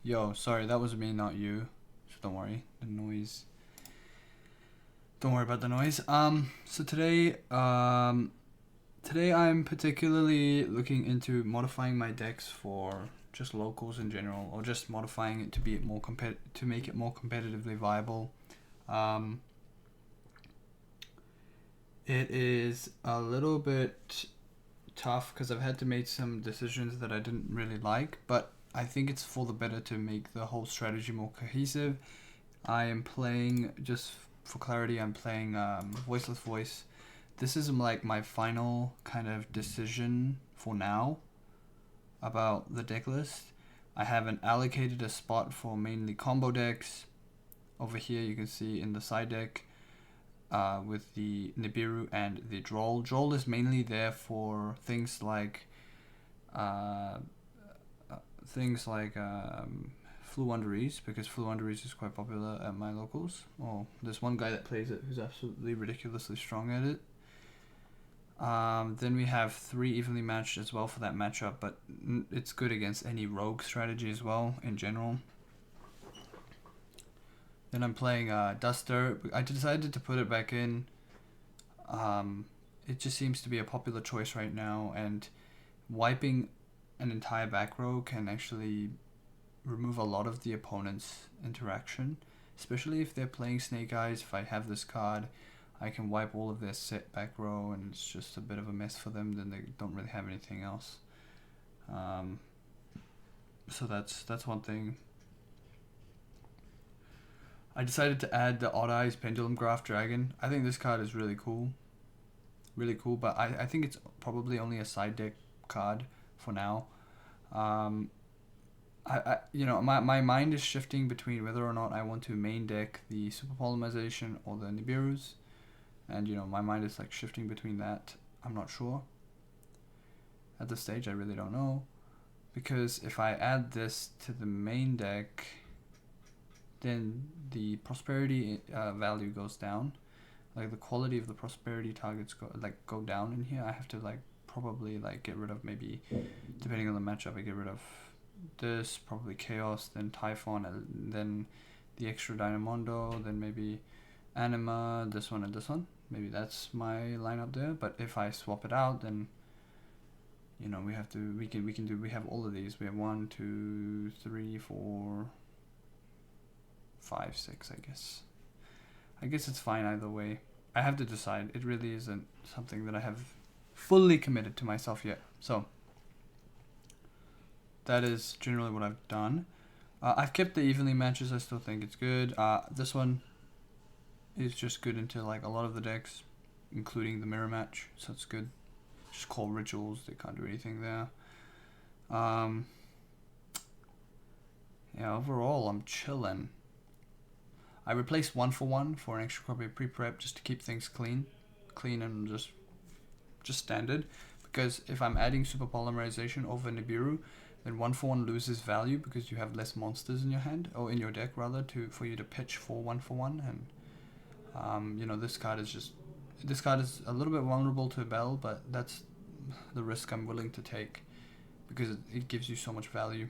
Yo, sorry, that was me, not you. So don't worry, the noise. Don't worry about the noise. So today I'm particularly looking into modifying my decks for just locals in general, or just modifying it to be more to make it more competitively viable. It is a little bit tough because I've had to make some decisions that I didn't really like, but I think it's for the better to make the whole strategy more cohesive. I am playing, just for clarity, I'm playing Voiceless Voice. This is like my final kind of decision for now about the deck list. I haven't allocated a spot for mainly combo decks. Over here you can see in the side deck with the Nibiru and the Droll. Droll is mainly there for things like Fluunderies, because Fluunderies is quite popular at my locals. Oh, there's one guy that plays it who's absolutely ridiculously strong at it. Then we have 3 evenly matched as well for that matchup, but it's good against any rogue strategy as well in general. Then I'm playing Duster. I decided to put it back in. It just seems to be a popular choice right now, and wiping an entire back row can actually remove a lot of the opponent's interaction, especially if they're playing Snake Eyes. If I have this card, I can wipe all of their set back row, and it's just a bit of a mess for them. Then they don't really have anything else. So that's one thing. I decided to add the Odd Eyes Pendulum Graph Dragon. I think this card is really cool. Really cool, but I think it's probably only a side deck card for now. My mind is shifting between whether or not I want to main deck the Super Polymerization or the Nibirus. And, my mind is like shifting between that. I'm not sure. At this stage, I really don't know. Because if I add this to the main deck, then the prosperity value goes down. Like the quality of the prosperity targets go down in here. I have to probably get rid of, maybe depending on the matchup, I get rid of this, probably Chaos, then Typhon, and then the extra Dynamondo, then maybe Anima, this one and this one. Maybe that's my lineup there. But if I swap it out, then we have all of these. We have 1, 2, 3, 4, 5, 6, I guess it's fine either way. I have to decide. It really isn't something that I have fully committed to myself yet. So that is generally what I've done. I've kept the evenly matches. I still think it's good. This one is just good into a lot of the decks, including the mirror match. So it's good. Just call rituals. They can't do anything there. Overall, I'm chilling. I replaced 1-for-1 for an extra copy of pre-prep just to keep things clean and just standard. Because if I'm adding Super Polymerization over Nibiru, then 1-for-1 loses value because you have less monsters in your hand, or in your deck rather, for you to pitch for 1-for-1. And this card is a little bit vulnerable to Bell, but that's the risk I'm willing to take because it gives you so much value.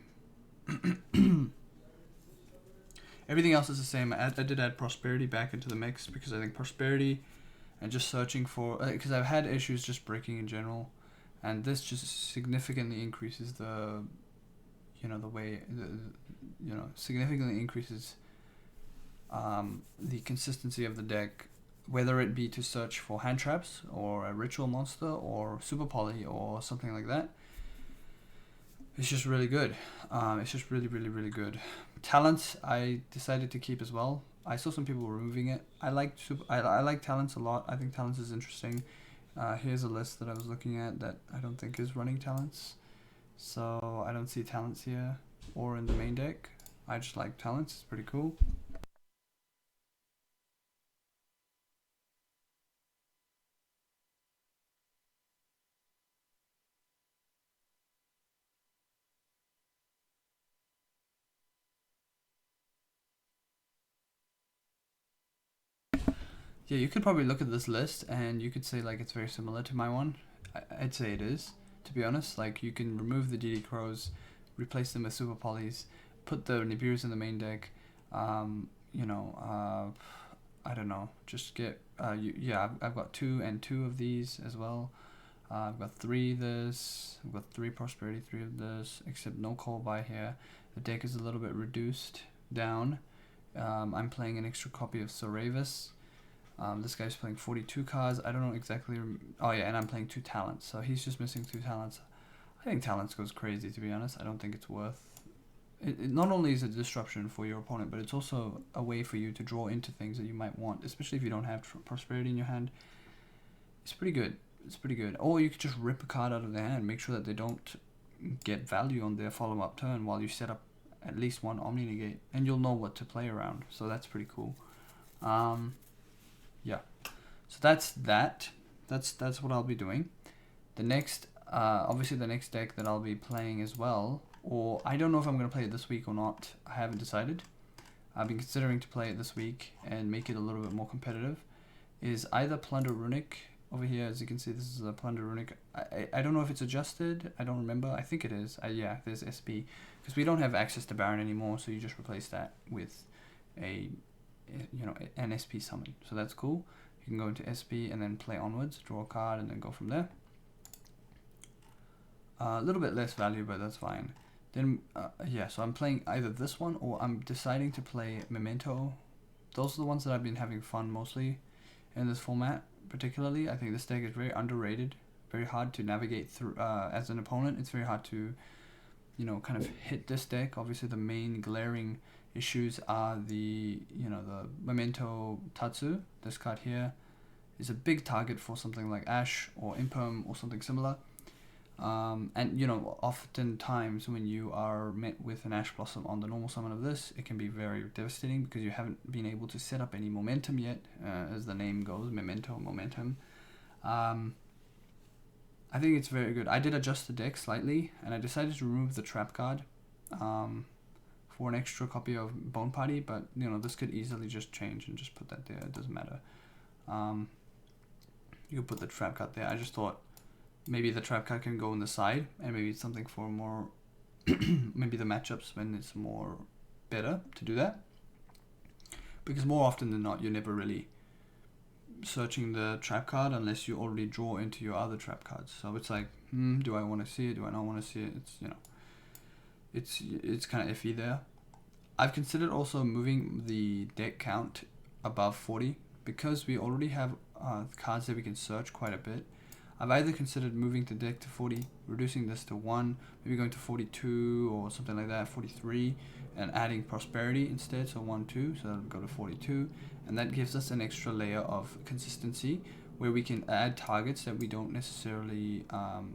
Everything else is the same. I did add Prosperity back into the mix because I think Prosperity and just searching for... Because I've had issues just breaking in general. And this just significantly increases significantly increases the consistency of the deck. Whether it be to search for hand traps or a ritual monster or super poly or something like that. It's just really good. It's just really, really, really good. Talents, I decided to keep as well. I saw some people removing it. I like Talents a lot. I think Talents is interesting. Here's a list that I was looking at that I don't think is running Talents. So I don't see Talents here or in the main deck. I just like Talents. It's pretty cool. Yeah, you could probably look at this list and you could say it's very similar to my one. I'd say it is, to be honest. You can remove the DD Crows, replace them with Super Polys, put the Nibiru's in the main deck. You know, I don't know, just get, yeah, I've got 2 and 2 of these as well. I've got 3 of this, I've got 3 prosperity, 3 of this, except no call by here. The deck is a little bit reduced down. I'm playing an extra copy of Soravis. This guy's playing 42 cards. I don't know exactly. Oh yeah, and I'm playing 2 talents, so he's just missing 2 talents. I think talents goes crazy, to be honest. I don't think it's worth. It not only is it a disruption for your opponent, but it's also a way for you to draw into things that you might want, especially if you don't have prosperity in your hand. It's pretty good. It's pretty good. Or you could just rip a card out of their hand, make sure that they don't get value on their follow-up turn while you set up at least 1 Omni Negate, and you'll know what to play around. So that's pretty cool. Yeah. So that's that. That's what I'll be doing. The next, obviously the next deck that I'll be playing as well, or I don't know if I'm going to play it this week or not. I haven't decided. I've been considering to play it this week and make it a little bit more competitive. Is either Plunder Runic over here. As you can see, this is a Plunder Runic. I don't know if it's adjusted. I don't remember. I think it is. Yeah, there's SB. Because we don't have access to Baron anymore, so you just replace that with a, you know, an SP summon. So that's cool. You can go into SP and then play onwards, draw a card, and then go from there. A little bit less value, but that's fine. Then, yeah, so I'm playing either this one or I'm deciding to play Memento. Those are the ones that I've been having fun mostly in this format, particularly. I think this deck is very underrated, very hard to navigate through as an opponent. It's very hard to, you know, kind of hit this deck. Obviously, the main glaring issues are the, you know, the Memento Tatsu. This card here is a big target for something like Ash or Imperm or something similar. And you know, oftentimes when you are met with an Ash Blossom on the normal summon of this, it can be very devastating because you haven't been able to set up any momentum yet, as the name goes, momentum. I think it's very good. I did adjust the deck slightly, and I decided to remove the trap card for an extra copy of Bone Party, but you know, this could easily just change and just put that there. It doesn't matter. You could put the trap card there. I just thought maybe the trap card can go on the side, and maybe it's something for more, maybe the matchups when it's more better to do that. Because more often than not, you're never really searching the trap card unless you already draw into your other trap cards. So it's like, do I want to see it? Do I not want to see it? It's, you know, it's kind of iffy there. I've considered also moving the deck count above 40 because we already have cards that we can search quite a bit. I've either considered moving the deck to 40, reducing this to 1, maybe going to 42 or something like that, 43, and adding prosperity instead, so 1, 2, so that'll go to 42, and that gives us an extra layer of consistency where we can add targets that we don't necessarily,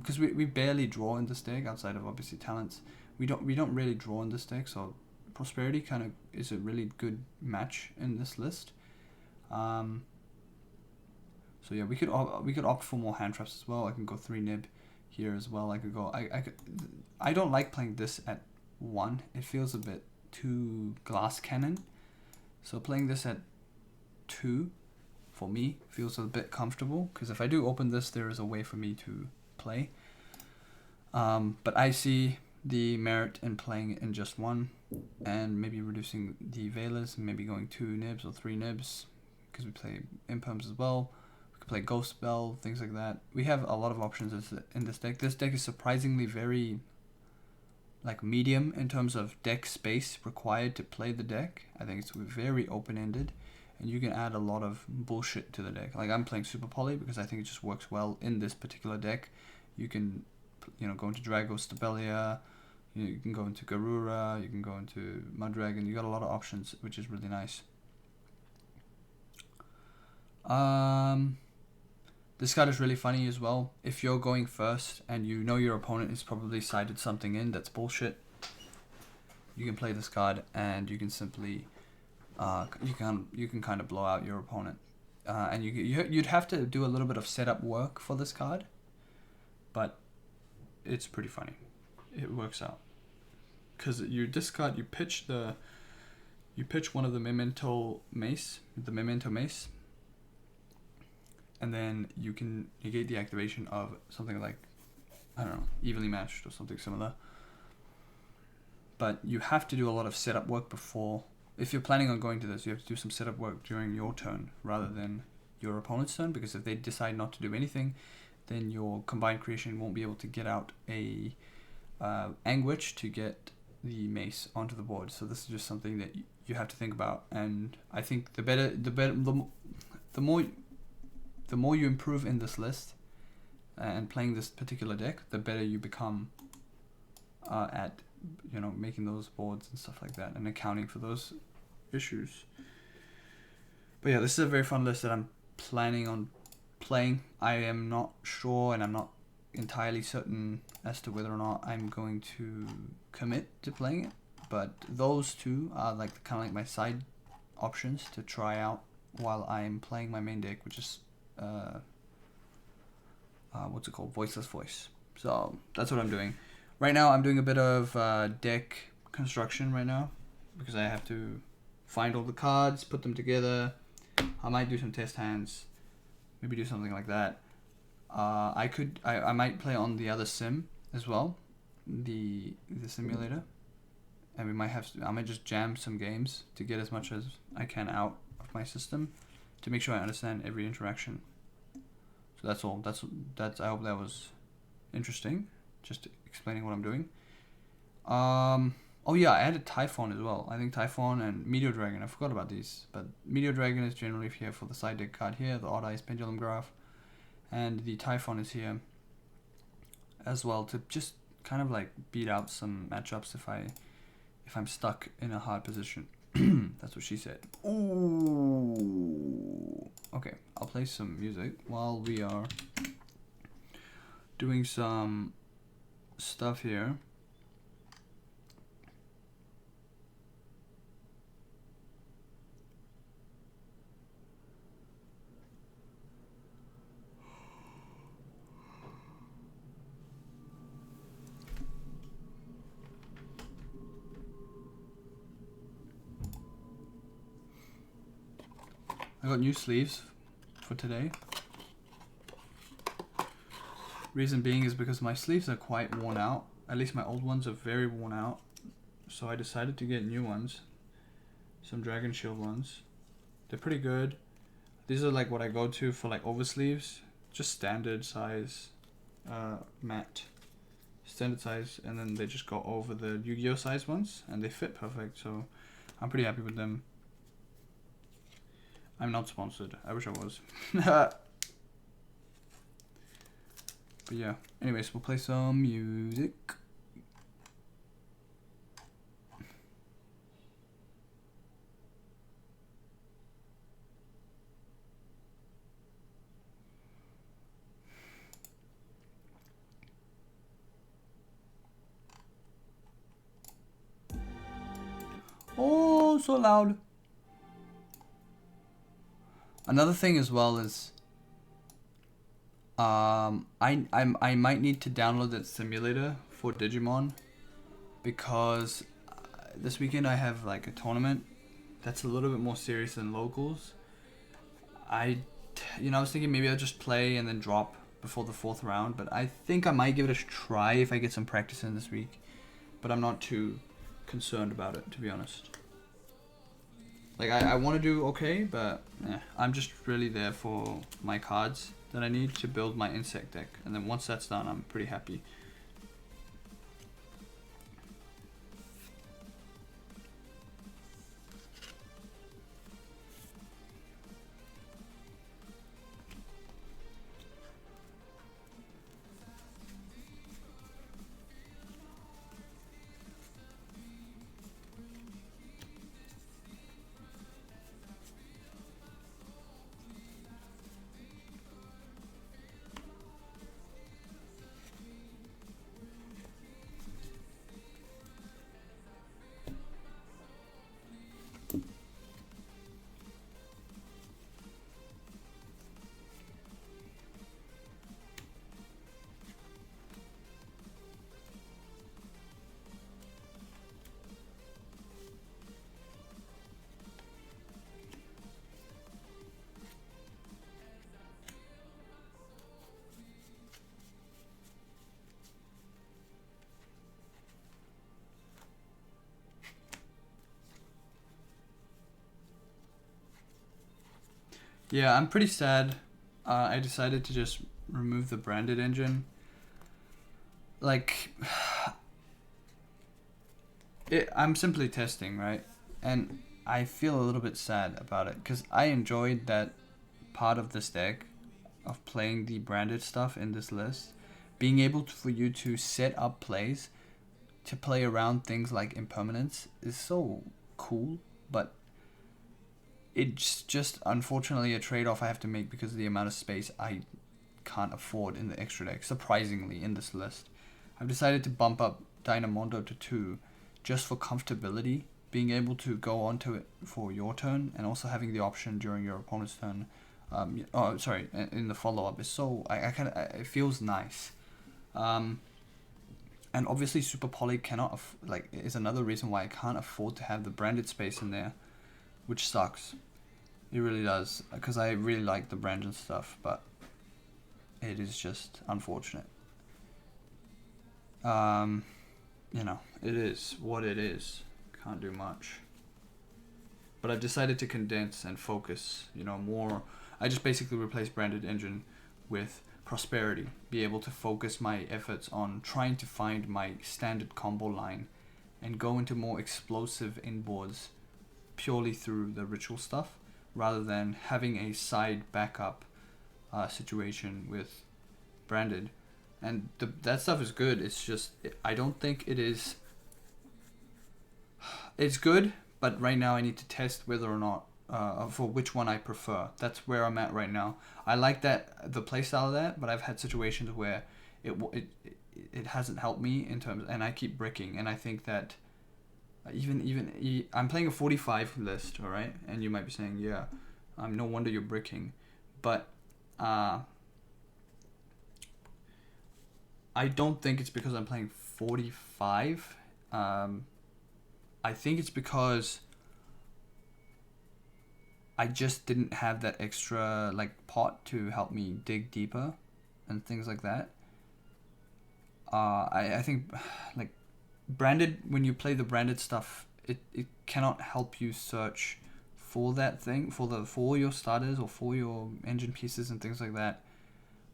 because we barely draw in this deck outside of obviously talents. We don't really draw in this deck, so prosperity kind of is a really good match in this list. So yeah, we could opt for more hand traps as well. I can go 3 nib here as well. I could go. I don't like playing this at 1. It feels a bit too glass cannon. So playing this at 2, for me, feels a bit comfortable. Because if I do open this, there is a way for me to play. But I see the merit in playing it in just 1, and maybe reducing the Veilers, and maybe going 2 nibs or 3 nibs, because we play Imperms as well. Play Ghost Spell, things like that. We have a lot of options in this deck. This deck is surprisingly very like medium in terms of deck space required to play the deck. I think it's very open-ended, and you can add a lot of bullshit to the deck. Like I'm playing Super Poly because I think it just works well in this particular deck. You can, you know, go into Dragos Stabelia, you can go into Garura, you can go into Mudragon. You got a lot of options, which is really nice. This card is really funny as well. If you're going first and you know your opponent has probably sided something in that's bullshit, you can play this card and you can simply, you can kind of blow out your opponent. And you'd have to do a little bit of setup work for this card, but it's pretty funny. It works out because you discard, you pitch one of the Memento Mace, and then you can negate the activation of something like, I don't know, Evenly Matched or something similar. but you have to do a lot of setup work before. If you're planning on going to this, you have to do some setup work during your turn rather than your opponent's turn, because if they decide not to do anything, then your combined creation won't be able to get out a Anguish to get the mace onto the board. So this is just something that you have to think about. And I think the more you improve in this list and playing this particular deck, the better you become at making those boards and stuff like that and accounting for those issues. But yeah, this is a very fun list that I'm planning on playing. I am not sure, and I'm not entirely certain as to whether or not I'm going to commit to playing it, but those two are kind of like my side options to try out while I'm playing my main deck, which is what's it called, Voiceless Voice. So that's what I'm doing right now. I'm doing a bit of deck construction right now because I have to find all the cards, put them together. I might do some test hands, maybe do something like that. I might play on the other sim as well, the simulator, and I might just jam some games to get as much as I can out of my system to make sure I understand every interaction. So that's all. That's I hope that was interesting, just explaining what I'm doing. Oh yeah, I added Typhon as well. I think Typhon and Meteor Dragon, I forgot about these, but Meteor Dragon is generally here for the side deck card here, the Odd Eyes Pendulum Graph, and the Typhon is here as well to just kind of like beat out some matchups if I'm stuck in a hard position. That's what she said. Ooh. Okay, I'll play some music while we are doing some stuff here. I got new sleeves for today. Reason being is because my sleeves are quite worn out. At least my old ones are very worn out. So I decided to get new ones. Some Dragon Shield ones. They're pretty good. These are like what I go to for like over sleeves. Just standard size, matte. Standard size, and then they just go over the Yu-Gi-Oh size ones, and they fit perfect. So I'm pretty happy with them. I'm not sponsored. I wish I was. But yeah. Anyways, we'll play some music. Oh, so loud. Another thing as well is I might need to download that simulator for Digimon, because this weekend I have like a tournament that's a little bit more serious than locals. I was thinking maybe I'll just play and then drop before the 4th round, but I think I might give it a try if I get some practice in this week, but I'm not too concerned about it, to be honest. Like, I want to do okay, but I'm just really there for my cards that I need to build my insect deck. And then once that's done, I'm pretty happy. Yeah, I'm pretty sad. I decided to just remove the branded engine. Like, I'm simply testing, right? And I feel a little bit sad about it because I enjoyed that part of this deck of playing the branded stuff in this list. Being able to, for you to set up plays to play around things like impermanence is so cool, but it's just unfortunately a trade-off I have to make because of the amount of space I can't afford in the extra deck, surprisingly, in this list. I've decided to bump up Dynamondo to 2 just for comfortability, being able to go onto it for your turn and also having the option during your opponent's turn. In the follow-up is so it feels nice. And obviously Super Poly cannot is another reason why I can't afford to have the branded space in there, which sucks. It really does, because I really like the branded stuff, but it is just unfortunate. It is what it is. Can't do much. But I've decided to condense and focus, more. I just basically replaced branded engine with prosperity. Be able to focus my efforts on trying to find my standard combo line and go into more explosive inboards purely through the ritual stuff, rather than having a side backup situation with branded. And that stuff is good. It's just, I don't think it is. It's good, but right now I need to test whether or not for which one I prefer. That's where I'm at right now. I like the playstyle of that, but I've had situations where it hasn't helped me in terms, and I keep bricking, and I think that I'm playing a 45 list, all right, and you might be saying, yeah, no wonder you're bricking, but I don't think it's because I'm playing 45. I think it's because I just didn't have that extra pot to help me dig deeper and things like that. I think branded, when you play the branded stuff, it cannot help you search for that thing, for your starters or for your engine pieces and things like that,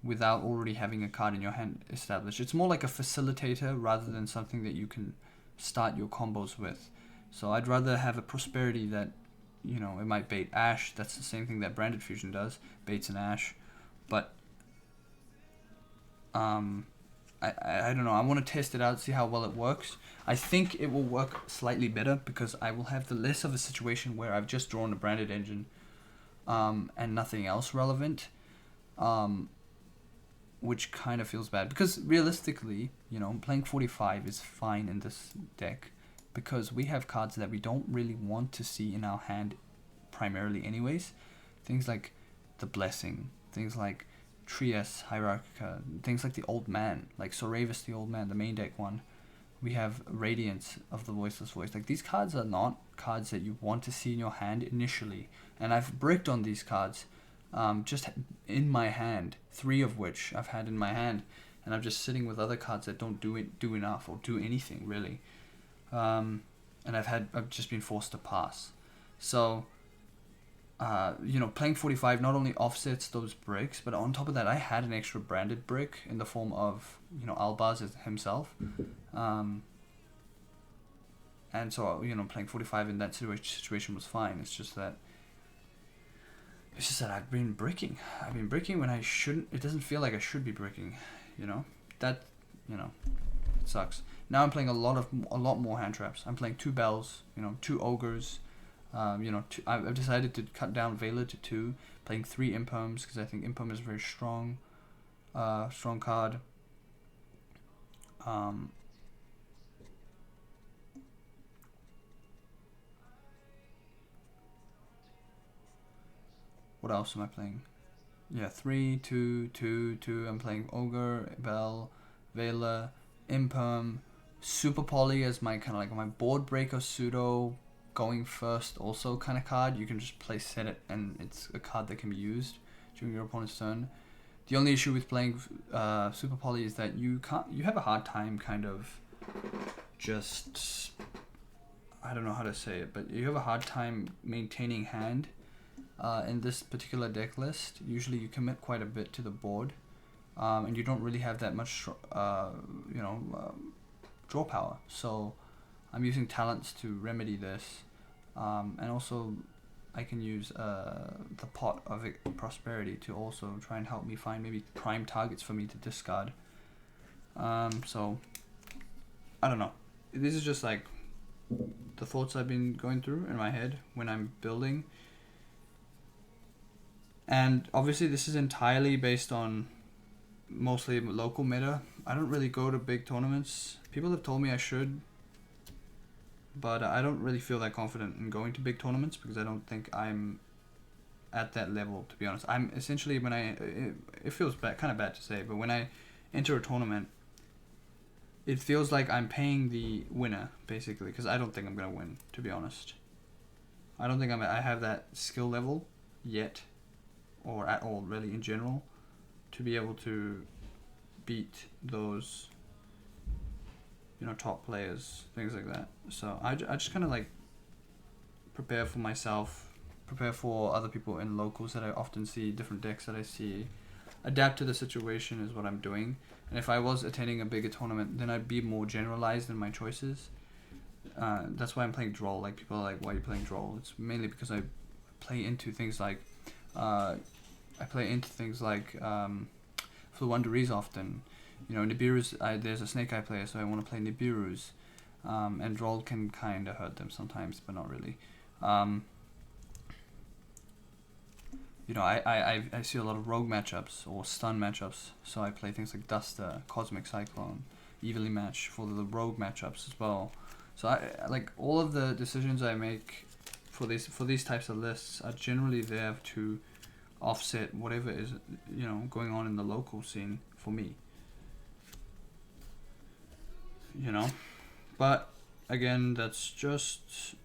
without already having a card in your hand established. It's more like a facilitator rather than something that you can start your combos with. So I'd rather have a prosperity that, it might bait Ash. That's the same thing that branded fusion does, baits an Ash. But I don't know. I want to test it out, see how well it works. I think it will work slightly better because I will have the less of a situation where I've just drawn a branded engine and nothing else relevant, which kind of feels bad. Because realistically, playing 45 is fine in this deck because we have cards that we don't really want to see in our hand primarily anyways. Things like the Blessing, things like Trias Hierarchica, things like the Old Man, like Soravis the Old Man, the main deck one. We have Radiance of the Voiceless Voice. These cards are not cards that you want to see in your hand initially, and I've bricked on these cards just in my hand, 3 of which I've had in my hand, and I'm just sitting with other cards that don't do enough or do anything really, and I've just been forced to pass. So playing 45 not only offsets those bricks, but on top of that, I had an extra branded brick in the form of, Albaz himself. And so, playing 45 in that situation was fine. It's just that I've been bricking. When I shouldn't. It doesn't feel like I should be bricking, That, it sucks. Now I'm playing a lot more hand traps. I'm playing 2 bells, 2 ogres. I've decided to cut down Vela to 2, playing 3 imperms because I think imperm is a very strong card. What else am I playing? Yeah, 3, 2, 2, 2. I'm playing ogre, bell, Vela, imperm, super poly as my kind of my board breaker pseudo. Going first also kind of card. You can just set it and it's a card that can be used during your opponent's turn. The only issue with playing Super Poly is that you have a hard time kind of just, I don't know how to say it, but you have a hard time maintaining hand in this particular deck list, usually you commit quite a bit to the board, and you don't really have that much, draw power. So I'm using talents to remedy this, and also I can use the pot of prosperity to also try and help me find maybe prime targets for me to discard. So I don't know. This is just like the thoughts I've been going through in my head when I'm building. And obviously this is entirely based on mostly local meta. I don't really go to big tournaments. People have told me I should, but I don't really feel that confident in going to big tournaments because I don't think I'm at that level, to be honest. I'm essentially, when it feels kind of bad to say, but when I enter a tournament, it feels like I'm paying the winner, basically, because I don't think I'm going to win, to be honest. I don't think I have that skill level yet, or at all, really, in general, to be able to beat those, top players, things like that. So I just kind of like prepare for myself, prepare for other people in locals that I often see, different decks that I see, adapt to the situation is what I'm doing. And if I was attending a bigger tournament, then I'd be more generalized in my choices. That's why I'm playing Droll. Like, people are like, why are you playing Droll? It's mainly because I play into things like for Wonderies often. Nibiru's, there's a Snake Eye player, so I want to play Nibiru's. And Droll can kind of hurt them sometimes, but not really. I see a lot of rogue matchups or stun matchups, so I play things like Duster, Cosmic Cyclone, Evenly Match for the rogue matchups as well. So I like all of the decisions I make for these types of lists are generally there to offset whatever is going on in the local scene for me. But again, that's just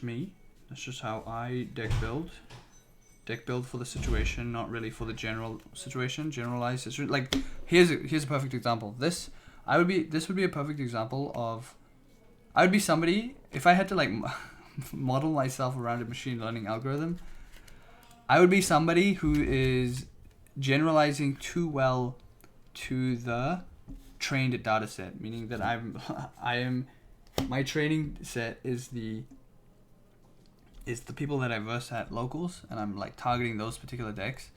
me. That's just how I deck build for the situation, not really for the general situation, generalized situation. Like, here's a perfect example. This would be a perfect example of, I would be somebody, if I had to like model myself around a machine learning algorithm, I would be somebody who is generalizing too well to the trained data set, meaning that my training set is the people that I verse at locals, and I'm like targeting those particular decks.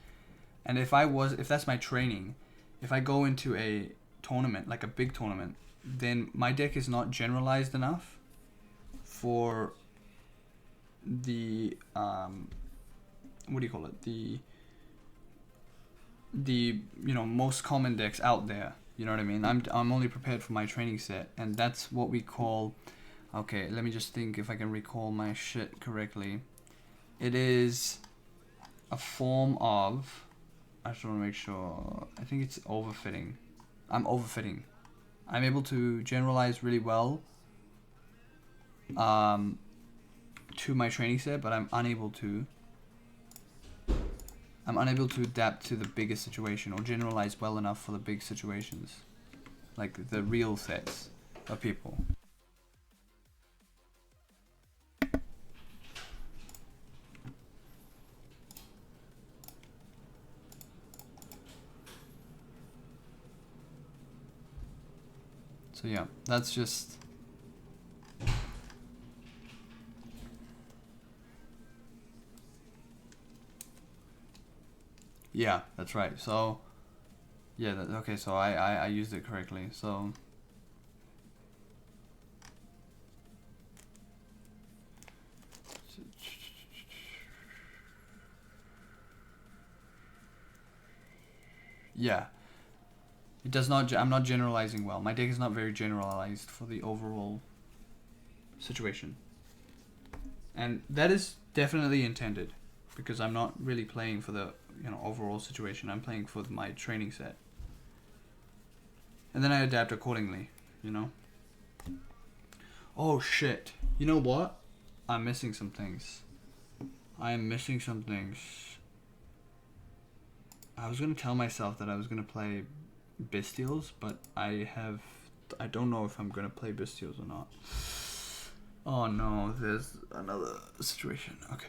And if that's my training, if I go into a tournament, like a big tournament, then my deck is not generalized enough for the the most common decks out there. You know what I mean? I'm only prepared for my training set, and that's what we call. Okay, let me just think if I can recall my shit correctly. It is a form of, I just want to make sure, I think it's overfitting. I'm overfitting. I'm able to generalize really well to my training set, but I'm unable to adapt to the bigger situation or generalize well enough for the big situations, like the real sets of people. So yeah, that's just... Yeah, that's right. So, yeah, okay, so I used it correctly. So, yeah. It does not, I'm not generalizing well. My deck is not very generalized for the overall situation. And that is definitely intended, because I'm not really playing for the overall situation. I'm playing for my training set. And then I adapt accordingly, Oh shit. You know what? I'm missing some things. I was going to tell myself that I was going to play Bestials, but I don't know if I'm going to play Bestials or not. Oh no, there's another situation. Okay.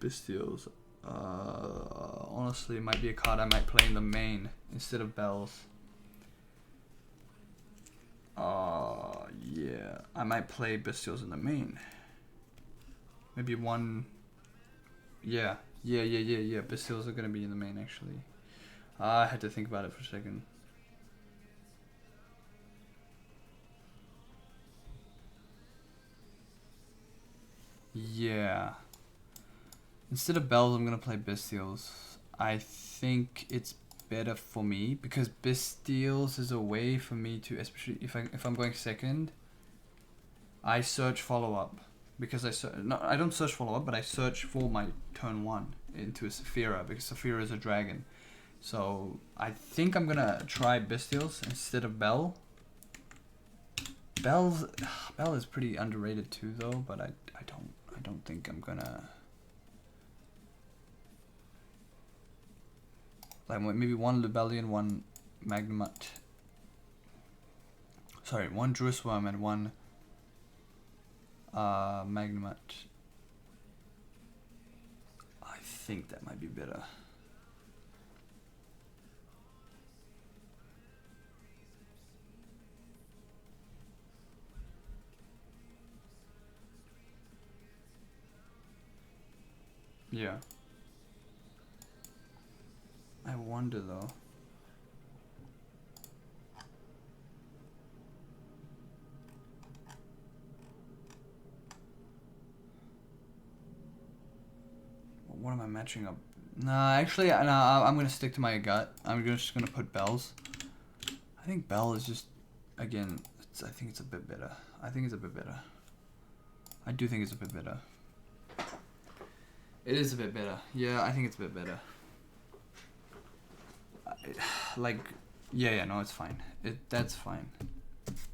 Bestials. Honestly, it might be a card I might play in the main instead of Bells. Yeah, I might play Bestials in the main. Maybe one. Yeah. Bestials are gonna be in the main actually. I had to think about it for a second. Yeah. Instead of Bells, I'm gonna play Bestials. I think it's better for me because Bestials is a way for me to, especially if I'm going second, I search follow up because I don't search follow up, but I search for my turn 1 into a Saphira because Saphira is a dragon. So I think I'm gonna try Bestials instead of Bell. Bell is pretty underrated too though, but I don't think I'm gonna. Like maybe one Libellion, one Magnemite. Sorry, one Druisworm and one Magnemite. I think that might be better. Yeah. I wonder though. What am I matching up? Nah, actually, nah, I'm gonna stick to my gut. I'm just gonna put Bells. I think Bell is just, again, I think it's a bit better. I think it's a bit better. I do think it's a bit better. It is a bit better. Yeah, I think it's a bit better. Like, yeah, no, it's fine. That's fine.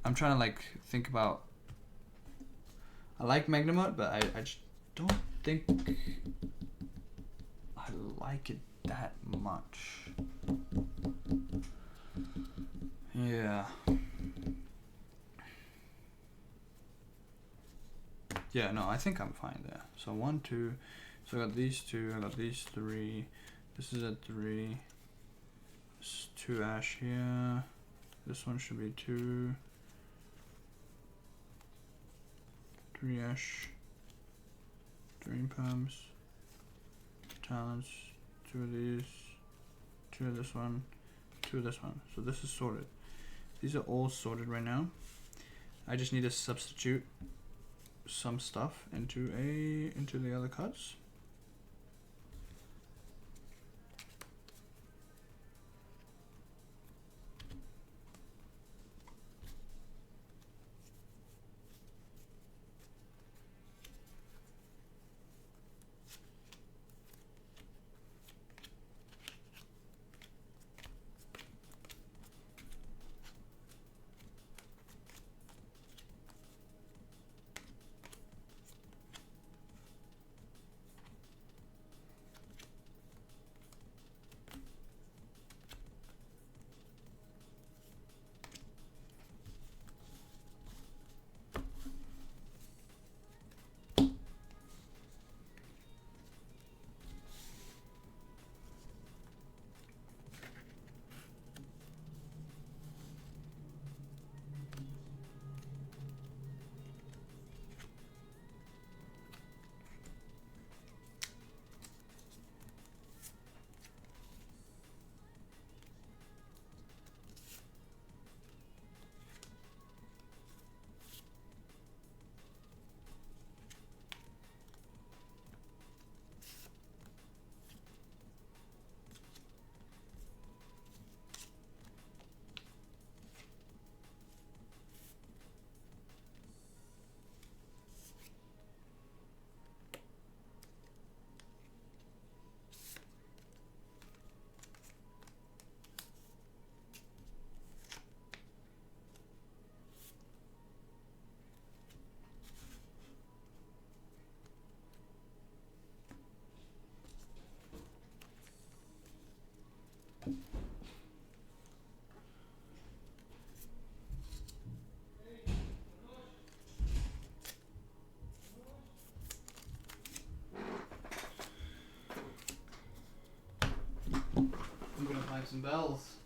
I'm trying to like think about. I like Magnemite, but I just don't think I like it that much. Yeah. Yeah, no, I think I'm fine there. So 1, 2. So I got these 2. I got these 3. This is a 3. There's 2 ash here. This one should be 2. 3 ash. Dream Perms. Talents. 2 of these. 2 of this one. 2 of this one. So this is sorted. These are all sorted right now. I just need to substitute some stuff into the other cards. some bells.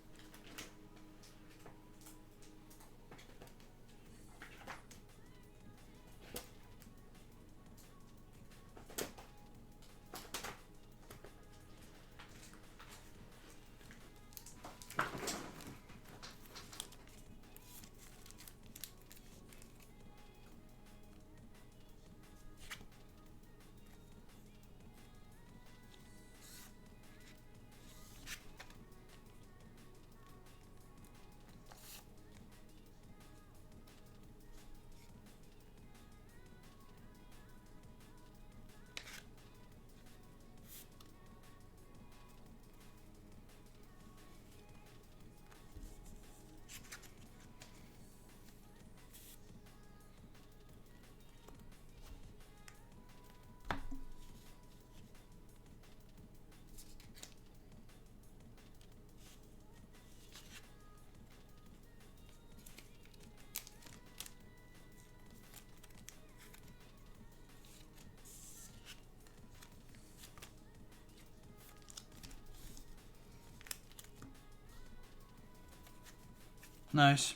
Nice.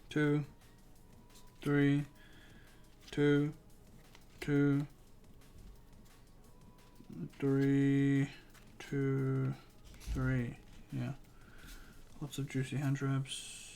2, 3, 2, 2, 3, 2, 3. Yeah. Lots of juicy hand traps.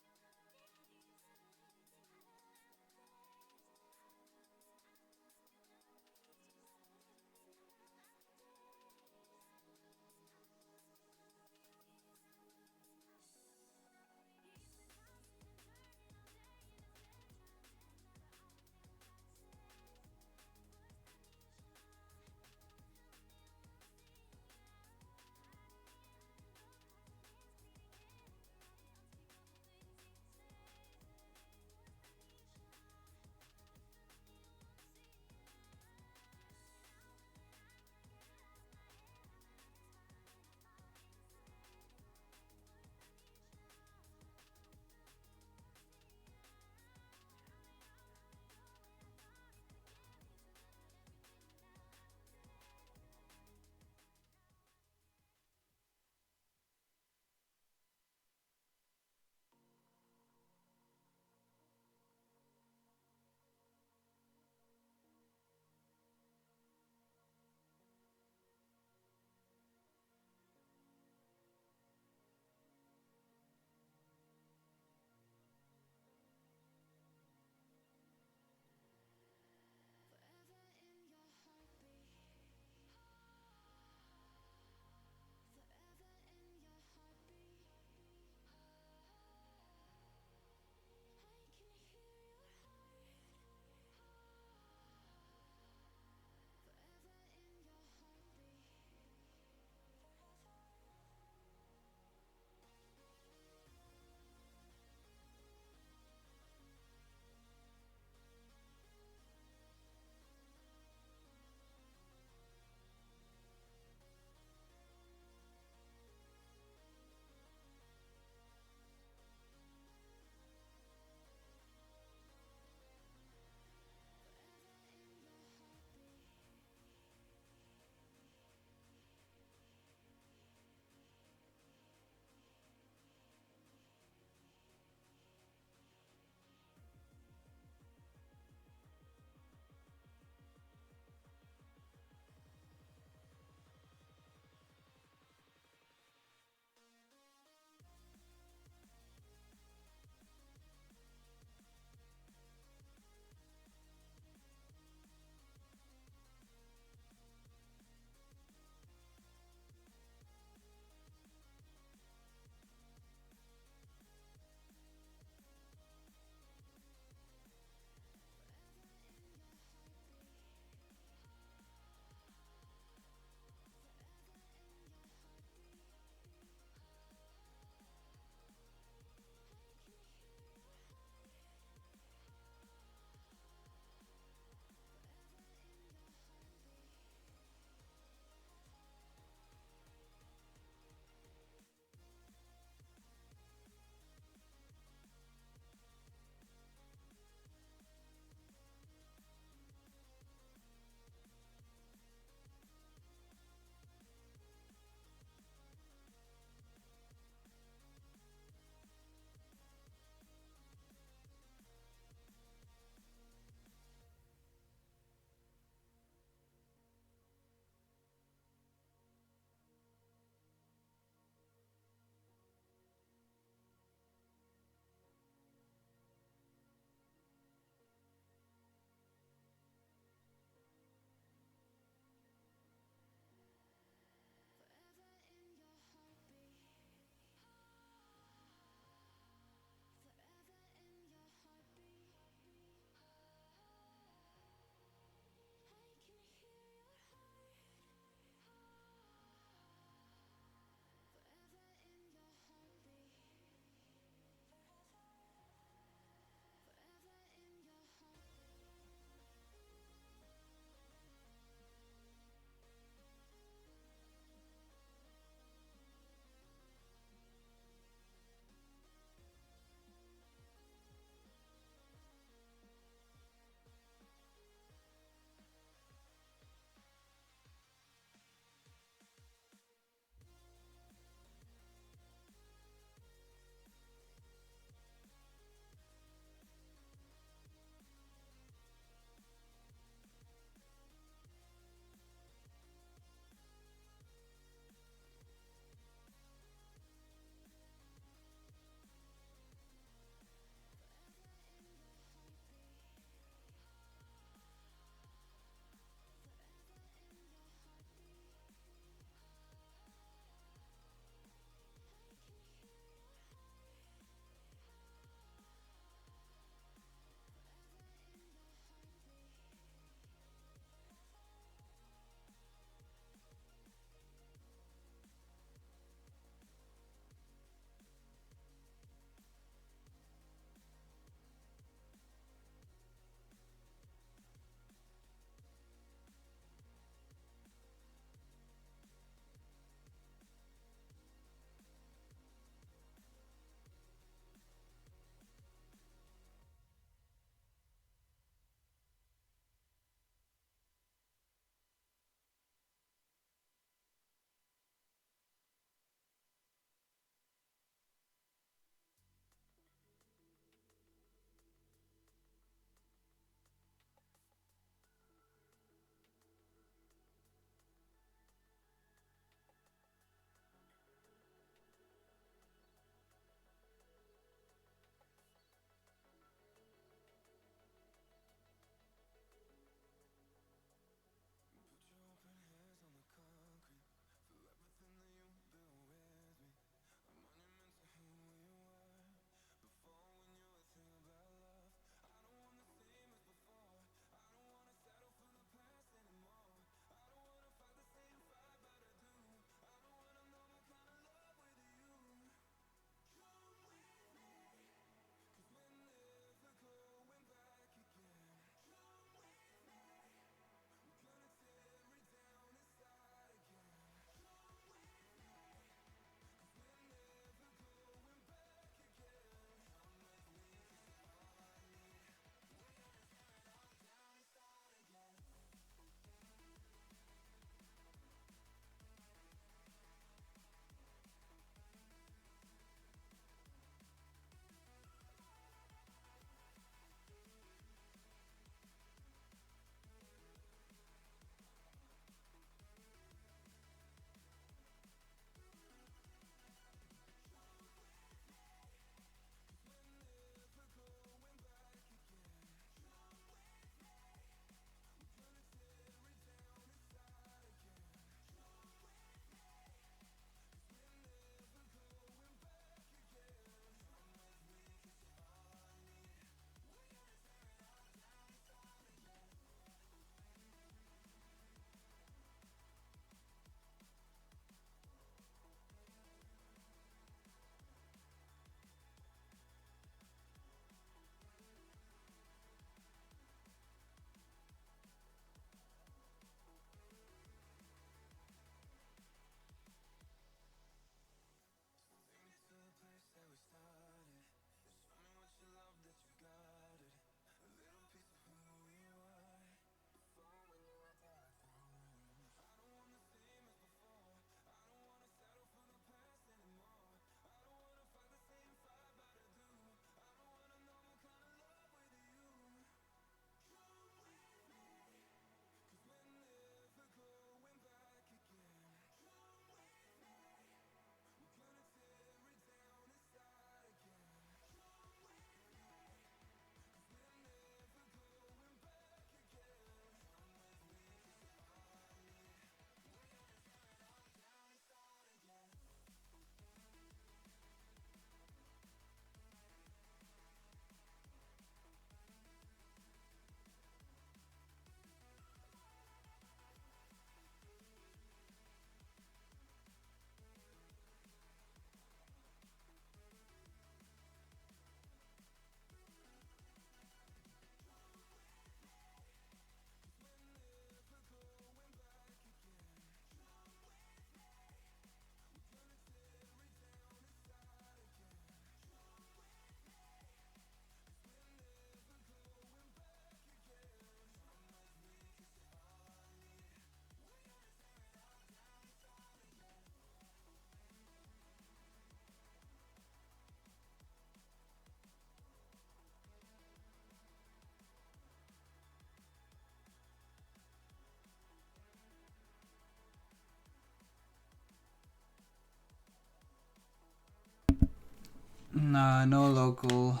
Nah, no local.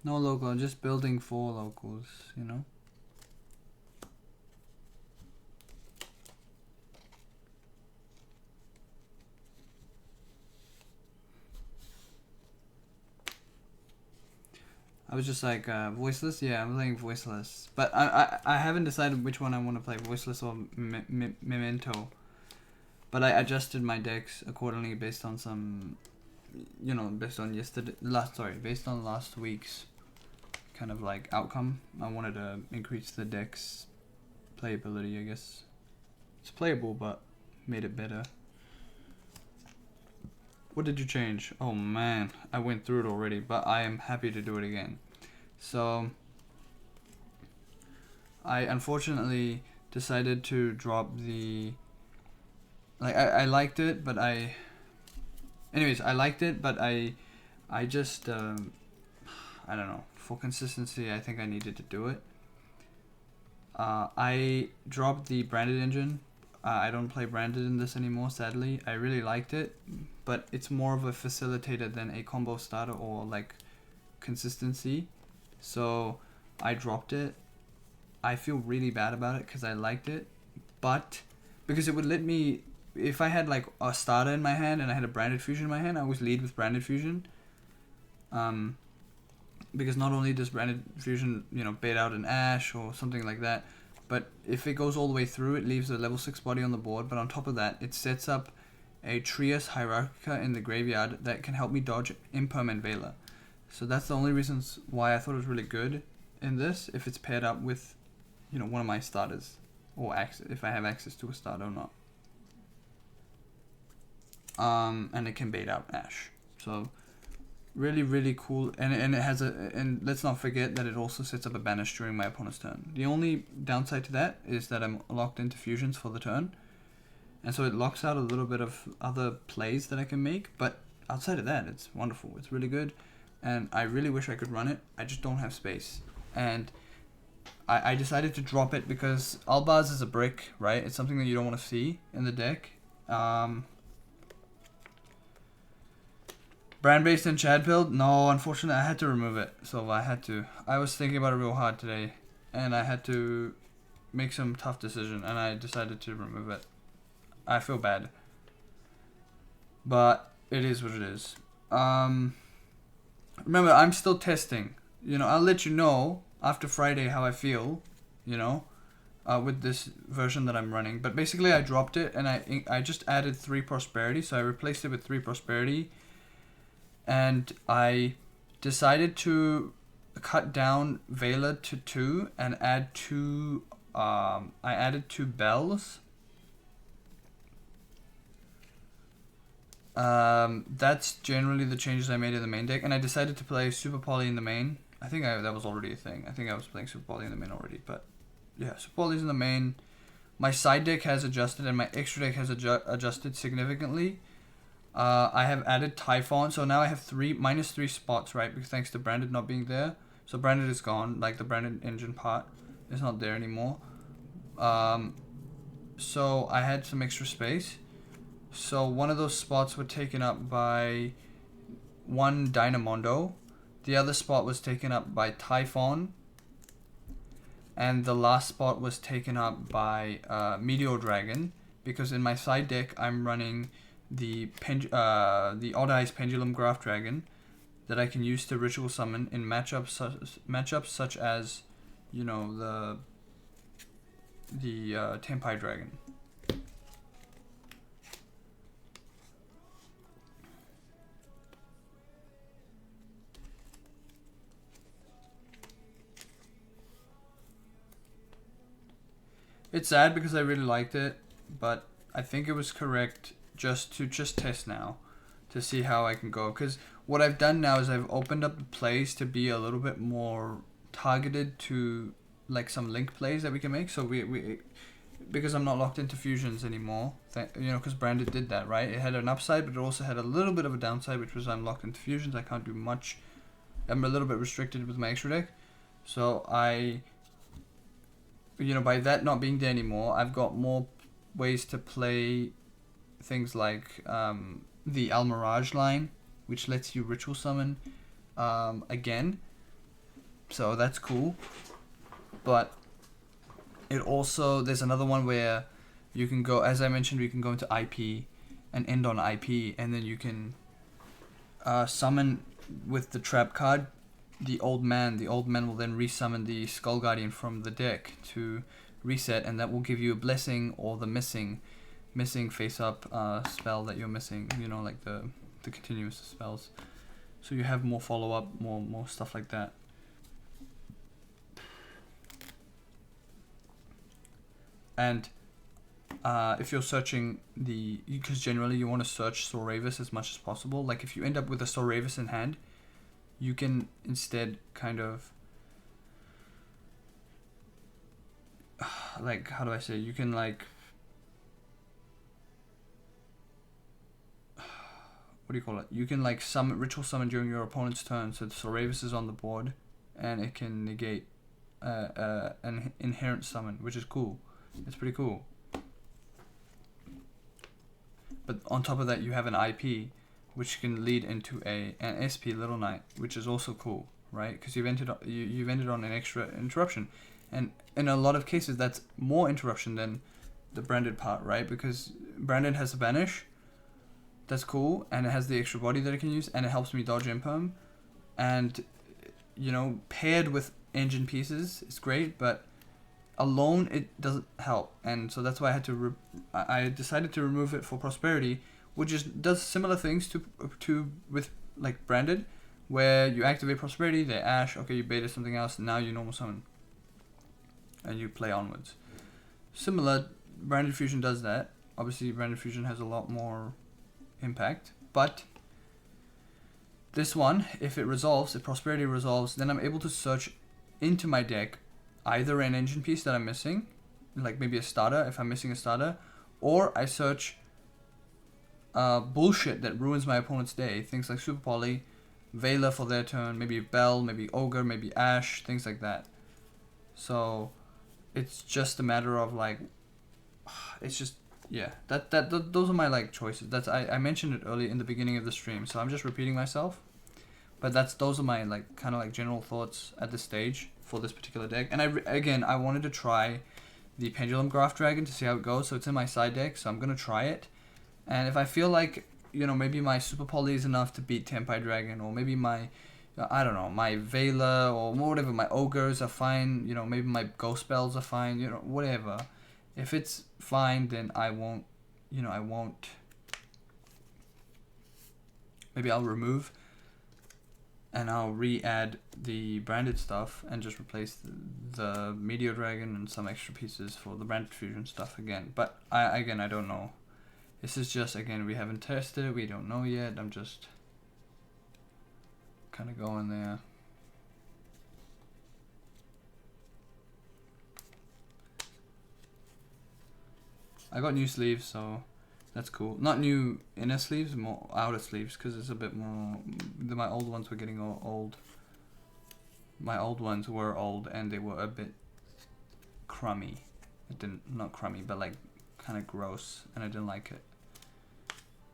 No local, I'm just building 4 locals, you know? I was just like, voiceless? Yeah, I'm playing voiceless. But I haven't decided which one I want to play, voiceless or memento. But I adjusted my decks accordingly based on some, you know, based on based on last week's kind of like outcome. I wanted to increase the deck's playability, I guess. It's playable, but made it better. What did you change? Oh man, I went through it already, but I am happy to do it again. So, I unfortunately decided to drop the... Like, I liked it, but I... Anyways, I liked it, but I just... I don't know. For consistency, I think I needed to do it. I dropped the branded engine. I don't play branded in this anymore, sadly. I really liked it, but it's more of a facilitator than a combo starter or like consistency. So I dropped it. I feel really bad about it because I liked it, but because it would let me, if I had like a starter in my hand and I had a branded fusion in my hand, I always lead with branded fusion. Because not only does branded fusion, you know, bait out an Ash or something like that, but if it goes all the way through, it leaves a level 6 body on the board, but on top of that, it sets up a Trias Hierarchica in the graveyard that can help me dodge Imperm and Vela. So that's the only reasons why I thought it was really good in this, if it's paired up with, you know, one of my starters, or if I have access to a starter or not. And it can bait out Ash. So really cool, and it has and let's not forget that it also sets up a banish during my opponent's turn. The only downside to that is that I'm locked into fusions for the turn, and so it locks out a little bit of other plays that I can make, but outside of that, it's wonderful. It's really good, and I really wish I could run it. I just don't have space, and I decided to drop it because Albaz is a brick, right? It's something that you don't want to see in the deck. Brand-based and Chad build? No, unfortunately, I had to remove it. So I had to. I was thinking about it real hard today, and I had to make some tough decision, and I decided to remove it. I feel bad, but it is what it is. Remember, I'm still testing. You know, I'll let you know after Friday how I feel. You know, with this version that I'm running. But basically, I dropped it, and I just added 3 prosperity. So I replaced it with 3 prosperity. And I decided to cut down Vela to 2 and add 2, I added 2 bells. That's generally the changes I made in the main deck, and I decided to play Super Poly in the main. I think that was already a thing. I think I was playing Super Poly in the main already, but yeah, Super Poly's in the main. My side deck has adjusted, and my extra deck has adjusted significantly. I have added Typhon, so now I have -3 spots, right? Because thanks to Branded not being there. So Branded is gone, like the Branded engine part is not there anymore. So I had some extra space. So one of those spots were taken up by one Dynamondo. The other spot was taken up by Typhon. And the last spot was taken up by Meteor Dragon. Because in my side deck, I'm running the Odd Eyes Pendulum Graph Dragon that I can use to ritual summon in matchups such as, you know, the Tempai Dragon. It's sad because I really liked it, but I think it was correct just to test now to see how I can go, because what I've done now is I've opened up the plays to be a little bit more targeted to like some link plays that we can make. So we because I'm not locked into fusions anymore, you know, because Branded did that, right? It had an upside, but it also had a little bit of a downside, which was I'm locked into fusions. I can't do much. I'm a little bit restricted with my extra deck. So you know, by that not being there anymore, I've got more ways to play things like the Almirage line, which lets you ritual summon again. So that's cool. But it also, there's another one where you can go, as I mentioned, you can go into IP and end on IP, and then you can summon with the trap card the old man. The old man will then resummon the Skull Guardian from the deck to reset, and that will give you a blessing or the missing face up spell that you're missing, you know, like the continuous spells. So you have more follow up, more stuff like that. And if you're searching because generally you want to search Soravis as much as possible. Like if you end up with a Soravis in hand, you can instead kind of like, how do I say, you can like, what do you call it? You can like ritual summon during your opponent's turn, so the Soravis is on the board, and it can negate an inherent summon, which is cool. It's pretty cool. But on top of that, you have an IP, which can lead into an SP Little Knight, which is also cool, right? Because you've ended on an extra interruption, and in a lot of cases, that's more interruption than the branded part, right? Because branded has a banish, that's cool, and it has the extra body that it can use, and it helps me dodge imperm, and you know, paired with engine pieces, it's great, but alone it doesn't help, and so that's why I had to I decided to remove it for prosperity, which does similar things to with like branded, where you activate prosperity, they ash, okay, you beta something else, and now you normal summon and you play onwards. Similar, branded fusion does that. Obviously branded fusion has a lot more impact, but this one, if prosperity resolves, then I'm able to search into my deck either an engine piece that I'm missing, like maybe a starter if I'm missing a starter, or I search bullshit that ruins my opponent's day, things like Super Poly, Vela for their turn, maybe Bell, maybe Ogre, maybe Ash, things like that. So it's just a matter of like, it's just, yeah, those are my like choices. That's I mentioned it early in the beginning of the stream, so I'm just repeating myself, but those are my like kind of like general thoughts at this stage for this particular deck. And I wanted to try the Pendulum Graph Dragon to see how it goes, so it's in my side deck, so I'm gonna try it, and if I feel like, you know, maybe my Super Poly is enough to beat Tempai Dragon, or maybe my, I don't know, my Vela or whatever, my Ogres are fine, you know, maybe my Ghost Spells are fine, you know, whatever. If it's fine, then I won't, maybe I'll remove and I'll re-add the branded stuff and just replace the Meteor Dragon and some extra pieces for the branded fusion stuff again. But I don't know. This is just, again, we haven't tested it, we don't know yet. I'm just kind of going there. I got new sleeves, so that's cool. Not new inner sleeves, more outer sleeves, because it's a bit more, my old ones were getting old. My old ones were old and they were a bit crummy. Not crummy, but like kind of gross, and I didn't like it.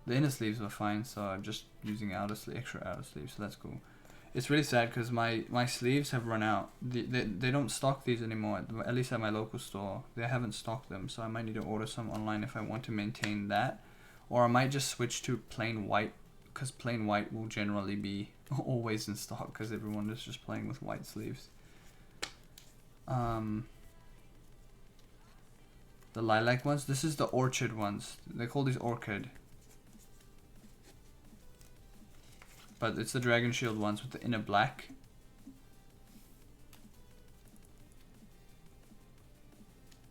The inner sleeves were fine, so I'm just using extra outer sleeves, so that's cool. It's really sad because my sleeves have run out. They don't stock these anymore, at least at my local store. They haven't stocked them, so I might need to order some online if I want to maintain that. Or I might just switch to plain white, because plain white will generally be always in stock because everyone is just playing with white sleeves. The lilac ones, this is the orchid ones. They call these orchid. But it's the Dragon Shield ones with the inner black.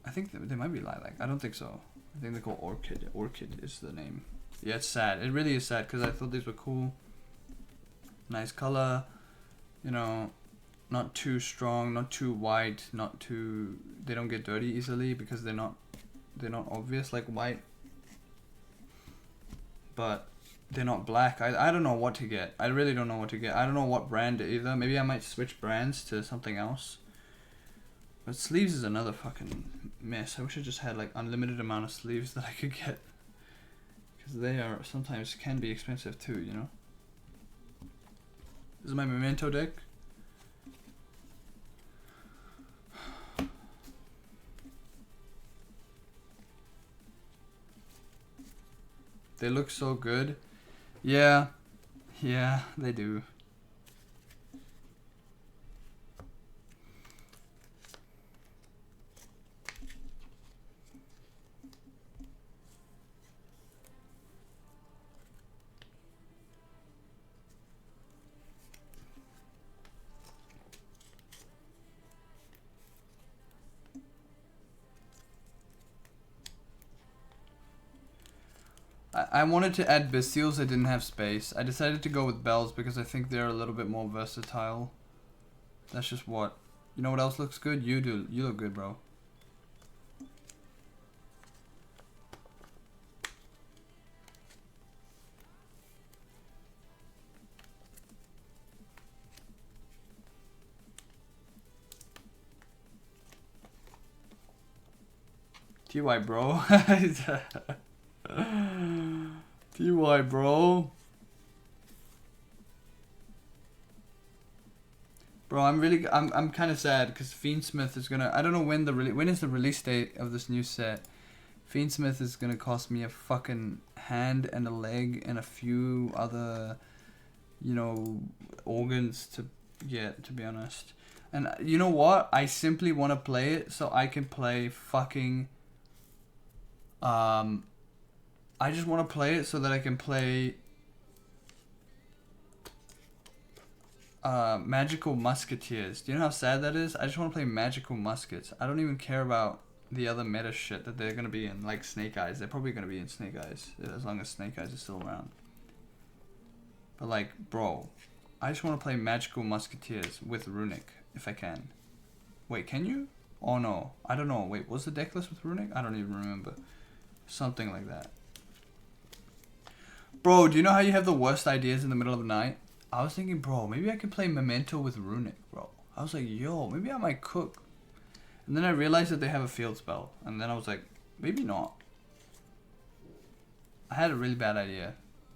I think they might be lilac. I don't think so. I think they're called orchid. Orchid is the name. Yeah, it's sad. It really is sad because I thought these were cool. Nice color. You know, not too strong, not too white, not too... They don't get dirty easily because they're not obvious like white. But they're not black. I don't know what to get. I really don't know what to get. I don't know what brand either. Maybe I might switch brands to something else. But sleeves is another fucking mess. I wish I just had like unlimited amount of sleeves that I could get. Because they are sometimes can be expensive too, you know? This is my Memento deck. They look so good. Yeah. Yeah, they do. I wanted to add Bestials, I didn't have space. I decided to go with Bells because I think they're a little bit more versatile. That's just what. You know what else looks good? You do. You look good, bro. TY, bro. TY, bro. Bro, I'm kind of sad because Fiendsmith is gonna. I don't know when when is the release date of this new set. Fiendsmith is gonna cost me a fucking hand and a leg and a few other, you know, organs to get. To be honest, and you know what? I simply want to play it so I can play fucking. I just want to play it so that I can play. Magical Musketeers. Do you know how sad that is? I just want to play Magical Muskets. I don't even care about the other meta shit that they're gonna be in, like Snake Eyes. They're probably gonna be in Snake Eyes as long as Snake Eyes is still around. But like, bro, I just want to play Magical Musketeers with Runic if I can. Wait, can you? Oh no, I don't know. Wait, was the deck list with Runic? I don't even remember. Something like that. Bro, do you know how you have the worst ideas in the middle of the night? I was thinking, bro, maybe I could play Memento with Runic, bro. I was like, yo, maybe I might cook. And then I realized that they have a field spell. And then I was like, maybe not. I had a really bad idea.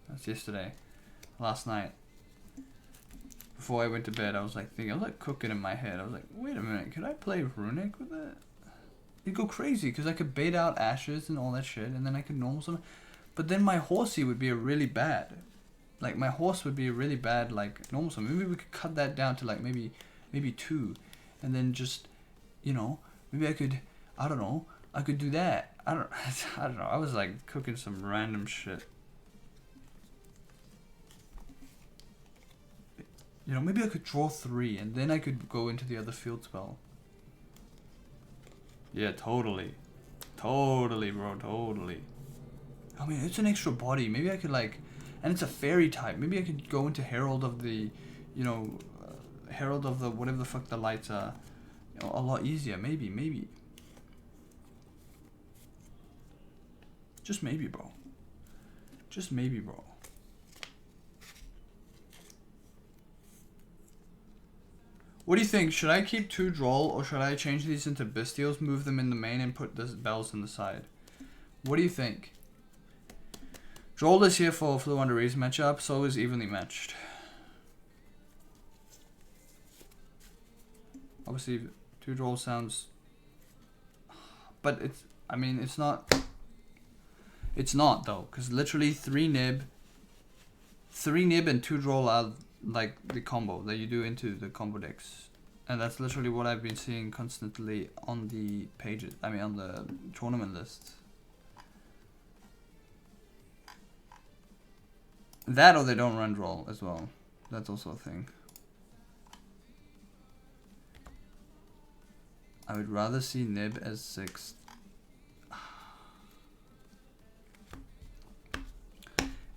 That's yesterday. Last night. Before I went to bed, I was like thinking, I was like cooking in my head. I was like, wait a minute, could I play Runic with it? It'd go crazy, because I could bait out Ashes and all that shit. And then I could normal summon. But then my horsey would be a really bad. Like, my horse would be a really bad, like, normal summon. Maybe we could cut that down to, like, maybe 2. And then just, you know, maybe I could, I don't know, I could do that. I don't know. I was, like, cooking some random shit. You know, maybe I could draw 3, and then I could go into the other field spell. Yeah, totally. Totally, bro, totally. I mean, it's an extra body. Maybe I could, like... And it's a fairy type. Maybe I could go into Herald of the, you know, Herald of the whatever the fuck the lights are. You know, a lot easier. Maybe. Just maybe, bro. Just maybe, bro. What do you think? Should I keep 2 Droll or should I change these into Bestials, move them in the main, and put the Bells in the side? What do you think? Droll is here for Flu Under Raise matchup, so is evenly matched. Obviously, 2 Droll sounds... But it's... I mean, it's not... It's not, though, because literally 3 Nib... 3 Nib and 2 Droll are, like, the combo that you do into the combo decks. And that's literally what I've been seeing constantly on the pages. I mean, on the tournament lists. That or they don't run Droll as well. That's also a thing. I would rather see Nib as 6th.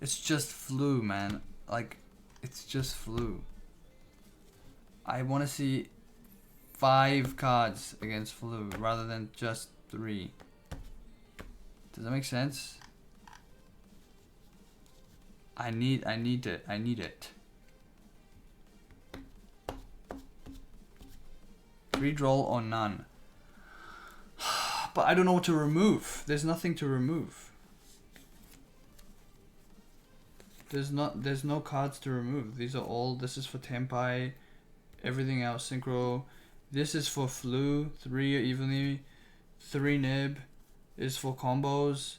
It's just Flu, man. Like, it's just Flu. I want to see 5 cards against Flu rather than just 3. Does that make sense? I need it. 3 Droll or none. But I don't know what to remove. There's nothing to remove. There's no cards to remove. These are all. This is for Tempai. Everything else synchro. This is for flu. 3 evenly. 3 nib is for combos,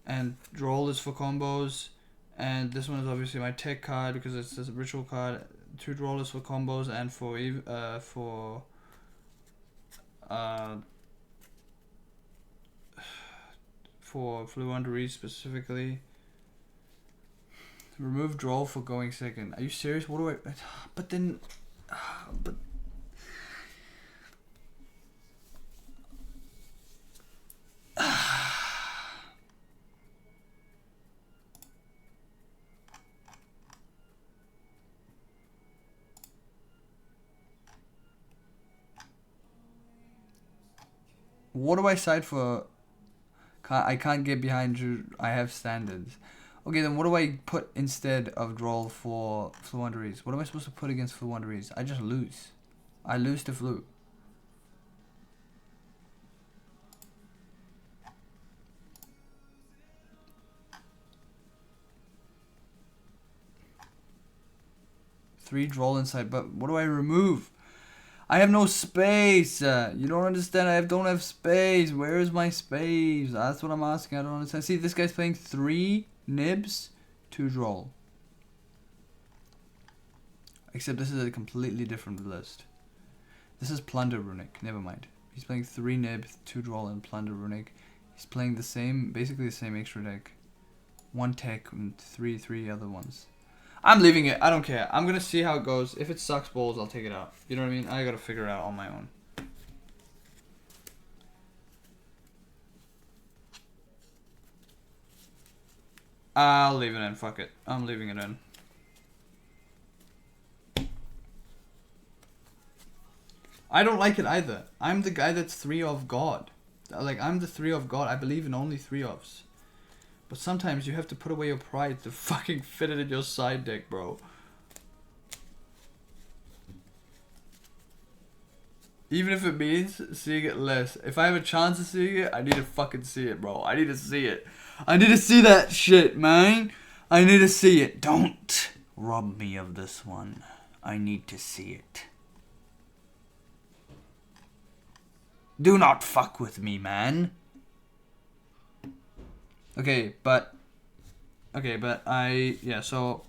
and droll is for combos. And this one is obviously my tech card because it's a ritual card. 2 droll is for combos and for fluendery specifically. Remove droll for going second. Are you serious? What do I? But then, but. What do I side for? I can't get behind you. I have standards. Okay, then what do I put instead of droll for fluenderies? What am I supposed to put against fluenderies? I just lose. I lose to flu. Three droll inside, but what do I remove? I have no space. You don't understand. I don't have space. Where is my space? That's what I'm asking. I don't understand. See, this guy's playing 3 nibs, 2 droll. Except this is a completely different list. This is Plunder Runic. Never mind. He's playing 3 nib, 2 droll, and Plunder Runic. He's playing the same, basically the same extra deck. 1 tech and 3 other ones. I'm leaving it. I don't care. I'm gonna see how it goes. If it sucks balls, I'll take it out. You know what I mean? I gotta figure it out on my own. I'll leave it in. Fuck it. I'm leaving it in. I don't like it either. I'm the guy that's 3 of God. Like, I'm the 3 of God. I believe in only 3 ofs. But sometimes you have to put away your pride to fucking fit it in your side deck, bro. Even if it means seeing it less. If I have a chance of seeing it, I need to fucking see it, bro. I need to see it. I need to see that shit, man. I need to see it. Don't rob me of this one. I need to see it. Do not fuck with me, man. Okay, but yeah, so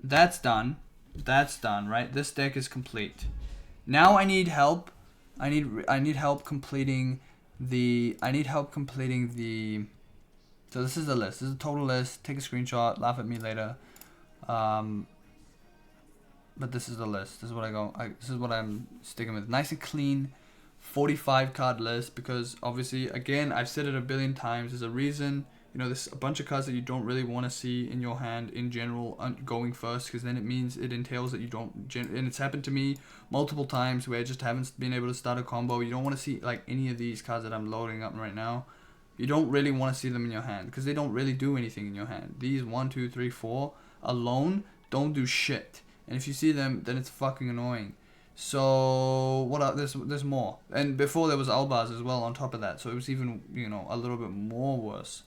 that's done. That's done, right? This deck is complete. Now I need help. I need help completing the so this is the list. This is the total list. Take a screenshot, laugh at me later. But this is the list. This is what this is what I'm sticking with. Nice and clean. 45 card list, because obviously, again, I've said it a billion times, there's a reason, you know, there's a bunch of cards that you don't really want to see in your hand in general going first, because then it entails that you don't, and it's happened to me multiple times where I just haven't been able to start a combo. You don't want to see like any of these cards that I'm loading up right now. You don't really want to see them in your hand because they don't really do anything in your hand. These 1, 2, 3, 4 alone don't do shit, and if you see them, then it's fucking annoying. So what are there's more, and before there was Albaz as well on top of that, so it was even, you know, a little bit more worse.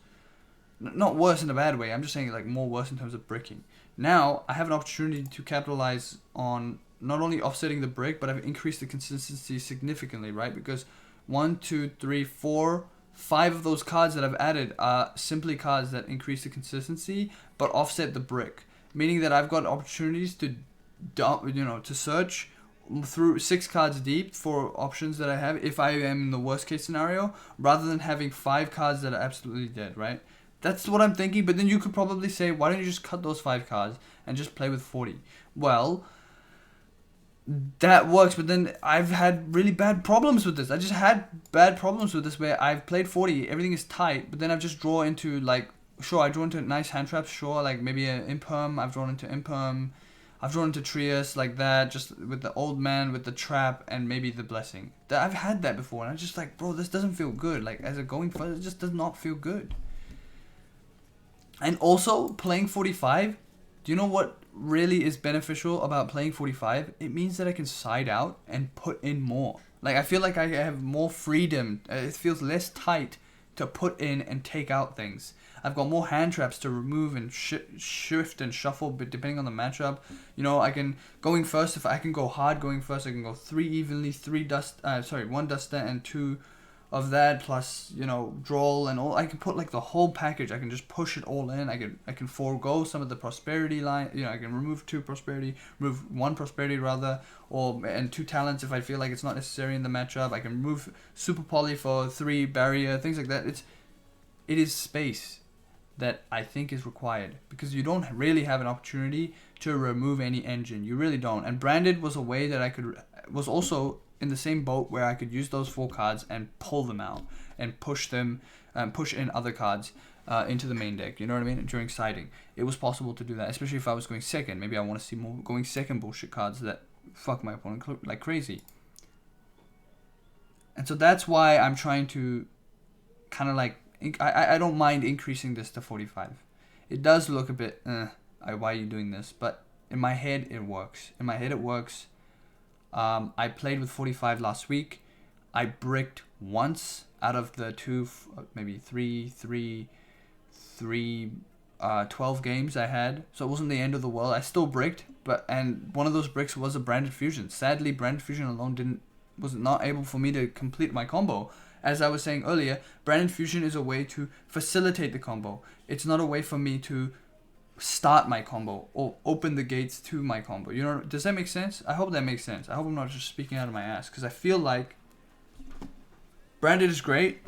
Not worse in a bad way, I'm just saying like more worse in terms of bricking. Now I have an opportunity to capitalize on not only offsetting the brick, but I've increased the consistency significantly, right? Because 1, 2, 3, 4, 5 of those cards that I've added are simply cards that increase the consistency but offset the brick, meaning that I've got opportunities to to search through 6 cards deep for options that I have if I am in the worst case scenario, rather than having 5 cards that are absolutely dead, right? That's what I'm thinking. But then you could probably say, why don't you just cut those 5 cards and just play with 40? Well, that works, but then I've had really bad problems with this. I just had bad problems with this where I've played 40, everything is tight, but then I've just drawn into, like, sure, I draw into nice hand traps, sure, like maybe an Imperm, I've drawn into Imperm, I've drawn into Trias like that, just with the old man, with the trap, and maybe the blessing. I've had that before, and I'm just like, bro, this doesn't feel good. Like, as a going first, it just does not feel good. And also, playing 45, do you know what really is beneficial about playing 45? It means that I can side out and put in more. Like, I feel like I have more freedom. It feels less tight to put in and take out things. I've got more hand traps to remove and shift and shuffle, but depending on the matchup, you know, I can going first. If I can go hard going first, I can go 3 evenly, 1 duster and 2 of that, plus, you know, drawl and all. I can put like the whole package. I can just push it all in. I can forego some of the prosperity line. You know, I can remove 2 prosperity, remove 1 prosperity rather, and 2 talents if I feel like it's not necessary in the matchup. I can remove super poly for 3 barrier, things like that. It is space that I think is required, because you don't really have an opportunity to remove any engine. You really don't. And branded was a way that I was also in the same boat where I could use those 4 cards and pull them out and push them, push in other cards into the main deck. You know what I mean? During siding, it was possible to do that, especially if I was going second. Maybe I want to see more going second bullshit cards that fuck my opponent like crazy. And so that's why I'm trying to kind of like, I don't mind increasing this to 45. It does look a bit, why are you doing this? But in my head, it works. In my head, it works. I played with 45 last week. I bricked once out of the 12 games I had. So it wasn't the end of the world. I still bricked, and one of those bricks was a branded fusion. Sadly, branded fusion alone was not able for me to complete my combo. As I was saying earlier, branded fusion is a way to facilitate the combo. It's not a way for me to start my combo or open the gates to my combo. You know, does that make sense? I hope that makes sense. I hope I'm not just speaking out of my ass, because I feel like branded is great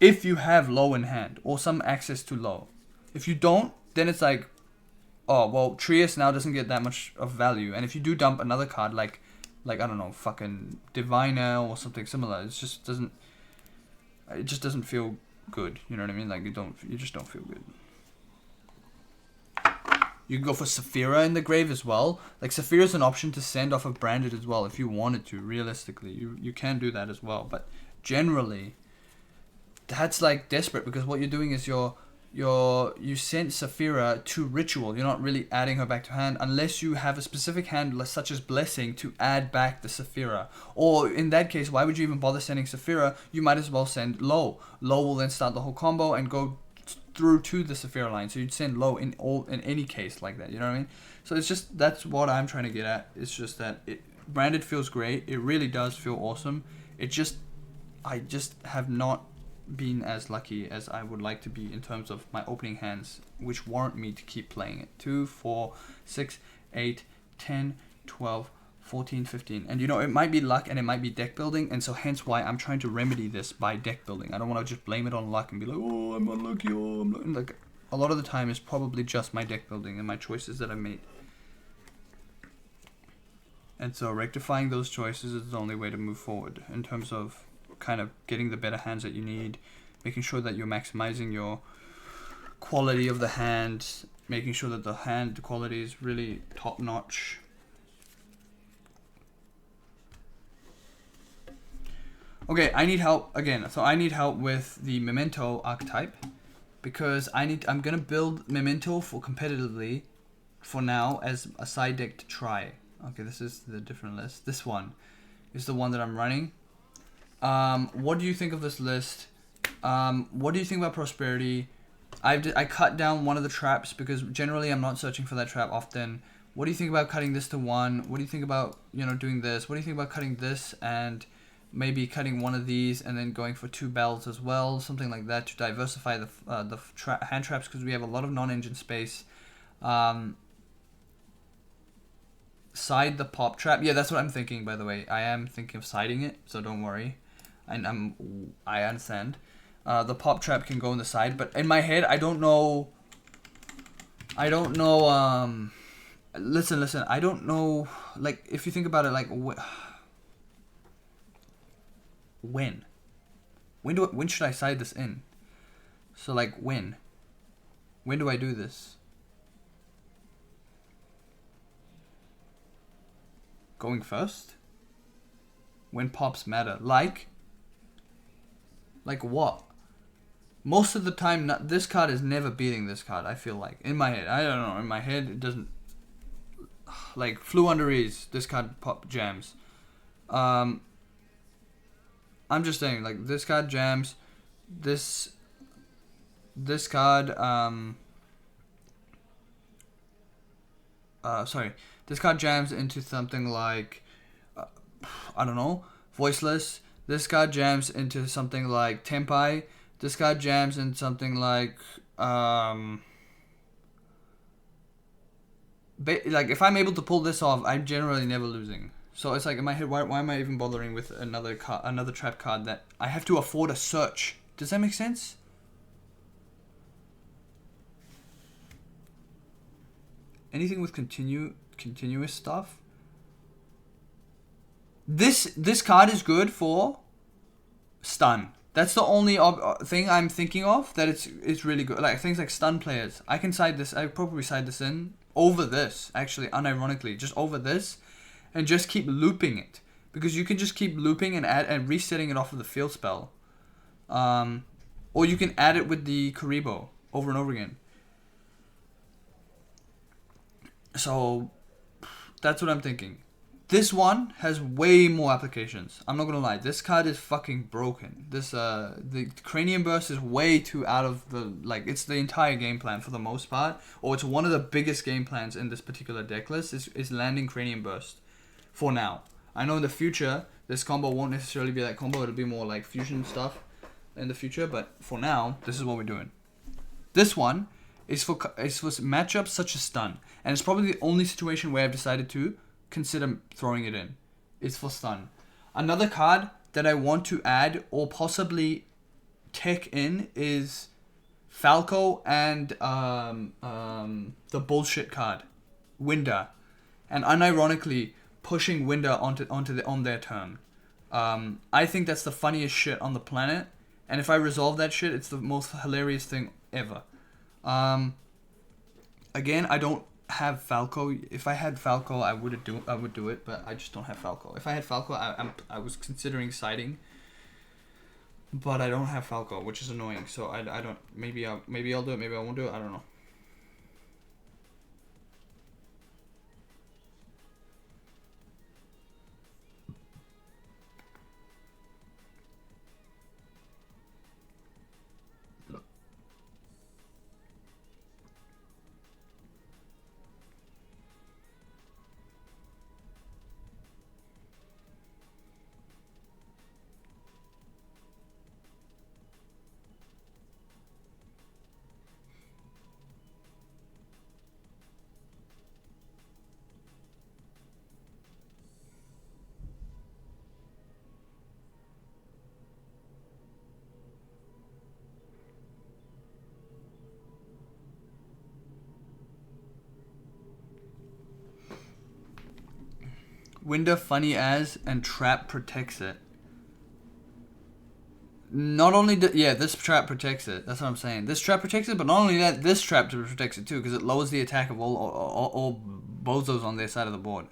if you have low in hand or some access to low. If you don't, then it's like, oh well, Trias now doesn't get that much of value. And if you do dump another card like I don't know, fucking Diviner or something similar, it just doesn't feel good. You know what I mean? Like you just don't feel good. You can go for Saphira in the grave as well. Like, Saphira is an option to send off of branded as well if you wanted to. Realistically, you can do that as well. But generally, that's like desperate, because what you're doing is you send Saphira to ritual. You're not really adding her back to hand unless you have a specific hand such as Blessing to add back the Saphira. Or in that case, why would you even bother sending Saphira? You might as well send Low. Low will then start the whole combo and go through to the Saphira line. So you'd send Low in any case like that. You know what I mean? So it's just, that's what I'm trying to get at. It's just that branded feels great. It really does feel awesome. I just have not been as lucky as I would like to be in terms of my opening hands, which warrant me to keep playing it. 2, 4, 6, 8, 10, 12, 14, 15. And you know, it might be luck and it might be deck building, and so hence why I'm trying to remedy this by deck building. I don't want to just blame it on luck and be like, oh, I'm unlucky, oh, I'm lucky. Like, a lot of the time it's probably just my deck building and my choices that I made. And so rectifying those choices is the only way to move forward in terms of kind of getting the better hands that you need, making sure that you're maximizing your quality of the hand, making sure that the hand quality is really top notch. Okay, I need help again. So I need help with the Memento archetype, because I'm gonna build Memento for competitively for now as a side deck to try. Okay, this is the different list. This one is the one that I'm running. What do you think of this list? What do you think about prosperity? I cut down one of the traps because generally I'm not searching for that trap often. What do you think about cutting this to 1? What do you think about, you know, doing this? What do you think about cutting this and maybe cutting one of these and then going for 2 bells as well, something like that, to diversify the hand traps, because we have a lot of non-engine space. Side the pop trap. Yeah, that's what I'm thinking, by the way. I am thinking of siding it, so don't worry. And I understand. The pop trap can go on the side, but in my head, I don't know. Listen. I don't know. Like, if you think about it, like, when should I side this in? So, like, when do I do this? Going first? When pops matter? Like what? Most of the time, this card is never beating this card, I feel like. In my head. I don't know. In my head, it doesn't. Like, Flew Under Ease, this card pop jams. I'm just saying, like, this card jams. this card sorry, this card jams into something like I don't know, Voiceless. This card jams into something like Tempai. This card jams in something like like if I'm able to pull this off, I'm generally never losing. So it's like in my head, why am I even bothering with another trap card that I have to afford a search? Does that make sense? Anything with continuous stuff. This card is good for stun. That's the only thing I'm thinking of that it's really good. Like things like stun players. I can side this. I probably side this in over this. Actually, unironically, just over this, and just keep looping it because you can just keep looping and resetting it off of the field spell, or you can add it with the Karibo over and over again. So that's what I'm thinking. This one has way more applications. I'm not gonna lie. This card is fucking broken. The Cranium Burst is way too out of the it's the entire game plan for the most part, or it's one of the biggest game plans in this particular deck list is landing Cranium Burst. For now, I know in the future this combo won't necessarily be that combo. It'll be more like fusion stuff in the future. But for now, this is what we're doing. This one is for matchups such as stun, and it's probably the only situation where I've decided to consider throwing it in. It's for stun. Another card that I want to add or possibly tech in is Falco and the bullshit card, Winder, and unironically pushing Winder on their turn. I think that's the funniest shit on the planet, and if I resolve that shit, it's the most hilarious thing ever. Again, I don't have Falco. If I had Falco, I would do it, but I just don't have Falco. If I had Falco, I was considering siding, but I don't have Falco, which is annoying. So I don't. Maybe I'll do it. Maybe I won't do it. I don't know. Winder funny as and trap protects it. Not only this trap protects it. That's what I'm saying. This trap protects it, but not only that, this trap protects it too, because it lowers the attack of all bozos on their side of the board.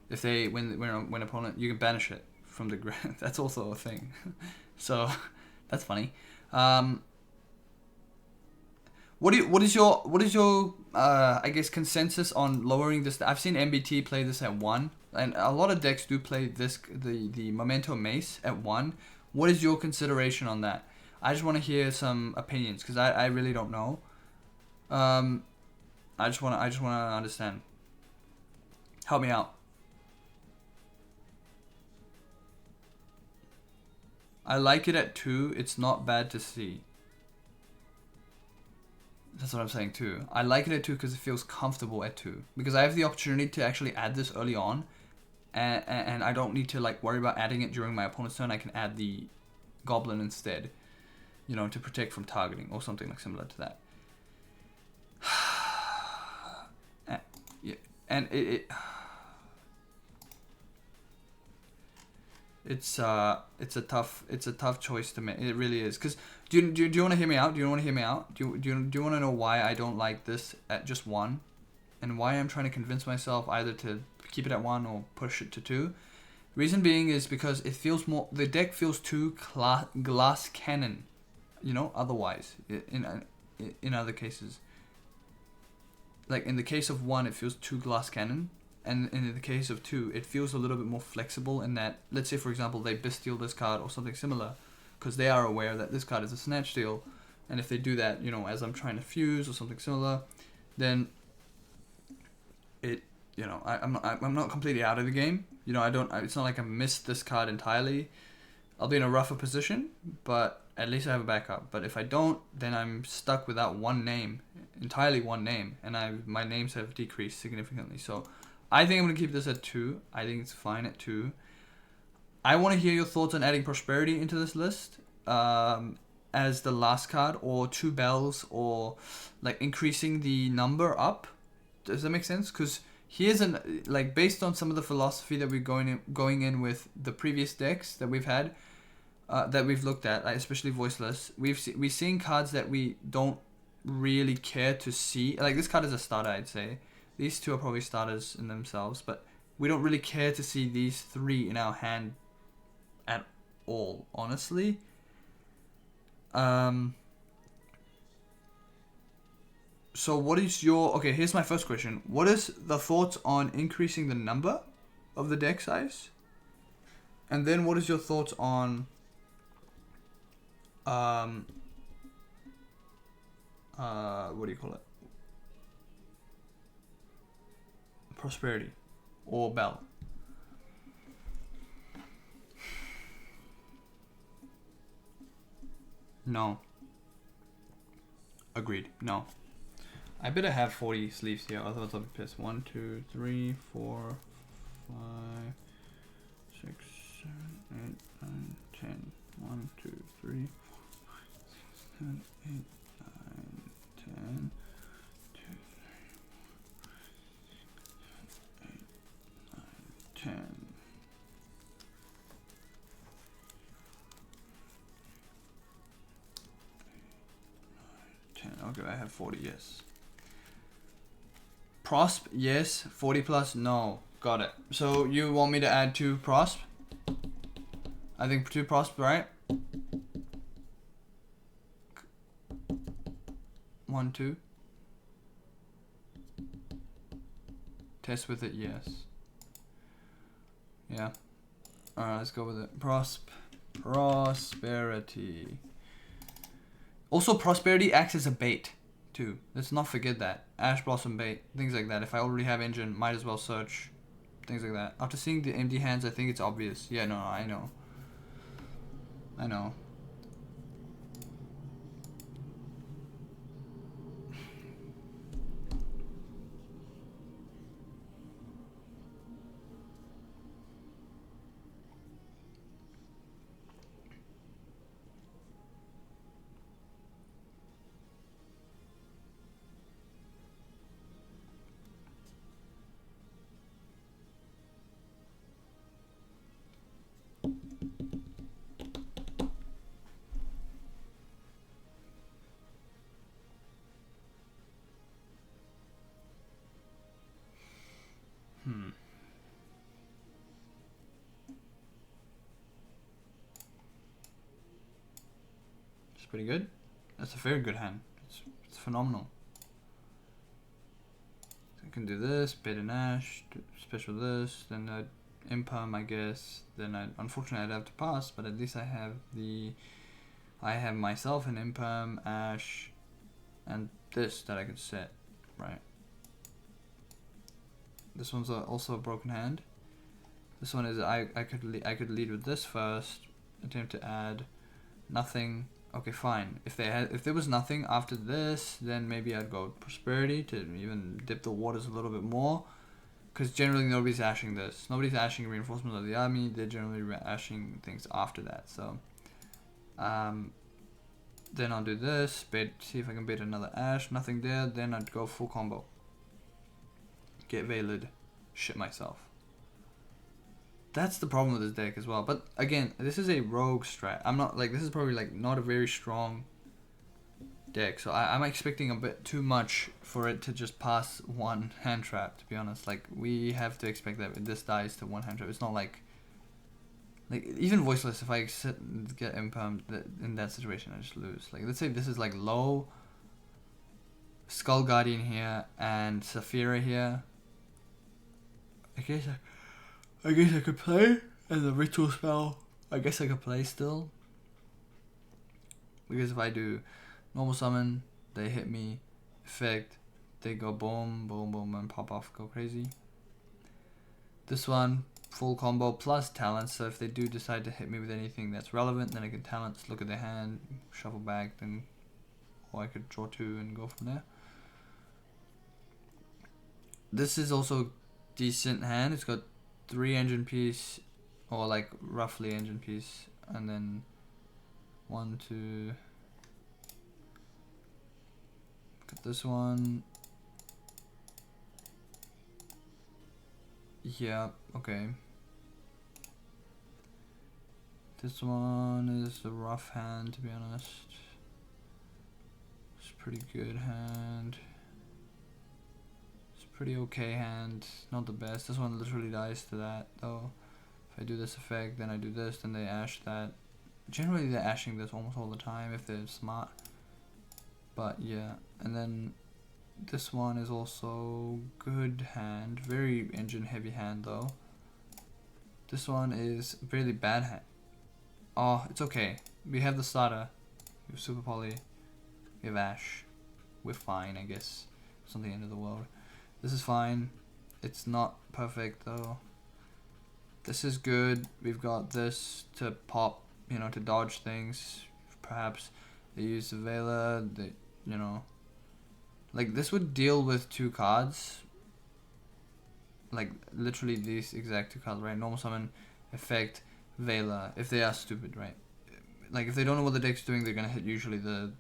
If they when opponent, you can banish it from the ground. That's also a thing. So that's funny. What is your I guess consensus on lowering this? I've seen MBT play this at 1, and a lot of decks do play this the Memento Mace at 1. What is your consideration on that? I just want to hear some opinions because I really don't know. I just want to understand. Help me out. I like it at 2. It's not bad to see. That's what I'm saying too. I like it at 2 because it feels comfortable at 2. Because I have the opportunity to actually add this early on. And I don't need to worry about adding it during my opponent's turn. I can add the Goblin instead. To protect from targeting or something similar to that. And it's a tough choice to make. It really is. Cause do you want to hear me out? Do you want to want to know why I don't like this at just 1, and why I'm trying to convince myself either to keep it at 1 or push it to 2? Reason being is because it feels more. The deck feels too glass cannon. Otherwise in other cases. Like in the case of 1, it feels too glass cannon. And in the case of 2, it feels a little bit more flexible in that, let's say, for example, they bestial this card or something similar. because they are aware that this card is a snatch steal, and if they do that, you know, as I'm trying to fuse or something similar, then it, you know, I'm not completely out of the game. You know, it's not like I missed this card entirely. I'll be in a rougher position, but at least I have a backup. But if I don't, then I'm stuck without one name, entirely one name, and my names have decreased significantly. So I think I'm going to keep this at 2. I think it's fine at 2. I want to hear your thoughts on adding Prosperity into this list as the last card, or 2 bells, or like increasing the number up. Does that make sense? Because here's based on some of the philosophy that we're going in with the previous decks that we've had, that we've looked at, like especially Voiceless, we've seen cards that we don't really care to see. Like this card is a starter, I'd say. These 2 are probably starters in themselves, but we don't really care to see these 3 in our hand at all, honestly. So what is okay, here's my first question. What is the thoughts on increasing the number of the deck size? And then what is your thoughts on what do you call it? Prosperity or Bell? No. Agreed. No. I better have 40 sleeves here, otherwise I'll be pissed. 1, 2, 3, 4, 5, 6, 7, 8, 9, 10. 1, 2, 3, 4, 5, 6, 7, 8, 9, 10. 2, 3, 4, 5, 6, 7, 8, 9, 10. Okay, I have 40, yes. Prosp, yes. 40 plus, no. Got it. So you want me to add 2 Prosp? I think 2 Prosp, right? 1, 2. Test with it, yes. Yeah. Alright, let's go with it. Prosperity. Also, Prosperity acts as a bait, too. Let's not forget that. Ash Blossom bait, things like that. If I already have Engine, might as well search. Things like that. After seeing the empty hands, I think it's obvious. Yeah, no, I know. I know. It's pretty good. That's a very good hand. It's phenomenal. So I can do this, bait and Ash, special this, then I'd Imperm, I guess. Then unfortunately I'd have to pass, but at least I have myself an Imperm, Ash, and this that I can set, right? This one's also a broken hand. This one is I could lead with this first, attempt to add nothing. Okay, fine. If there was nothing after this, then maybe I'd go Prosperity to even dip the waters a little bit more. Because generally nobody's ashing this. Nobody's ashing Reinforcements of the Army. They're generally ashing things after that. So, then I'll do this. See if I can bait another Ash. Nothing there. Then I'd go full combo. Get Veiled. Shit myself. That's the problem with this deck as well. But again, this is a rogue strat. I'm not this is probably not a very strong deck. So I'm expecting a bit too much for it to just pass one hand trap, to be honest. We have to expect that this dies to one hand trap. It's not like even Voiceless, if I sit and get Imperm, in that situation I just lose. Let's say this is low Skull Guardian here and Saphira here. I guess I could play, and the ritual spell, I guess I could play still. Because if I do normal summon, they hit me, effect, they go boom, boom, boom, and pop off, go crazy. This one, full combo plus talents, so if they do decide to hit me with anything that's relevant, then I can talents, look at their hand, shuffle back, then, or I could draw 2 and go from there. This is also decent hand. It's got 3 engine piece, or like roughly engine piece, and then 1, 2. Got this one. Yeah, okay. This one is a rough hand, to be honest. It's a pretty good hand. It's a pretty okay hand. Not the best. This one literally dies to that, though. If I do this effect, then I do this, then they ash that. Generally, they're ashing this almost all the time if they're smart. But yeah, and then this one is also good hand. Very engine heavy hand, though. This one is really bad hand. Oh, it's okay. We have the starter. We have Super Poly. We have Ash. We're fine, I guess. It's not the end of the world. This is fine. It's not perfect, though. This is good. We've got this to pop, you know, to dodge things. Perhaps they use the Vela. They, you know, like this would deal with 2 cards. Like literally these exact 2 cards, right? Normal summon, effect, Vela. If they are stupid, right? Like if they don't know what the deck's doing, they're gonna hit usually the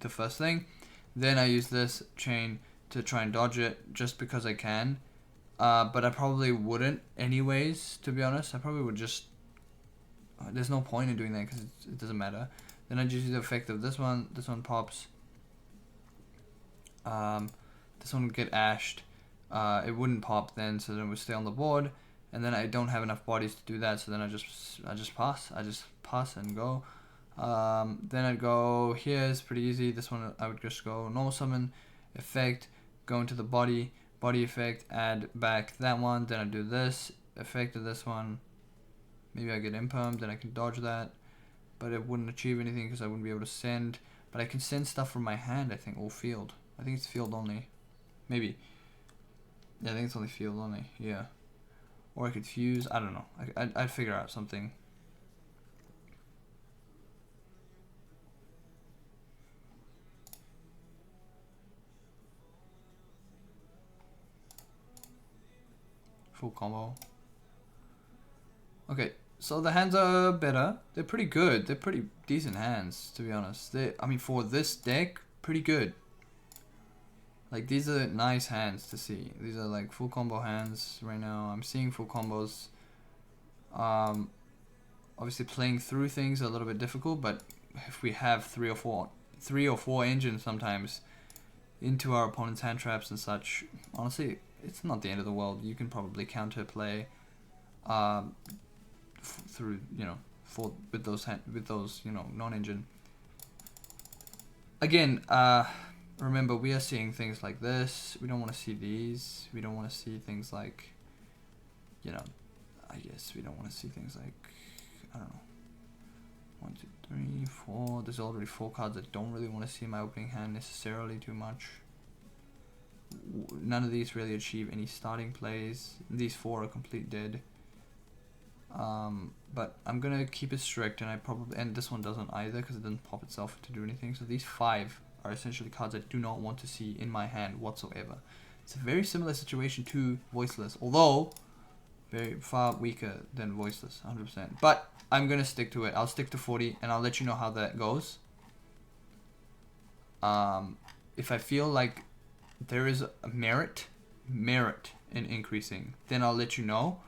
first thing. Then I use this chain to try and dodge it just because I can. But I probably wouldn't anyways, to be honest. I probably would just... there's no point in doing that because it doesn't matter. Then I just use the effect of this one. This one pops. This one would get ashed. It wouldn't pop then, so then it would stay on the board. And then I don't have enough bodies to do that, so then I just pass. I just pass and go. Then I'd go here. It's pretty easy. This one I would just go normal summon, effect, go into the body effect, add back that one. Then I do this effect of this one. Maybe I get imperm, then I can dodge that, but it wouldn't achieve anything because I wouldn't be able to send. But I can send stuff from my hand, I think, or field. I think it's field only. Maybe. Yeah, I think it's only field only. Yeah. Or I could fuse. I don't know. I'd figure out something. Full combo. Okay, so the hands are better. They're pretty good. They're pretty decent hands, to be honest. I mean, for this deck, pretty good. Like, these are nice hands to see. These are like full combo hands right now. I'm seeing full combos. Obviously playing through things are a little bit difficult, but if we have three or four engines sometimes into our opponent's hand traps and such, honestly, it's not the end of the world. You can probably counter play through, you know, with those you know, non-engine. Again, remember, we are seeing things like this. We don't want to see these. We don't want to see things like, you know, I guess we don't want to see things like, I don't know, 1, 2, 3, 4. There's already 4 cards I don't really want to see in my opening hand necessarily too much. None of these really achieve any starting plays. These 4 are complete dead. But I'm gonna keep it strict, and this one doesn't either because it doesn't pop itself to do anything. So these 5 are essentially cards I do not want to see in my hand whatsoever. It's a very similar situation to Voiceless, although very far weaker than Voiceless, 100%. But I'm gonna stick to it. I'll stick to 40, and I'll let you know how that goes. If I feel like there is a merit in increasing, then I'll let you know.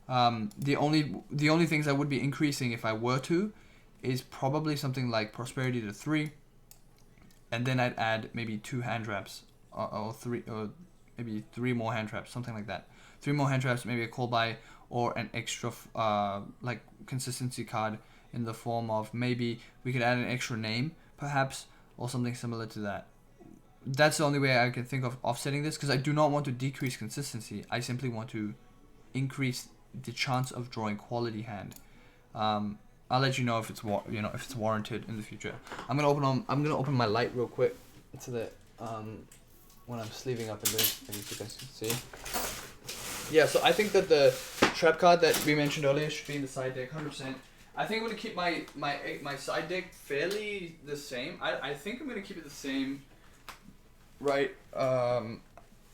The only things I would be increasing if I were to is probably something like Prosperity to 3, and then I'd add maybe 2 hand traps or 3, or maybe 3 more hand traps, something like that. 3 more hand traps, maybe a call by, or an extra like consistency card in the form of maybe we could add an extra name perhaps, or something similar to that. That's the only way I can think of offsetting this, because I do not want to decrease consistency. I simply want to increase the chance of drawing quality hand. I'll let you know if it's if it's warranted in the future. I'm gonna open my light real quick so that when I'm sleeving up and doing things, you guys can see. Yeah, so I think that the trap card that we mentioned earlier should be in the side deck, 100%. I think I'm gonna keep my side deck fairly the same. I think I'm gonna keep it the same. Right,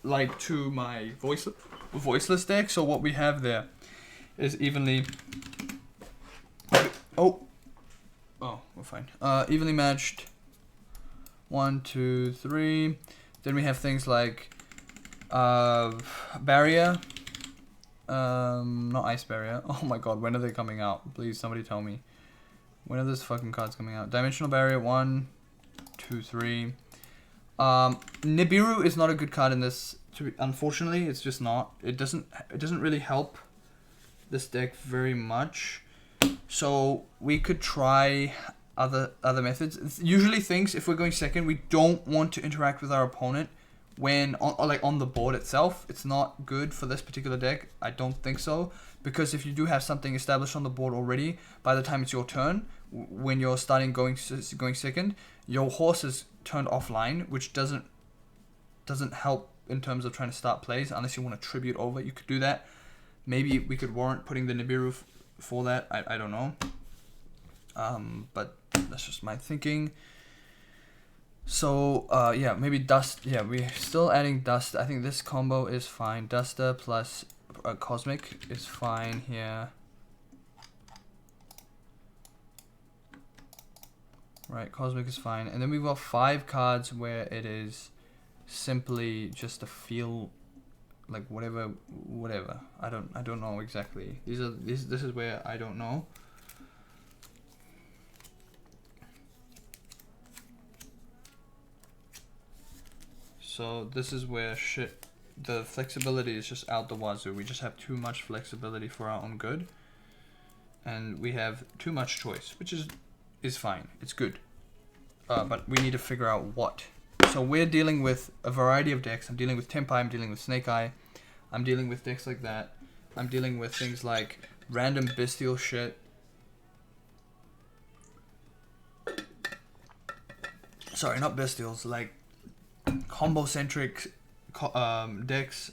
like to my voiceless deck. So what we have there is evenly. Oh, we're fine. Evenly matched. 1, 2, 3. Then we have things like barrier. Not ice barrier. Oh my god, when are they coming out? Please, somebody tell me. When are those fucking cards coming out? Dimensional barrier. 1, 2, 3. Nibiru is not a good card in this. Unfortunately, it's just not. It doesn't really help this deck very much. So we could try other methods. It's usually things, if we're going second, we don't want to interact with our opponent when on the board itself. It's not good for this particular deck. I don't think so, because if you do have something established on the board already, by the time it's your turn, when you're starting going second, your horse is turned offline, which doesn't help in terms of trying to start plays unless you want to tribute over. You could do that. Maybe we could warrant putting the Nibiru for that. I don't know. But that's just my thinking. So yeah, maybe Dust. Yeah, we're still adding Dust. I think this combo is fine. Duster plus Cosmic is fine here. Right, Cosmic is fine. And then we've got 5 cards where it is simply just a feel, like whatever. I don't know exactly. This is where I don't know. So this is where the flexibility is just out the wazoo. We just have too much flexibility for our own good. And we have too much choice, which is fine. It's good. But we need to figure out what. So we're dealing with a variety of decks. I'm dealing with Tempai, I'm dealing with Snake Eye. I'm dealing with decks like that. I'm dealing with things like random bestial shit. Sorry, not bestials, like combo-centric decks.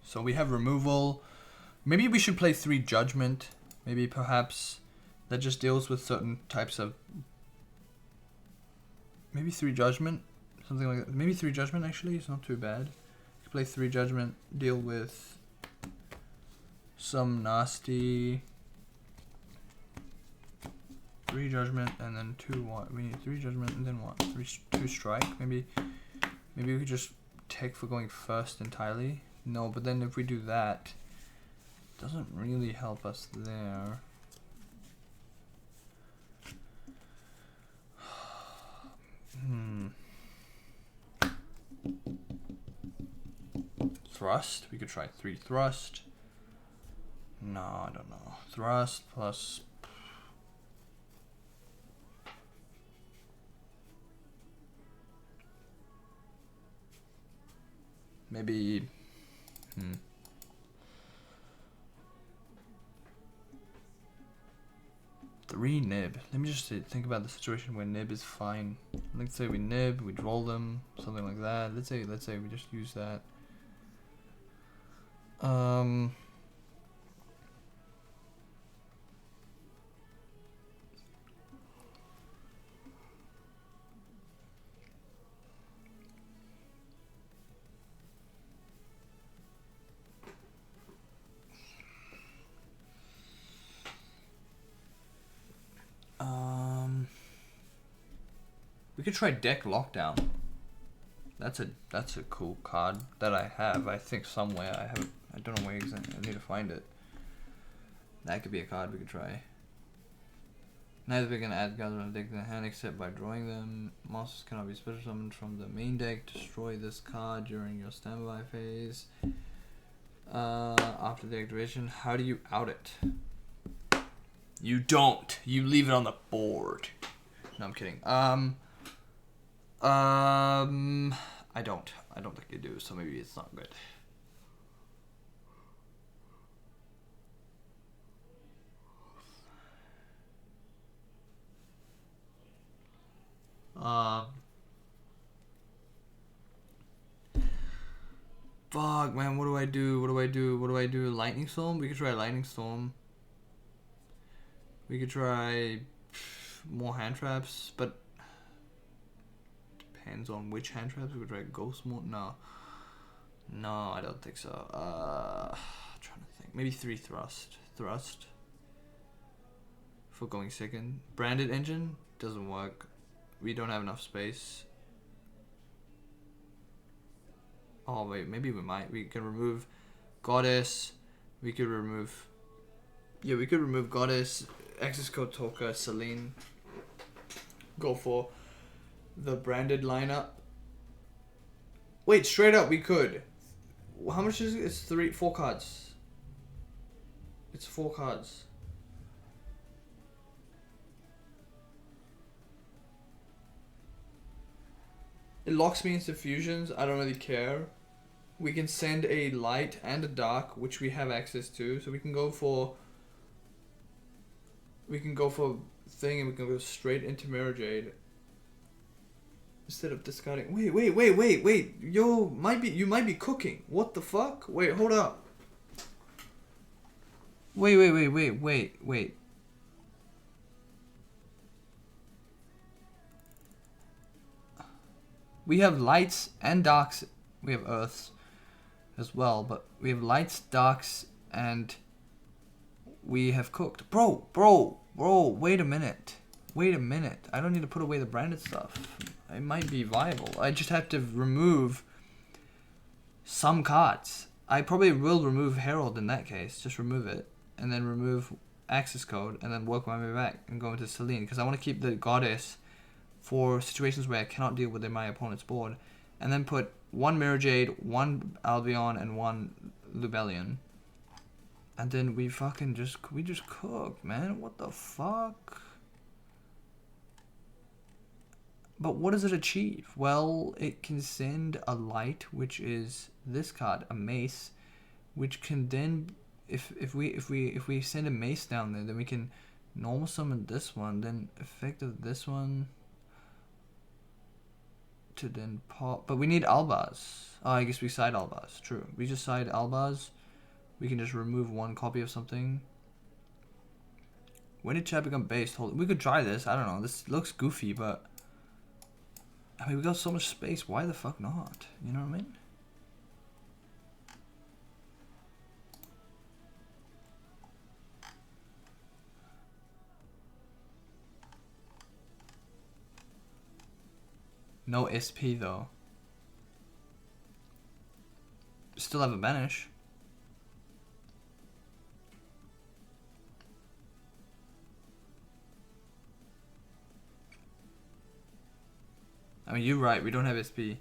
So we have removal. Maybe we should play 3 Judgment. Maybe perhaps that just deals with certain types of... Maybe 3 Judgment, something like that. Maybe 3 Judgment actually, it's not too bad. You can play 3 Judgment, deal with some nasty... 3 Judgment and then 2 what? We need 3 Judgment and then what? 2 Strike? Maybe we could just take for going first entirely. No, but then if we do that, it doesn't really help us there. Thrust? We could try 3 Thrust. No, I don't know. Thrust plus... Maybe... 3 Nib. Let me just think about the situation where Nib is fine. Let's say we Nib, we roll them, something like that. Let's say we just use that. We could try Deck Lockdown. That's a cool card that I have. I think somewhere I have. I don't know where exactly. I need to find it. That could be a card we could try. Neither we can add cards on the deck to the hand except by drawing them. Monsters cannot be special summoned from the main deck. Destroy this card during your standby phase. After the activation, how do you out it? You don't. You leave it on the board. No, I'm kidding. I don't think you do, so maybe it's not good. Fuck, man, what do I do? What do I do? What do I do? Lightning Storm? We could try Lightning Storm. We could try more hand traps, but depends on which hand traps. We could try Ghost more. No. No, I don't think so. Trying to think. Maybe 3 Thrust. Thrust. For going second. Branded Engine? Doesn't work. We don't have enough space. Oh wait, maybe we might. We can remove Goddess. We could remove... Yeah, we could remove Goddess, Access Code Talker, Celine. Go for the branded lineup. Wait, straight up we could. How much is it? It's 4 cards. It's 4 cards. It locks me into fusions. I don't really care. We can send a light and a dark, which we have access to. So we can go for... We can go for thing and we can go straight into Mirror Jade. Instead of discarding... Wait. Yo, you might be cooking. What the fuck? Wait, hold up. Wait. We have lights and darks. We have earths as well, but we have lights, darks, and we have cooked. Bro, wait a minute. I don't need to put away the branded stuff. It might be viable. I just have to remove some cards. I probably will remove Herald in that case. Just remove it. And then remove Access Code. And then work my way back and go into Celine. Because I want to keep the Goddess for situations where I cannot deal with my opponent's board. And then put 1 Mirror Jade, 1 Albion, and 1 Lubellion. And then we fucking just cook, man. What the fuck? But what does it achieve? Well, it can send a light, which is this card, a mace, which can then, if we send a mace down there, then we can normal summon this one, then effective this one to then pop. But we need Albaz. Oh, I guess we side Albaz. True. We just side Albaz. We can just remove 1 copy of something. When did chat become based? We could try this. I don't know. This looks goofy, but I mean, we got so much space. Why the fuck not? You know what I mean? No SP though. Still have a banish. I mean, you're right. We don't have SP.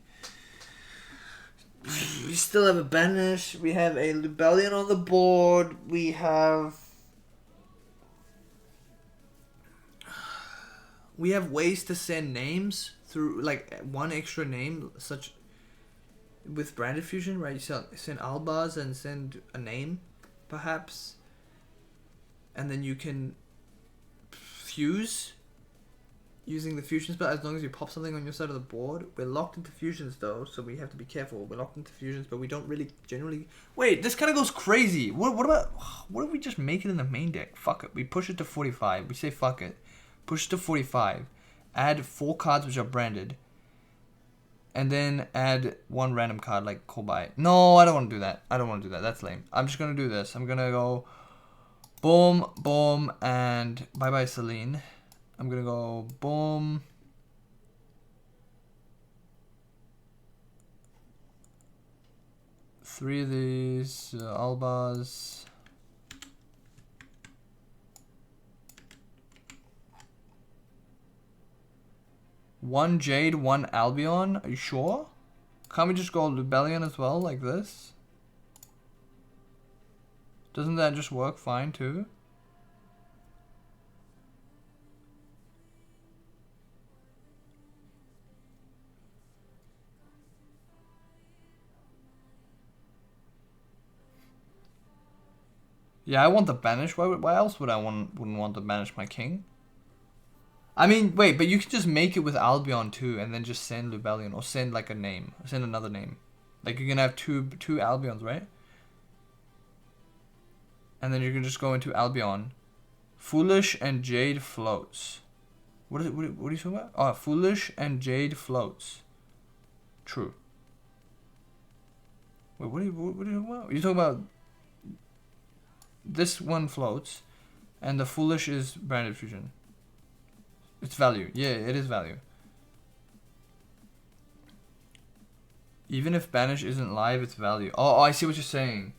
We still have a banish. We have a Lubellion on the board. We have ways to send names through, like 1 extra name, such with branded fusion, right? You send Albaz and send a name, perhaps, and then you can fuse using the fusion spell as long as you pop something on your side of the board. We're locked into fusions though, so we have to be careful. We're locked into fusions, but we don't really generally... Wait, this kind of goes crazy. What if we just make it in the main deck? Fuck it. We push it to 45. We say fuck it. Push it to 45. Add 4 cards which are branded. And then add 1 random card like Kobai. No, I don't want to do that. That's lame. I'm just going to do this. I'm going to go boom, and bye-bye Celine. I'm going to go boom. Three of these Albaz. One Jade, 1 Albion. Are you sure? Can't we just go Lubellion as well, like this? Doesn't that just work fine too? Yeah, I want the banish. Why else wouldn't want to banish my king? I mean, wait, but you can just make it with Albion too, and then just send Lubellion, or send like a name, send another name. Like, you can have two Albions, right? And then you can just go into Albion. Foolish and Jade floats. What are you talking about? Oh, Foolish and Jade floats. True. Wait, what are you talking about? You're talking about this one floats, and the Foolish is Branded Fusion. It's value. Yeah, it is value. Even if Banish isn't live, it's value. Oh, I see what you're saying.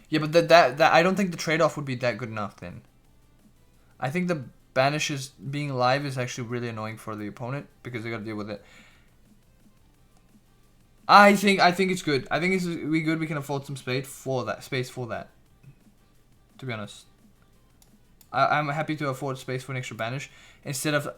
Yeah, but that I don't think the trade-off would be that good enough then. I think the Banish is being live is actually really annoying for the opponent because they gotta deal with it. I think it's good. I think it's good. We can afford some space for that. To be honest, I'm happy to afford space for an extra Banish instead of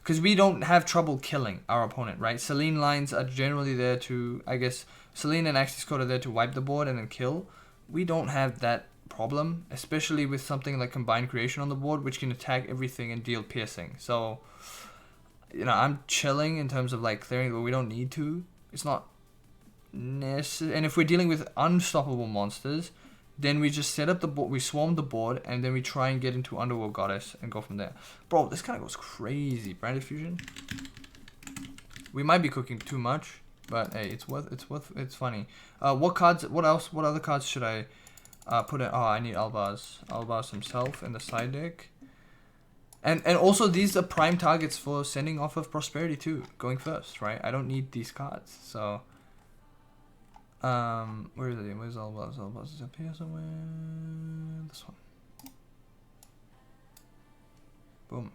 because we don't have trouble killing our opponent, right? Selene lines are generally there to, I guess, Selene and Axis Code are there to wipe the board and then kill. We don't have that problem, especially with something like Combined Creation on the board, which can attack everything and deal piercing. So, you know, I'm chilling in terms of like clearing, but we don't need to. It's not necessary. And if we're dealing with unstoppable monsters, then we just set up the board, we swarm the board, and then we try and get into Underworld Goddess and go from there. Bro, this kind of goes crazy. Branded Fusion. We might be cooking too much, but hey, it's funny. What other cards should I put in? Oh, I need Albaz himself in the side deck. And also these are prime targets for sending off of Prosperity too, going first, right? I don't need these cards, so where is it? Where's Albaz? Albaz is up here somewhere. This one. Boom.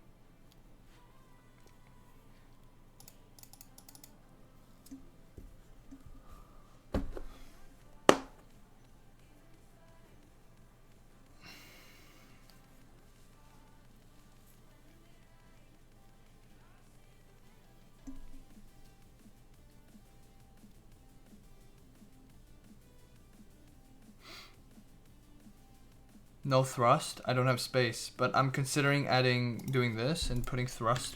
No thrust. I don't have space, but I'm considering doing this and putting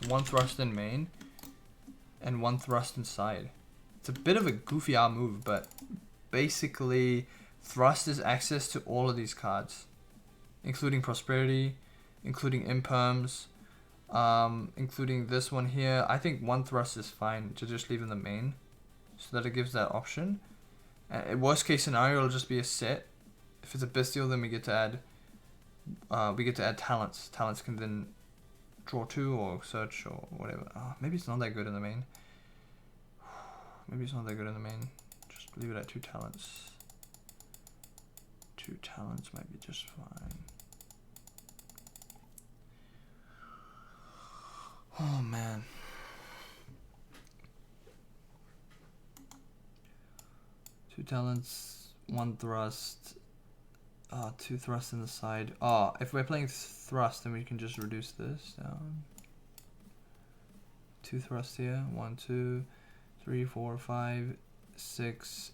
one thrust in main and one thrust inside. It's a bit of a goofy move, but basically thrust is access to all of these cards, including Prosperity, including Imperms, including this one here. I think one thrust is fine to just leave in the main so that it gives that option. Worst case scenario, it'll just be a set. If it's a bestial, then we get to add talents. Talents can then draw 2 or search or whatever. Oh, maybe it's not that good in the main. Just leave it at 2 talents. 2 talents might be just fine. Oh man. Two talents, 1 thrust. 2 thrusts in the side. If we're playing thrust, then we can just reduce this down. 2 thrusts here. 1, 2, 3, 4, 5, 6,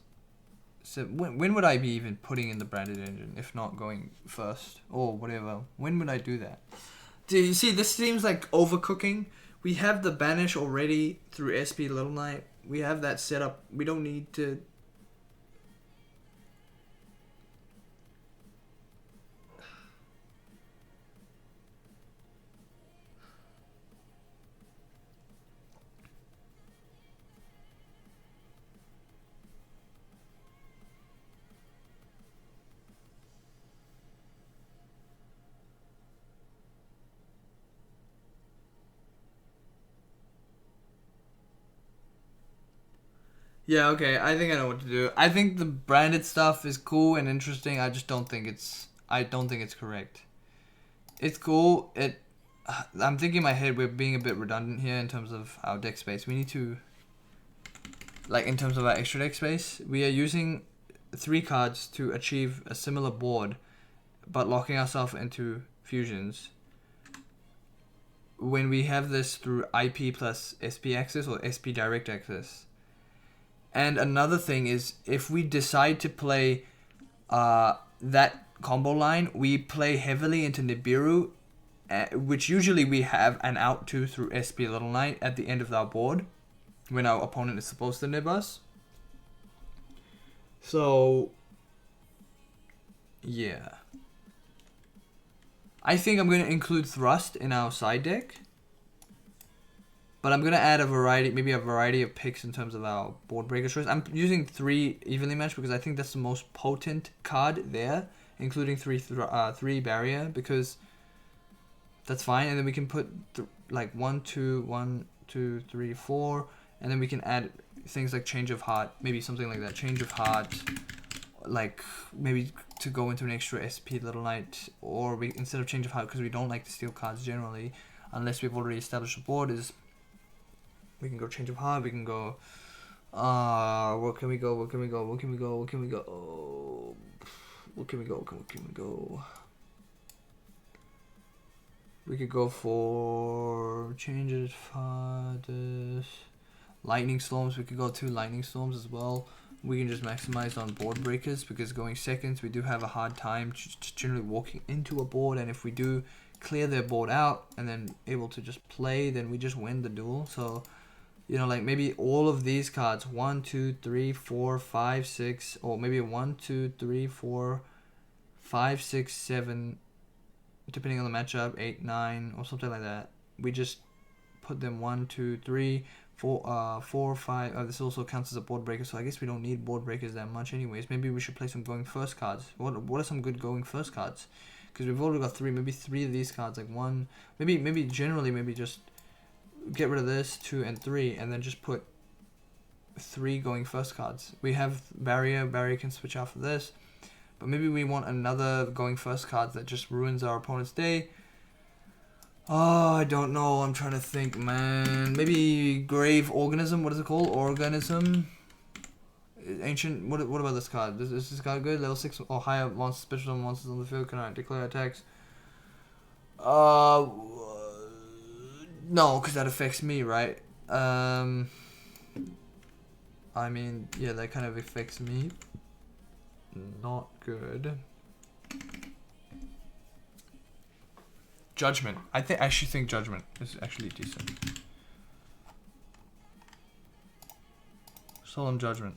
7. When would I be even putting in the branded engine if not going first or whatever? When would I do that? Do you see? This seems like overcooking. We have the Banish already through SP Little Knight. We have that set up. We don't need to. Yeah, okay. I think I know what to do. I think the branded stuff is cool and interesting. I just don't think it's correct. It's cool. I'm thinking in my head we're being a bit redundant here in terms of our deck space. We need to, like, in terms of our extra deck space, we are using 3 cards to achieve a similar board, but locking ourselves into fusions. When we have this through IP plus SP access or SP direct access. And another thing is, if we decide to play that combo line, we play heavily into Nibiru, which usually we have an out to through SP Little Knight at the end of our board, when our opponent is supposed to nib us. So, yeah. I think I'm going to include Thrust in our side deck. But I'm going to add a variety, maybe a variety of picks in terms of our board breaker choice. I'm using 3 evenly matched because I think that's the most potent card there, including 3 barrier, because that's fine. And then we can put like 1, 2, 1, 2, 3, 4, and then we can add things like Change of Heart, maybe something like that. Change of Heart, like maybe to go into an extra SP Little Knight, or we instead of Change of Heart, because we don't like to steal cards generally, unless we've already established a board, is we can go Change of Heart, we can go where can we go? What can we go? What can we go? What can we go? Oh, what can we go? What can we go? We could go for Change of Heart, Lightning Storms. We could go 2 Lightning Storms as well. We can just maximize on board breakers, because going seconds, we do have a hard time generally walking into a board, and if we do clear their board out and then able to just play, then we just win the duel. So, you know, like maybe all of these cards, 1, 2, 3, 4, 5, 6, or maybe 1, 2, 3, 4, 5, 6, 7, depending on the matchup, 8, 9, or something like that. We just put them 1, 2, 3, 4, 4, 5. This also counts as a board breaker, so I guess we don't need board breakers that much anyways. Maybe we should play some going first cards. What are some good going first cards? Because we've already got 3, maybe 3 of these cards, like 1, maybe generally, maybe just get rid of this, 2 and 3, and then just put 3 going first cards. We have barrier can switch out for this, but maybe we want another going first card that just ruins our opponent's day. Oh, I don't know. I'm trying to think, man. Maybe Grave Organism. What is it called? Organism. Ancient. What about this card? Is this card good? Level 6 or higher monsters, special monsters on the field cannot declare attacks. No, because that affects me, right? I mean, yeah, that kind of affects me. Not good. Judgment. I actually think Judgment is actually decent. Solemn Judgment.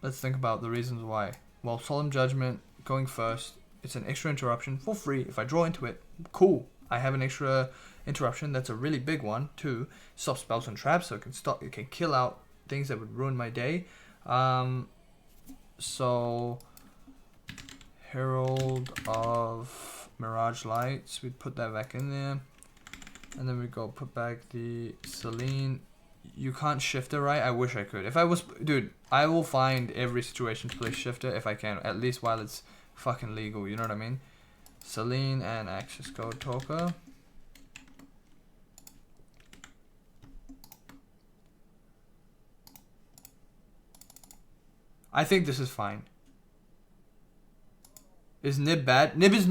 Let's think about the reasons why. Well, Solemn Judgment going first. It's an extra interruption for free. If I draw into it, cool. I have an extra interruption. That's a really big one too. Stops spells and traps, so it can kill out things that would ruin my day. So Herald of Mirage Lights, we'd put that back in there, and then we go put back the Celine. You can't shifter, right? I wish I could. If I was, dude, I will find every situation to play shifter if I can, at least while it's fucking legal, you know what I mean? Celine and Access Code Talker. I think this is fine. Is Nib bad? Nib is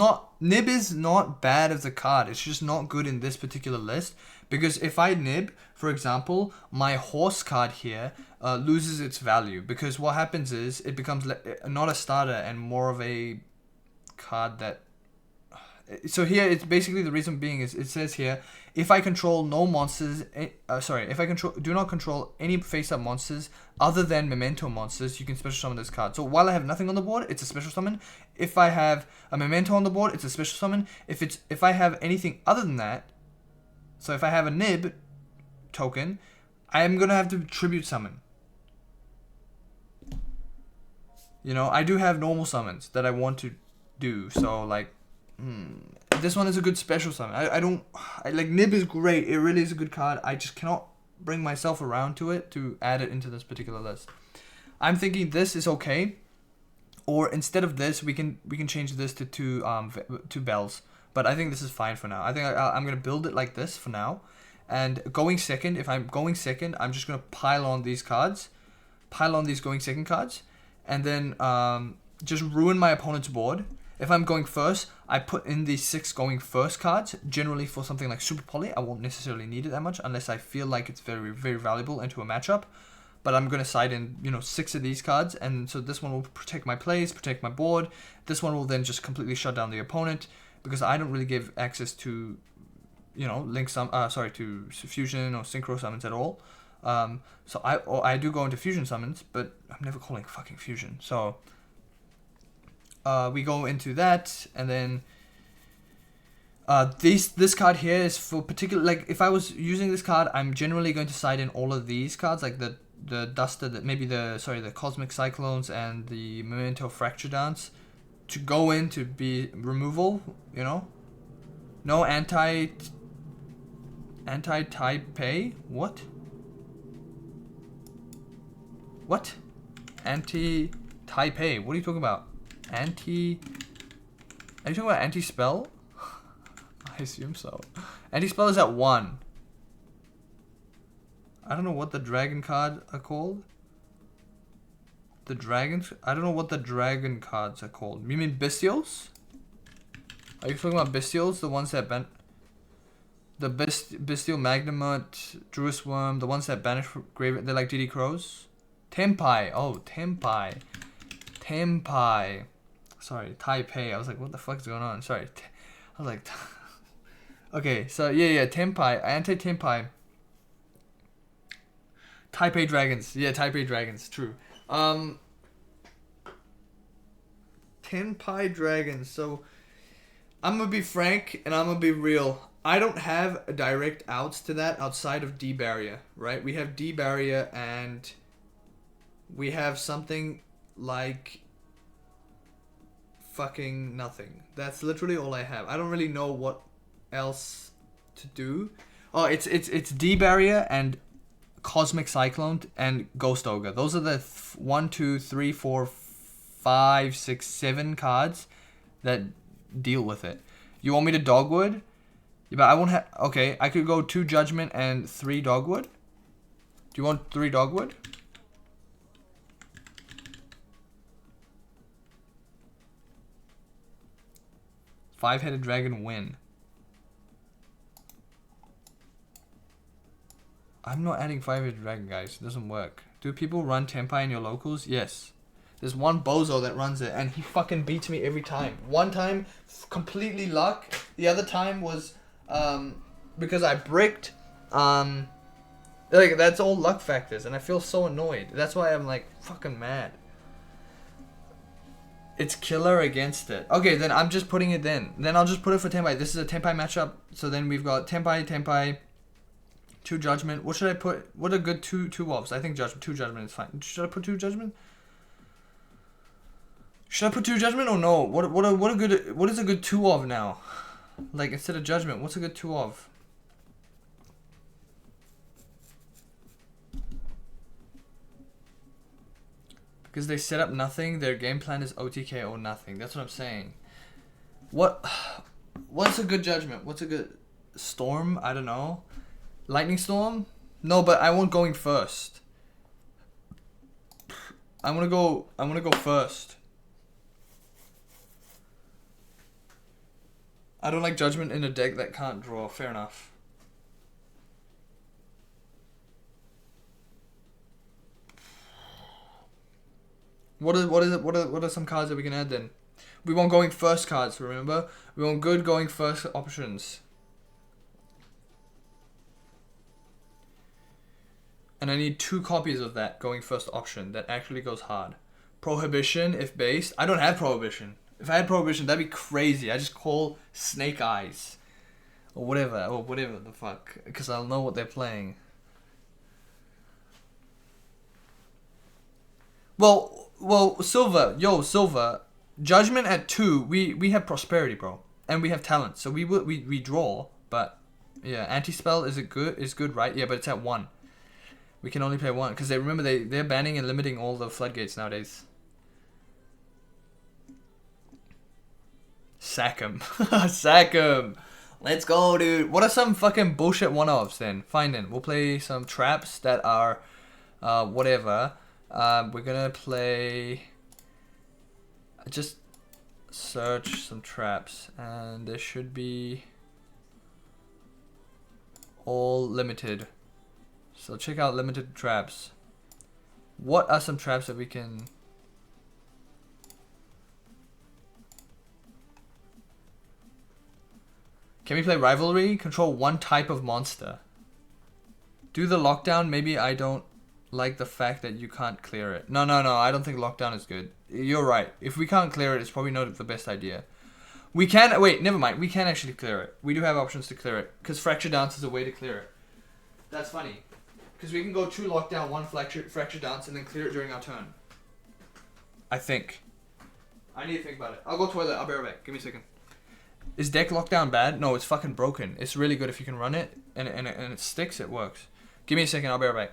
not bad as a card. It's just not good in this particular list, because if I Nib, for example, my horse card here loses its value, because what happens is it becomes not a starter and more of a card that. So here, it's basically, the reason being is it says here, if I control no monsters, if I do not control any face-up monsters other than Memento monsters, you can special summon this card. So while I have nothing on the board, it's a special summon. If I have a Memento on the board, it's a special summon. If I have anything other than that, so if I have a Nib token, I am gonna have to tribute summon. You know, I do have normal summons that I want to do, so like. This one is a good special summon. I like Nib is great. It really is a good card. I just cannot bring myself around to it to add it into this particular list. I'm thinking this is okay, or instead of this, we can change this to two bells. But I think this is fine for now. I think I'm gonna build it like this for now. And going second, if I'm going second, I'm just gonna pile on these cards, pile on these going second cards, and then just ruin my opponent's board. If I'm going first, I put in these 6 going first cards. Generally for something like Super Poly, I won't necessarily need it that much unless I feel like it's very, very valuable into a matchup. But I'm going to side in, 6 of these cards. And so this one will protect my plays, protect my board. This one will then just completely shut down the opponent, because I don't really give access to, to fusion or synchro summons at all. So I do go into fusion summons, but I'm never calling fucking fusion. So we go into that, and then this card here is for particular, like if I was using this card, I'm generally going to side in all of these cards, like the Duster, the Cosmic Cyclones and the Memento Fracture Dance, to go in to be removal, you know? No anti-Taipei? What? What? Anti-Taipei? What are you talking about? Are you talking about anti-spell? I assume so. Anti-spell is at 1. I don't know what the dragon card are called. The dragons? I don't know what the dragon cards are called. You mean Bestials? Are you talking about Bestials? The ones that the Bestial Magnamut, Druid Worm, the ones that banish grave, they're like DD Crows? Tempai. Oh, Tempai. Tempai. Sorry, Taipei. I was like, what the fuck is going on? Sorry. I was like... Okay, so yeah, Tempai. Anti-Tempai. Taipei Dragons. Yeah, Taipei Dragons. True. Tenpai Dragons. So, I'm gonna be frank and I'm gonna be real. I don't have a direct outs to that outside of D Barrier, right? We have D Barrier and we have something like fucking nothing. That's literally all I have. I don't really know what else to do. Oh, it's D Barrier and Cosmic Cyclone and Ghost Ogre. Those are the 1, 2, 3, 4, 5, 6, 7 cards that deal with it. You want me to Dogwood? Yeah, but I won't have... Okay, I could go 2 Judgment and 3 Dogwood. Do you want 3 Dogwood? Five-headed dragon win. I'm not adding 5-headed dragon, guys. It doesn't work. Do people run Tempai in your locals? Yes. There's one bozo that runs it, and he fucking beats me every time. One time, completely luck. The other time was because I bricked. Like, that's all luck factors, and I feel so annoyed. That's why I'm like fucking mad. It's killer against it. Okay, then I'm just putting it then. Then I'll just put it for Tempai. This is a Tempai matchup. So then we've got Tempai, 2 Judgment. What should I put? What are good two wolves? I think 2 Judgment is fine. Should I put 2 Judgment? Should I put 2 Judgment or no? What is a good 2 of now? Like instead of Judgment, what's a good 2 of? Because they set up nothing, their game plan is OTK or nothing. That's what I'm saying. What's a good Judgment? What's a good Storm? I don't know. Lightning Storm? No, but I want going first. I wanna go first. I don't like Judgment in a deck that can't draw. Fair enough. What are some cards that we can add then? We want going first cards, remember? We want good going first options. And I need 2 copies of that going first option that actually goes hard. Prohibition, if based. I don't have Prohibition. If I had Prohibition, that'd be crazy. I just call Snake Eyes. Or whatever the fuck. Because I'll know what they're playing. Well, Silver. Judgment at 2, we have Prosperity, bro. And we have Talent. So we draw, but yeah, Anti-Spell is good, right? Yeah, but it's at 1. We can only play 1 because they're banning and limiting all the floodgates nowadays. Sack 'em. Sack 'em. Let's go, dude. What are some fucking bullshit one-offs then? Fine then. We'll play some traps that are whatever. We're gonna play... Just search some traps and there should be all limited. So check out limited traps. What are some traps that we can... Can we play Rivalry? Control 1 type of monster. Do the lockdown. Maybe I don't like the fact that you can't clear it. No. I don't think lockdown is good. You're right. If we can't clear it, it's probably not the best idea. We can... Wait, never mind. We can actually clear it. We do have options to clear it. Because Fracture Dance is a way to clear it. That's funny. Because we can go 2 lockdown, 1 fracture Dance, and then clear it during our turn. I think. I need to think about it. I'll go toilet. I'll be right back. Give me a second. Is deck lockdown bad? No, it's fucking broken. It's really good if you can run it, and it sticks, it works. Give me a second. I'll be right back.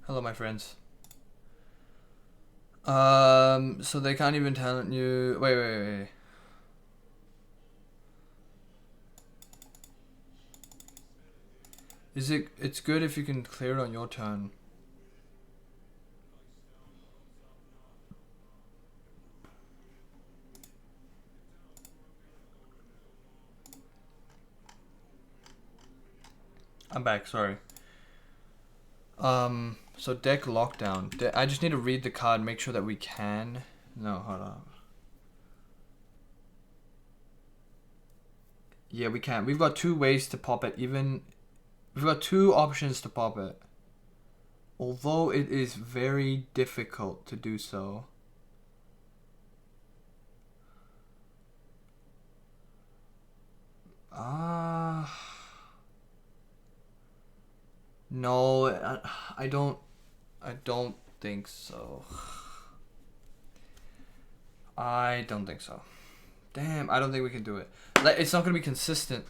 Hello, my friends. So they can't even tell you. Wait. Is it? It's good if you can clear it on your turn. I'm back. Sorry. So deck lockdown. I just need to read the card, make sure that we can. No, hold on. Yeah, we can. We've got 2 ways to pop it. We've got 2 options to pop it. Although it is very difficult to do so. No, I don't think so. I don't think so. Damn, I don't think we can do it. Like, it's not gonna be consistent.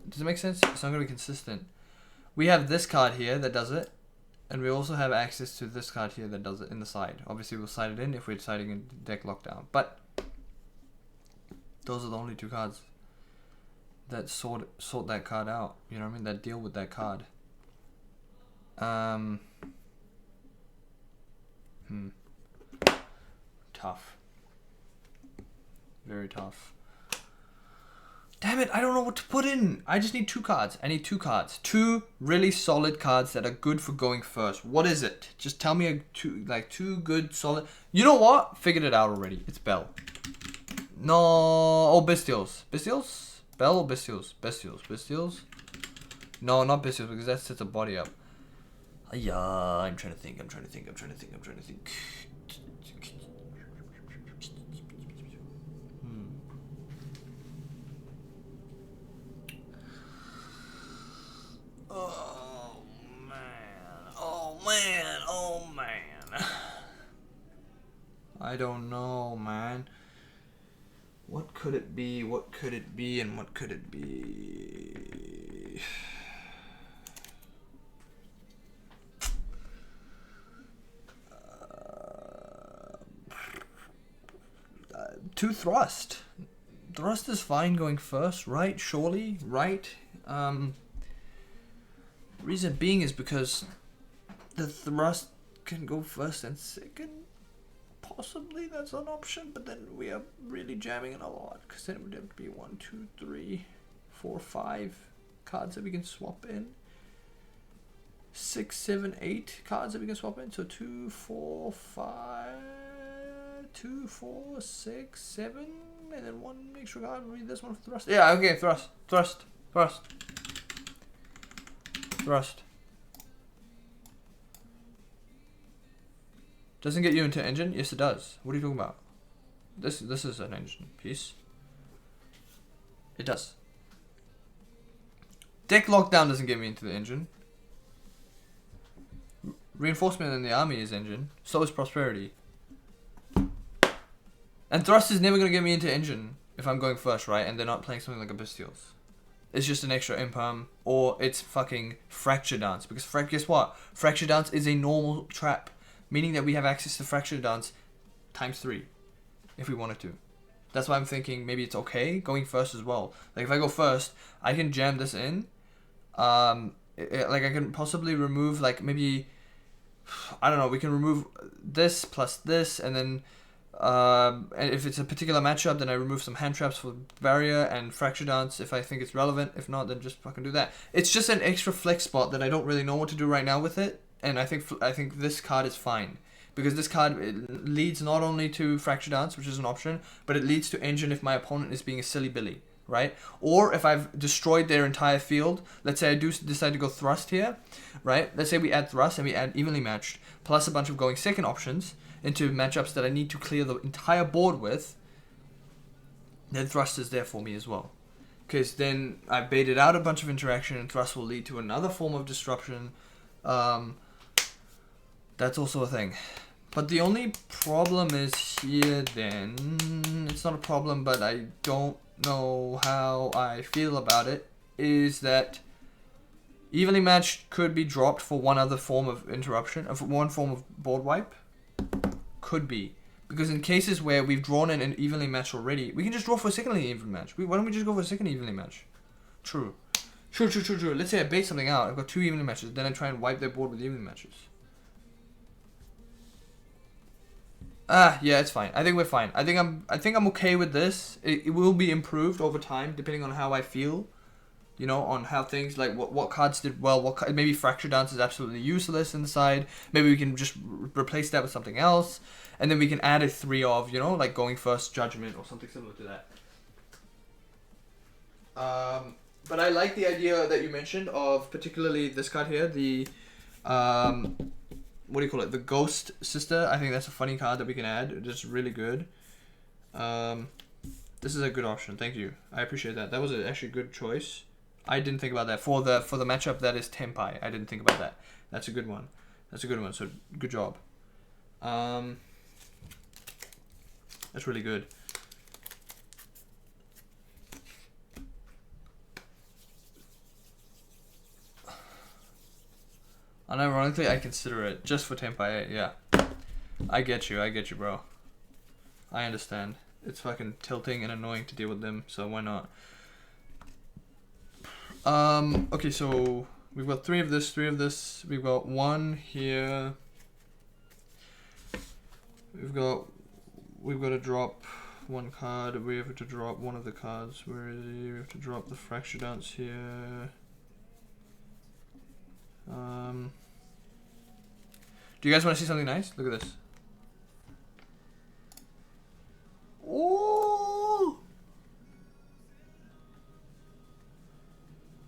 Does it make sense? It's not gonna be consistent. We have this card here that does it, and we also have access to this card here that does it in the side. Obviously, we'll slide it in if we're deciding in deck lockdown. But those are the only 2 cards that sort that card out. You know what I mean? That deal with that card. Tough. Very tough. Damn it, I don't know what to put in. I just need 2 cards. I need 2 cards. 2 really solid cards that are good for going first. What is it? Just tell me two good solid. You know what? Figured it out already. It's Bell. No. Oh, Bestials. Bestials? Bell or Bestials? Bestials? No, not Bestials because that sets a body up. Yeah, I'm trying to think. Oh man. I don't know, man. What could it be? And what could it be? To Thrust. Thrust is fine going first, right? Surely, right? Reason being is because the Thrust can go first and second. Possibly that's an option, but then we are really jamming it a lot because then it would have to be 1, 2, 3, 4, 5 cards that we can swap in. 6, 7, 8 cards that we can swap in. So 2, 4, 6, 7, and then 1 extra card. Read this one for Thrust. Yeah, okay, Thrust. Doesn't get you into engine? Yes, it does. What are you talking about? This is an engine piece. It does. Deck lockdown doesn't get me into the engine. Reinforcement in the army is engine. So is prosperity. And Thrust is never going to get me into engine if I'm going first, right? And they're not playing something like a Bestials. It's just an extra imperm, or it's fucking Fracture Dance. Because guess what? Fracture Dance is a normal trap. Meaning that we have access to Fracture Dance times 3 if we wanted to. That's why I'm thinking maybe it's okay going first as well. Like if I go first, I can jam this in. Like I can possibly remove like maybe, I don't know, we can remove this plus this, and then and if it's a particular matchup, then I remove some hand traps for barrier and Fracture Dance if I think it's relevant. If not, then just fucking do that. It's just an extra flex spot that I don't really know what to do right now with it. And I think this card is fine. Because this card, it leads not only to Fracture Dance, which is an option, but it leads to engine if my opponent is being a silly billy, right? Or if I've destroyed their entire field, let's say I do decide to go Thrust here, right? Let's say we add Thrust and we add Evenly Matched, plus a bunch of going second options into matchups that I need to clear the entire board with, then Thrust is there for me as well. Because then I've baited out a bunch of interaction and Thrust will lead to another form of disruption. That's also a thing. But the only problem is here then, it's not a problem, but I don't know how I feel about it, is that Evenly matched could be dropped for one other form of interruption, for one form of board wipe. Could be. Because in cases where we've drawn in an evenly matched already, we can just draw for a secondly even match. Why don't we just go for a second evenly match? True. True. Let's say I bait something out. I've got 2 evenly matches. Then I try and wipe their board with evenly matches. Yeah, it's fine. I think we're fine. I think I'm okay with this. It will be improved over time, depending on how I feel. You know, on how things like what cards did well. Maybe Fracture Dance is absolutely useless inside. Maybe we can just replace that with something else, and then we can add a 3 of, you know, like Going First Judgment or something similar to that. But I like the idea that you mentioned of particularly this card here, the what do you call it? The Ghost Sister. I think that's a funny card that we can add. It's really good. This is a good option. Thank you. I appreciate that. That was actually a good choice. I didn't think about that for the matchup that is Tenpai. I didn't think about that. That's a good one. So good job. That's really good. Unironically, I consider it just for Tenpai. Yeah, I get you, bro. I understand. It's fucking tilting and annoying to deal with them, so why not? Okay, so we've got 3 of this, 3 of this. We've got 1 here. We've got to drop 1 card. We have to drop one of the cards. Where is he? We have to drop the Fracture Dance here. Do you guys want to see something nice? Look at this. Ooh!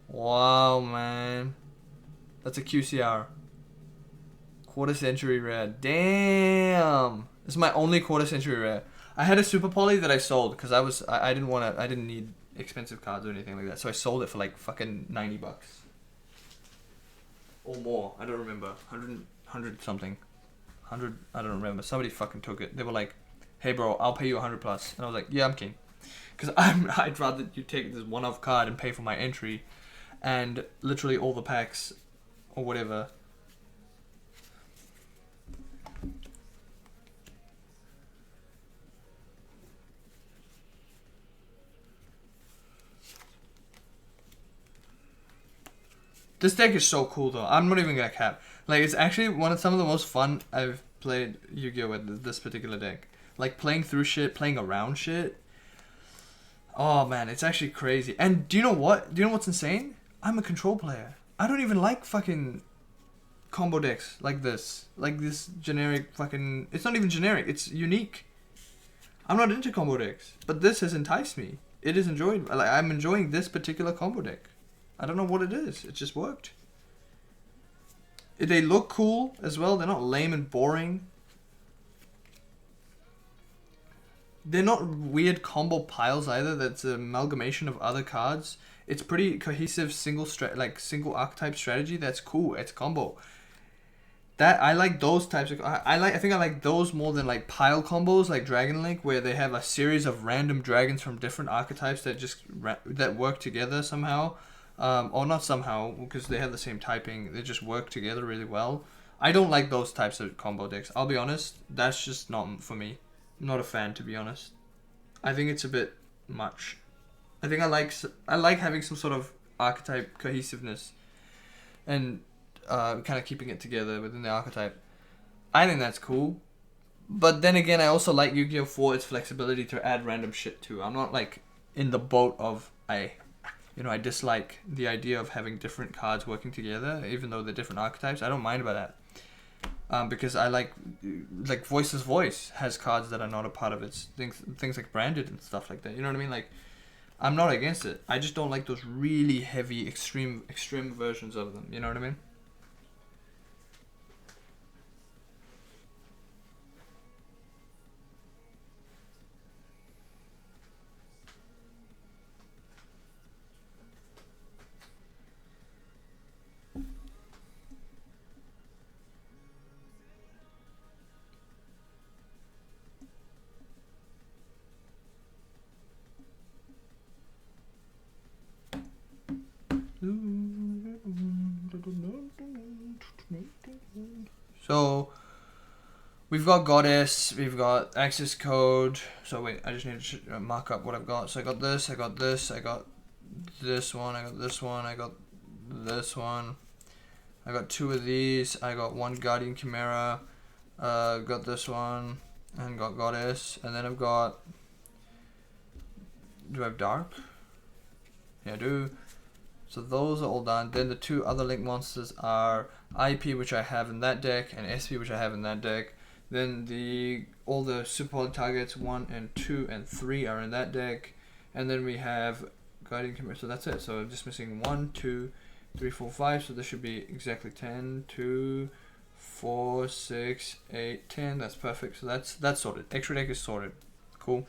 Wow, man. That's a QCR. Quarter century rare. Damn! This is my only quarter century rare. I had a Super Poly that I sold because I didn't need expensive cards or anything like that. So I sold it for like fucking $90. Or more. I don't remember. 100 something. 100, I don't remember. Somebody fucking took it. They were like, hey bro, I'll pay you 100 plus. And I was like, yeah, I'm king. Because I'd rather you take this one-off card and pay for my entry and literally all the packs or whatever. This deck is so cool though. I'm not even gonna cap. Like, it's actually some of the most fun I've played Yu-Gi-Oh with this particular deck. Like, playing through shit, playing around shit. Oh man, it's actually crazy. And do you know what? Do you know what's insane? I'm a control player. I don't even like fucking combo decks like this. Like this generic fucking... It's not even generic. It's unique. I'm not into combo decks. But this has enticed me. It is enjoyed. Like, I'm enjoying this particular combo deck. I don't know what it is. It just worked. They look cool as well. They're not lame and boring. They're not weird combo piles either. That's an amalgamation of other cards. It's pretty cohesive single archetype strategy. That's cool. It's combo. That I like those types of. I think I like those more than like pile combos like Dragon Link, where they have a series of random dragons from different archetypes that work together somehow. Or not somehow, because they have the same typing. They just work together really well. I don't like those types of combo decks. I'll be honest. That's just not for me. I'm not a fan, to be honest. I think it's a bit much. I think I like having some sort of archetype cohesiveness and kind of keeping it together within the archetype. I think that's cool. But then again, I also like Yu-Gi-Oh! For its flexibility to add random shit too. I'm not like in the boat of I dislike the idea of having different cards working together, even though they're different archetypes. I don't mind about that. Because I like Voiceless Voice has cards that are not a part of its things like Branded and stuff like that. You know what I mean? Like, I'm not against it. I just don't like those really heavy extreme versions of them. You know what I mean? So we've got Goddess, we've got access code. So wait, I just need to mark up what I've got. So I got this, I got this, I got this one, I got this one, I got this one. I got 2 of these. I got 1 Guardian Chimera. Got this one, and got Goddess, and then I've got. Do I have Dark? Yeah, I do. So those are all done. Then the 2 other Link monsters are IP, which I have in that deck, and SP, which I have in that deck. Then all the super poly targets 1 and 2 and 3 are in that deck, and then we have Guardian Chimera. So that's it. So I'm just missing 1, 2, 3, 4, 5. So this should be exactly 10, 2, 4, 6, 8, 10. That's perfect. So that's sorted. Extra deck is sorted. Cool.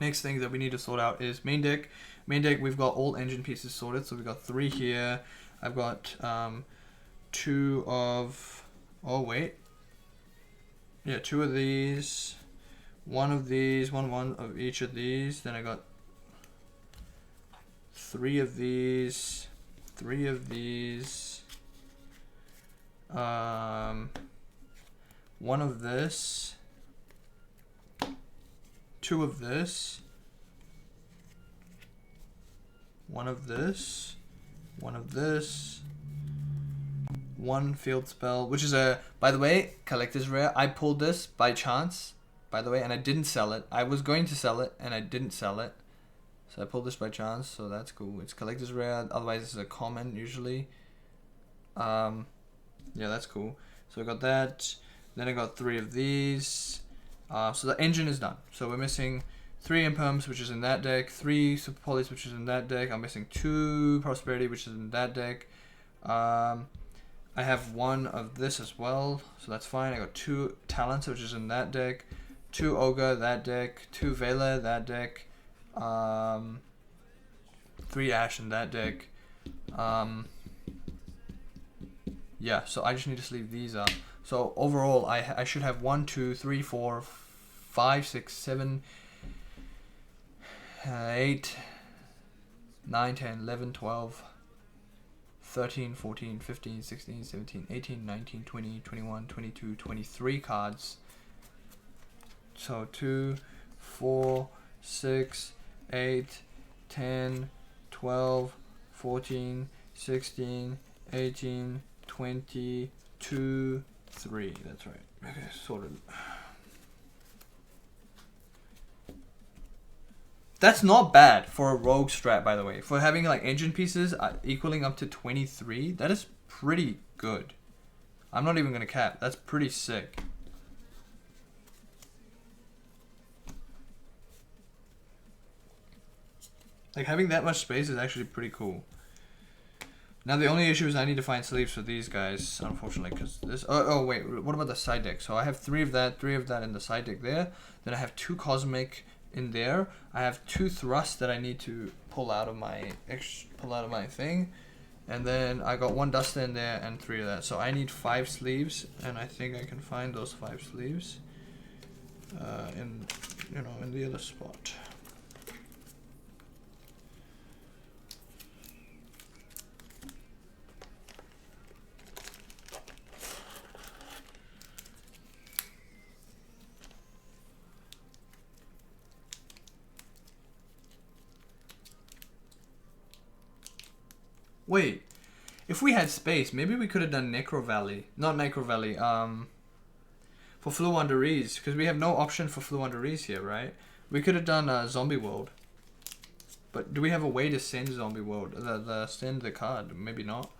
Next thing that we need to sort out is main deck. Main deck, we've got all engine pieces sorted. So we've got 3 here. I've got 2 of. Oh wait. Yeah, 2 of these. 1 of these. One of each of these. Then I got 3 of these. 3 of these. 1 of this. 2 of this. 1 of this. 1 of this. 1 field spell, which is a, by the way, collector's rare. I pulled this by chance, by the way, and I didn't sell it. I was going to sell it, and I didn't sell it. So I pulled this by chance, so that's cool. It's collector's rare, otherwise this is a common usually. Yeah, that's cool. So I got that. Then I got 3 of these. So the engine is done. So we're missing 3 imperms, which is in that deck. 3 super polys, which is in that deck. I'm missing 2 prosperity, which is in that deck. I have 1 of this as well, so that's fine. I got 2 talents, which is in that deck. 2 ogre, that deck. 2 Vela, that deck. 3 ash in that deck. Yeah, so I just need to sleeve these up. So overall, I should have 1, 2, 3, 4, 5, 6, 7, 8, 9, 10, 11, 12, 13, 14, 15, 16, 17, 18, 19, 20, 21, 22, 23 cards. So 2, 4, 6, 8, 10, 12, 14, 16, 18, 20, 2, 3. That's right. Okay, sorted. That's not bad for a rogue strat, by the way. For having like engine pieces equaling up to 23, that is pretty good. I'm not even gonna cap. That's pretty sick. Like having that much space is actually pretty cool. Now the only issue is I need to find sleeves for these guys, unfortunately, because this. Oh wait, what about the side deck? So I have 3 of that in the side deck there. Then I have 2 cosmic in there. I have 2 thrust that I need to pull out of my thing, and then I got 1 duster in there and 3 of that. So I need 5 sleeves, and I think I can find those 5 sleeves in the other spot. Wait, if we had space, maybe we could have done Necro Valley. Not Necro Valley, for Fluwanderese, because we have no option for Fluwanderese here, right? We could have done Zombie World. But do we have a way to send Zombie World? Send the card? Maybe not.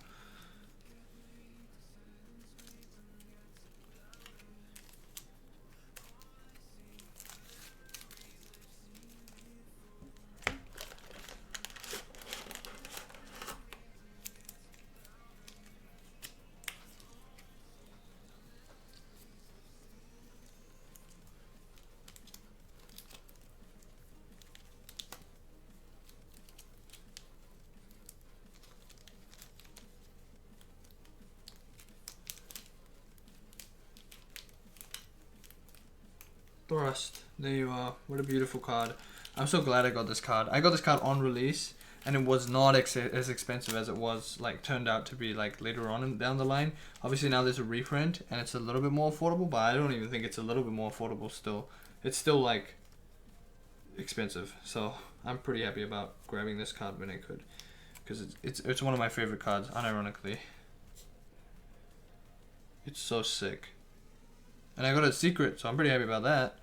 Thrust. There you are. What a beautiful card. I'm so glad I got this card. I got this card on release, and it was not as expensive as it was like turned out to be like later on down the line. Obviously now there's a reprint and it's a little bit more affordable, but I don't even think it's a little bit more affordable still. It's still like expensive, so I'm pretty happy about grabbing this card when I could, because it's one of my favorite cards, unironically. It's so sick. And I got a secret, so I'm pretty happy about that.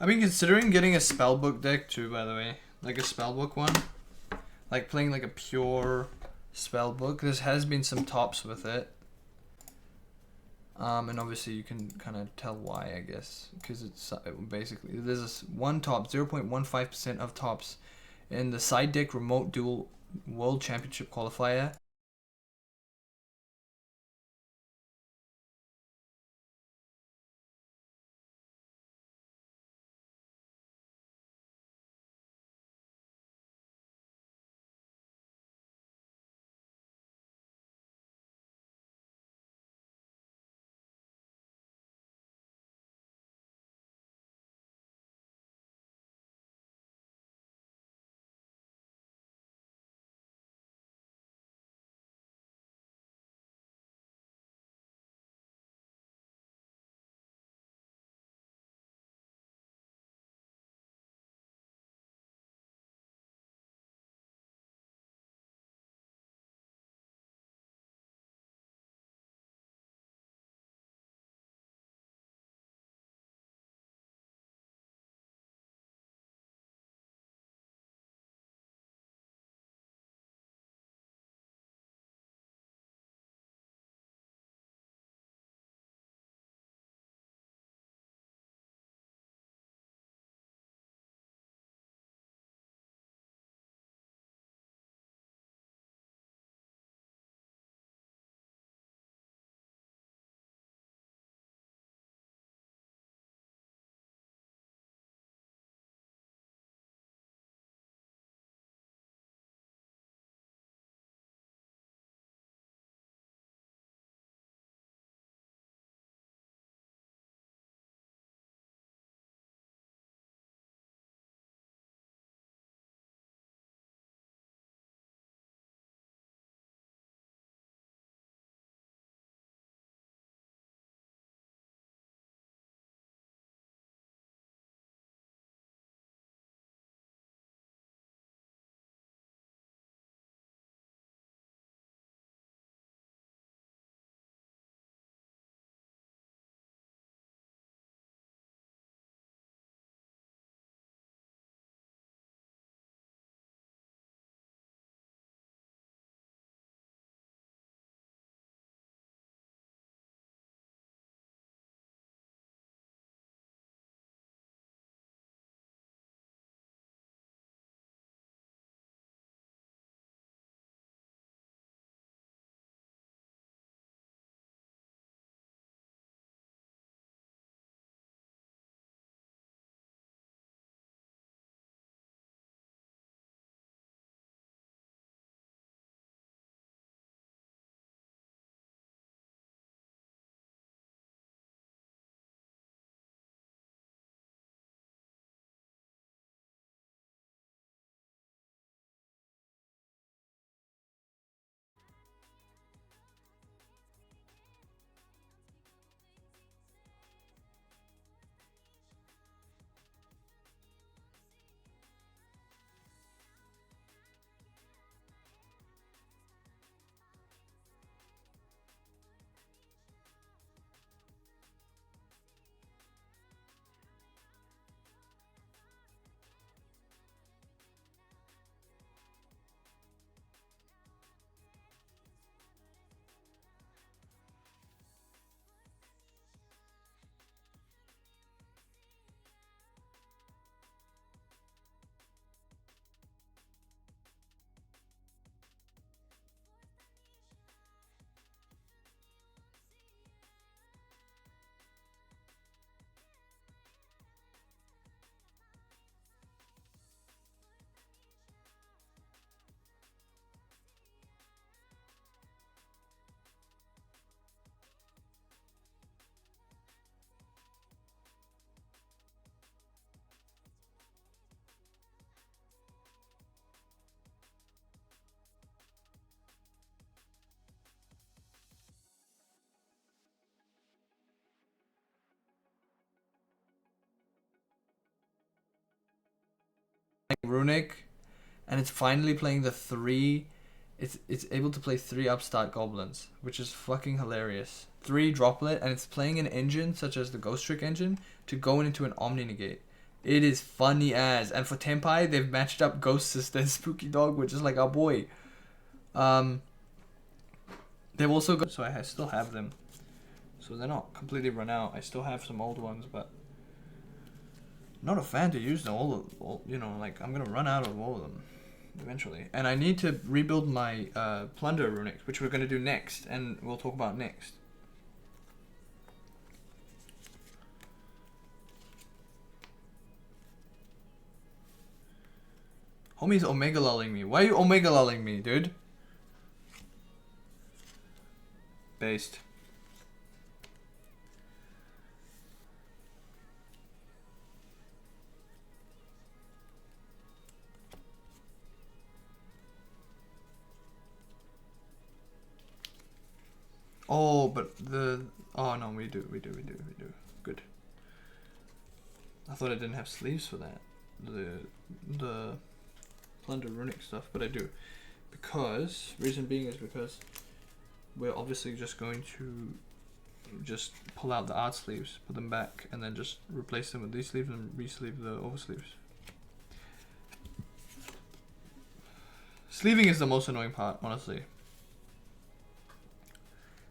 I've been considering getting a spellbook deck too, by the way. Like a spellbook one. Like playing like a pure spellbook. There has been some tops with it. And obviously you can kind of tell why, I guess. Because it's basically, there's this one top, 0.15% of tops in the side deck remote duel world championship qualifier. Runic, and it's finally playing the 3. It's able to play 3 upstart goblins, which is fucking hilarious. 3 droplet, and it's playing an engine such as the Ghost Trick engine to go into an Omni Negate. It is funny as. And for Tempai, they've matched up Ghost Sister and Spooky Dog, which is like our boy. They've also got, so I still have them. So they're not completely run out. I still have some old ones, but not a fan to use them all, you know, like I'm gonna run out of all of them eventually. And I need to rebuild my Plunder Runics, which we're gonna do next, and we'll talk about next. Homie's omega lulling me. Why are you omega lulling me, dude? Based. Oh, but the... Oh, no, we do. Good. I thought I didn't have sleeves for that. The Plunder Runic stuff, but I do. Because... Reason being is because we're obviously just going to just pull out the art sleeves, put them back, and then just replace them with these sleeves and re-sleeve the oversleeves. Sleeving is the most annoying part, honestly.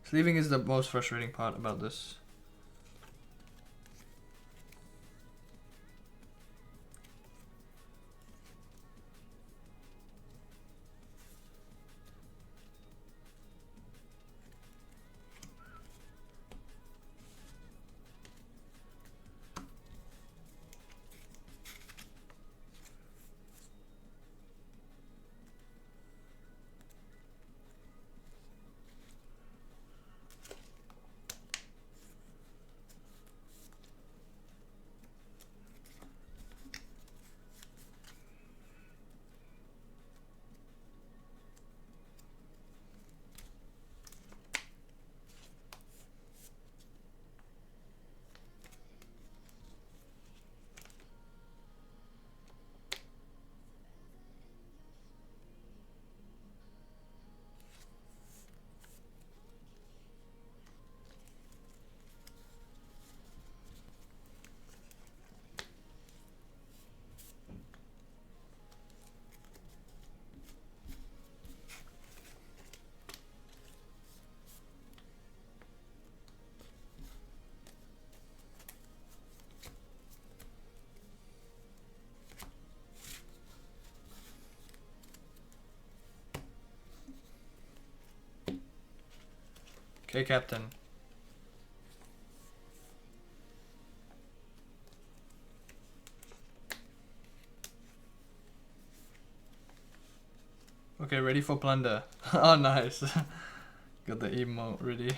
Sleeving is the most frustrating part about this. Okay, Captain. Okay, ready for plunder. Oh, nice. Got the emote ready.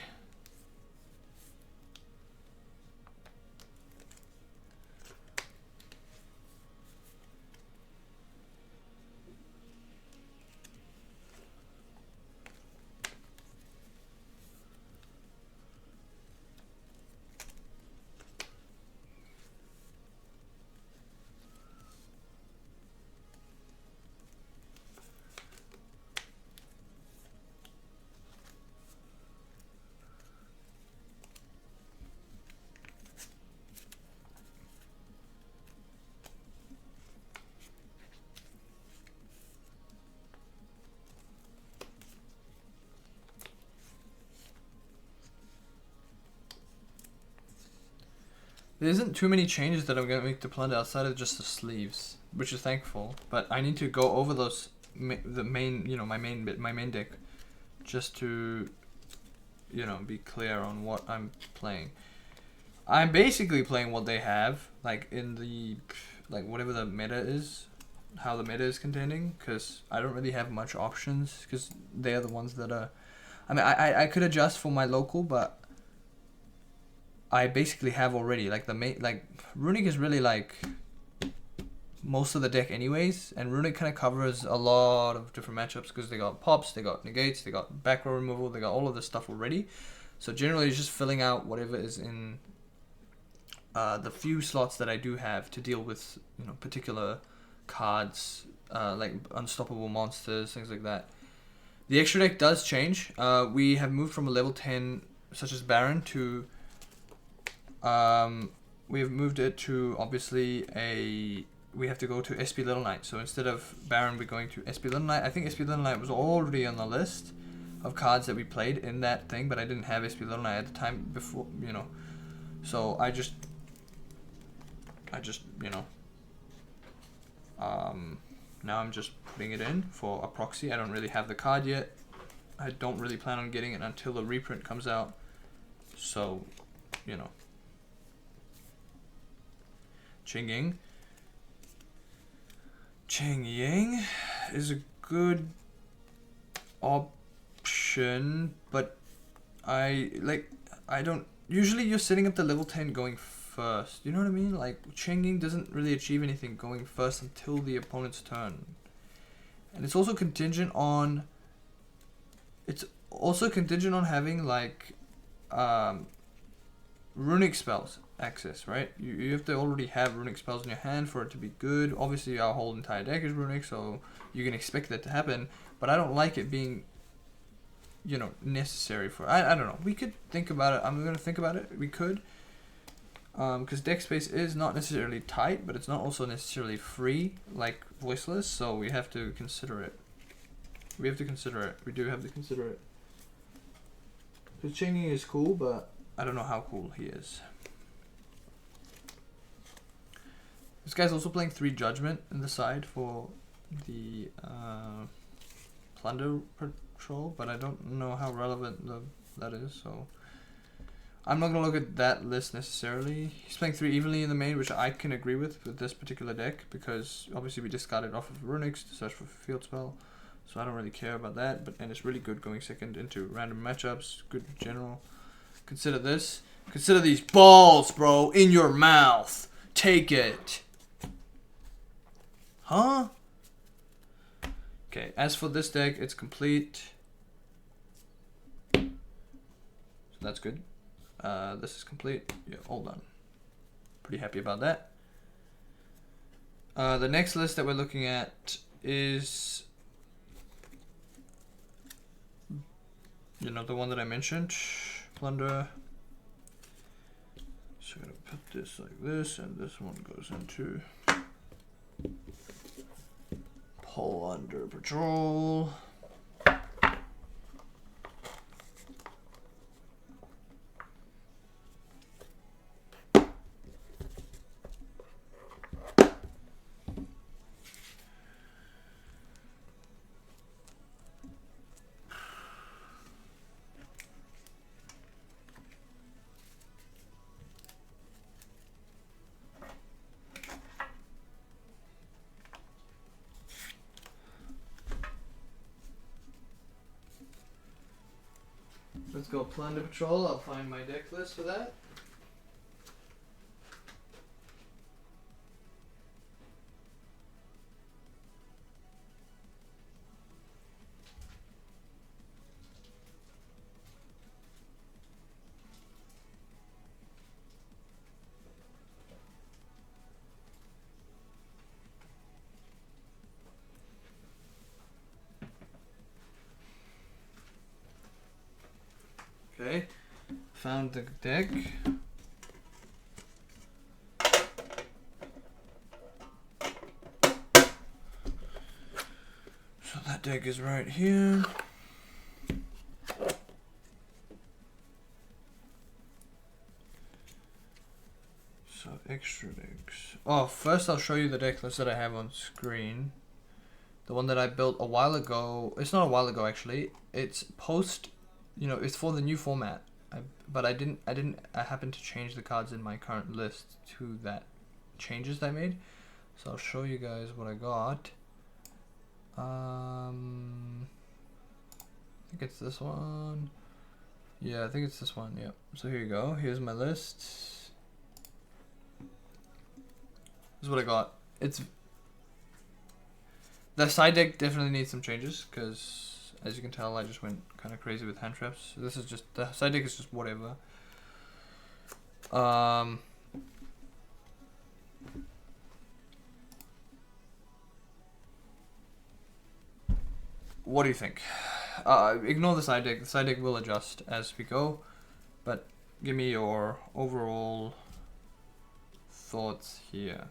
There isn't too many changes that I'm gonna make to plunder outside of just the sleeves, which is thankful. But I need to go over those, the main, you know, my main deck, just to, you know, be clear on what I'm playing. I'm basically playing what they have, like in the, like whatever the meta is, how the meta is contending, because I don't really have much options, because they are the ones that are. I mean, I could adjust for my local, but I basically have already, like the main, like Runic is really like most of the deck anyways, and Runic kind of covers a lot of different matchups because they got pops, they got negates, they got back row removal, they got all of this stuff already. So generally it's just filling out whatever is in the few slots that I do have to deal with, you know, particular cards, like unstoppable monsters, things like that. The extra deck does change. We have moved from a level 10, such as Baron, to... we have moved it to, obviously, we have to go to SP Little Knight. So instead of Baron, we're going to SP Little Knight. I think SP Little Knight was already on the list of cards that we played in that thing, but I didn't have SP Little Knight at the time before, you know. So I just, you know, now I'm just putting it in for a proxy. I don't really have the card yet. I don't really plan on getting it until the reprint comes out. So, you know. Ching Yang is a good option, but I don't... Usually you're setting up the level 10 going first. You know what I mean? Like, Ching Yang doesn't really achieve anything going first until the opponent's turn. And it's also contingent on... It's also contingent on having, like, runic spells access, right? You have to already have runic spells in your hand for it to be good. Obviously, our whole entire deck is runic, so you can expect that to happen. But I don't like it being, you know, necessary for... I don't know. We could think about it. I'm going to think about it. We could. Because deck space is not necessarily tight, but it's not also necessarily free, like Voiceless, so we have to consider it. We have to consider it. We do have to consider it. Because Ching Yang is cool, but I don't know how cool he is. This guy's also playing 3 Judgment in the side for the Plunder Patrol, but I don't know how relevant that is, so I'm not going to look at that list necessarily. He's playing 3 Evenly in the main, which I can agree with this particular deck, because obviously we discarded off of Runics to search for Field Spell, so I don't really care about that, and it's really good going second into random matchups, good in general. Consider this. Consider these balls, bro, in your mouth. Take it. Huh? Okay, as for this deck, it's complete. So that's good. This is complete. Yeah, all done. Pretty happy about that. The next list that we're looking at is, you know, the one that I mentioned, Plunder. So I'm gonna put this like this, and this one goes into Plunder Patrol. Let's go Plunder Patrol. I'll find my deck list for that. Okay, found the deck. So that deck is right here. So extra decks. Oh, first I'll show you the deck list that I have on screen. The one that I built a while ago. It's not a while ago actually. It's post... You know, it's for the new format, but I happened to change the cards in my current list to that changes that I made. So I'll show you guys what I got. I think it's this one. Yeah, I think it's this one. Yep. So here you go. Here's my list. This is what I got. It's the side deck definitely needs some changes because, as you can tell, I just went kind of crazy with hand traps. This is just, the side deck is just whatever. What do you think? Ignore the side deck. The side deck will adjust as we go, but give me your overall thoughts here.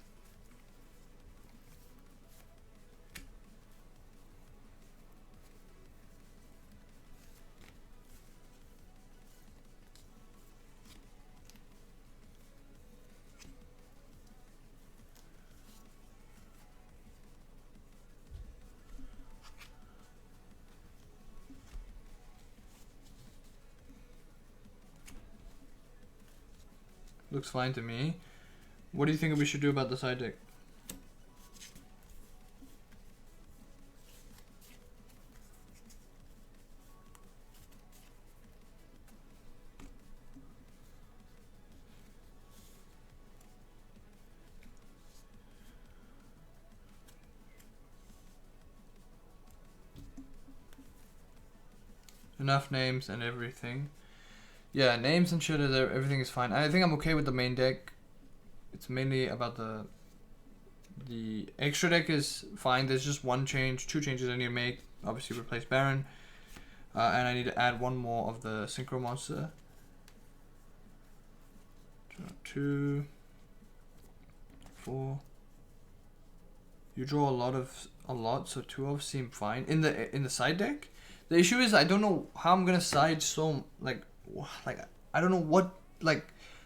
Looks fine to me. What do you think we should do about the side deck? Enough names and everything. Yeah, names and shit, everything is fine. I think I'm okay with the main deck. It's mainly about the extra deck is fine. There's just one change, two changes I need to make. Obviously replace Baron. And I need to add one more of the Synchro Monster. 2, 4. You draw a lot, so 2 of seem fine. In the side deck, the issue is I don't know how I'm gonna side so like I don't know what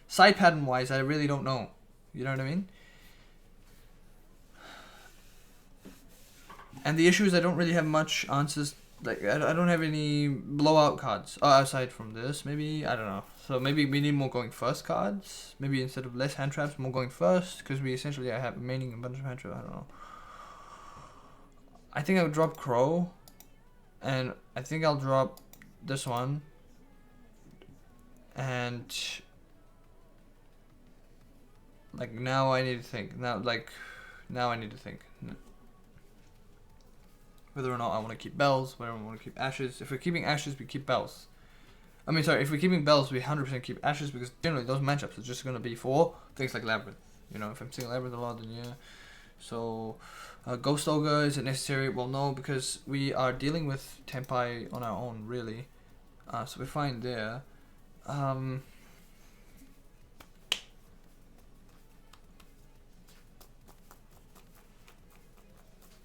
side pattern wise I really don't know. You know what I mean? And the issue is I don't really have much answers. Like I don't have any blowout cards aside from this. Maybe I don't know. So maybe we need more going first cards. Maybe instead of less hand traps, more going first, because we essentially I have remaining a bunch of hand traps. I don't know. I think I would drop Crow, and I think I'll drop this one. And now I need to think. Now I need to think whether or not I want to keep Bells, whether I want to keep Ashes. If we're keeping Ashes, we keep Bells. I mean, sorry, if we're keeping Bells, we 100% keep Ashes, because generally those matchups are just going to be for things like Labyrinth. You know, if I'm seeing Labyrinth a lot, then yeah. So, Ghost Ogre, is it necessary? Well, no, because we are dealing with Tempai on our own, really. So we're fine there.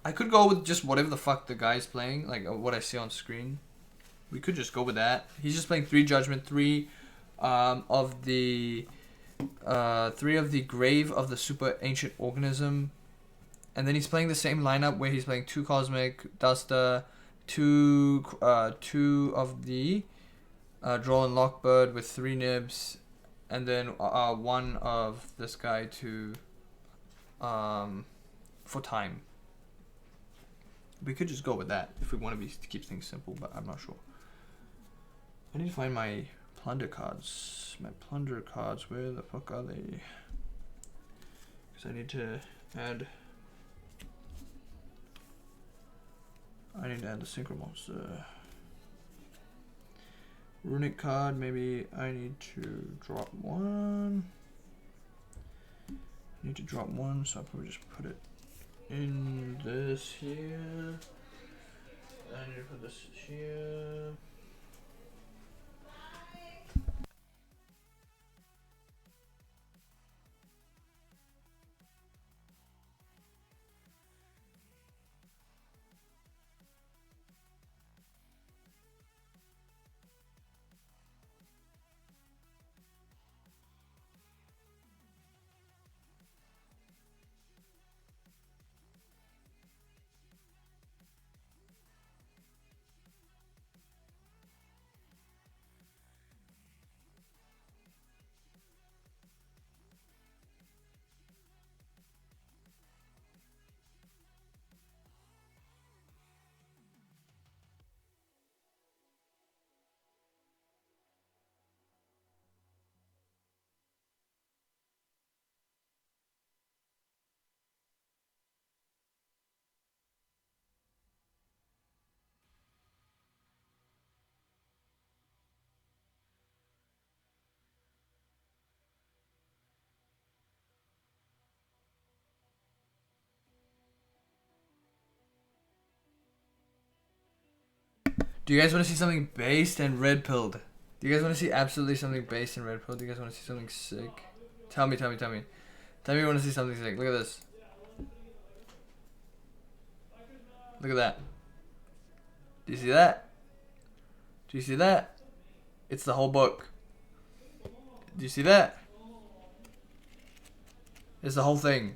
I could go with just whatever the fuck the guy's playing, like what I see on screen. We could just go with that. He's just playing 3 Judgment, 3 of the 3 of the Grave of the Super Ancient Organism, and then he's playing the same lineup where he's playing 2 Cosmic Duster, 2 of the Draw and Lockbird with 3 Nibs, and then 1 of this guy to for time. We could just go with that if we want to keep things simple, but I'm not sure. I need to find my plunder cards. My plunder cards, where the fuck are they? Because I need to add... I need to add the Synchro Monster. Runic card, maybe I need to drop 1. I need to drop 1, so I'll probably just put it in this here. I need to put this here. Do you guys want to see something based and red pilled? Do you guys want to see absolutely something based and red pilled? Do you guys want to see something sick? Tell me. Tell me you want to see something sick. Look at this. Look at that. Do you see that? Do you see that? It's the whole book. Do you see that? It's the whole thing.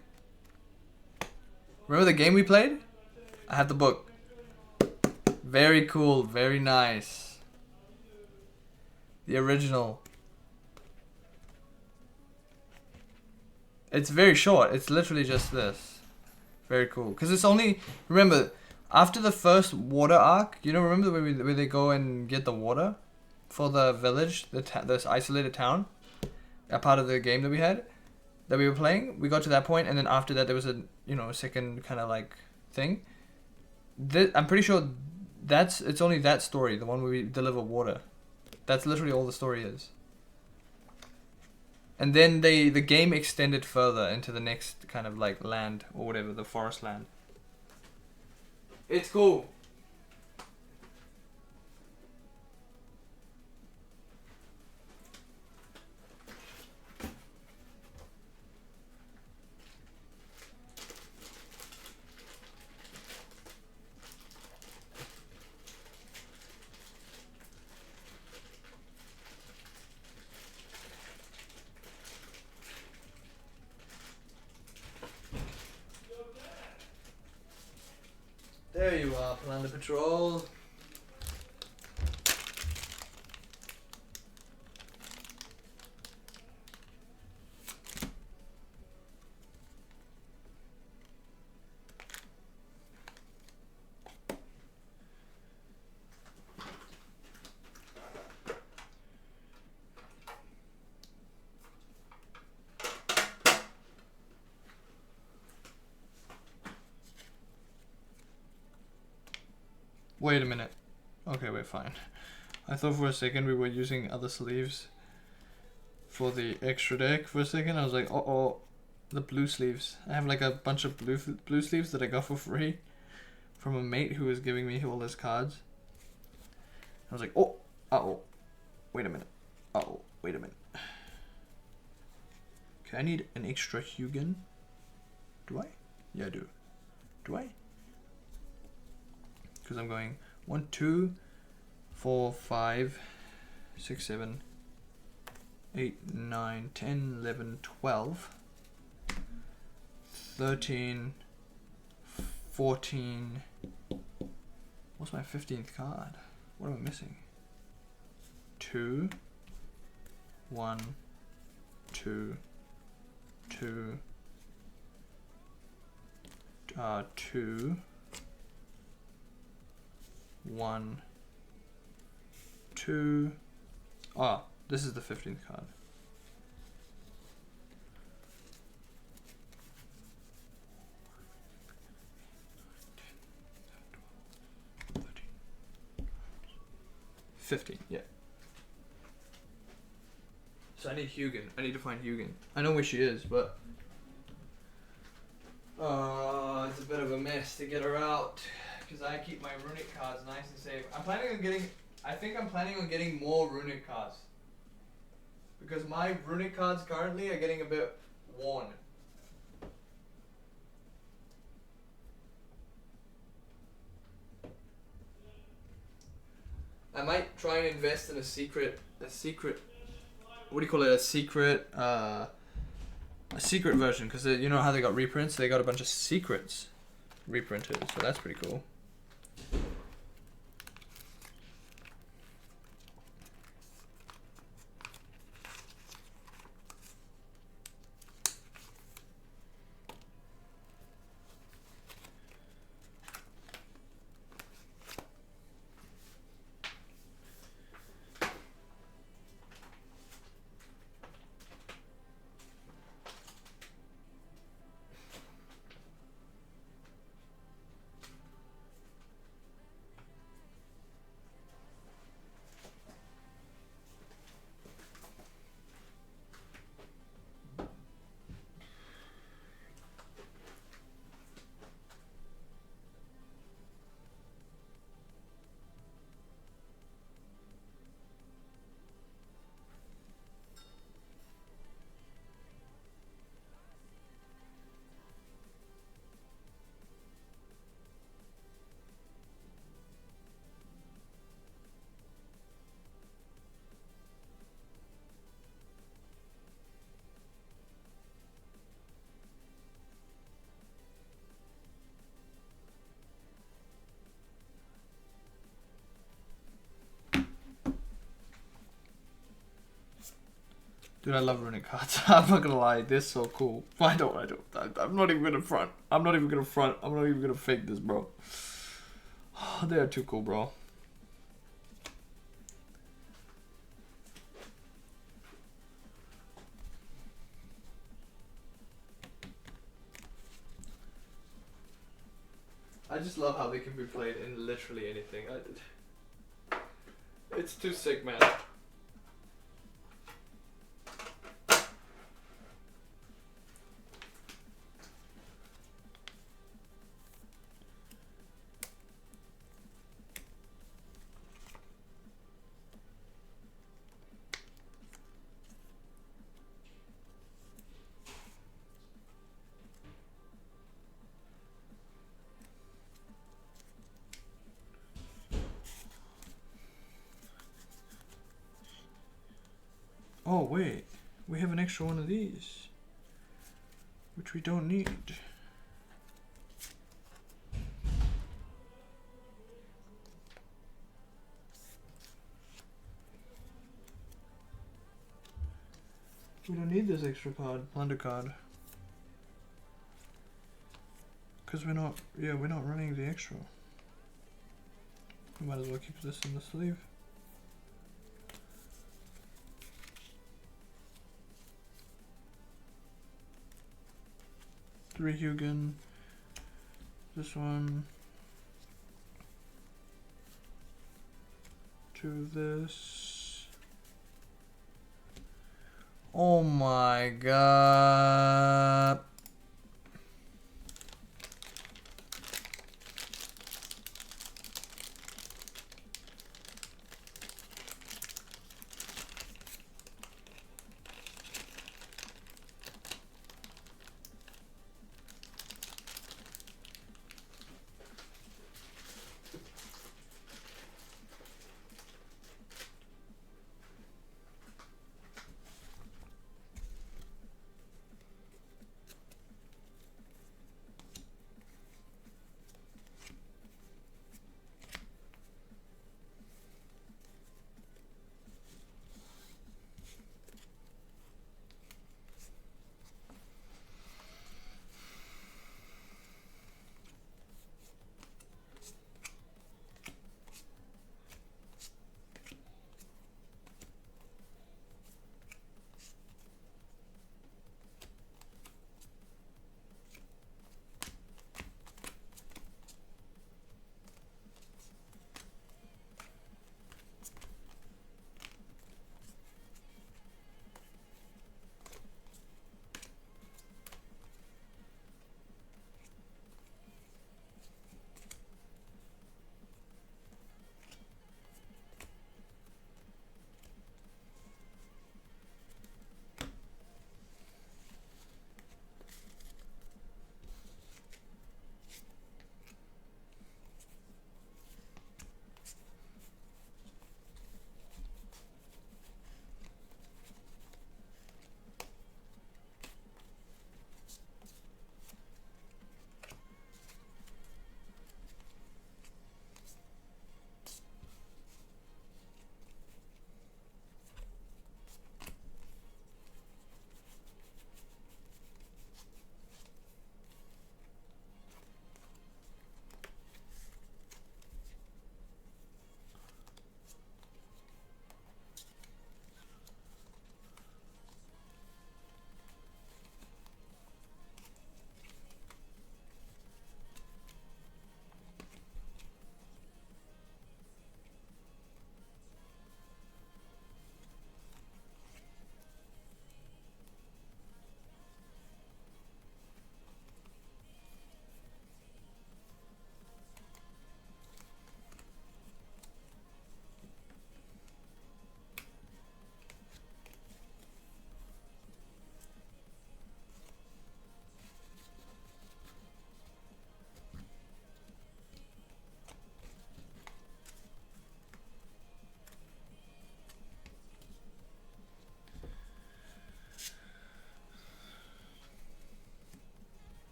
Remember the game we played? I have the book. Very cool. Very nice. The original. It's very short. It's literally just this. Very cool. Because it's only... Remember, after the first water arc, you know, remember where they go and get the water? For the village, this isolated town? A part of the game that we had? That we were playing? We got to that point, and then after that there was a, you know, a second kind of like thing. I'm pretty sure it's only that story, the one where we deliver water. That's literally all the story is. And then the game extended further into the next kind of like land or whatever, the forest land. It's cool. There you are, Palander Patrol. Wait a minute. Okay, wait, fine. I thought for a second we were using other sleeves for the extra deck for a second. I was like, oh, the blue sleeves. I have like a bunch of blue sleeves that I got for free from a mate who was giving me all his cards. I was like, oh, wait a minute. Oh, wait a minute. Okay, I need an extra Hugin. Do I? Yeah, I do. Do I? Because I'm going 1, 2, 4, 5, 6, 7, 8, 9, 10, 11, 12, 13, 14. What's my 15th card? What am I missing? 2, 1, 2, 2, 2, 1, 2. Ah, this is the 15th card. Yeah. So I need Hugin. I need to find Hugin. I know where she is, but it's a bit of a mess to get her out. Because I keep my runic cards nice and safe. I think I'm planning on getting more runic cards. Because my runic cards currently are getting a bit worn. I might try and invest in a secret, what do you call it, a secret version. Because you know how they got reprints? They got a bunch of secrets reprinted, so that's pretty cool. Dude, I love running cards. I'm not gonna lie, they're so cool. I don't. I'm not even gonna front. I'm not even gonna fake this, bro. They are too cool, bro. I just love how they can be played in literally anything. It's too sick, man. Oh wait, we have an extra one of these, which we don't need. We don't need this extra card, plunder card. Because we're not running the extra. We might as well keep this in the sleeve. Three Hugin. This one. To this. Oh my god.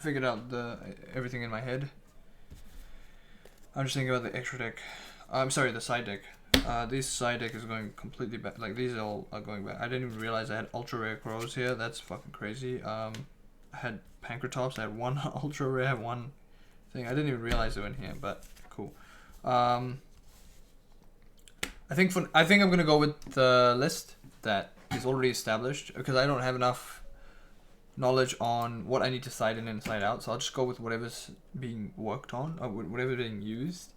figured out everything in my head. I'm just thinking about the extra deck. I'm sorry, the side deck. This side deck is going completely back. Like these all are going back. I didn't even realize I had ultra rare crows here. That's fucking crazy. I had Pancratops. I had one ultra rare, one thing. I didn't even realize they were in here, but cool. I think I'm gonna go with the list that is already established because I don't have enough knowledge on what I need to side in and side out. So I'll just go with whatever's being worked on or whatever's being used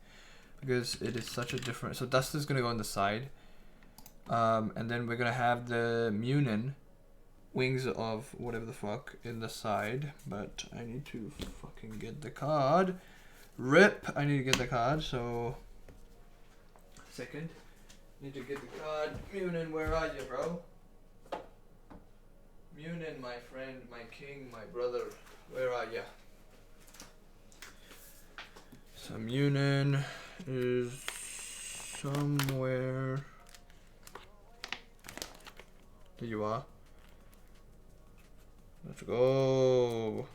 because it is such a different. So Dust is gonna go on the side, and then we're gonna have the Munin Wings of whatever the fuck in the side. But I need to fucking get the card. Rip! I need to get the card. So second. Need to get the card. Munin, where are you, bro? Munin, my friend, my king, my brother. Where are ya? So Munin is somewhere. There you are. Let's go.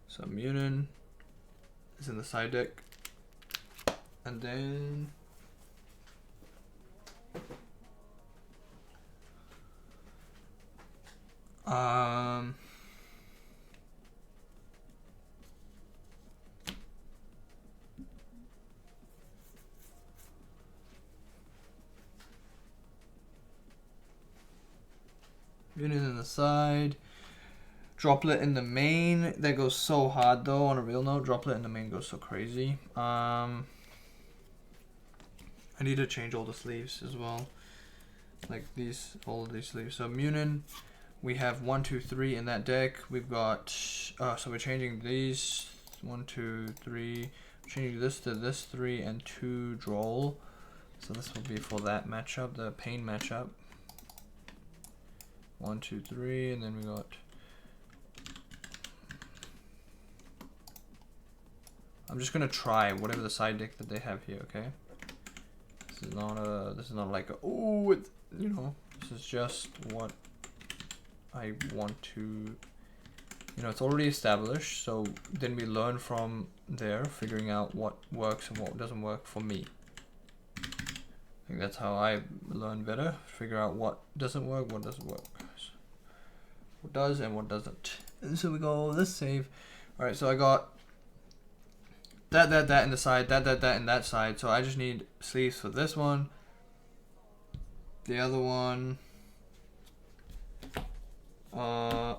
So Munin is in the side deck. And then Munin in the side. Droplet in the main. That goes so hard though. On a real note, Droplet in the main goes so crazy. I need to change all the sleeves as well. Like these, all of these sleeves. So Munin, we have 1, 2, 3 in that deck. We've got, so we're changing these 1, 2, 3. Changing this to this 3 and 2 Droll. So this will be for that matchup, the Pain matchup. 1, 2, 3, and then we got. I'm just gonna try whatever the side deck that they have here, okay? This is not like a, oh, you know, this is just what I want to, you know, it's already established, so then we learn from there, figuring out what works and what doesn't work for me. I think that's how I learn better, figure out what doesn't work, what doesn't work. What does and what doesn't. And so we go, let's save. Alright, so I got that in the side, that in that side. So I just need sleeves for this one, the other one, yeah.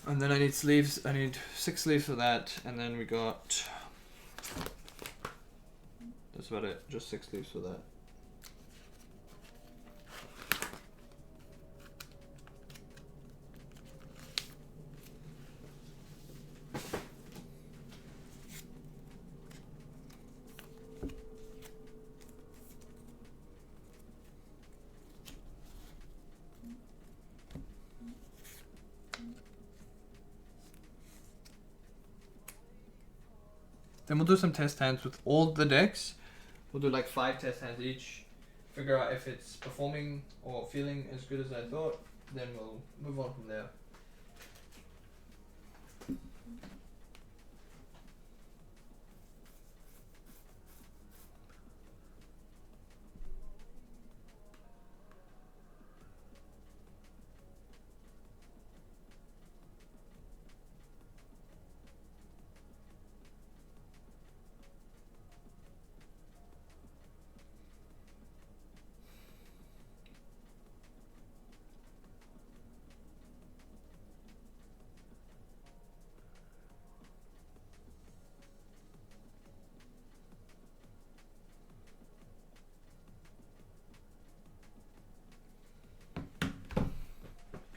And then I need sleeves. I need 6 sleeves for that, and then we got. That's about it. Just 6 sleeves for that. Then we'll do some test hands with all the decks. We'll do like 5 test hands each. Figure out if it's performing or feeling as good as I thought. Then we'll move on from there.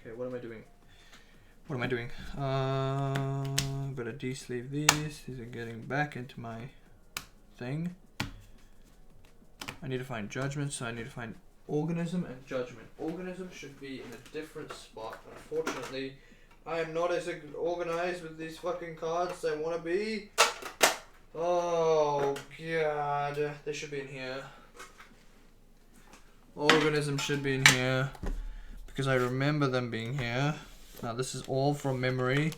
Okay, what am I doing? What am I doing? I'm gonna de-sleeve these. These are getting back into my thing. I need to find Judgment, so I need to find Organism and Judgment. Organism should be in a different spot. Unfortunately, I am not as organized with these fucking cards as I want to be. Oh. here. They should be in here. Organisms should be in here because I remember them being here. Now this is all from memory.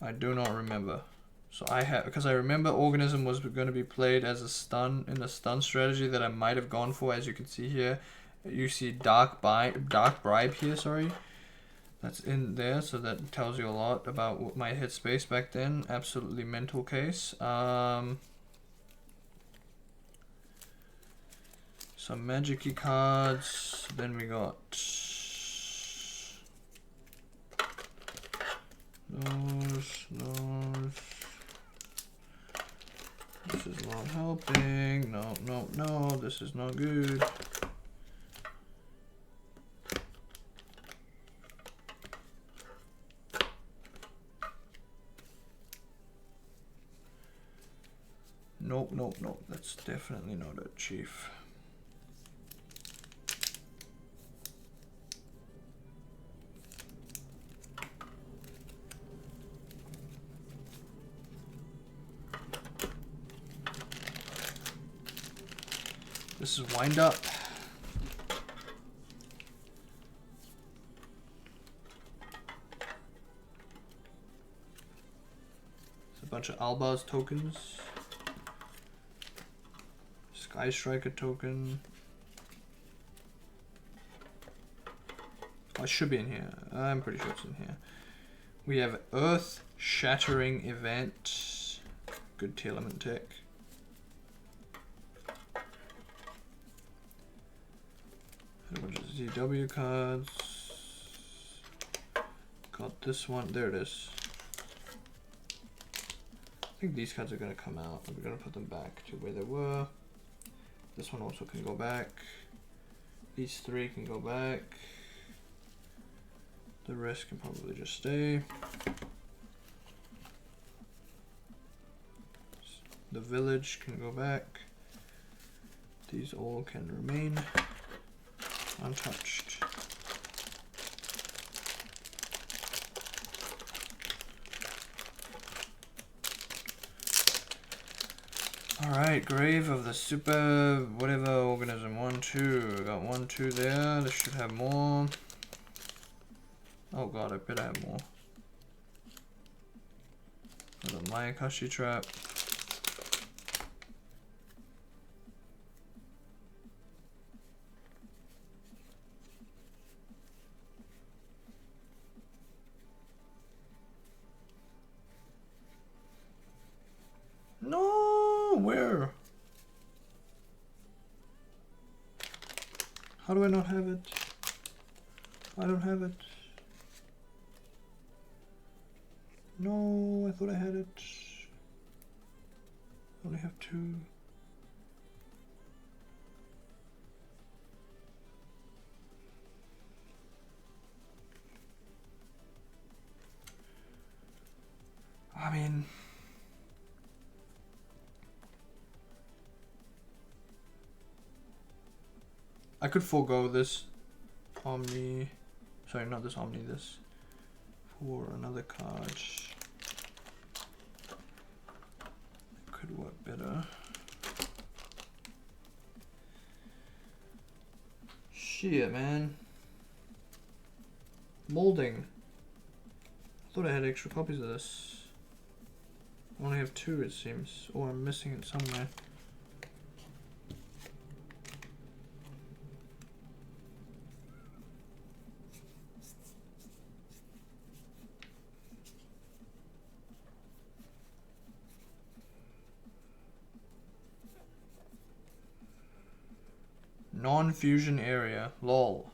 I do not remember. So I have, because I remember organism was going to be played as a stun in the stun strategy that I might have gone for. As you can see here, you see dark bribe here. Sorry, that's in there. So that tells you a lot about my headspace back then. Absolutely mental case. Some magic-y cards. Then we got those. This is not helping. No, this is not good. Nope. That's definitely not it, Chief. This is wind up. It's a bunch of Alba's tokens. Sky Striker token. Oh, it should be in here. I'm pretty sure it's in here. We have Earth Shattering Event. Good Telement tech. A bunch of ZW cards. Got this one. There it is. I think these cards are going to come out. We're going to put them back to where they were. This one also can go back. These three can go back. The rest can probably just stay. The village can go back. These all can remain untouched. Alright, Grave of the Super whatever organism. 1, 2. Got 1, 2 there. This should have more. Oh god, I bet I have more. Got a Mayakashi trap. No, where? How do I not have it? I don't have it. No, I thought I had it. I only have 2. I mean, I could forego this Omni, sorry, not this Omni, this for another card. It could work better. Shit, man. Molding. I thought I had extra copies of this. I only have 2, it seems. Or I'm missing it somewhere. Non-fusion area. LOL.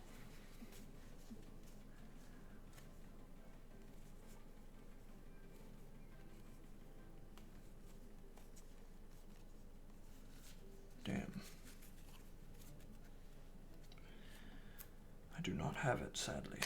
Damn. I do not have it, sadly.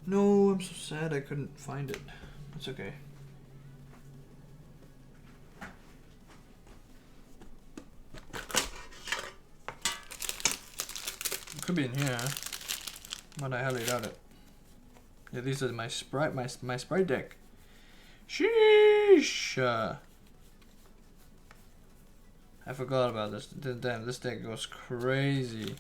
No, I'm so sad I couldn't find it. It's okay. It could be in here, but I highly doubt it. Yeah, these are my sprite, my sprite deck. Sheesh. I forgot about this. Damn, this deck goes crazy.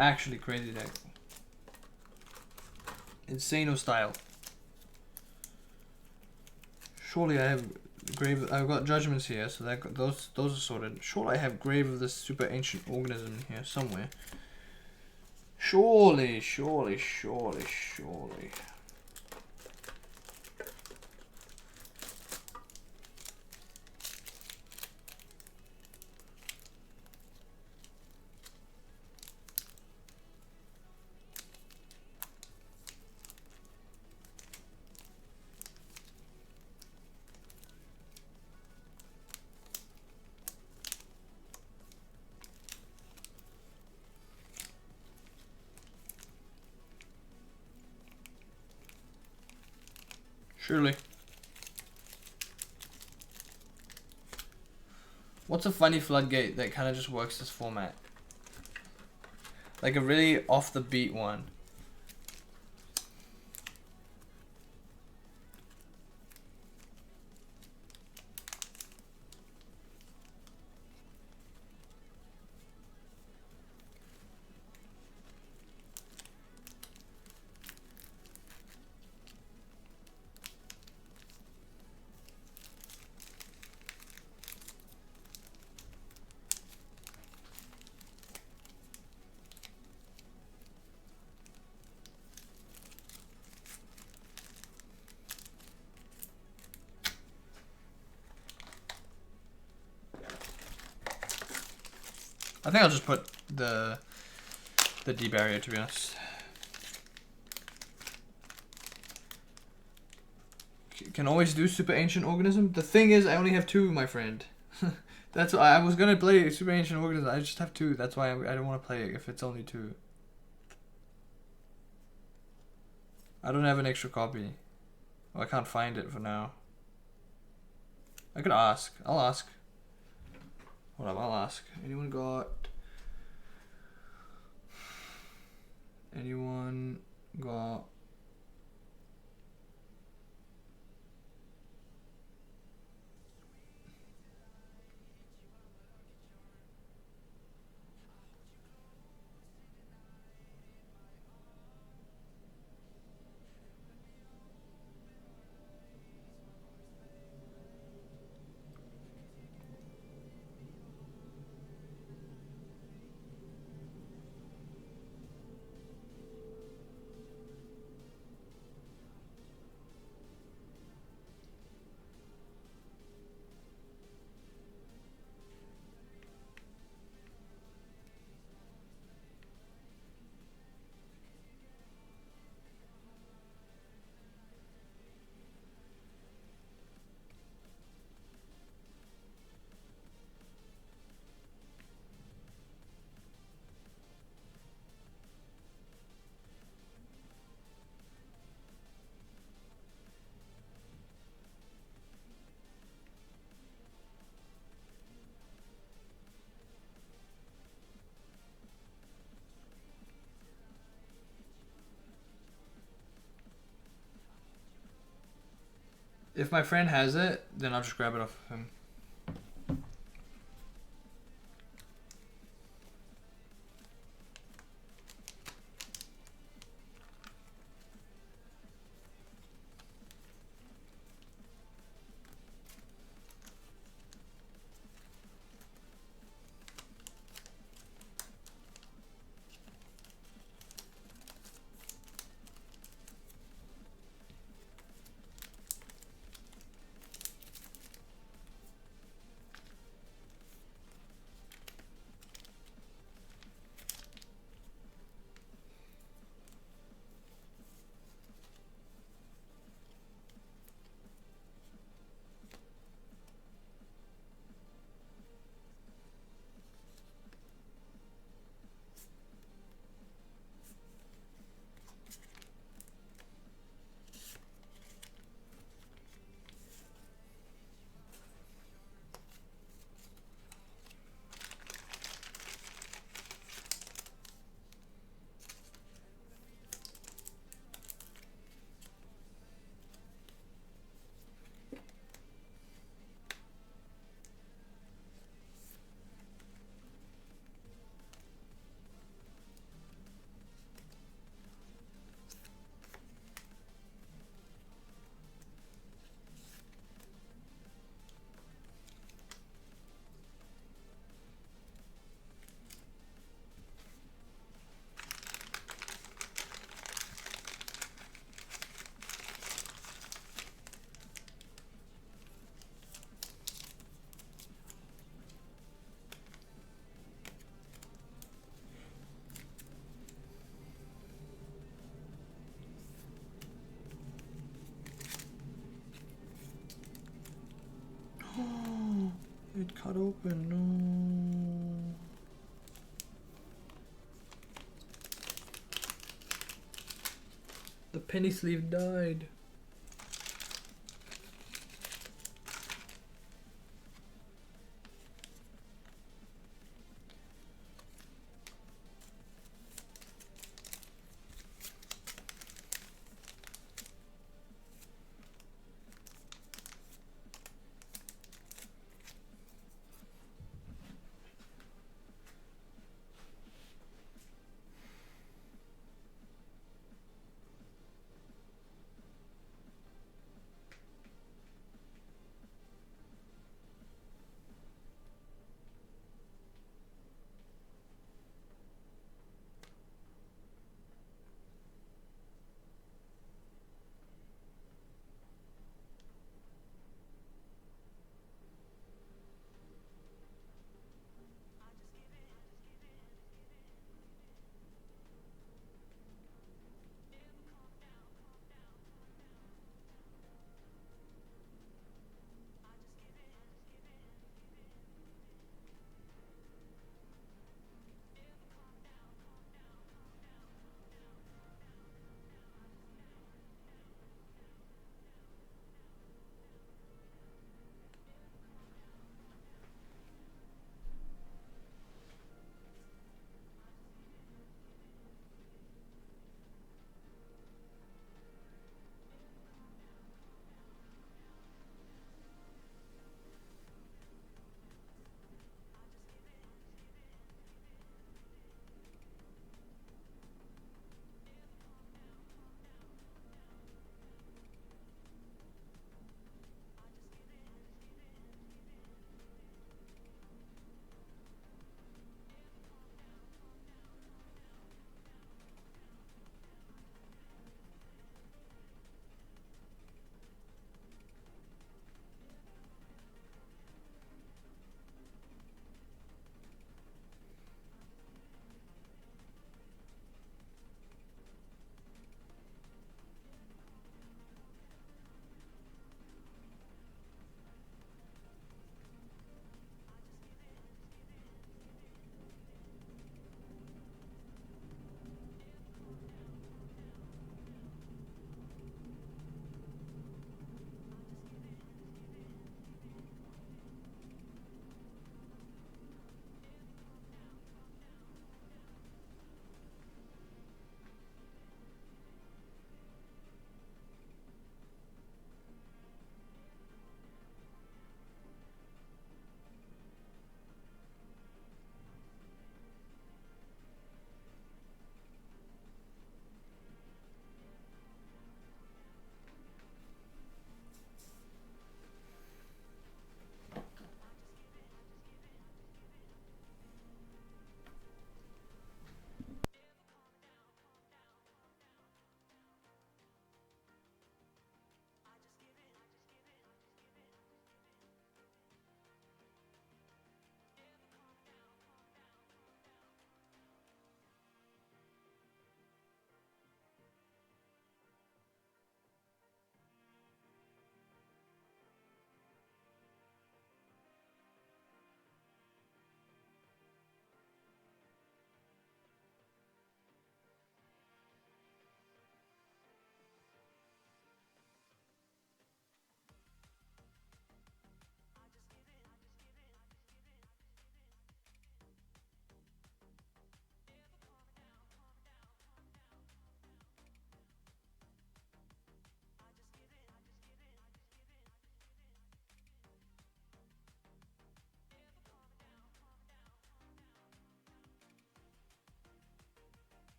Actually crazy deck. Insano style. Surely I have grave. I've got judgments here, so that those are sorted. Surely I have grave of this super ancient organism here somewhere. Surely. Surely. What's a funny floodgate that kind of just works this format? Like a really off the beat one. I think I'll just put the D barrier, to be honest. Can always do super ancient organism. The thing is, I only have 2, my friend. That's why I was gonna play super ancient organism. I just have 2. That's why I don't want to play it if it's only 2. I don't have an extra copy. Well, I can't find it for now. I could ask. I'll ask. Hold up, I'll ask. Anyone got if my friend has it, then I'll just grab it off of him. Cut open, no. The penny sleeve died.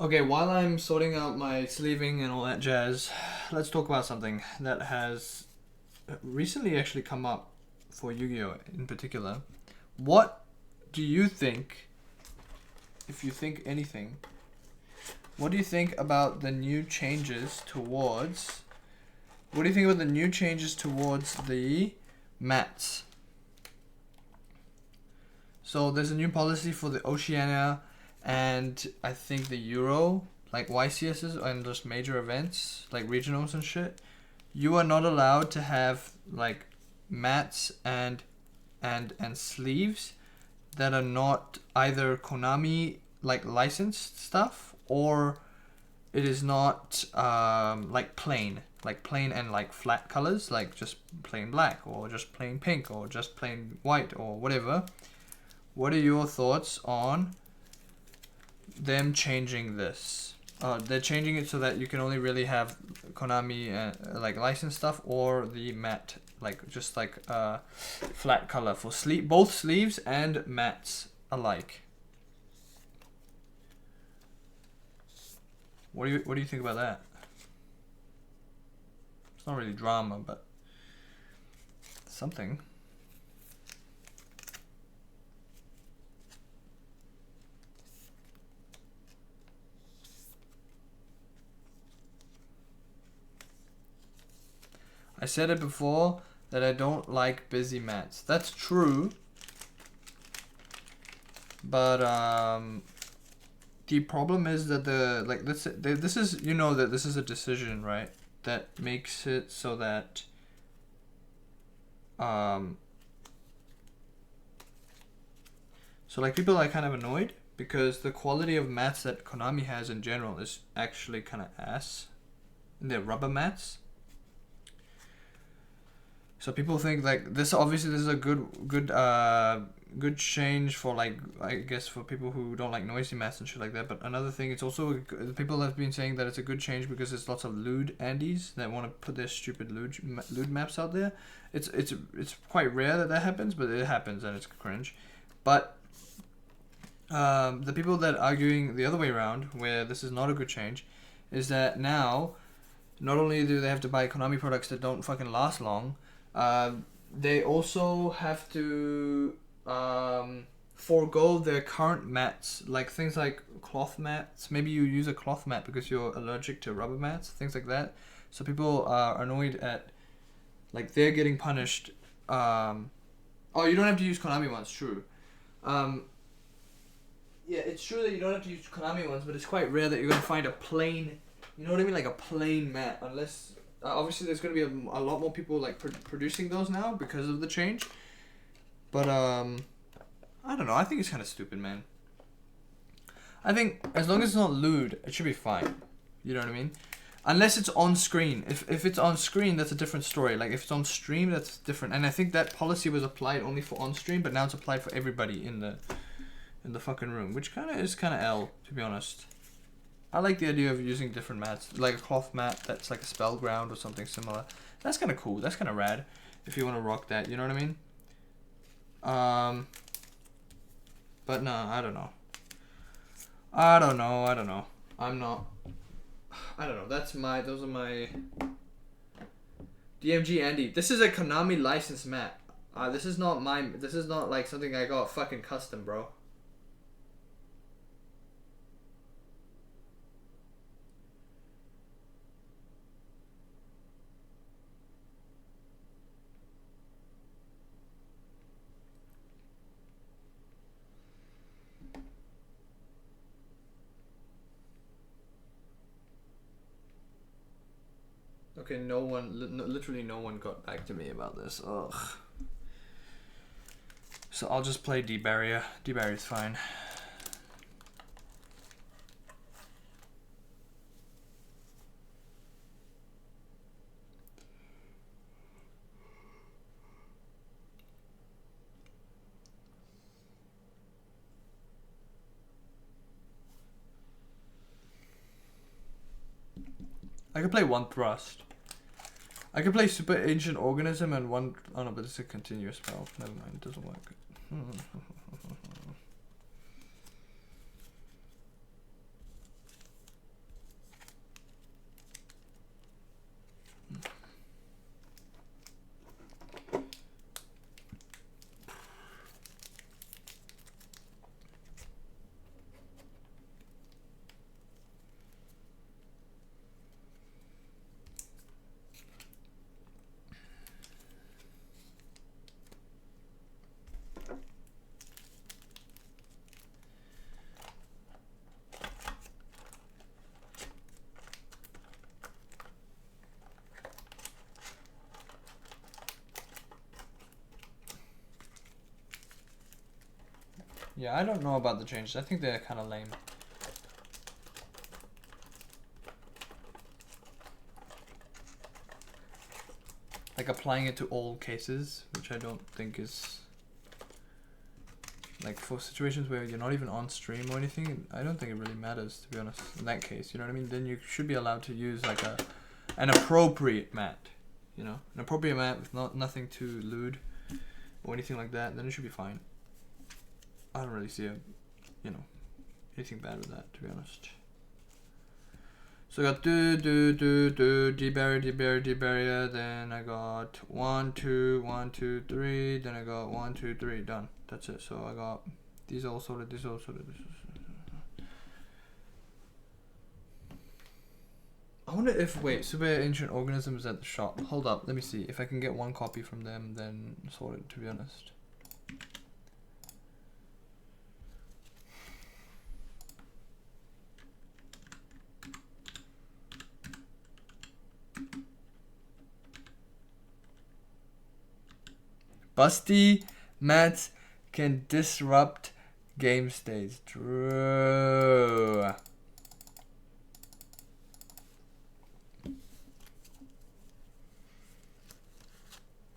Okay, while I'm sorting out my sleeving and all that jazz, let's talk about something that has recently actually come up for Yu-Gi-Oh! In particular. What do you think, if you think anything, what do you think about the new changes towards, the mats? So there's a new policy for the Oceania and I think the Euro, like YCSs and just major events, like regionals and shit. You are not allowed to have like mats and sleeves that are not either Konami like licensed stuff, or it is not like plain and like flat colors, like just plain black or just plain pink or just plain white or whatever. What are your thoughts on them changing this? They're changing it so that you can only really have Konami like licensed stuff, or the matte, like just like flat color for both sleeves and mats alike. What do you think about that? It's not really drama, but something. I said it before that I don't like busy mats. That's true. But the problem is that this is, you know, that this is a decision, right? That makes it so that so like people are kind of annoyed because the quality of mats that Konami has in general is actually kind of ass. They're rubber mats. So people think like this. Obviously, this is a good change for, like, I guess for people who don't like noisy mats and shit like that. But another thing, it's also people have been saying that it's a good change because there's lots of lewd Andes that want to put their stupid lewd maps out there. It's quite rare that happens, but it happens and it's cringe. But the people that are arguing the other way around, where this is not a good change, is that now not only do they have to buy Konami products that don't fucking last long, they also have to forego their current mats, like things like cloth mats. Maybe you use a cloth mat because you're allergic to rubber mats, things like that. So people are annoyed at, like, they're getting punished. Oh, you don't have to use Konami ones, true. Yeah, it's true that you don't have to use Konami ones, but it's quite rare that you're going to find a plain, you know what I mean, like a plain mat, unless... obviously, there's going to be a lot more people like producing those now because of the change. But I don't know. I think it's kind of stupid, man. I think as long as it's not lewd, it should be fine. You know what I mean? Unless it's on screen. If it's on screen, that's a different story. Like if it's on stream, that's different. And I think that policy was applied only for on stream, but now it's applied for everybody in the fucking room, which is kind of L, to be honest. I like the idea of using different mats, like a cloth mat that's like a spell ground or something similar. That's kind of cool. That's kind of rad if you want to rock that, you know what I mean? But no, I don't know. I don't know. I'm not... I don't know. Those are my... DMG Andy. This is a Konami licensed mat. This is not like something I got fucking custom, bro. Okay, literally no one got back to me about this. Ugh. So I'll just play D-Barrier. D-Barrier's fine. I could play one Thrust. I could play Super Ancient Organism and one... Oh no, but it's a continuous spell. Never mind, it doesn't work. Yeah, I don't know about the changes. I think they're kind of lame. Like applying it to all cases, which I don't think is... Like for situations where you're not even on stream or anything, I don't think it really matters, to be honest, in that case, you know what I mean? Then you should be allowed to use like an appropriate mat, you know? An appropriate mat with nothing too lewd or anything like that, then it should be fine. I don't really see anything bad with that, to be honest. So I got debarrier, then I got 1, 2, 1, 2, 3, then I got 1, 2, 3, done. That's it. So I got these all sorted, this all sorted, this all sorted. I wonder if, wait, Super Ancient Organism is at the shop. Hold up, let me see. If I can get one copy from them, then sorted, to be honest. Busty mats can disrupt game states. True.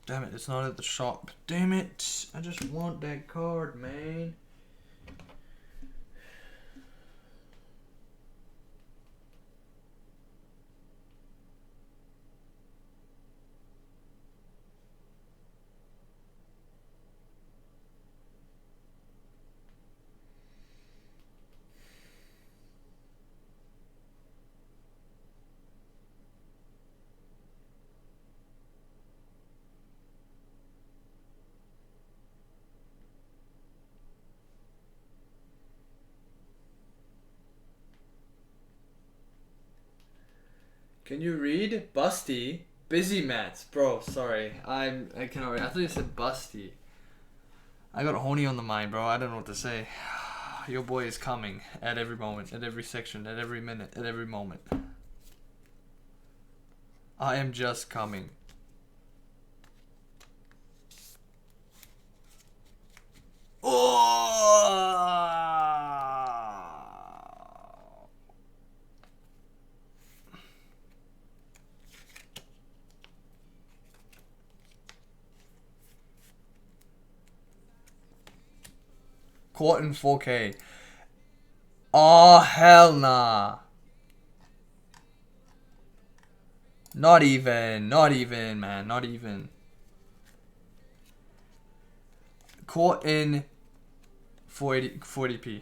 Damn it, it's not at the shop. Damn it. I just want that card, man. Can you read? Busty? Busy mats. Bro, sorry. I cannot read. I thought you said busty. I got horny on the mind, bro. I don't know what to say. Your boy is coming at every moment, at every section, at every minute, at every moment. I am just coming. Oh! Caught in 4K. Oh, hell nah. Not even, man, not even. Caught in 40p.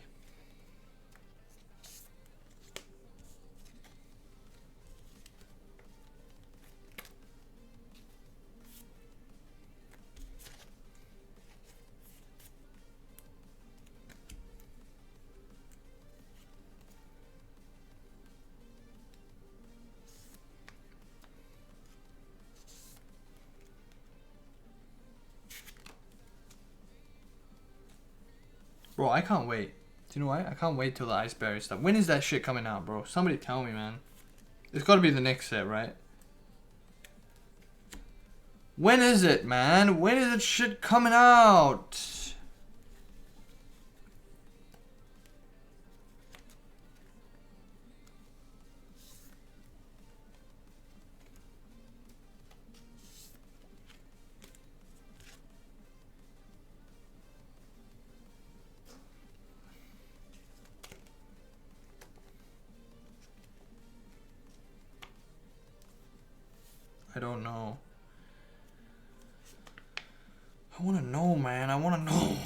Bro, I can't wait. Do you know why? I can't wait till the Ice Barrier stuff. When is that shit coming out, bro? Somebody tell me, man. It's gotta be the next set, right? When is it, man? When is that shit coming out? I don't know. I wanna know, man. I wanna know.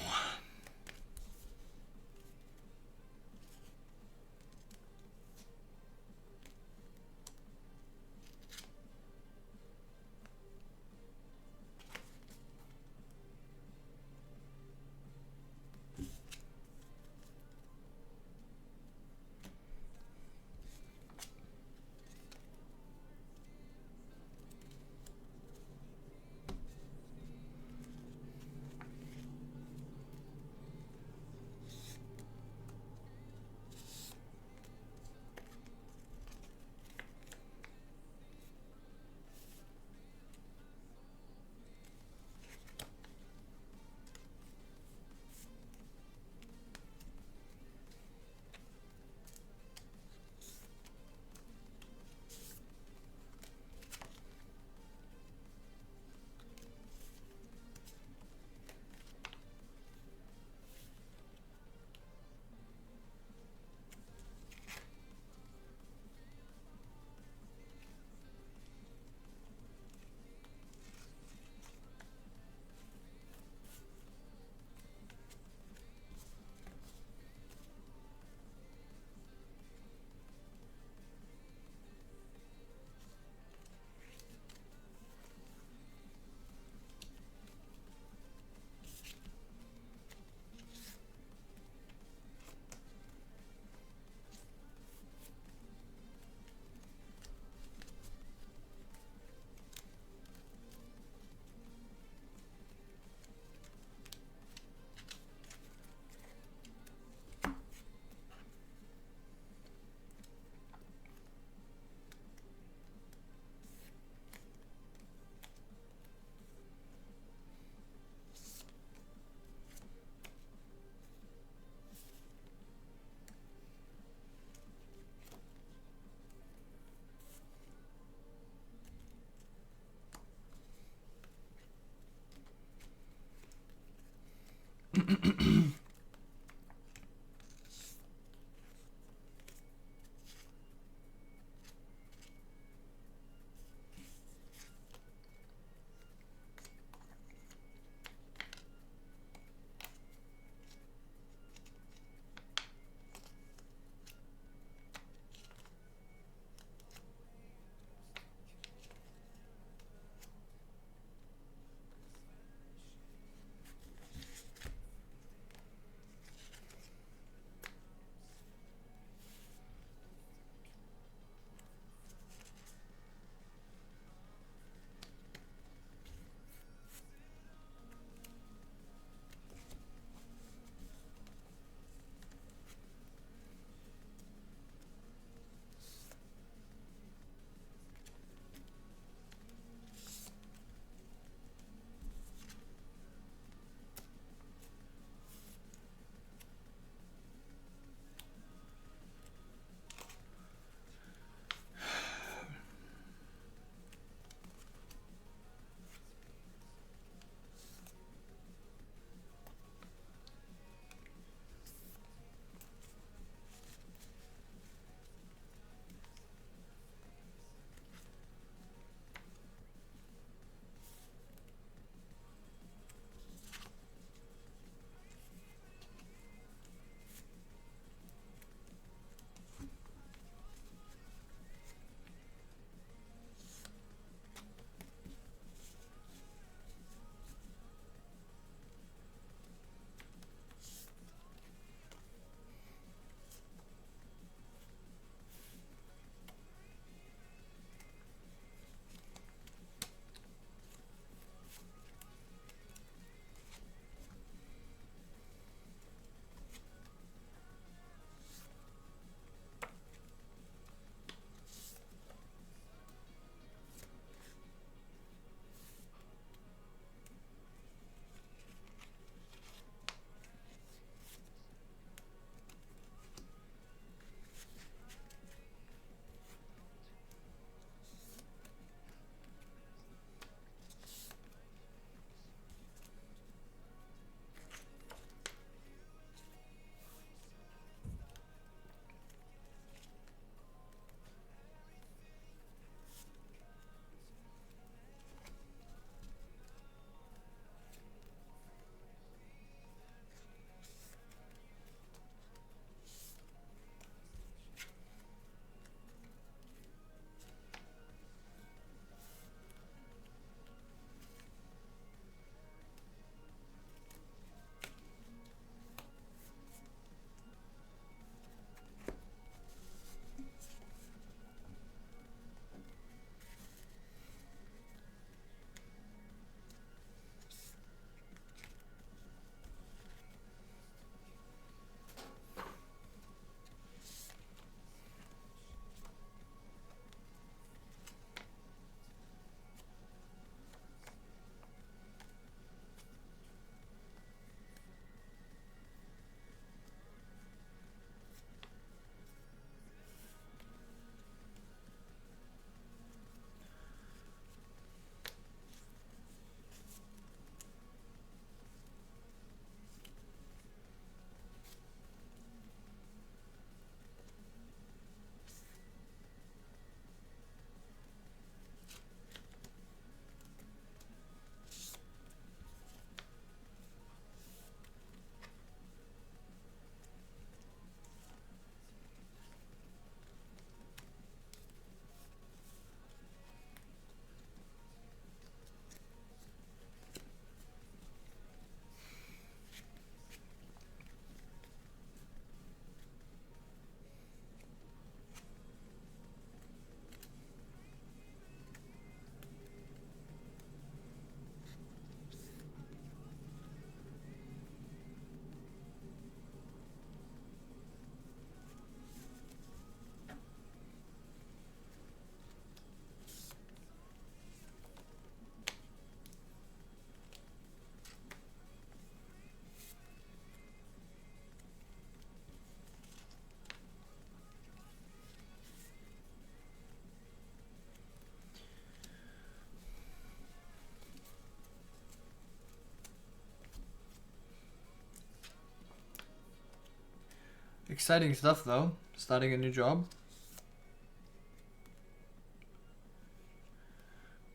Exciting stuff though, starting a new job.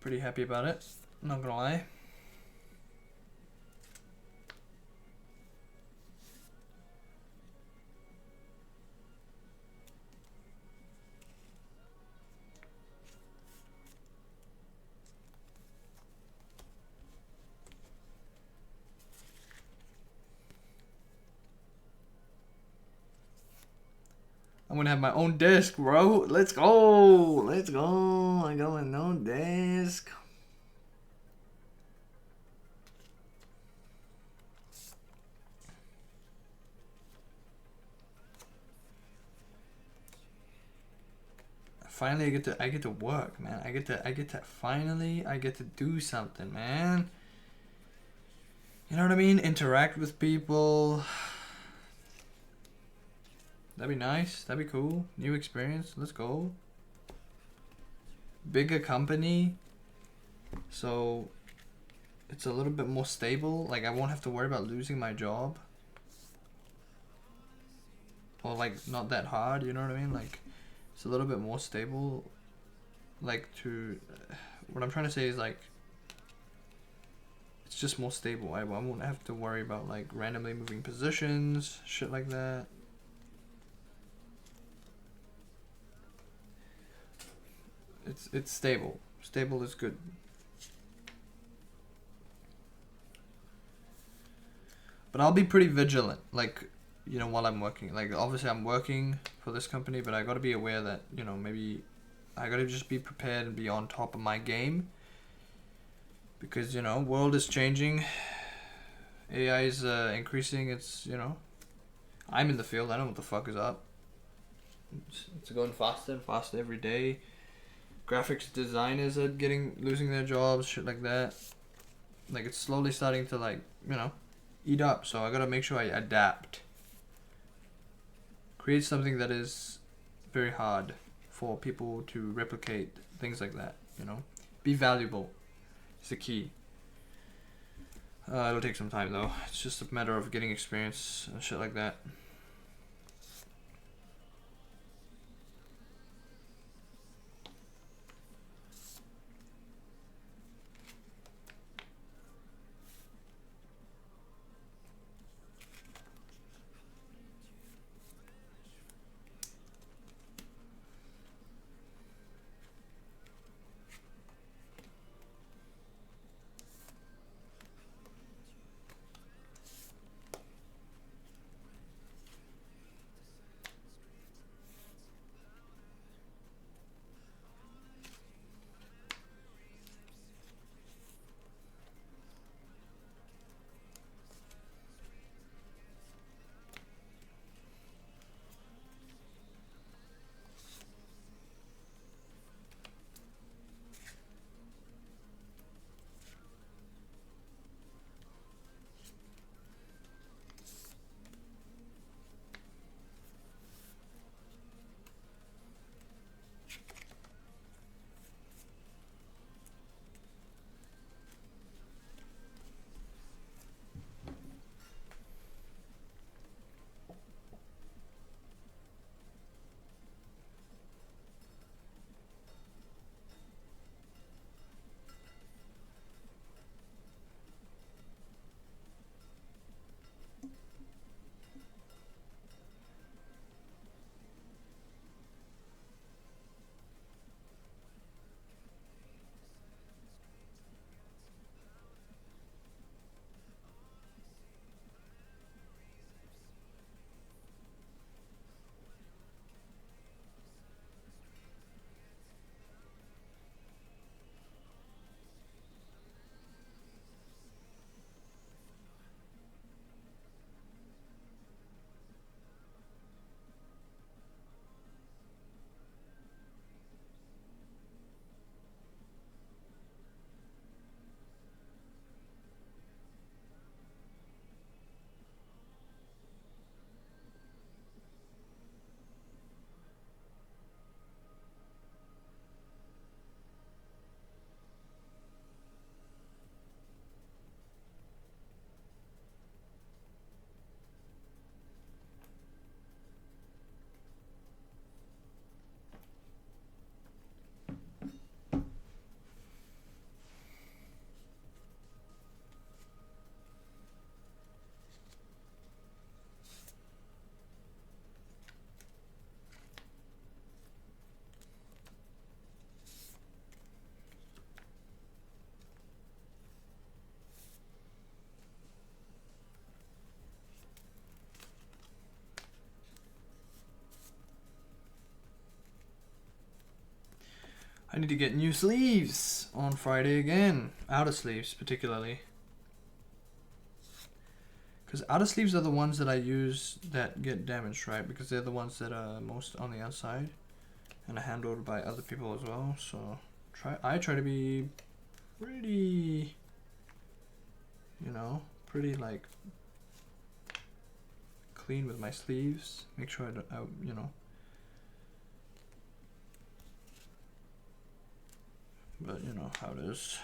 Pretty happy about it, not gonna lie. I'm gonna have my own desk, bro. Let's go. Let's go. I got my own desk. Finally, I get to work, man. I get to finally do something, man. You know what I mean? Interact with people. That'd be nice. That'd be cool. New experience. Let's go. Bigger company. So it's a little bit more stable. Like I won't have to worry about losing my job. Or like not that hard, you know what I mean? Like it's a little bit more stable. Like what I'm trying to say is like it's just more stable. I won't have to worry about like randomly moving positions, shit like that. It's stable. Stable is good. But I'll be pretty vigilant, like, you know, while I'm working. Like, obviously I'm working for this company, but I gotta be aware that, you know, maybe I gotta just be prepared and be on top of my game. Because, you know, world is changing. AI is increasing. It's, you know, I'm in the field. I know what the fuck is up. It's going faster and faster every day. Graphics designers are losing their jobs, shit like that. Like it's slowly starting to like, you know, eat up. So I gotta make sure I adapt. Create something that is very hard for people to replicate, things like that, you know. Be valuable is the key. It'll take some time though. It's just a matter of getting experience and shit like that. I need to get new sleeves on Friday again. Outer sleeves, particularly. Because outer sleeves are the ones that I use that get damaged, right? Because they're the ones that are most on the outside. And are handled by other people as well. So I try to be pretty, you know, pretty like clean with my sleeves. Make sure you know. But you know how it is.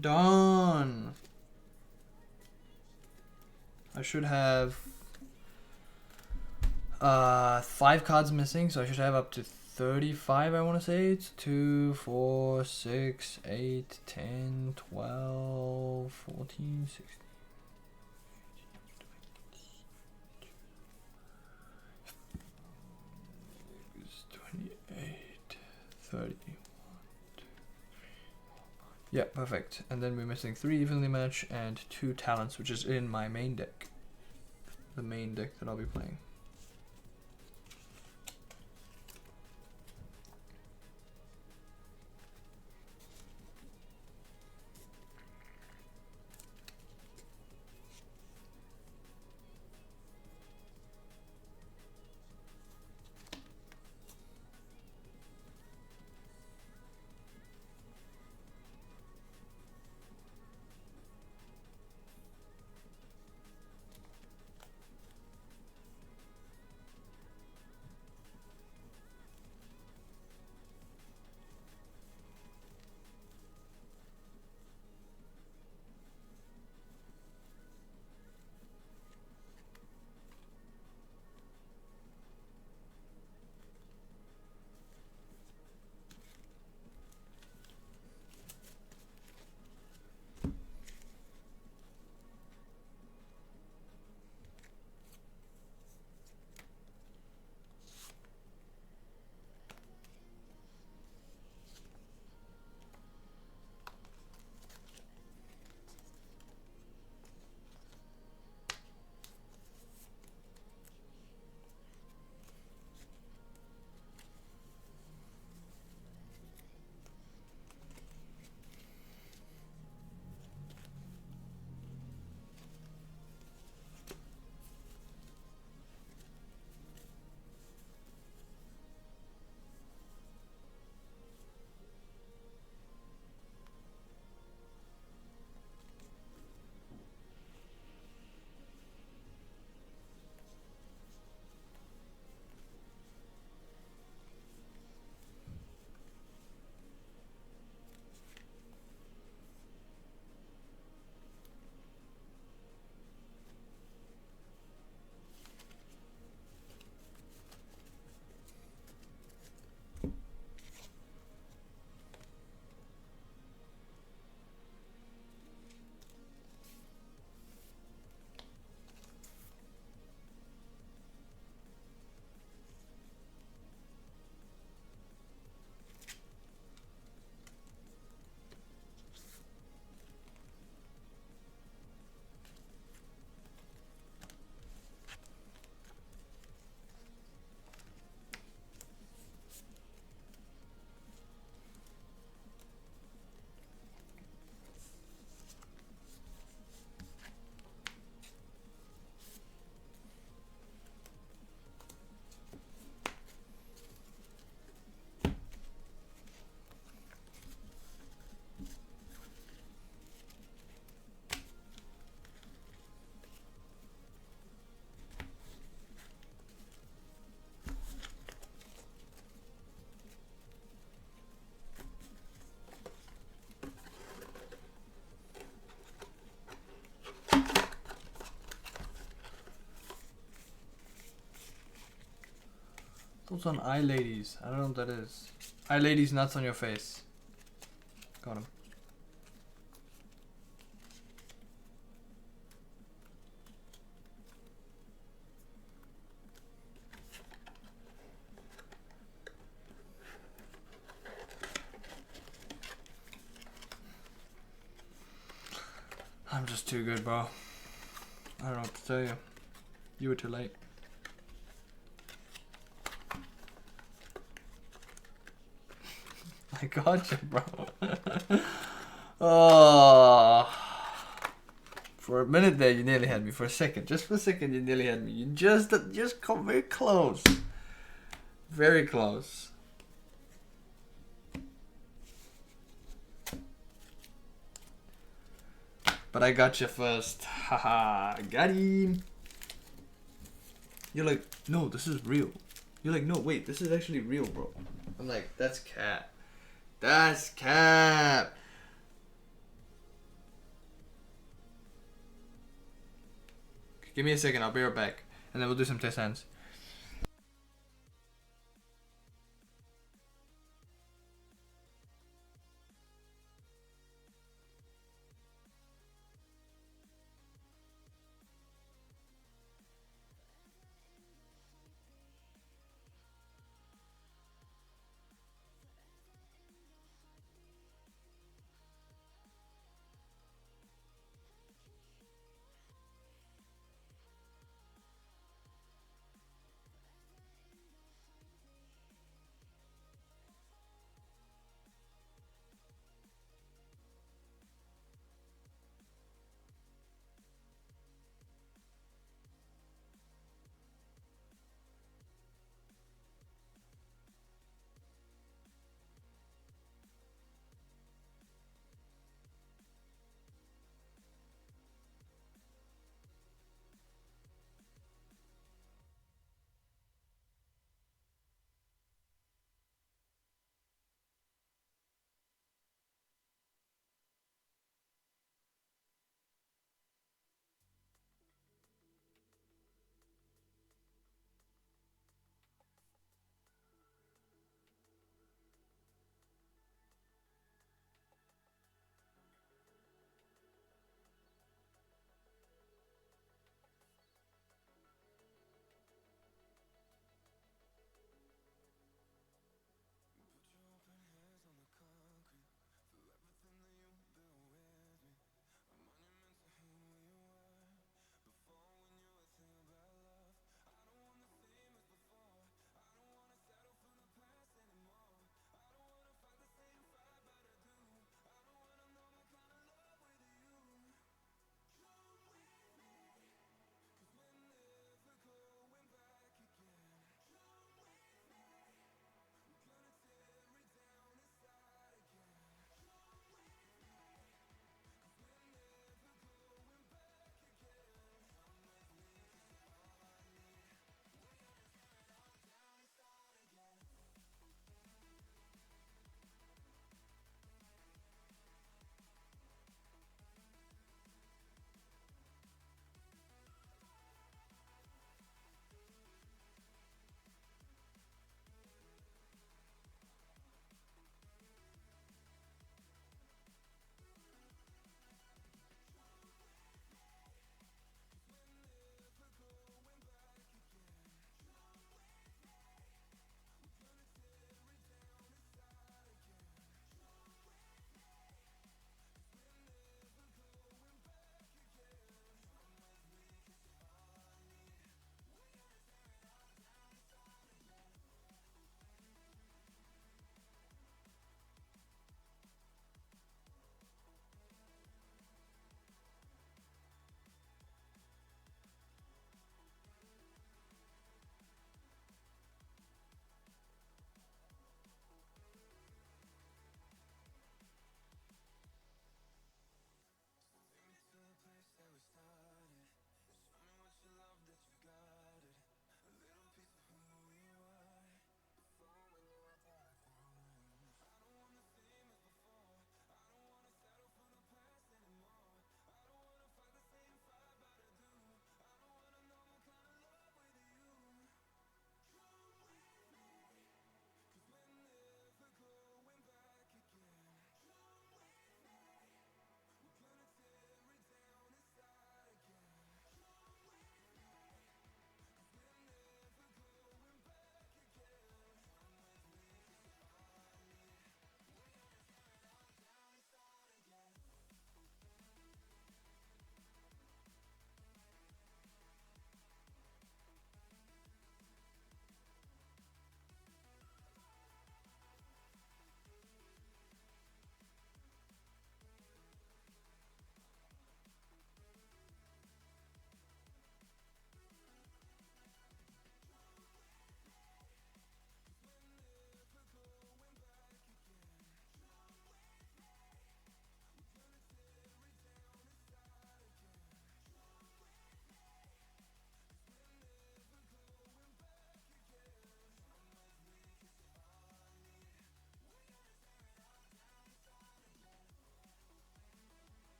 Done. I should have 5 cards missing, so I should have up to 35, I want to say. It's 2, 4, 6, 8, 10, 12, 14, 16. 28, 30. Yeah, perfect. And then we're missing 3 evenly match and 2 talents, which is in my main deck. The main deck that I'll be playing. Thoughts on eye ladies? I don't know what that is. Eye ladies, nuts on your face. Got him. I'm just too good, bro. I don't know what to tell you. You were too late. I got you, bro. Oh. For a minute there, you nearly had me. For a second, just for a second, you nearly had me. You just come very close. Very close. But I got you first. Haha, got him. You're like, no, this is real. You're like, no, wait, this is actually real, bro. I'm like, that's cap. That's cap. Give me a second, I'll be right back. And then we'll do some test hands.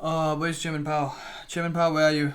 Where's Chairman Powell? Chairman Powell, where are you?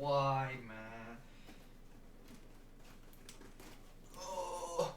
Why, man? Oh.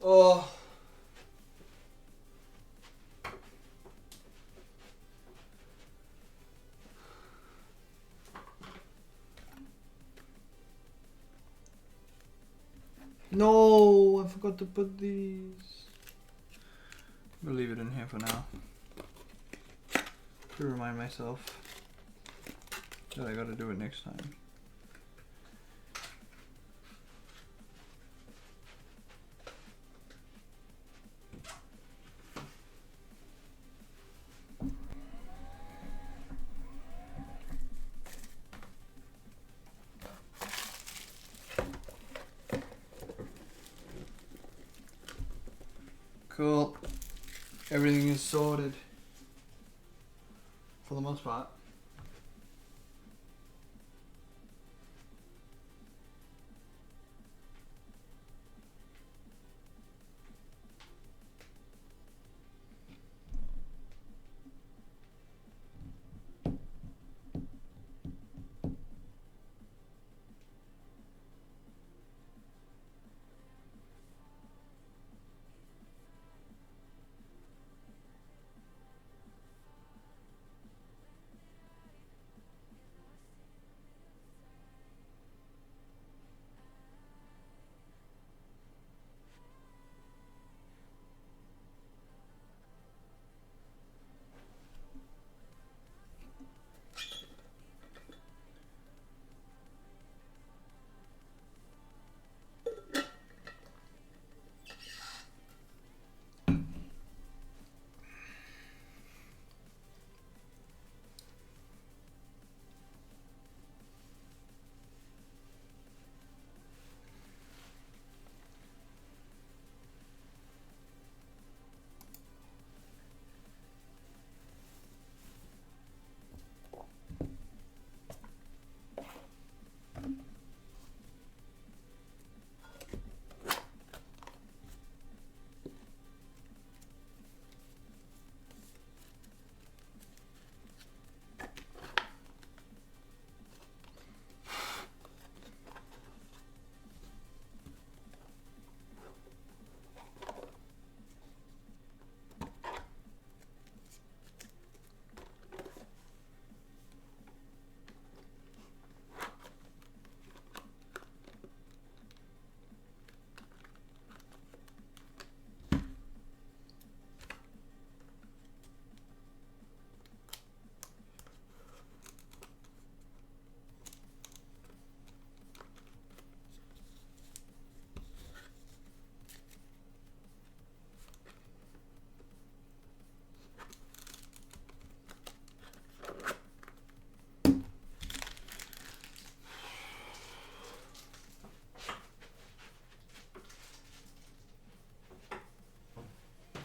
Oh. No, I forgot to put these. We'll leave it in here for now. To remind myself that I gotta do it next time. Cool. Everything is sorted. For the most part.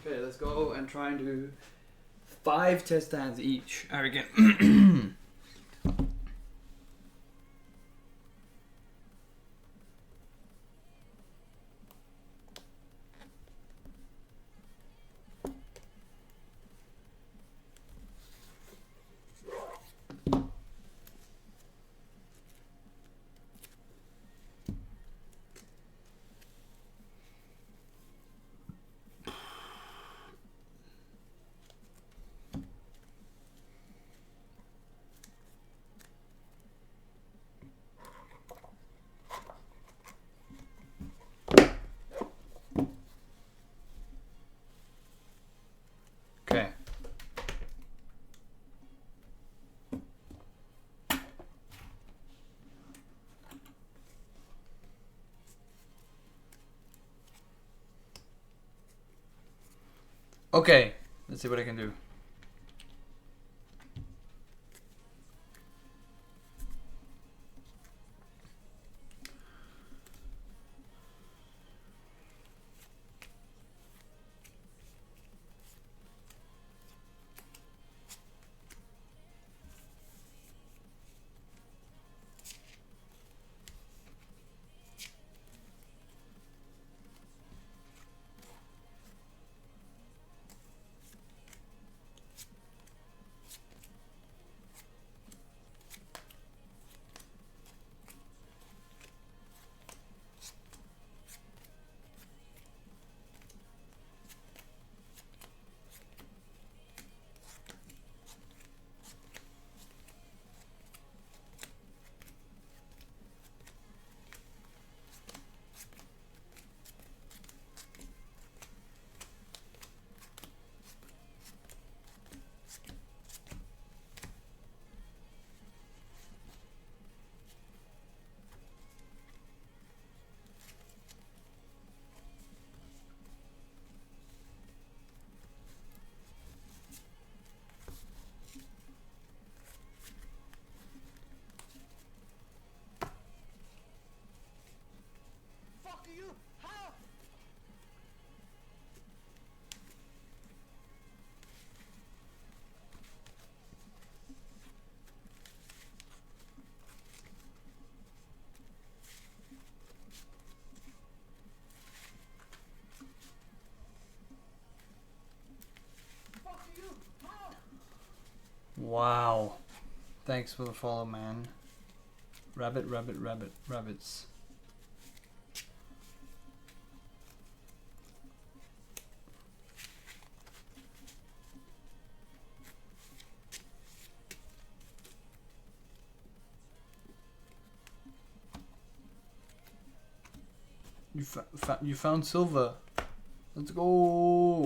Okay, let's go and try and do 5 test stands each. I reckon. Okay, let's see what I can do. Wow. Thanks for the follow, man. Rabbit, rabbit, rabbit, rabbits. You found silver. Let's go.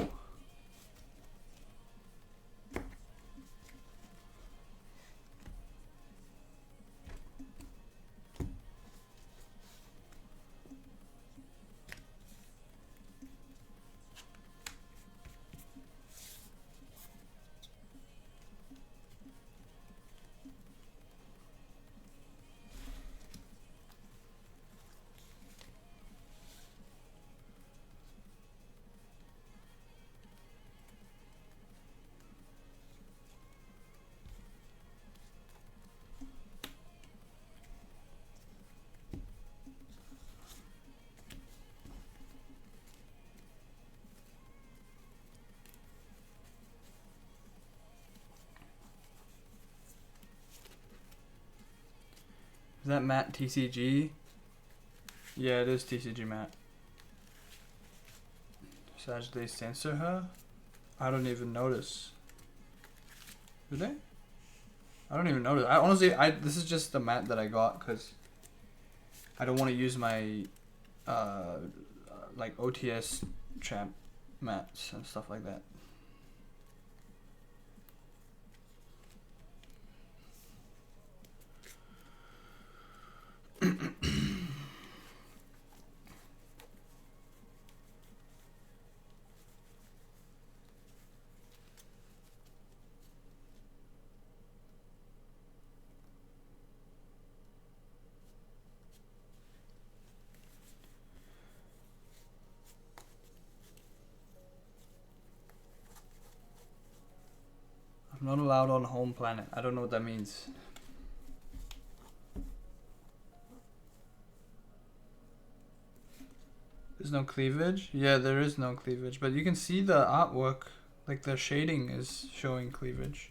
Is that Matt TCG? Yeah, it is TCG Matt. Did they censor her? I don't even notice. Did they? I don't even notice. I honestly, this is just the mat that I got because I don't want to use my like OTS champ mats and stuff like that. I'm not allowed on home planet. I don't know what that means. There's no cleavage? Yeah, there is no cleavage, but you can see the artwork, like the shading is showing cleavage.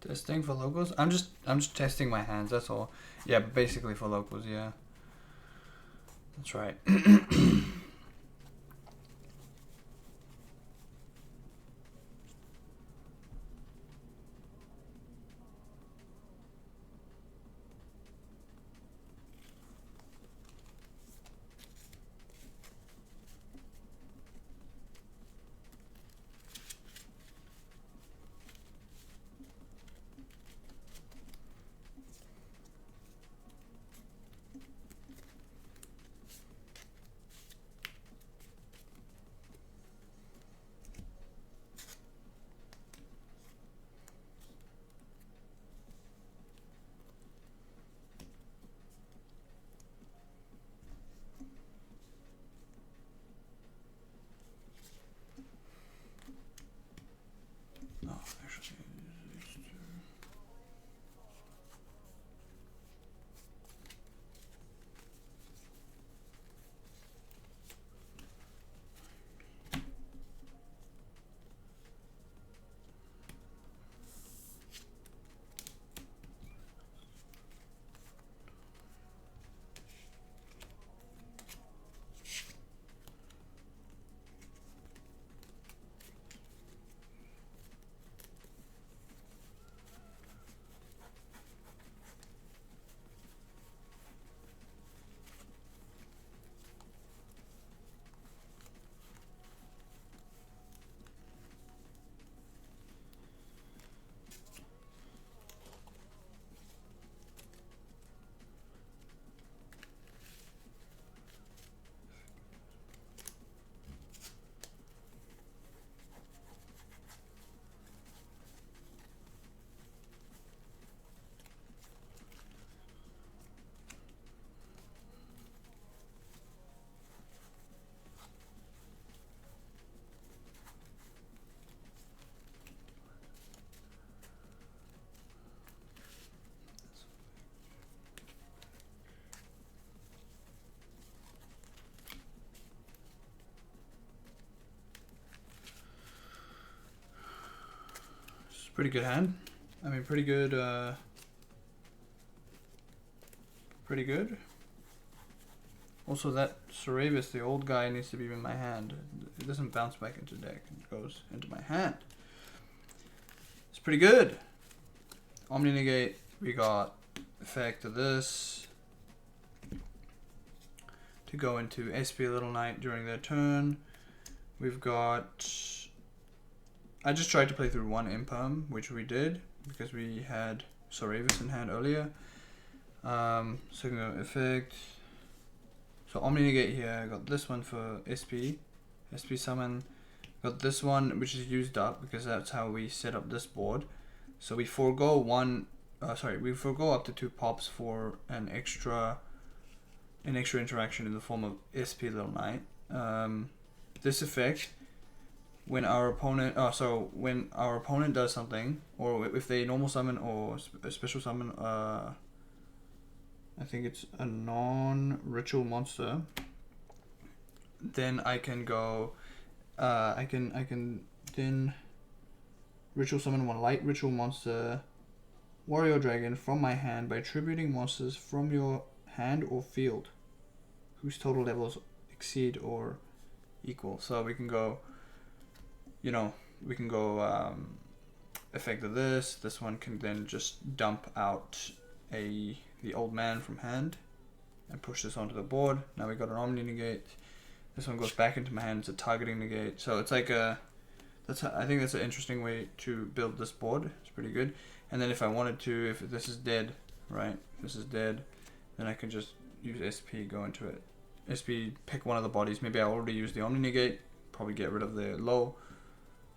Testing for locals? I'm just testing my hands, that's all. Yeah, basically for locals, yeah. That's right. No, actually, it's a pretty good hand. I mean, pretty good, pretty good. Also, that Ceravis, the old guy, needs to be in my hand. It doesn't bounce back into deck. It goes into my hand. It's pretty good. Omni Negate, we got effect of this to go into SP Little Knight during their turn. We've got... I just tried to play through one Imperm, which we did, because we had Ceravis in hand earlier. Second effect. So Omni Negate here, I got this one for SP summon. Got this one which is used up because that's how we set up this board. So we forego we forego up to 2 pops for an extra interaction in the form of SP Little Knight. This effect, when our opponent does something, or if they normal summon or a special summon, I think it's a non-ritual monster, then I can go, I can then ritual summon 1 light ritual monster, warrior dragon, from my hand by attributing monsters from your hand or field whose total levels exceed or equal. So we can go, effect of this. This one can then just dump out the old man from hand and push this onto the board. Now we got an Omni Negate. This one goes back into my hand. It's a targeting negate. So it's like I think that's an interesting way to build this board. It's pretty good. And then if I wanted to, if this is dead, right? If this is dead, then I can just use SP, go into it. SP, pick one of the bodies. Maybe I already used the Omni Negate. Probably get rid of the low.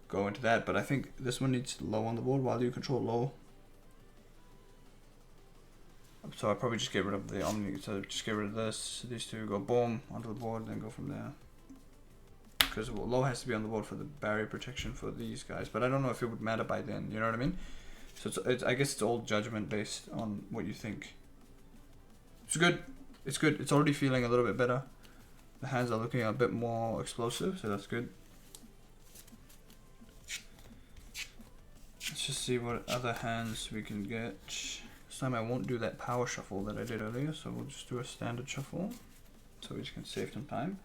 Go into that. But I think this one needs low on the board while you control low. So I probably just get rid of the Omni. So just get rid of this. These two go boom onto the board, then go from there. Because low has to be on the board for the barrier protection for these guys. But I don't know if it would matter by then. You know what I mean? So it's I guess it's all judgment based on what you think. It's good. It's good. It's already feeling a little bit better. The hands are looking a bit more explosive, so that's good. Let's Let's just see what other hands we can get. This time I won't do that power shuffle that I did earlier, so we'll just do a standard shuffle so we just can save some time.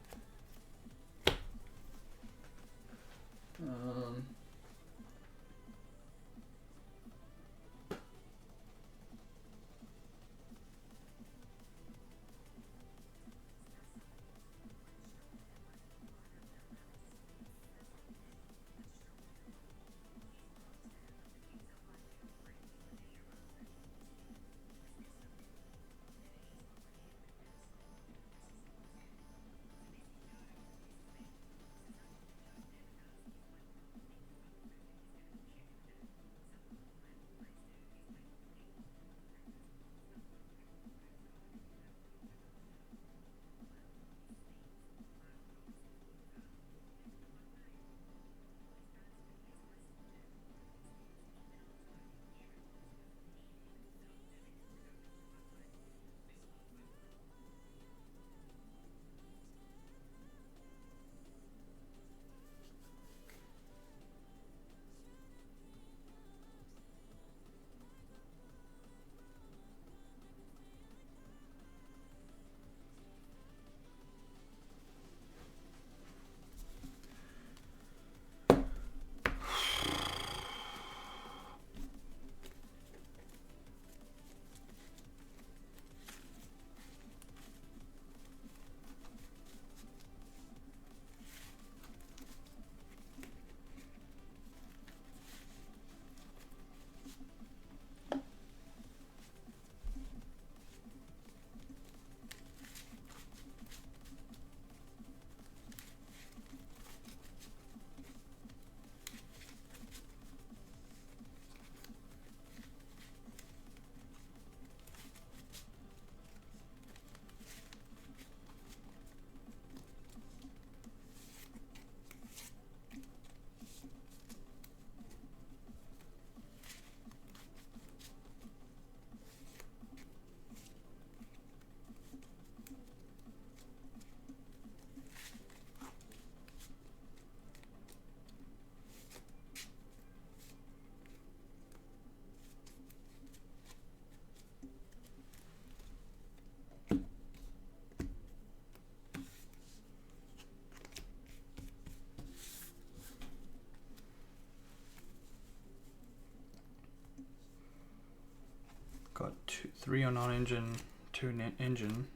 Got 3 on non-engine, 2 engine.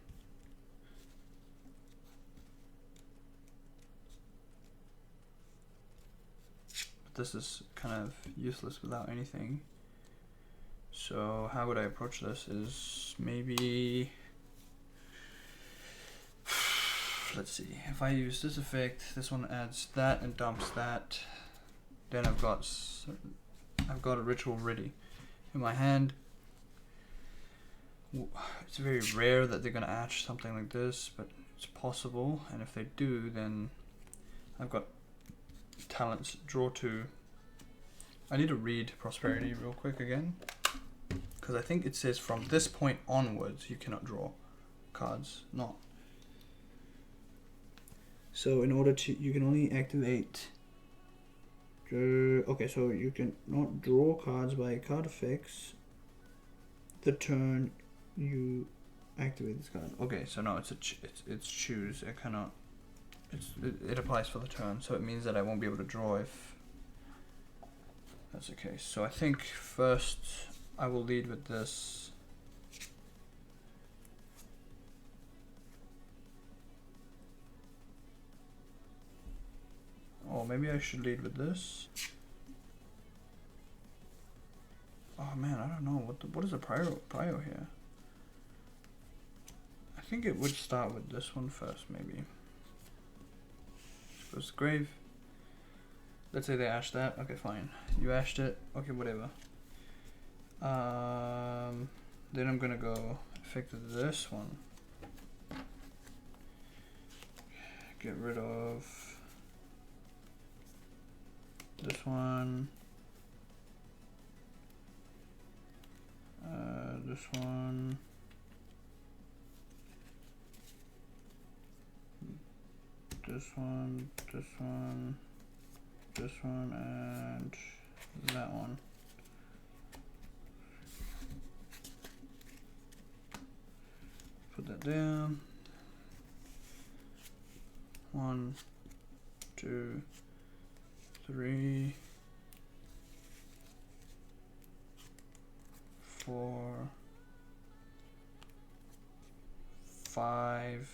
But this is kind of useless without anything. So how would I approach this is maybe, let's see, if I use this effect, this one adds that and dumps that, then I've got a ritual ready in my hand. It's very rare that they're going to hatch something like this, but it's possible, and if they do, then I've got talents, draw 2. I need to read Prosperity real quick again, because I think it says from this point onwards you cannot draw cards, not. So in order to, you can only activate, okay, so you can not draw cards by card effects the turn you activate this card. Okay, so no, it's choose. I cannot. It applies for the turn, so it means that I won't be able to draw if that's the case. So I think first I will lead with this. Oh, maybe I should lead with this. Oh man, I don't know what is the prio here. I think it would start with this one first, maybe. Goes to grave. Let's say they ashed that. Okay, fine. You ashed it. Okay, whatever. Then I'm gonna go effect this one. Get rid of this one. This one. This one, and that one. put that there. 1, 2, 3, 4, 5,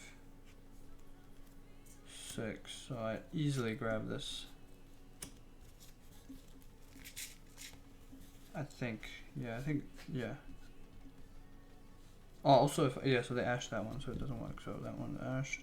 6. So I easily grab this. I think, yeah. Oh, also if, yeah, so they ashed that one, so it doesn't work. So that one ashed.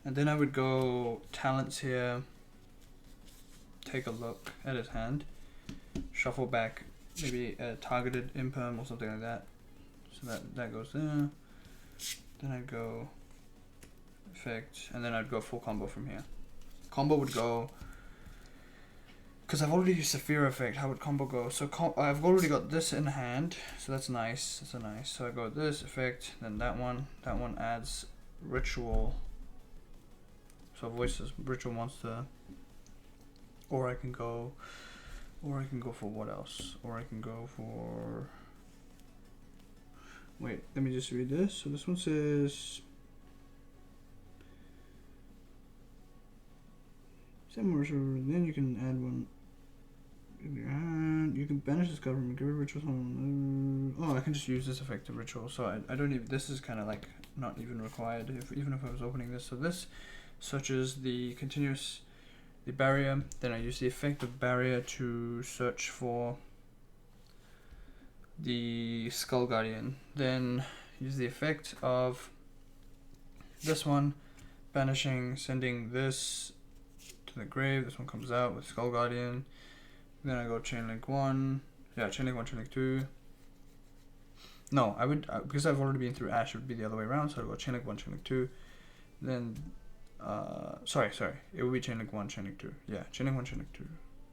And then I would go talents here, take a look at his hand, shuffle back maybe a targeted imperm or something like that. So that goes there. Then I'd go effect, and then I'd go full combo from here. Combo would go, because I've already used Saphira effect, how would combo go? So I've already got this in hand, so that's nice, that's a nice. So I go this effect, then that one adds ritual. So voices ritual monster, or I can go for what else? Or I can go for, wait, let me just read this. So this one says, then you can add one. You can banish this card from give a ritual. Oh, I can just use this effective ritual. So I don't even. This is kind of like not even required. Even if I was opening this. So this searches the barrier. Then I use the effect of barrier to search for the Skull Guardian. Then use the effect of this one, banishing, sending this to the grave. This one comes out with Skull Guardian. Then I go chain link 1. Yeah, chain link 1, chain link 2. No, I would, because I've already been through Ash, it would be the other way around. So I go chain link 1, chain link 2. Then, sorry. It would be chain link 1, chain link 2. Yeah, chain link 1, chain link 2.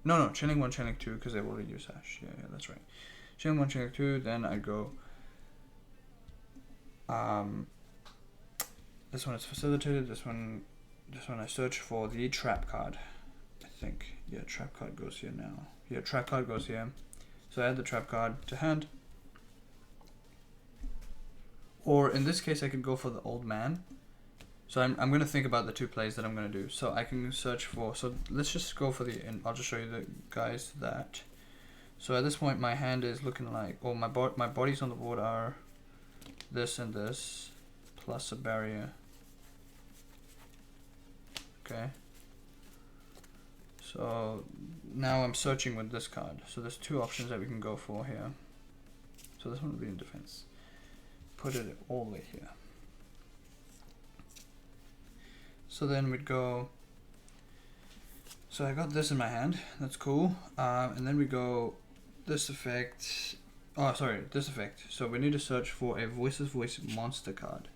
No, chain link 1, chain link 2, because I've already used Ash. Yeah, that's right. Chain link 1, chain link 2. Then I go, this one is facilitated. This one I search for the trap card. I think, yeah, trap card goes here now. Yeah, trap card goes here. So I add the trap card to hand. Or in this case, I could go for the old man. So I'm going to think about the two plays that I'm going to do. So I can search for, so let's just go for the, and I'll just show you the guys that. So at this point, my hand is looking like, or my bodies on the board are this and this, plus a barrier. Okay. So now I'm searching with this card. So there's two options that we can go for here. So this one would be in defense. Put it all the way here. So then we'd go, so I got this in my hand, that's cool. And then we go this effect, this effect. So we need to search for a Voices Voice monster card.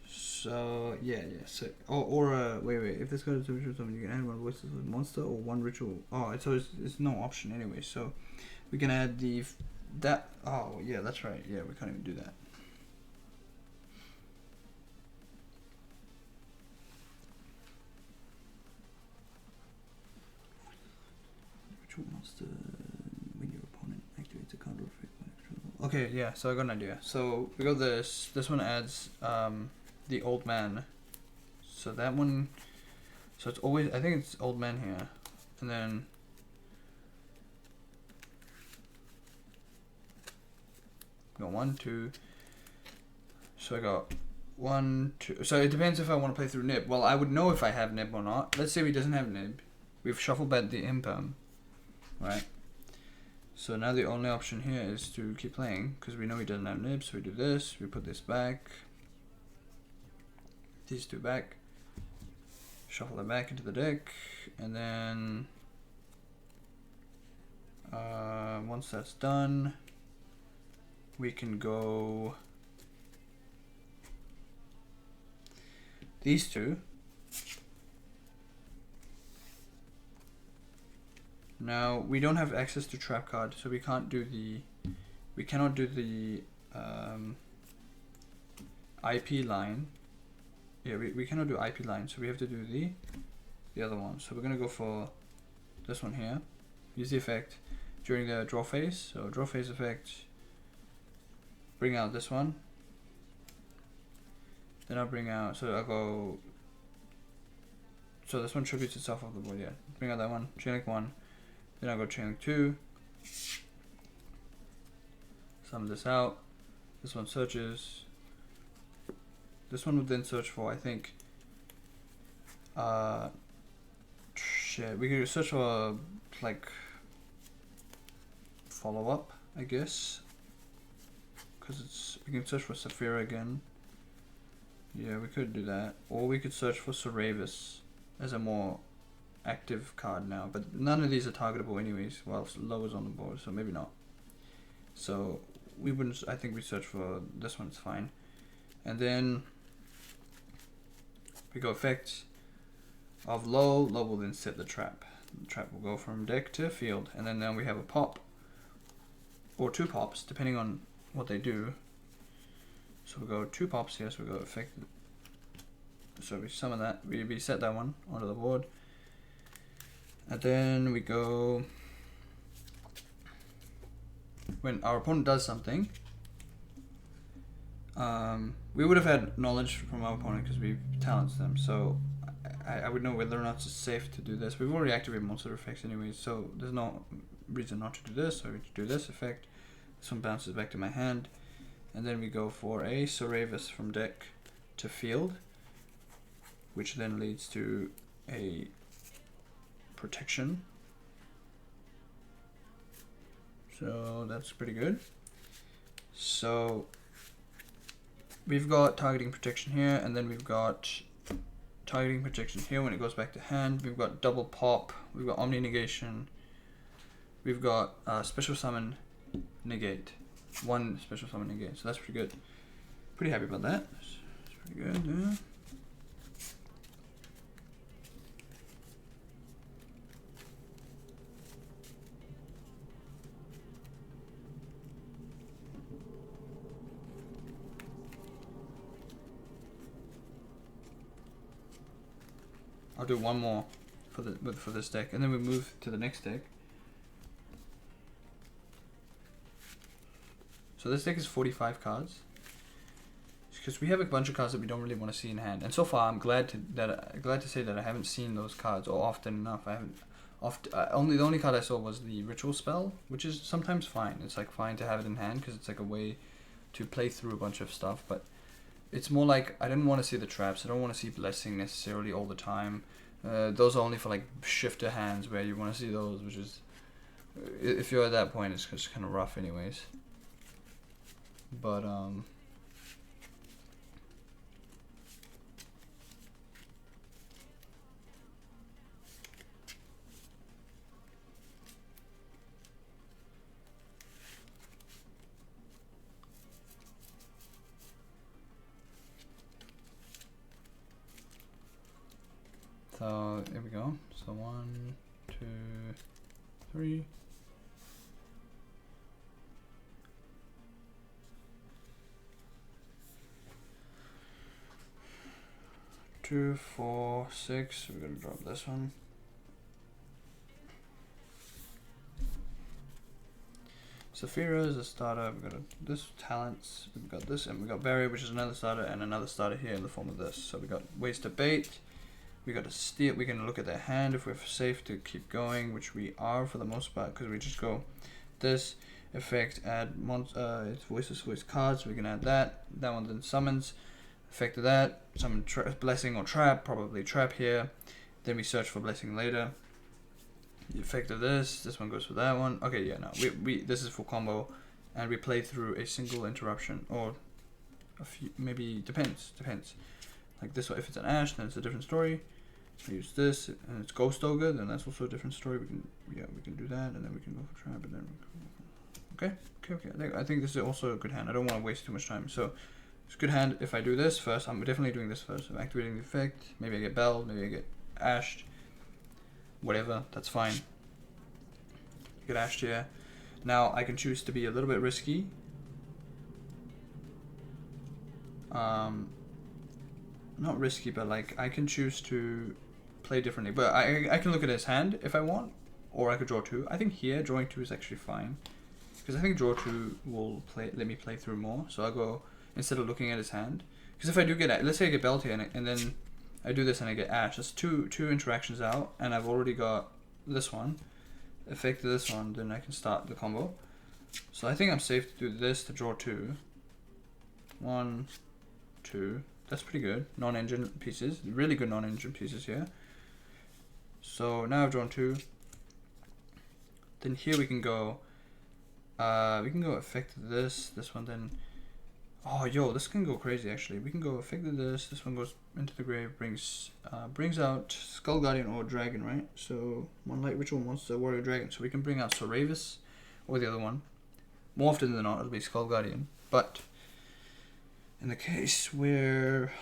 So yeah. So wait. If this card is a ritual summon, you can add one Voices with monster or one ritual. Oh, so it's no option anyway. So we can add that. Oh yeah, that's right. Yeah, we can't even do that. Ritual monster when your opponent activates a card or effect. Okay, yeah. So I got an idea. So we got this. This one adds the old man. So that one, so it's always, I think it's old man here, and then go 1, 2. So I got 1, 2. So it depends if I want to play through Nib. Well, I would know if I have Nib or not. Let's say he doesn't have Nib. We've shuffle bet the imperm, right? So now the only option here is to keep playing because we know he doesn't have Nib. So we do this. We put this back. These two back, shuffle them back into the deck, and then once that's done, we can go these two. Now we don't have access to trap card, so we can't do the we cannot do the IP line. Yeah, we cannot do IP line, so we have to do the other one. So we're gonna go for this one here. Use the effect during the draw phase. So draw phase effect, bring out this one. Then I'll bring out, so I'll go, so this one tributes itself off the board, yeah. Bring out that one, chain link 1. Then I'll go chain link 2. Summon this out. This one searches. This one would then search for, I think, shit, we could search for, like, follow up, I guess. Because it's, we can search for Saphira again. Yeah, we could do that. Or we could search for Saravis as a more active card now. But none of these are targetable anyways, while Low is on the board, so maybe not. So we wouldn't, I think we search for this one's fine. And then we go effect of Low. Low will then set the trap. The trap will go from deck to field. And then we have a pop. Or 2 pops, depending on what they do. So we go 2 pops here, so we go effect. So we summon that, we set that one onto the board. And then we go, when our opponent does something, we would have had knowledge from our opponent because we talents them. So I would know whether or not it's safe to do this. We've already activated monster effects anyway, so there's no reason not to do this. So we do this effect. This one bounces back to my hand. And then we go for a Saravis from deck to field, which then leads to a protection. So that's pretty good. So we've got targeting protection here, and then we've got targeting protection here when it goes back to hand. We've got double pop, we've got omni negation, we've got special summon negate. 1 special summon negate, so that's pretty good. Pretty happy about that. It's pretty good, yeah. I'll do one more for this deck, and then we move to the next deck. So this deck is 45 cards, because we have a bunch of cards that we don't really want to see in hand. And so far, I'm glad to say that I haven't seen those cards or often enough. I haven't the only card I saw was the ritual spell, which is sometimes fine. It's like fine to have it in hand because it's like a way to play through a bunch of stuff. But it's more like I didn't want to see the traps. I don't want to see blessing necessarily all the time. Those are only for like shifter hands where you want to see those, which is, if you're at that point, it's just kind of rough anyways. But so there we go. So 1, 2, 3. 2, 4, 6. We're gonna drop this one. Saphira is a starter. We've got this talents. We've got this, and we got Barrier, which is another starter, and another starter here in the form of this. So we got ways to bait. We got to steal. We can look at their hand if we're safe to keep going, which we are for the most part, because we just go this effect, add it's voices cards. So we can add that. That one then summons. Effect of that, summon blessing or trap, probably trap here. Then we search for blessing later. The effect of this one goes for that one. Okay, yeah, no, we this is full combo, and we play through a single interruption or a few, maybe depends. Like this one, if it's an Ash, then it's a different story. So we use this, and it's Ghost Ogre, then that's also a different story. We can do that, and then we can go for trap, and then okay. I think this is also a good hand. I don't want to waste too much time, so. It's a good hand. If I do this first, I'm definitely doing this first. I'm activating the effect. Maybe I get Bell, maybe I get Ashed. Whatever, that's fine. Get Ashed here. Now I can choose to be a little bit risky. Not risky, but like I can choose to play differently. But I can look at his hand if I want, or I could draw 2. I think here drawing 2 is actually fine, because I think draw 2 will let me play through more. So I'll go, instead of looking at his hand, because if I do get, let's say I get Belt here and then I do this and I get Ash, that's two interactions out, and I've already got this one, effect this one, then I can start the combo. So I think I'm safe to do this to draw 2. 1, 2. That's pretty good. Non-engine pieces. Really good non-engine pieces here. So now I've drawn 2. Then here we can go effect this one, then oh yo, this can go crazy actually. We can go effect this one goes into the grave, brings out Skull Guardian or Dragon, right? So one light ritual monster, warrior dragon. So we can bring out Soravis or the other one. More often than not it'll be Skull Guardian. But in the case where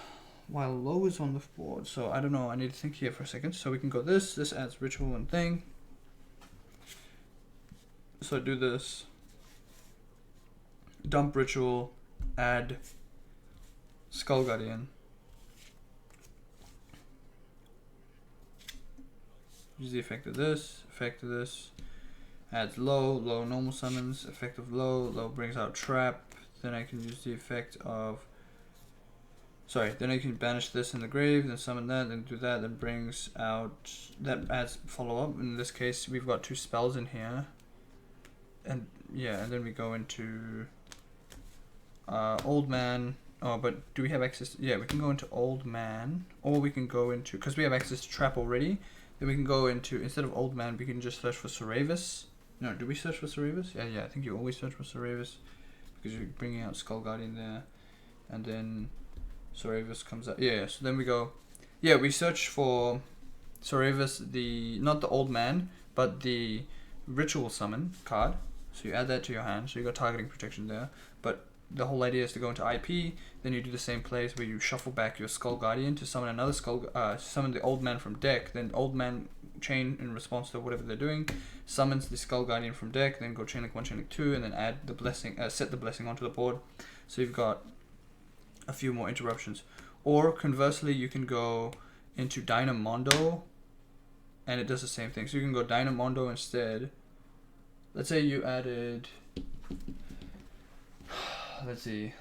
while low is on the board, so I don't know, I need to think here for a second. So we can go this adds ritual and thing. So I do this, dump ritual, add Skull Guardian, use the effect of this, adds low normal summons, effect of low brings out trap, then I can use the effect of, then I can banish this in the grave, then summon that, then do that, then brings out, that adds follow up. In this case we've got 2 spells in here, and yeah, and then we go into Old Man. Oh, but do we have access to, yeah, we can go into Old Man, or we can go into, because we have access to Trap already, then we can go into, instead of Old Man, we can just search for Soravis. No, do we search for Soravis? Yeah, I think you always search for Soravis, because you're bringing out Skull Guardian there, and then Soravis comes out. Yeah, so then we go, yeah, we search for Soravis, not the Old Man, but the Ritual Summon card. So you add that to your hand, so you got targeting protection there. But the whole idea is to go into IP, then you do the same place where you shuffle back your Skull Guardian to summon another summon the Old Man from deck, then Old Man chain in response to whatever they're doing, summons the Skull Guardian from deck, then go chain link 1, chain link 2, and then add the blessing, set the blessing onto the board. So you've got a few more interruptions. Or conversely, you can go into Dynamondo, and it does the same thing. So you can go Dynamondo instead. Let's say you added, let's see,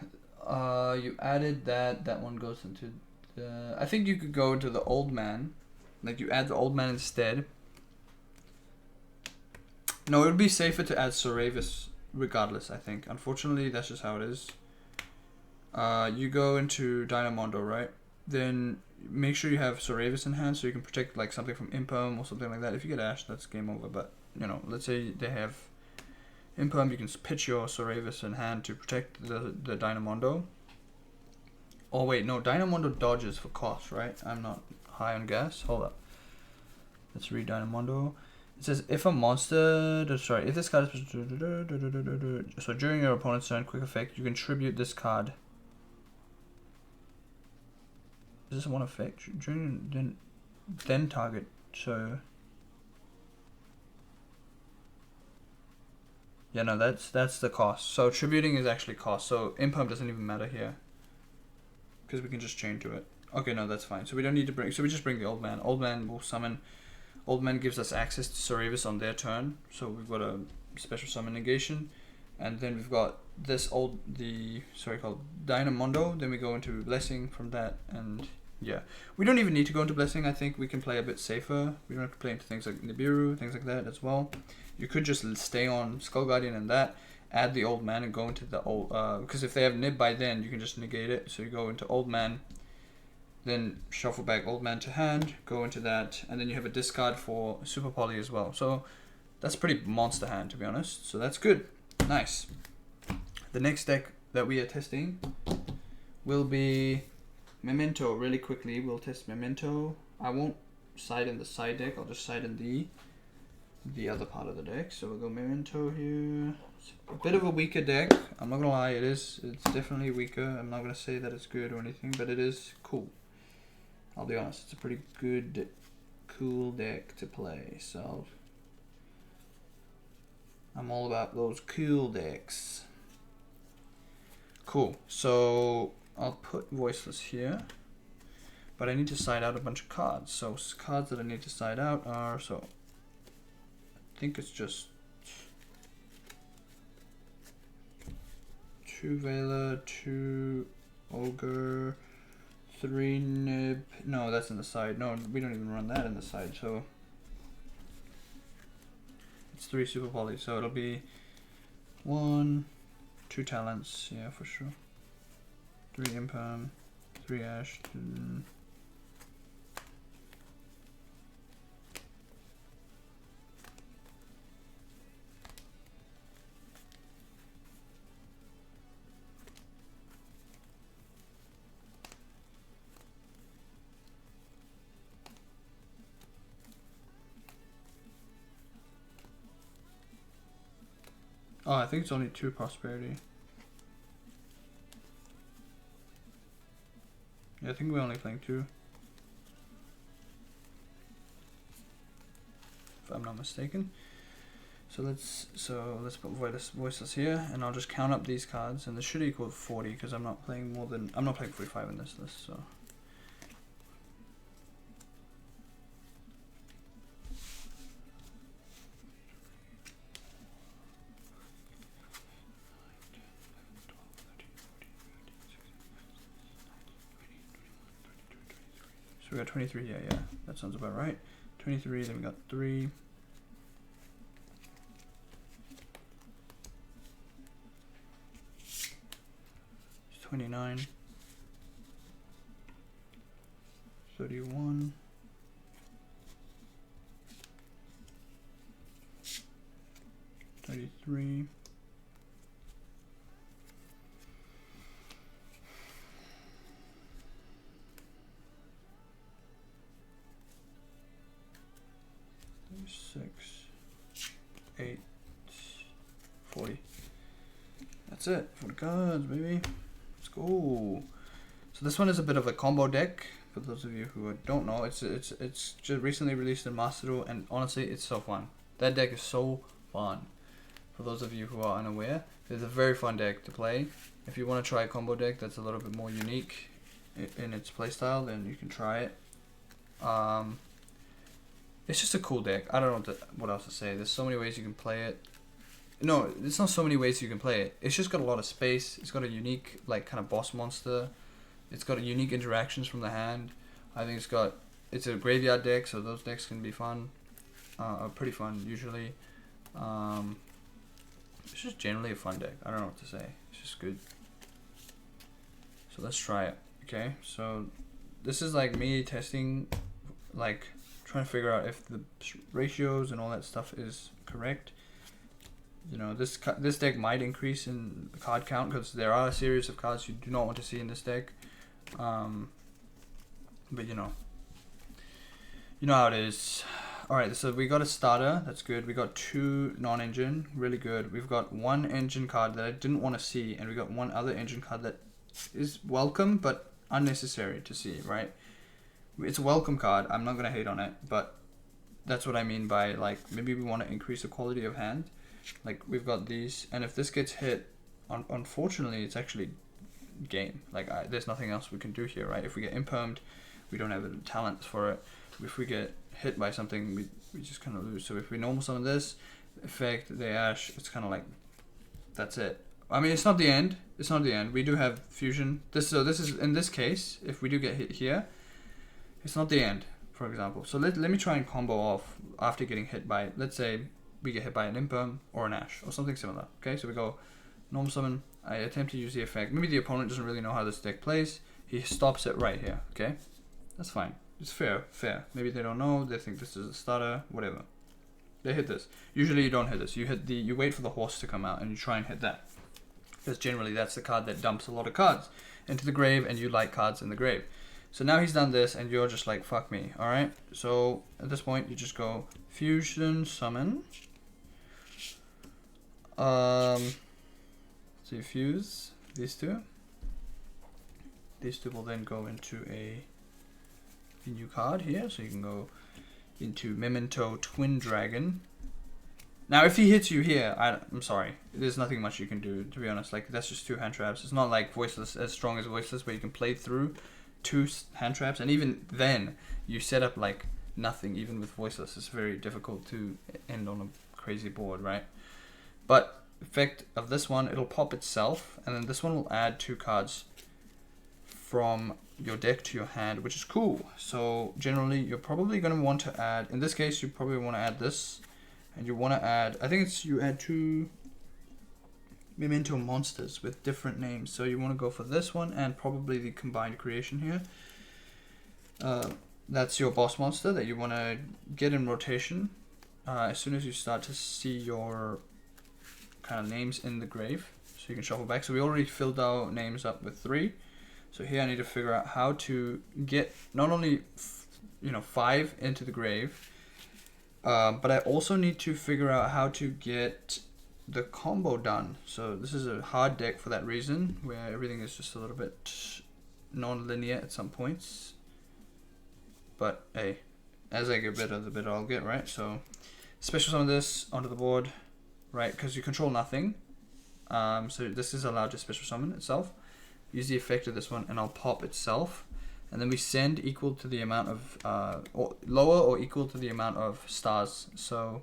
you added that one goes into the, I think you could go into the Old Man, like you add the Old Man instead. No, it would be safer to add Soravis regardless, I think. Unfortunately, that's just how it is. You go into Dynamondo, right? Then make sure you have Soravis in hand so you can protect like something from Imperm or something like that. If you get Ash, that's game over, but you know, let's say they have Imperm, you can pitch your Soravis in hand to protect the Dynamondo. Oh wait, no, Dynamondo dodges for cost, right? I'm not high on gas. Hold up. Let's read Dynamondo. It says if a monster, if this card is, so during your opponent's turn, quick effect, you can tribute this card. Is this one effect? During then target, so yeah, no, that's the cost. So tributing is actually cost. So Imperm doesn't even matter here, because we can just chain to it. Okay, no, that's fine. So we don't need to bring. So we just bring the Old Man. Old Man will summon. Old Man gives us access to Soravis on their turn. So we've got a special summon negation, and then we've got this called Dynamondo. Then we go into Blessing from that, and yeah, we don't even need to go into Blessing. I think we can play a bit safer. We don't have to play into things like Nibiru, things like that as well. You could just stay on Skull Guardian and that, add the Old Man and go into the old, because if they have Nib by then, you can just negate it. So you go into Old Man, then shuffle back Old Man to hand, go into that, and then you have a discard for Super Poly as well. So that's pretty monster hand, to be honest. So that's good. Nice. The next deck that we are testing will be Memento. Really quickly, we'll test Memento. I won't side in the side deck, I'll just side in the other part of the deck. So we'll go Memento here. It's a bit of a weaker deck, I'm not gonna lie, it's definitely weaker. I'm not gonna say that it's good or anything, but it is cool. I'll be honest, it's a pretty good, cool deck to play. So I'm all about those cool decks. Cool, so I'll put voiceless here, but I need to side out a bunch of cards. So cards that I need to side out are, so I think it's just 2 Veiler, 2 Ogre, 3 Nib. No, that's in the side. No, we don't even run that in the side. So it's 3 Super Poly. So it'll be 1, 2 Talents. Yeah, for sure. 3 Imperm, 3 Ash. Oh, I think it's only 2 Prosperity. Yeah, I think we're only playing 2. If I'm not mistaken. So let's put voiceless here, and I'll just count up these cards, and this should equal 40 because I'm not playing 45 in this list. So we got 23. Yeah, that sounds about right. 23. Then we got 3. 29, 31, 33, 36, 8, 40. That's it for the cards, baby. Let's go. So this one is a bit of a combo deck. For those of you who don't know, it's just recently released in Masterduel, and honestly, it's so fun. That deck is so fun. For those of you who are unaware, it's a very fun deck to play. If you want to try a combo deck that's a little bit more unique in its playstyle, then you can try it. It's just a cool deck. I don't know what else to say. There's so many ways you can play it. No, it's not so many ways you can play it. It's just got a lot of space. It's got a unique, like, kind of boss monster. It's got a unique interactions from the hand. I think it's a graveyard deck, so those decks can be fun. Are pretty fun usually. It's just generally a fun deck. I don't know what to say. It's just good. So let's try it. Okay, so this is like me testing, like trying to figure out if the ratios and all that stuff is correct. You know, this deck might increase in card count because there are a series of cards you do not want to see in this deck. But you know how it is. Alright, so we got a starter, that's good. We got 2 non-engine, really good. We've got 1 engine card that I didn't want to see, and we got 1 other engine card that is welcome but unnecessary to see, right? It's a welcome card, I'm not going to hate on it, but that's what I mean by, like, maybe we want to increase the quality of hand. Like, we've got these, and if this gets hit, unfortunately, it's actually game. Like, there's nothing else we can do here, right? If we get impermed, we don't have the talents for it. If we get hit by something, we just kind of lose. So if we normal summon this effect, the Ash, it's kind of like, that's it. I mean, it's not the end. It's not the end. We do have fusion. This is, in this case, if we do get hit here, it's not the end, for example. So let me try and combo off after getting hit by, let's say we get hit by an imperm or an Ash or something similar. Okay, so we go normal summon. I attempt to use the effect. Maybe the opponent doesn't really know how this deck plays. He stops it right here. Okay, that's fine. It's fair. Maybe they don't know. They think this is a starter. Whatever. They hit this. Usually you don't hit this. You wait for the horse to come out and you try and hit that. Because generally that's the card that dumps a lot of cards into the grave, and you like cards in the grave. So now he's done this, and you're just like, fuck me. All right. So at this point you just go fusion summon. So you fuse these two. These two will then go into a new card here, so you can go into Memento Twin Dragon. Now, if he hits you here, I'm sorry. There's nothing much you can do, to be honest. Like, that's just 2 hand traps. It's not like Voiceless, as strong as Voiceless, where you can play through 2 hand traps. And even then, you set up, like, nothing. Even with Voiceless, it's very difficult to end on a crazy board, right? But, effect of this one, it'll pop itself. And then this one will add 2 cards from your deck to your hand, which is cool. So, generally, you're probably going to want to add... In this case, you probably want to add this. And you want to add, I think it's, you add 2 Memento monsters with different names. So you want to go for this one and probably the combined creation here. That's your boss monster that you want to get in rotation. As soon as you start to see your kind of names in the grave. So you can shuffle back. So we already filled our names up with 3. So here I need to figure out how to get not only 5 into the grave, but I also need to figure out how to get the combo done. So this is a hard deck for that reason, where everything is just a little bit non-linear at some points. But hey, as I get better, the better I'll get, right? So special summon this onto the board, right? Because you control nothing. So this is allowed to special summon itself. Use the effect of this one and I'll pop itself. And then we send equal to the amount of, or lower or equal to the amount of stars, so,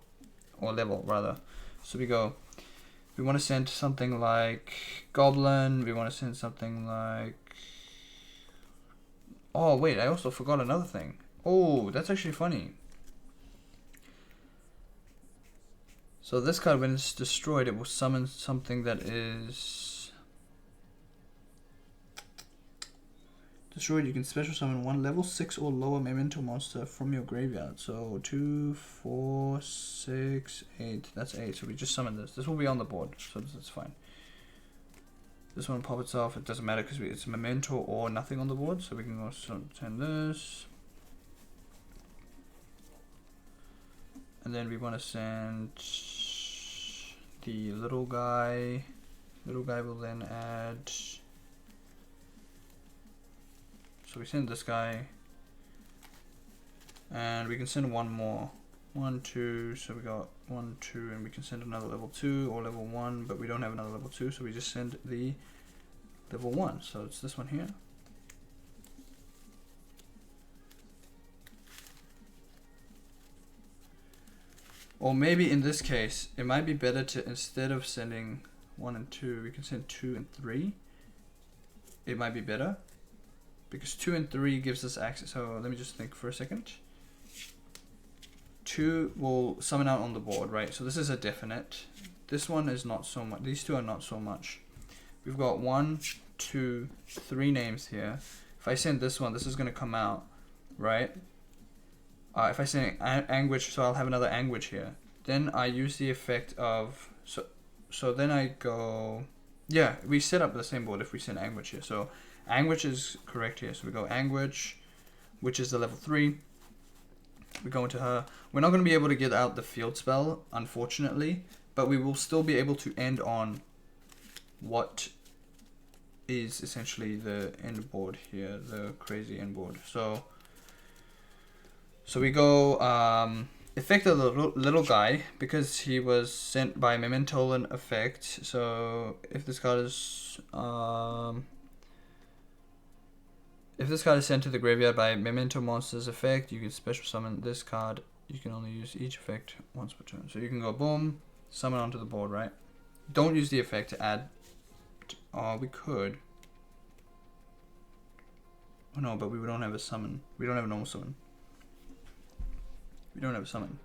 or level rather. So we go, we want to send something like Goblin, we want to send something like, oh wait, I also forgot another thing. Oh, that's actually funny. So this card, when it's destroyed, it will summon something that is... Destroyed, you can special summon 1 level 6 or lower Memento monster from your graveyard. So 2, 4, 6, 8. That's 8. So we just summon this. This will be on the board, so that's fine. This one will pop itself. It doesn't matter because it's Memento or nothing on the board. So we can also send this. And then we want to send the little guy. Little guy will then add... So we send this guy, and we can send 1 more. 1, 2, so we got 1, 2, and we can send another level 2 or level 1, but we don't have another level 2, so we just send the level 1. So it's this one here. Or maybe in this case, it might be better to, instead of sending 1 and 2, we can send 2 and 3. It might be better. Because 2 and 3 gives us access. So let me just think for a second. 2 will summon out on the board, right? So this is a definite. This one is not so much. These 2 are not so much. We've got 1, 2, 3 names here. If I send this one, this is going to come out, right? If I send Anguish, so I'll have another Anguish here. Then I use the effect of... So then I go... Yeah, we set up the same board if we send Anguish here. So Anguish is correct here. So we go Anguish, which is the level 3. We go into her. We're not going to be able to get out the field spell, unfortunately, but we will still be able to end on what is essentially the end board here, the crazy end board. So we go effect of the little guy, because he was sent by Mementolan effect. So if this card is sent to the graveyard by Memento Monster's effect, you can special summon this card. You can only use each effect once per turn. So you can go boom, summon onto the board, right? Don't use the effect to add. Oh, we could. Oh no, but we don't have a summon. We don't have a normal summon. We don't have a summon.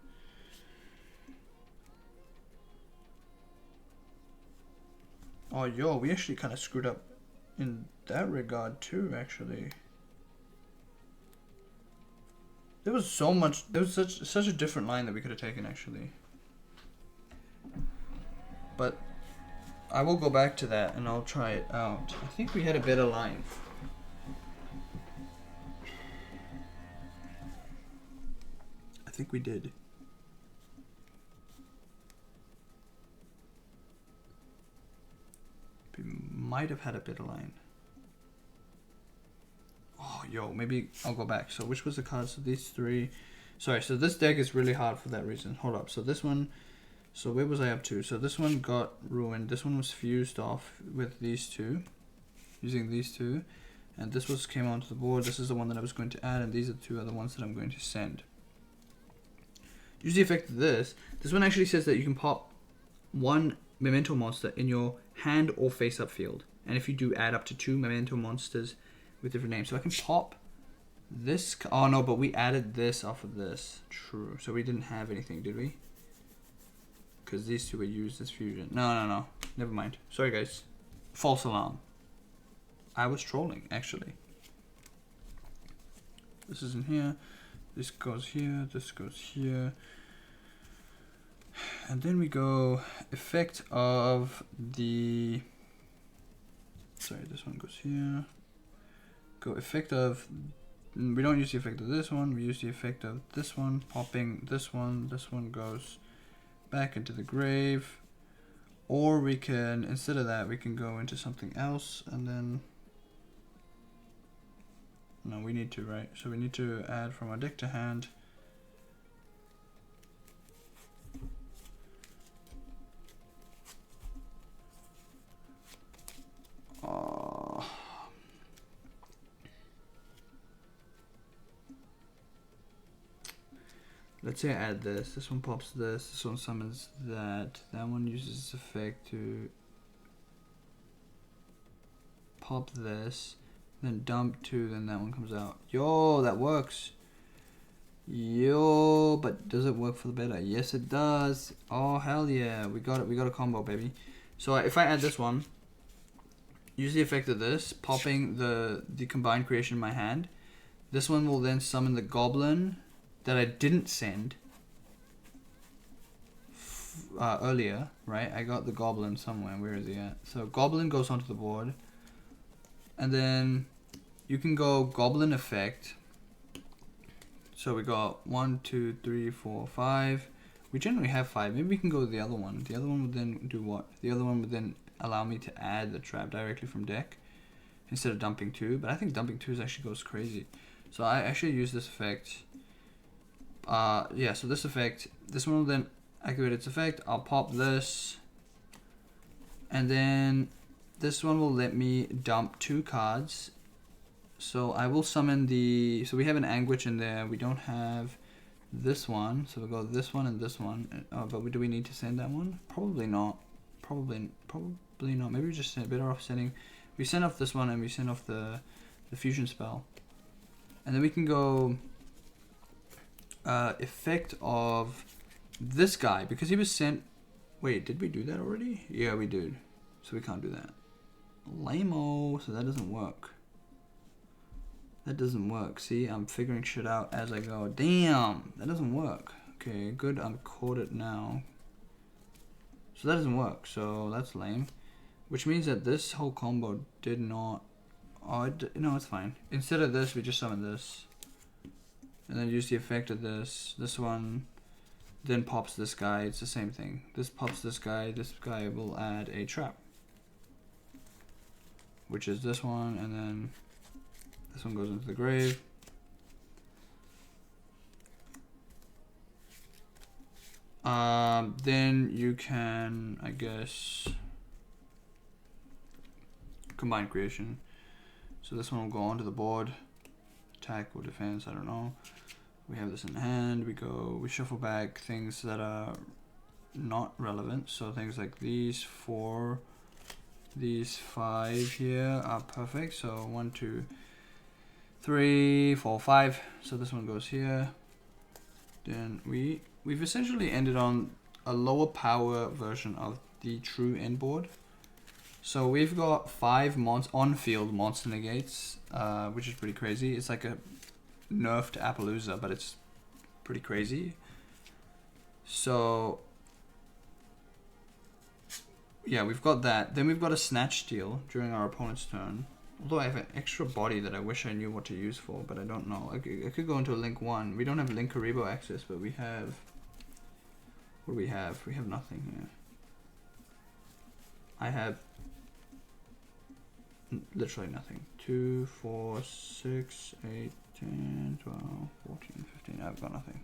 Oh, yo, we actually kind of screwed up in that regard too, actually. There was so much, there was such a different line that we could have taken, actually. But I will go back to that and I'll try it out. I think we had a better line. I think we did. We might have had a better line. Oh, yo, maybe I'll go back. So which was the card? So these 3. Sorry, so this deck is really hard for that reason. Hold up. So this one, So where was I up to? So this one got ruined. This one was fused off with these two, using these two. And this was came onto the board. This is the one that I was going to add, and these are the two other ones that I'm going to send. Use the effect of this. This one actually says that you can pop one memento monster in your hand or face-up field. And if you do, add up to 2 memento monsters with different names. So I can pop this. Oh no, but we added this off of this. True. So we didn't have anything, did we? Because these two were used as fusion. No. Never mind. Sorry, guys. False alarm. I was trolling, actually. This is in here. This goes here. This goes here. And then we go effect of the... Sorry, this one goes here. Go effect of... We don't use the effect of this one. We use the effect of this one. Popping this one. This one goes back into the grave. Or we can, instead of that, we can go into something else and then... No, we need to, right? So we need to add from our deck to hand. Let's say I add this. This one pops this. This one summons that. That one uses this effect to pop this. Then dump 2, then that one comes out. Yo, that works. Yo, but does it work for the beta? Yes, it does. Oh, hell yeah. We got it. We got a combo, baby. So if I add this one, use the effect of this, popping the combined creation in my hand. This one will then summon the goblin that I didn't send earlier, right? I got the goblin somewhere. Where is he at? So goblin goes onto the board. And then you can go goblin effect. So we got 1, 2, 3, 4, 5. We generally have 5. Maybe we can go with the other one. The other one would then do what? The other one would then allow me to add the trap directly from deck instead of dumping 2. But I think dumping 2 actually goes crazy. So I actually use this effect. Yeah, so this effect, this one will then activate its effect. I'll pop this. And then this one will let me dump 2 cards. So I will summon the... So we have an Anguish in there. We don't have this one. So we'll go this one and this one. But do we need to send that one? Probably not. Probably not. Maybe we're just better off sending... We send off this one and we send off the fusion spell. And then we can go... effect of this guy. Because he was sent... Wait, did we do that already? Yeah, we did. So we can't do that. Lame-o. So that doesn't work. That doesn't work. See, I'm figuring shit out as I go. Damn, that doesn't work. Okay, good. I'm caught it now. So that doesn't work. So that's lame. Which means that this whole combo did not... Oh, no, it's fine. Instead of this, we just summon this. And then use the effect of this. This one then pops this guy. It's the same thing. This pops this guy. This guy will add a trap. Which is this one. And then... This one goes into the grave. Then you can, I guess, combine creation. So this one will go onto the board. Attack or defense, I don't know. We have this in hand. We shuffle back things that are not relevant. So things like these 4, these 5 here are perfect. So 1, 2, 3, 4, 5. So this one goes here. Then we've essentially ended on a lower power version of the true end board. So we've got 5 on-field monster negates, which is pretty crazy. It's like a nerfed Appaloosa, but it's pretty crazy. So yeah, we've got that. Then we've got a snatch steal during our opponent's turn. Although I have an extra body that I wish I knew what to use for, but I don't know. I could go into a link 1. We don't have link Karibo access, but we have... What do we have? We have nothing here. I have literally nothing. 2, 4, 6, 8, 10, 12, 14, 15. I've got nothing.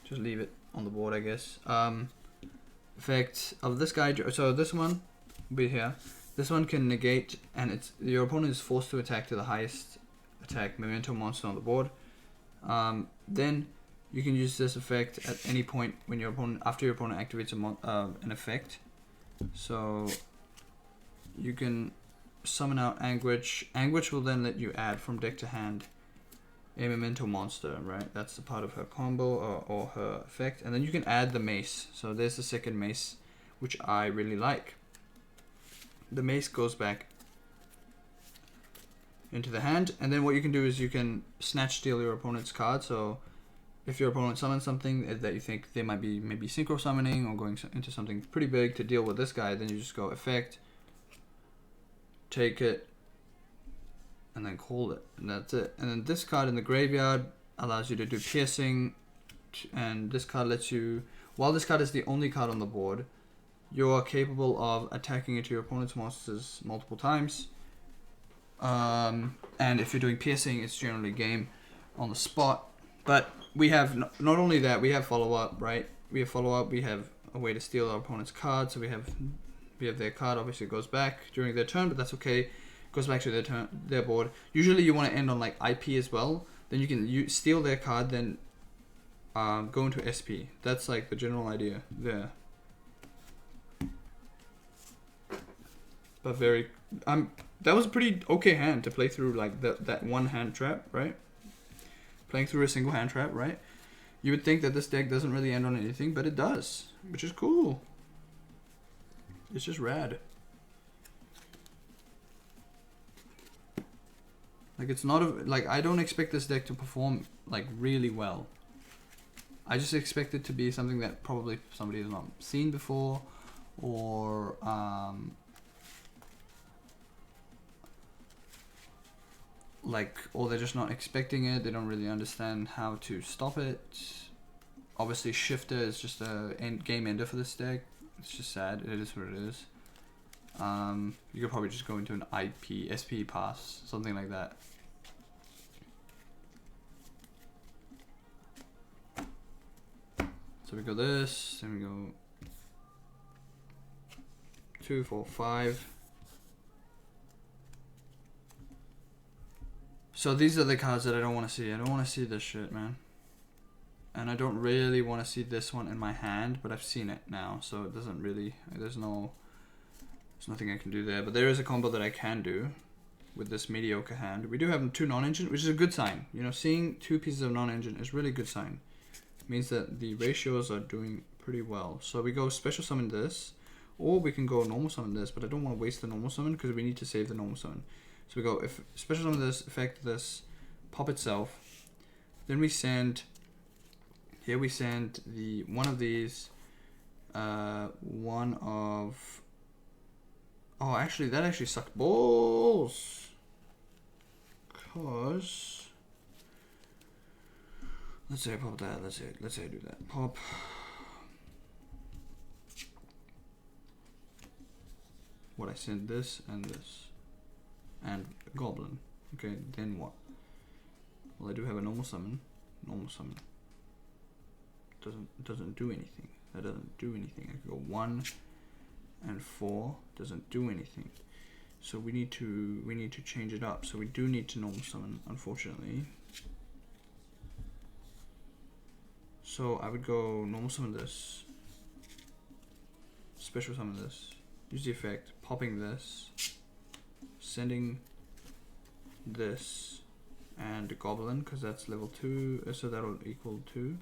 Just leave it. on the board, I guess. Effect of this guy. So this one will be here. This one can negate, and your opponent is forced to attack to the highest attack memento monster on the board. Then you can use this effect at any point when after your opponent activates an effect. So you can summon out Anguish. Anguish will then let you add from deck to hand a memento monster, right? That's the part of her combo or her effect. And then you can add the mace. So there's the second mace, which I really like. The mace goes back into the hand, and then what you can do is you can snatch steal your opponent's card. So if your opponent summons something that you think they might be maybe synchro summoning or going into something pretty big to deal with this guy, then you just go effect, take it, and then call it, and that's it. And then this card in the graveyard allows you to do piercing, and this card lets you, while this card is the only card on the board, you are capable of attacking into your opponent's monsters multiple times. And if you're doing piercing, it's generally game on the spot. But we have not only that, we have follow up, right? We have follow up. We have a way to steal our opponent's card. So we have their card. Obviously, it goes back during their turn, but that's okay. It goes back to their board. Usually, you want to end on like IP as well. Then you can steal their card, then go into SP. That's like the general idea there. But that was a pretty okay hand to play through, like that one hand trap, right? Playing through a single hand trap, right? You would think that this deck doesn't really end on anything, but it does, which is cool. It's just rad. Like, it's not like, I don't expect this deck to perform like really well. I just expect it to be something that probably somebody has not seen before, or or they're just not expecting it. They don't really understand how to stop it. Obviously, Shifter is just a game ender for this deck. It's just sad. It is what it is. You could probably just go into an SP pass, something like that. So we go this, then we go 2, 4, 5. So these are the cards that I don't want to see. I don't want to see this shit, man. And I don't really want to see this one in my hand, but I've seen it now, so it doesn't really, there's nothing I can do there. But there is a combo that I can do with this mediocre hand. We do have 2 non-engine, which is a good sign. You know, seeing 2 pieces of non-engine is really a good sign. It means that the ratios are doing pretty well. So we go special summon this, or we can go normal summon this, but I don't want to waste the normal summon because we need to save the normal summon. So we go if special summon this, effect this, pop itself. Then we send, here we send the one of these, one of, oh actually that actually sucked balls. Cause, let's say I pop that, let's say I do that. Pop. What, I send this and this. And Goblin. Okay, then what? Well, I do have a normal summon. Normal summon. Doesn't do anything. That doesn't do anything. I could go 1 and 4. Doesn't do anything. So we need to change it up. So we do need to normal summon, unfortunately. So I would go normal summon this. Special summon this. Use the effect. Popping this. Sending this and the Goblin, because that's level 2, so that'll equal 2.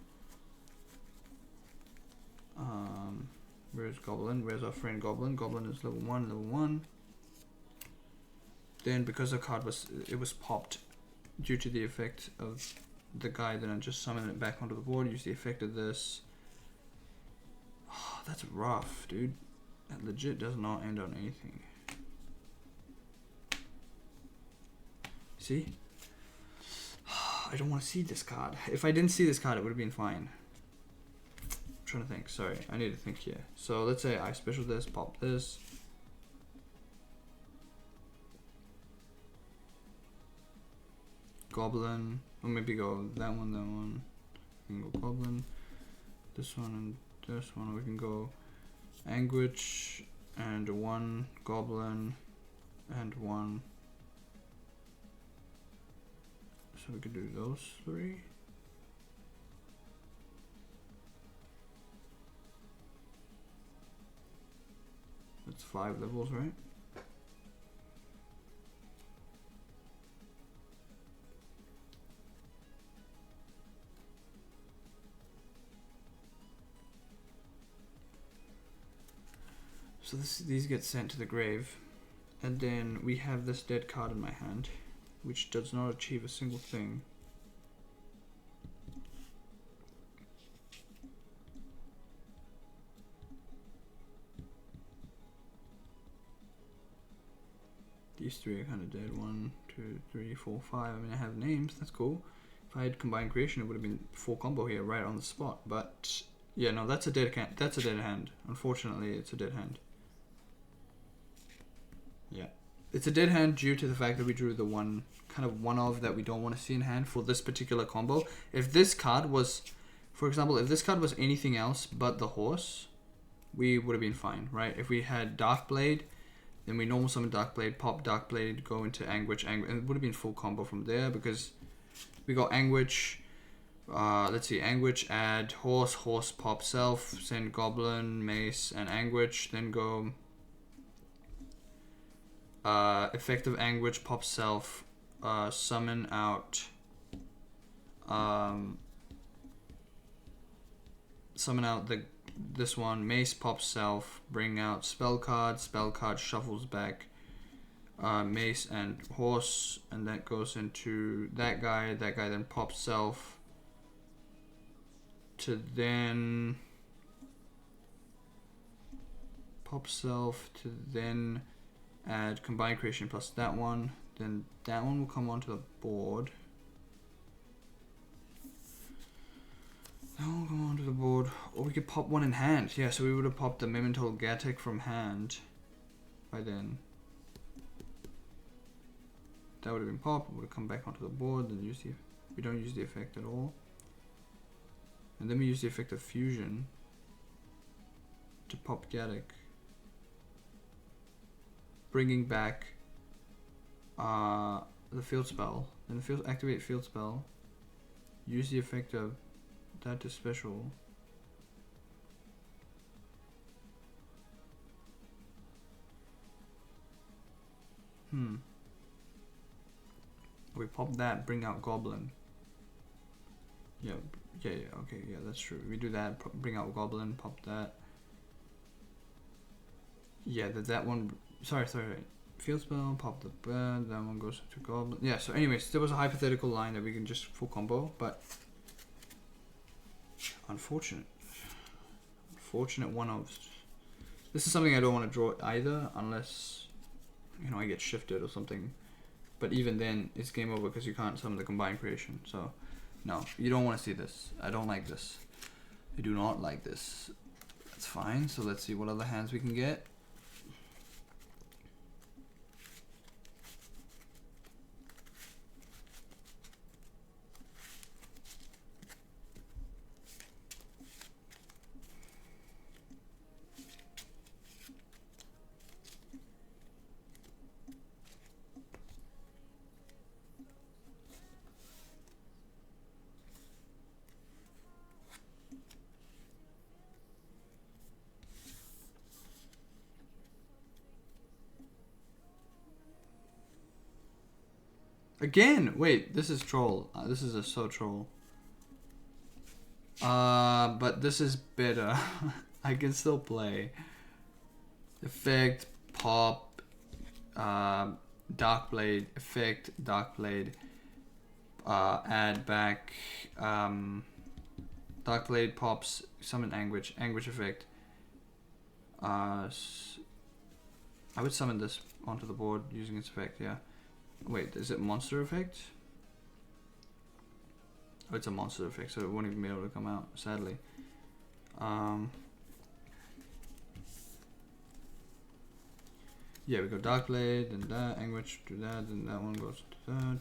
Where's Goblin? Where's our friend Goblin? Goblin is level 1. Then because the card was popped due to the effect of the guy, then I just summon it back onto the board, use the effect of this. Oh, that's rough, dude. That legit does not end on anything. See? I don't want to see this card. If I didn't see this card, it would have been fine. I'm trying to think. Sorry, I need to think here. So let's say I special this, pop this. Goblin. Or maybe go that one. You can go Goblin. this one and this one. We can go Anguish and 1 Goblin and 1. So we could do those 3. That's 5 levels, right? So these get sent to the grave, and then we have this dead card in my hand, which does not achieve a single thing. These 3 are kind of dead. 1, 2, 3, 4, 5. I mean, I have names. That's cool. If I had combined creation, it would have been full combo here, right on the spot. But yeah, no, that's a dead hand. That's a dead hand. Unfortunately, it's a dead hand. Yeah, it's a dead hand due to the fact that we drew the one of that we don't want to see in hand for this particular combo. If this card was, for example, if this card was anything else but the horse, we would have been fine, right? If we had Darkblade, then we normal summon Darkblade, pop Darkblade, go into Anguish, and it would have been full combo from there because we got Anguish. Let's see, Anguish, add horse, horse, pop self, send Goblin, Mace, and Anguish, then go effective Anguish, pop self, summon out this one, Mace, pop self, bring out spell card shuffles back Mace and horse, and that goes into that guy then pops self to then pop self to then add combined creation plus that one, then that one will come onto the board. That one will come onto the board, or we could pop one in hand. Yeah, so we would have popped the Memento Gatic from hand by then. That would have been popped, it would have come back onto the board, then we don't use the effect at all. And then we use the effect of fusion to pop Gatic, bringing back the field spell. Then the activate field spell, use the effect of that to special. We pop that, bring out Goblin. Yeah, okay, yeah, that's true. We do that, bring out Goblin, pop that. Yeah, that one, sorry. Field spell, pop the bed, that one goes to Goblin. Yeah, so anyways, there was a hypothetical line that we can just full combo, but unfortunate one-offs. This is something I don't want to draw either, unless, you know, I get shifted or something. But even then, it's game over because you can't summon the combined creation. So, no, you don't want to see this. I don't like this. I do not like this. That's fine. So let's see what other hands we can get. Again, wait, this is troll. This is a so troll. But this is better. I can still play. Effect, pop, Darkblade, effect, Darkblade, add back, Darkblade pops, summon Anguish, Anguish effect. I would summon this onto the board using its effect, yeah. Wait, is it monster effect? Oh, it's a monster effect, so it won't even be able to come out, sadly. Yeah, we go Darkblade, then that, Anguish, do that, then that one goes to that.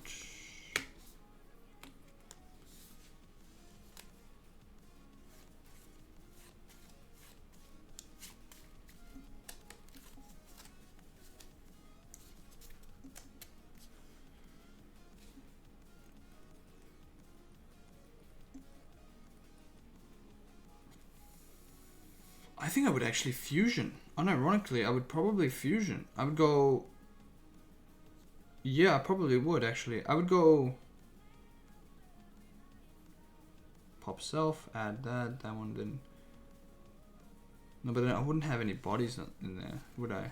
I think I would actually fusion. Unironically, I would probably fusion. I would go... Yeah, I probably would actually. I would go... Pop self, add that. That one didn't... No, but then I wouldn't have any bodies in there, would I?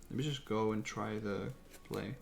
Let me just go and try the play.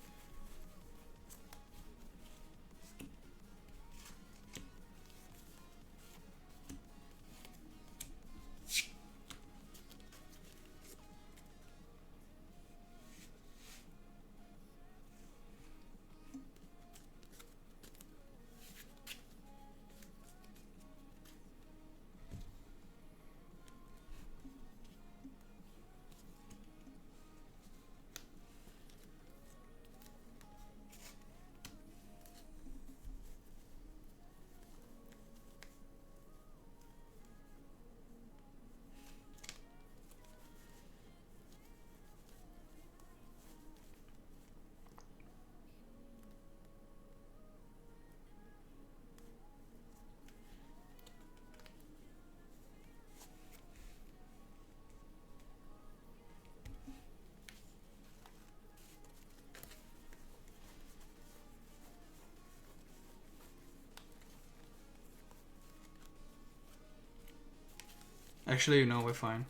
Actually, no, we're fine.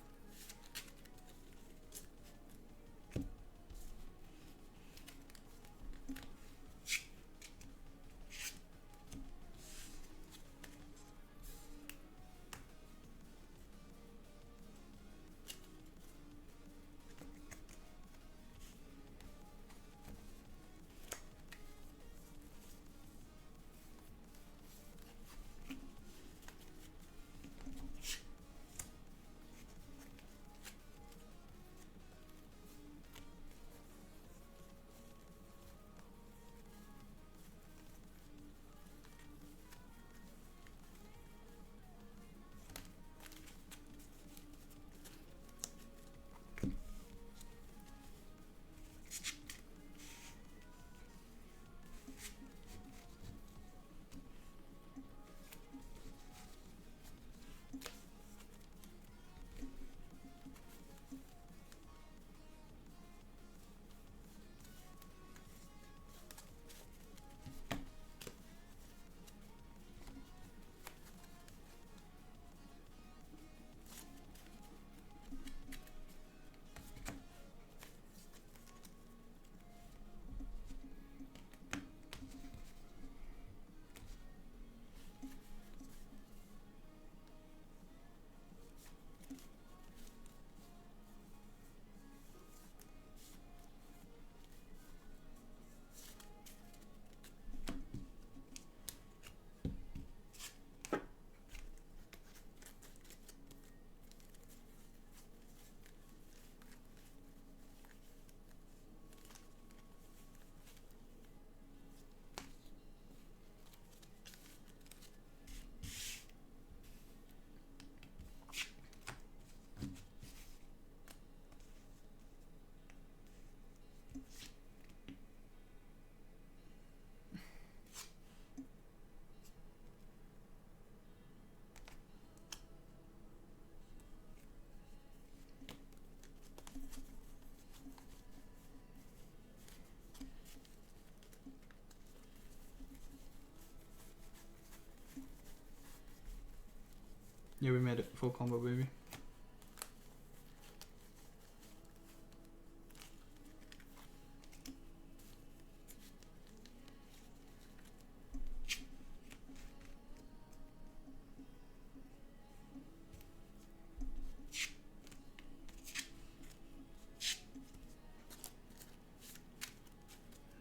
Yeah, we made it full combo, baby.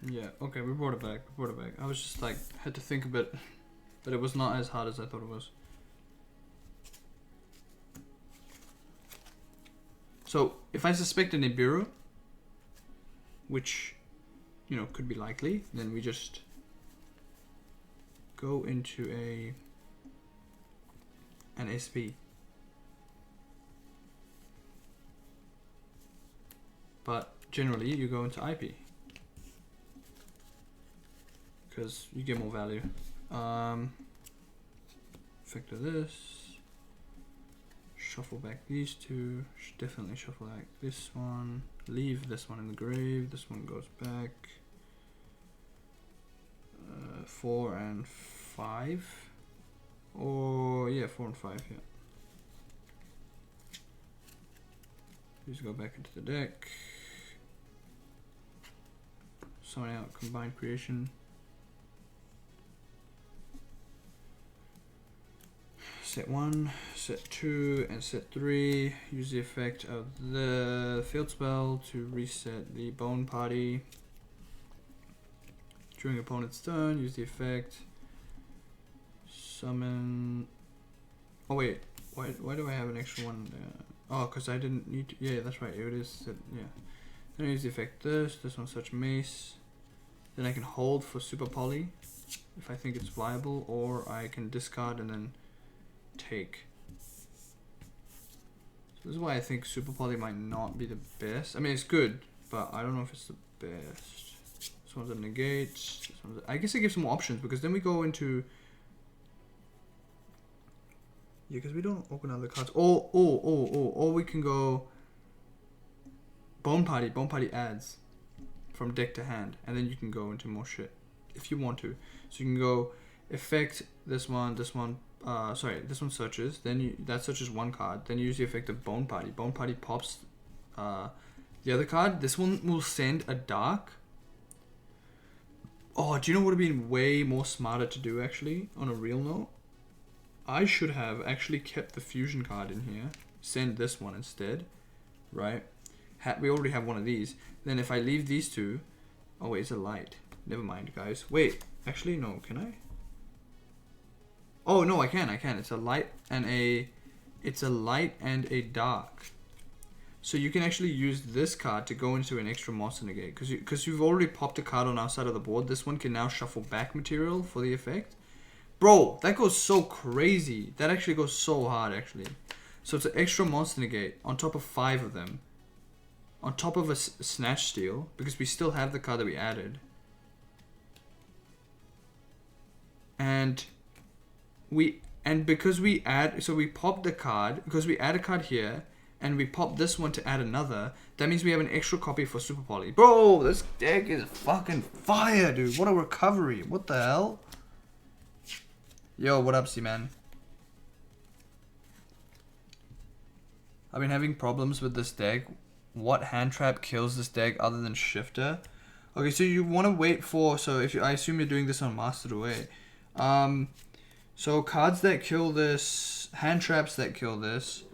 Yeah, okay, we brought it back. We brought it back. I was just like, had to think a bit, but it was not as hard as I thought it was. So, if I suspect a Nibiru, which, you know, could be likely, then we just go into an SP. but generally you go into IP because you get more value. Effect of this. Shuffle back these two. Should definitely shuffle back this one. Leave this one in the grave. This one goes back. 4 and 5. Or yeah, 4 and 5. Yeah. These go back into the deck. Summon out combined creation. Set 1, set 2, and set 3. Use the effect of the field spell to reset the bone party. During opponent's turn, use the effect. Summon. Oh wait, why do I have an extra one? Oh, because I didn't need to. Yeah, that's right. It is set. Yeah. Then I use the effect. This one such mace. Then I can hold for super poly if I think it's viable, or I can discard and then take. So this is why I think super poly might not be the best. I mean, it's good, but I don't know if it's the best. This one's a negate. This one's I guess it gives some more options because then we go into. Yeah, because we don't open other cards. Or we can go Bone Party adds from deck to hand, and then you can go into more shit if you want to. So you can go effect this one. Sorry, this one searches. Then that searches one card. Then you use the effect of Bone Party. Bone Party pops the other card. This one will send a dark. Oh, do you know what would have been way more smarter to do actually? On a real note, I should have actually kept the fusion card in here. Send this one instead, right? We already have one of these. Then if I leave these two, oh wait, it's a light. Never mind, guys. Wait, actually no. Can I? Oh no, I can. It's a light and a. It's a light and a dark. So you can actually use this card to go into an extra monster negate because you've already popped a card on our side of the board. This one can now shuffle back material for the effect. Bro, that goes so crazy. That actually goes so hard, actually. So it's an extra monster negate on top of 5 of them. On top of a snatch steal, because we still have the card that we added. And because we add, so we pop the card, because we add a card here, and we pop this one to add another, that means we have an extra copy for Super Poly. Bro, this deck is fucking fire, dude. What a recovery. What the hell? Yo, what up, C-Man? I've been having problems with this deck. What hand trap kills this deck other than Shifter? Okay, so you want to wait for... So if I assume you're doing this on masterduel. So cards that kill this... Hand traps that kill this.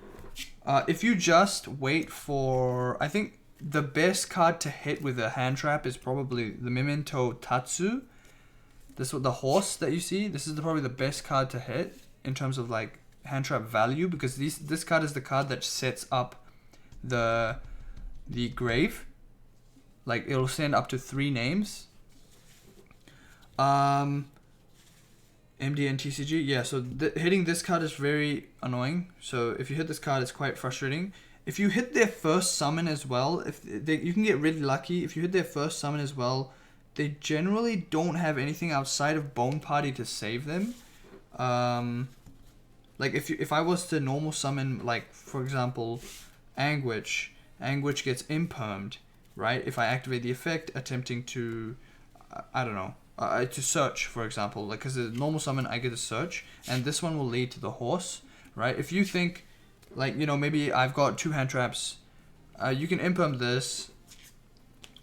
If you just wait for... I think the best card to hit with a hand trap is probably the Memento Tatsu. This is the horse that you see. This is probably the best card to hit in terms of like hand trap value, because this card is the card that sets up the grave. Like it'll send up to 3 names. MD and TCG. Yeah, so hitting this card is very annoying. So if you hit this card, it's quite frustrating. If you hit their first summon as well, you can get really lucky. If you hit their first summon as well, they generally don't have anything outside of Bone Party to save them. Like if I was to normal summon, like for example, Anguish gets impermed, right? If I activate the effect, attempting to, I don't know, to search, for example, like because the normal summon I get a search, and this one will lead to the horse, right? If you think, like, you know, maybe I've got 2 hand traps, you can imperm this,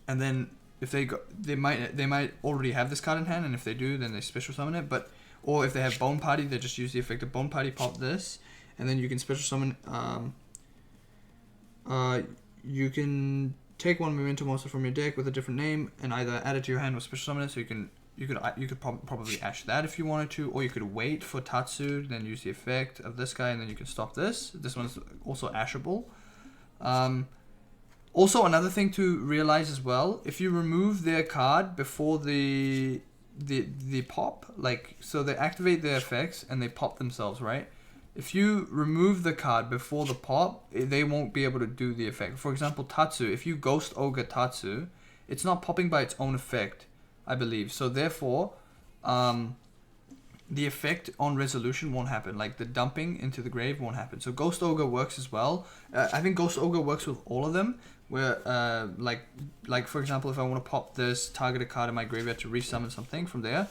and then if they might already have this card in hand, and if they do, then they special summon it. But or if they have Bone Party, they just use the effect of Bone Party, pop this, and then you can special summon. You can take one Memento monster from your deck with a different name and either add it to your hand or special summon it. So you could probably ash that if you wanted to, or you could wait for Tatsu, then use the effect of this guy, and then you can stop this. This one's also ashable. Also, another thing to realize as well, if you remove their card before the pop, like, so they activate their effects and they pop themselves, right? if you remove the card before the pop, they won't be able to do the effect. For example, Tatsu, if you Ghost Ogre Tatsu, it's not popping by its own effect, I believe. So therefore, the effect on resolution won't happen. Like the dumping into the grave won't happen. So Ghost Ogre works as well. I think Ghost Ogre works with all of them. Where like for example, if I want to pop this, target a card in my graveyard to resummon something from there.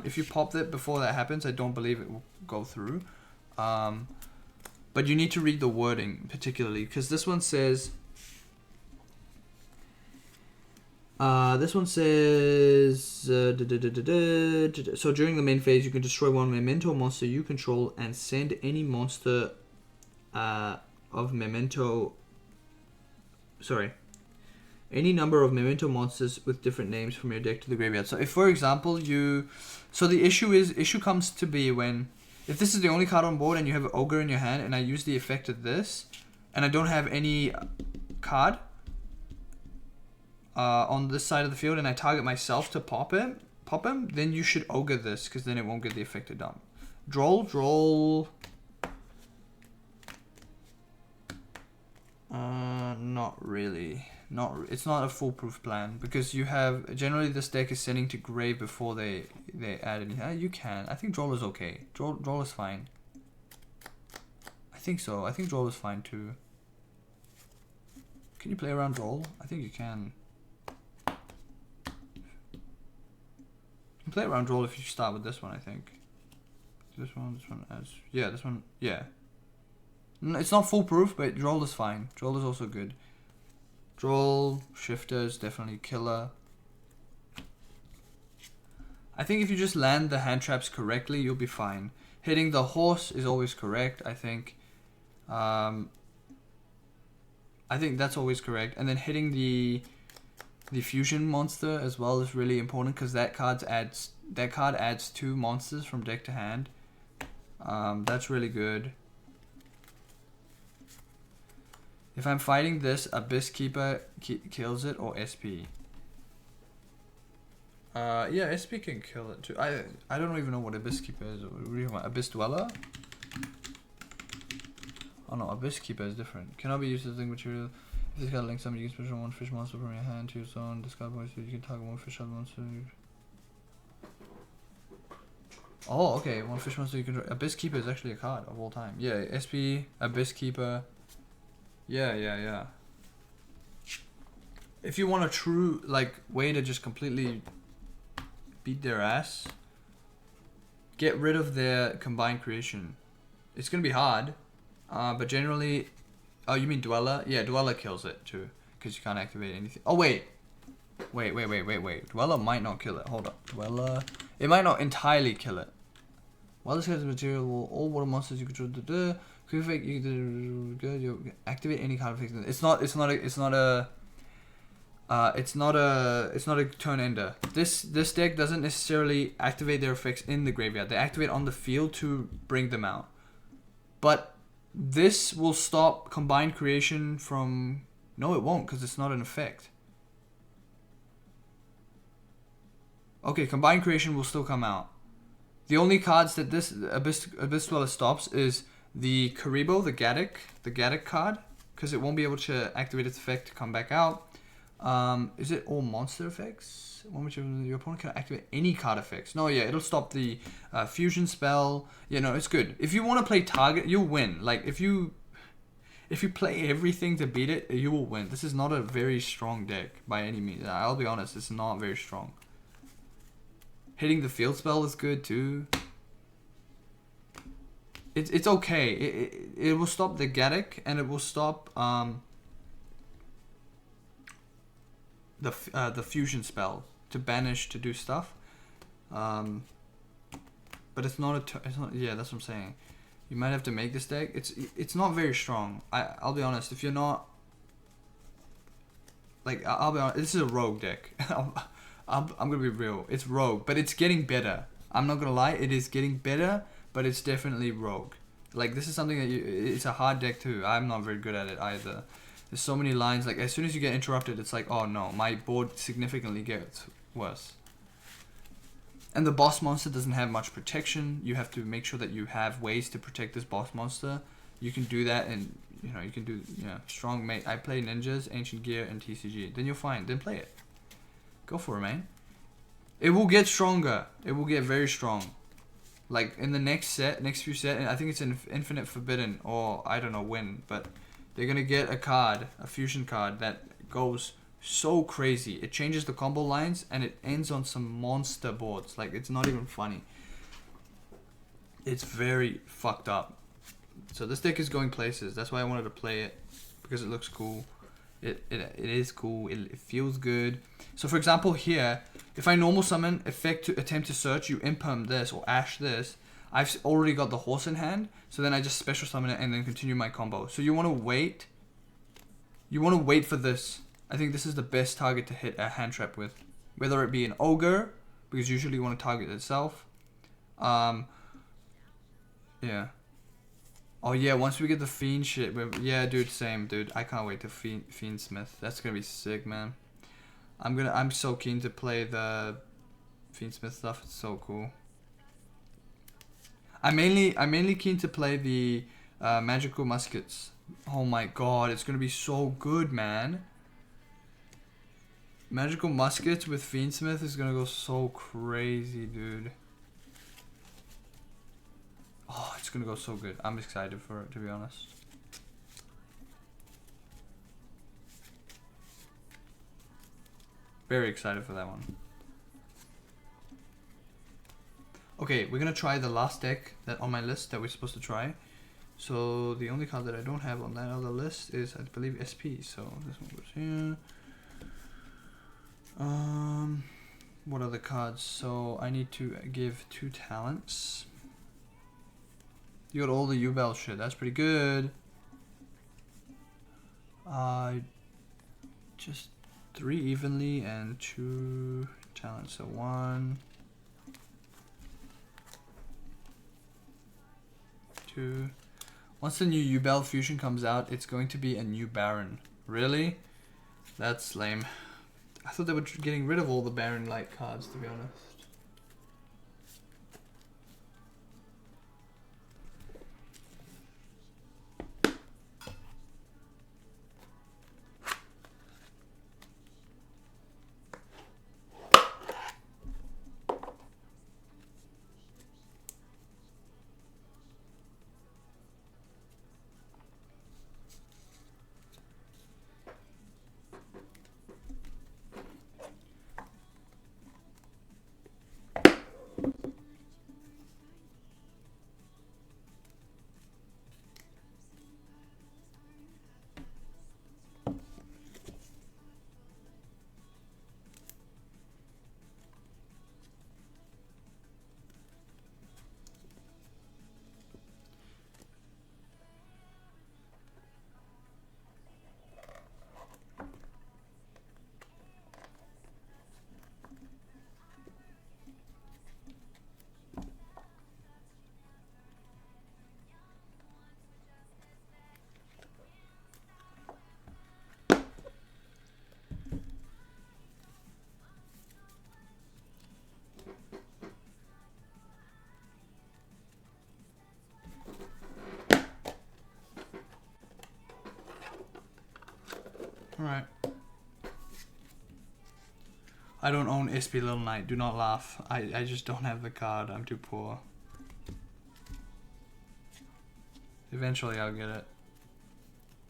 If you pop it before that happens, I don't believe it will go through. But you need to read the wording particularly, because this one says. So during the main phase, you can destroy one memento monster you control and send any monster of memento. Sorry. Any number of memento monsters with different names from your deck to the graveyard. So if, for example, so the issue comes to be when, if this is the only card on board and you have an ogre in your hand and I use the effect of this, and I don't have any card on this side of the field and I target myself to pop him, then you should ogre this, because then it won't get the effect of dump. Droll. Not really. It's not a foolproof plan, because you have generally this deck is sending to grave before they add anything. You can. I think Droll is okay. Droll is fine. I think so. I think Droll is fine too. Can you play around Droll? I think you can. You can play around Droll if you start with this one, I think. This one adds. Yeah, this one. Yeah. It's not foolproof, but Droll is fine. Droll is also good. Droll, Shifter is definitely killer. I think if you just land the hand traps correctly, you'll be fine. Hitting the horse is always correct, I think. I think that's always correct. And then hitting the fusion monster as well is really important, because that card adds 2 monsters from deck to hand. That's really good. If I'm fighting this, Abyss Keeper kills it, or SP. Yeah, SP can kill it too. I don't even know what Abyss Keeper is. What do you want? Abyss Dweller? Oh no, Abyss Keeper is different. Cannot be used as link material. If this card links something, you can special one fish monster from your hand to your zone. Discard points, so you can target one fish monster. Oh, okay, one fish monster you control. Abyss Keeper is actually a card of all time. Yeah, SP, Abyss Keeper. Yeah. If you want a true way to just completely beat their ass, get rid of their combined creation. It's gonna be hard, but generally, oh, you mean Dweller? Yeah, Dweller kills it too, because you can't activate anything. Oh wait. Dweller might not kill it. Hold up, Dweller. It might not entirely kill it. While this has material, all water monsters you control. Quick effect, you activate any card effect. It's not a turn ender. This deck doesn't necessarily activate their effects in the graveyard. They activate on the field to bring them out. But this will stop combined creation from. No, it won't, because it's not an effect. Okay, combined creation will still come out. The only cards that this Abyss Dweller stops is the Karibo, the Gaddock card, because it won't be able to activate its effect to come back out. Is it all monster effects? One which your opponent can activate any card effects. No, yeah, it'll stop the fusion spell. Yeah, no, it's good. If you want to play target, you'll win. Like if you play everything to beat it, you will win. This is not a very strong deck by any means. I'll be honest, it's not very strong. Hitting the field spell is good too. It's okay. It will stop the Gaddock, and it will stop the fusion spell to banish to do stuff. But it's not yeah, that's what I'm saying. You might have to make this deck. It's not very strong. I'll be honest. If you're not I'll be honest. This is a rogue deck. I'm gonna be real. It's rogue, but it's getting better. I'm not gonna lie. It is getting better. But it's definitely rogue. This is something that it's a hard deck too. I'm not very good at it either. There's so many lines. As soon as you get interrupted, it's oh no, my board significantly gets worse. And the boss monster doesn't have much protection. You have to make sure that you have ways to protect this boss monster. You can do that, and you can do strong mate. I play ninjas, ancient gear, and TCG. Then you're fine. Then play it. Go for it, man. It will get stronger. It will get very strong. Like in the next few set, and I think it's an Infinite Forbidden, or I don't know when, but they're gonna get a card, a fusion card that goes so crazy. It changes the combo lines and it ends on some monster boards. Like, it's not even funny. It's very fucked up. So this deck is going places. That's why I wanted to play it, because it looks cool. It is cool. It feels good. So for example here, if I normal summon effect to attempt to search, you imperm this or ash this. I've already got the horse in hand, so then I just special summon it and then continue my combo. So you want to wait. You want to wait for this. I think this is the best target to hit a hand trap with. Whether it be an ogre, because usually you want to target itself. Yeah. Oh yeah, once we get the fiend shit, yeah, dude, same, dude. I can't wait to fiend smith. That's gonna be sick, man. I'm so keen to play the fiend smith stuff. It's so cool. I'm mainly keen to play the magical muskets. Oh my god, it's gonna be so good, man. Magical muskets with fiendsmith is gonna go so crazy, dude. Oh, it's gonna go so good. I'm excited for it, to be honest. Very excited for that one. Okay, we're gonna try the last deck that on my list that we're supposed to try. So the only card that I don't have on that other list is, I believe, SP. So this one goes here. What are the cards? So I need to give 2 talents. You got all the Yubel shit. That's pretty good. Just 3 evenly and 2 talents. So 1, 2. Once the new Yubel fusion comes out, it's going to be a new Baron. Really? That's lame. I thought they were getting rid of all the Baron-like cards, to be honest. Alright. I don't own SP Little Knight. Do not laugh. I just don't have the card. I'm too poor. Eventually I'll get it.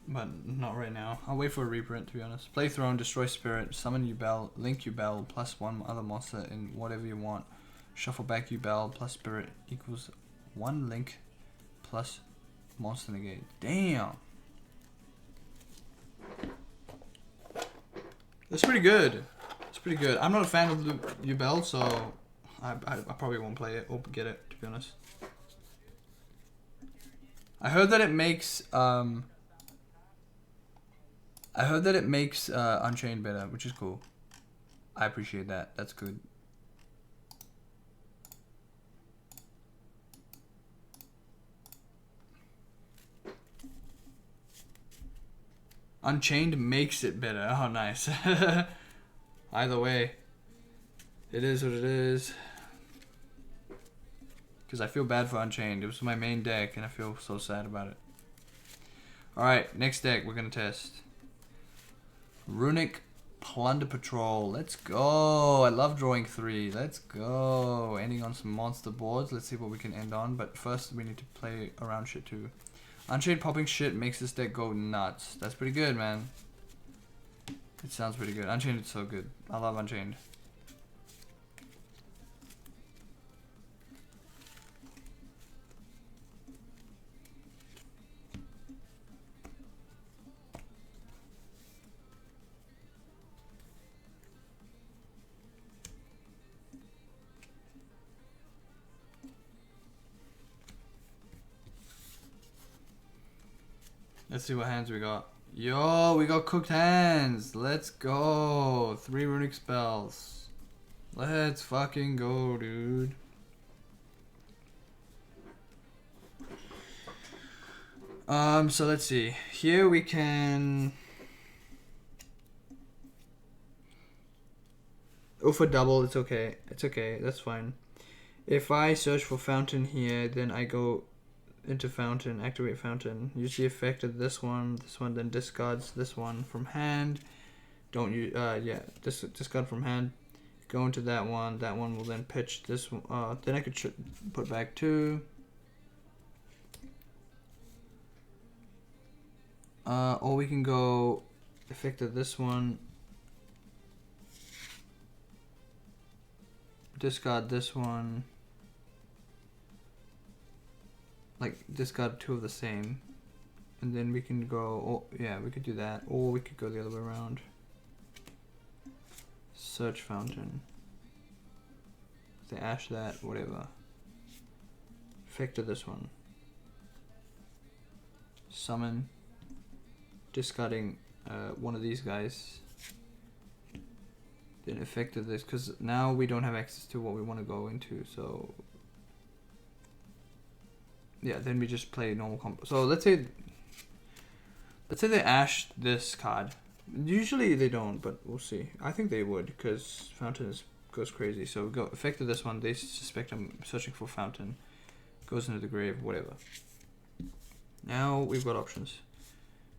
But not right now. I'll wait for a reprint, to be honest. Play Throne, destroy Spirit, summon Yubel, link Yubel, plus 1 other monster in whatever you want. Shuffle back Yubel, plus Spirit equals 1 link, plus monster negate. Damn! That's pretty good. It's pretty good. I'm not a fan of Yubel, so I probably won't play it or get it, to be honest. I heard that it makes Unchained better, which is cool. I appreciate that. That's good. Unchained makes it better. Oh, nice. Either way, it is what it is. Because I feel bad for Unchained. It was my main deck, and I feel so sad about it. Alright, next deck we're going to test. Runic Plunder Patrol. Let's go. I love drawing 3. Let's go. Ending on some monster boards. Let's see what we can end on. But first we need to play around shit too. Unchained popping shit makes this deck go nuts. That's pretty good, man. It sounds pretty good. Unchained is so good. I love Unchained. Let's see what hands we got. Yo, we got cooked hands. Let's go. 3 runic spells. Let's fucking go, dude. So let's see. Here we can... Oh, for double, it's okay. It's okay, that's fine. If I search for fountain here, then I go into fountain, activate fountain, use the effect of this one, then discards this one from hand. Don't use, discard from hand. Go into that one will then pitch this one. Then I could put back 2. Or we can go effect of this one, discard this one, like discard 2 of the same, and then we can go, oh yeah, we could do that, or we could go the other way around. Search fountain, they ash that, whatever, effect of this one, summon, discarding one of these guys, then effect of this, because now we don't have access to what we want to go into, so yeah, then we just play normal combo. So let's say they ash this card. Usually they don't, but we'll see. I think they would, because fountain goes crazy. So we go effect of this one, they suspect I'm searching for fountain, goes into the grave, whatever. Now we've got options.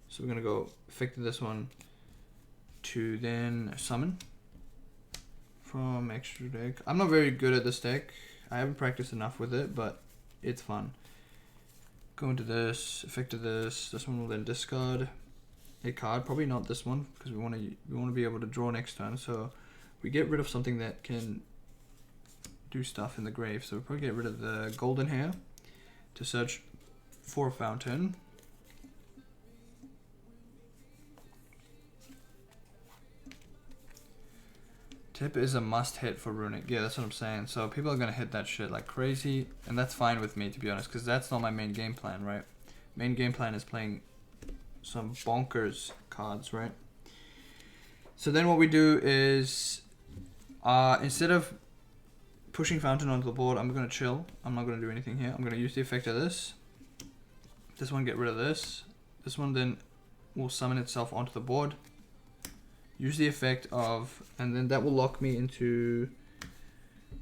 So we're gonna go effect of this one to then summon from extra deck. I'm not very good at this deck. I haven't practiced enough with it, but it's fun. Go into this, effect of this one will then discard a card, probably not this one, because we want to be able to draw next turn, so we get rid of something that can do stuff in the grave, so we'll probably get rid of the golden hair to search for a fountain. Tip is a must hit for Runic. Yeah, that's what I'm saying. So people are going to hit that shit like crazy, and that's fine with me, to be honest, because that's not my main game plan, right? Main game plan is playing some bonkers cards, right? So then what we do is, instead of pushing fountain onto the board, I'm going to chill. I'm not going to do anything here. I'm going to use the effect of this. This one, get rid of this. This one then will summon itself onto the board. Use the effect of, and then that will lock me into,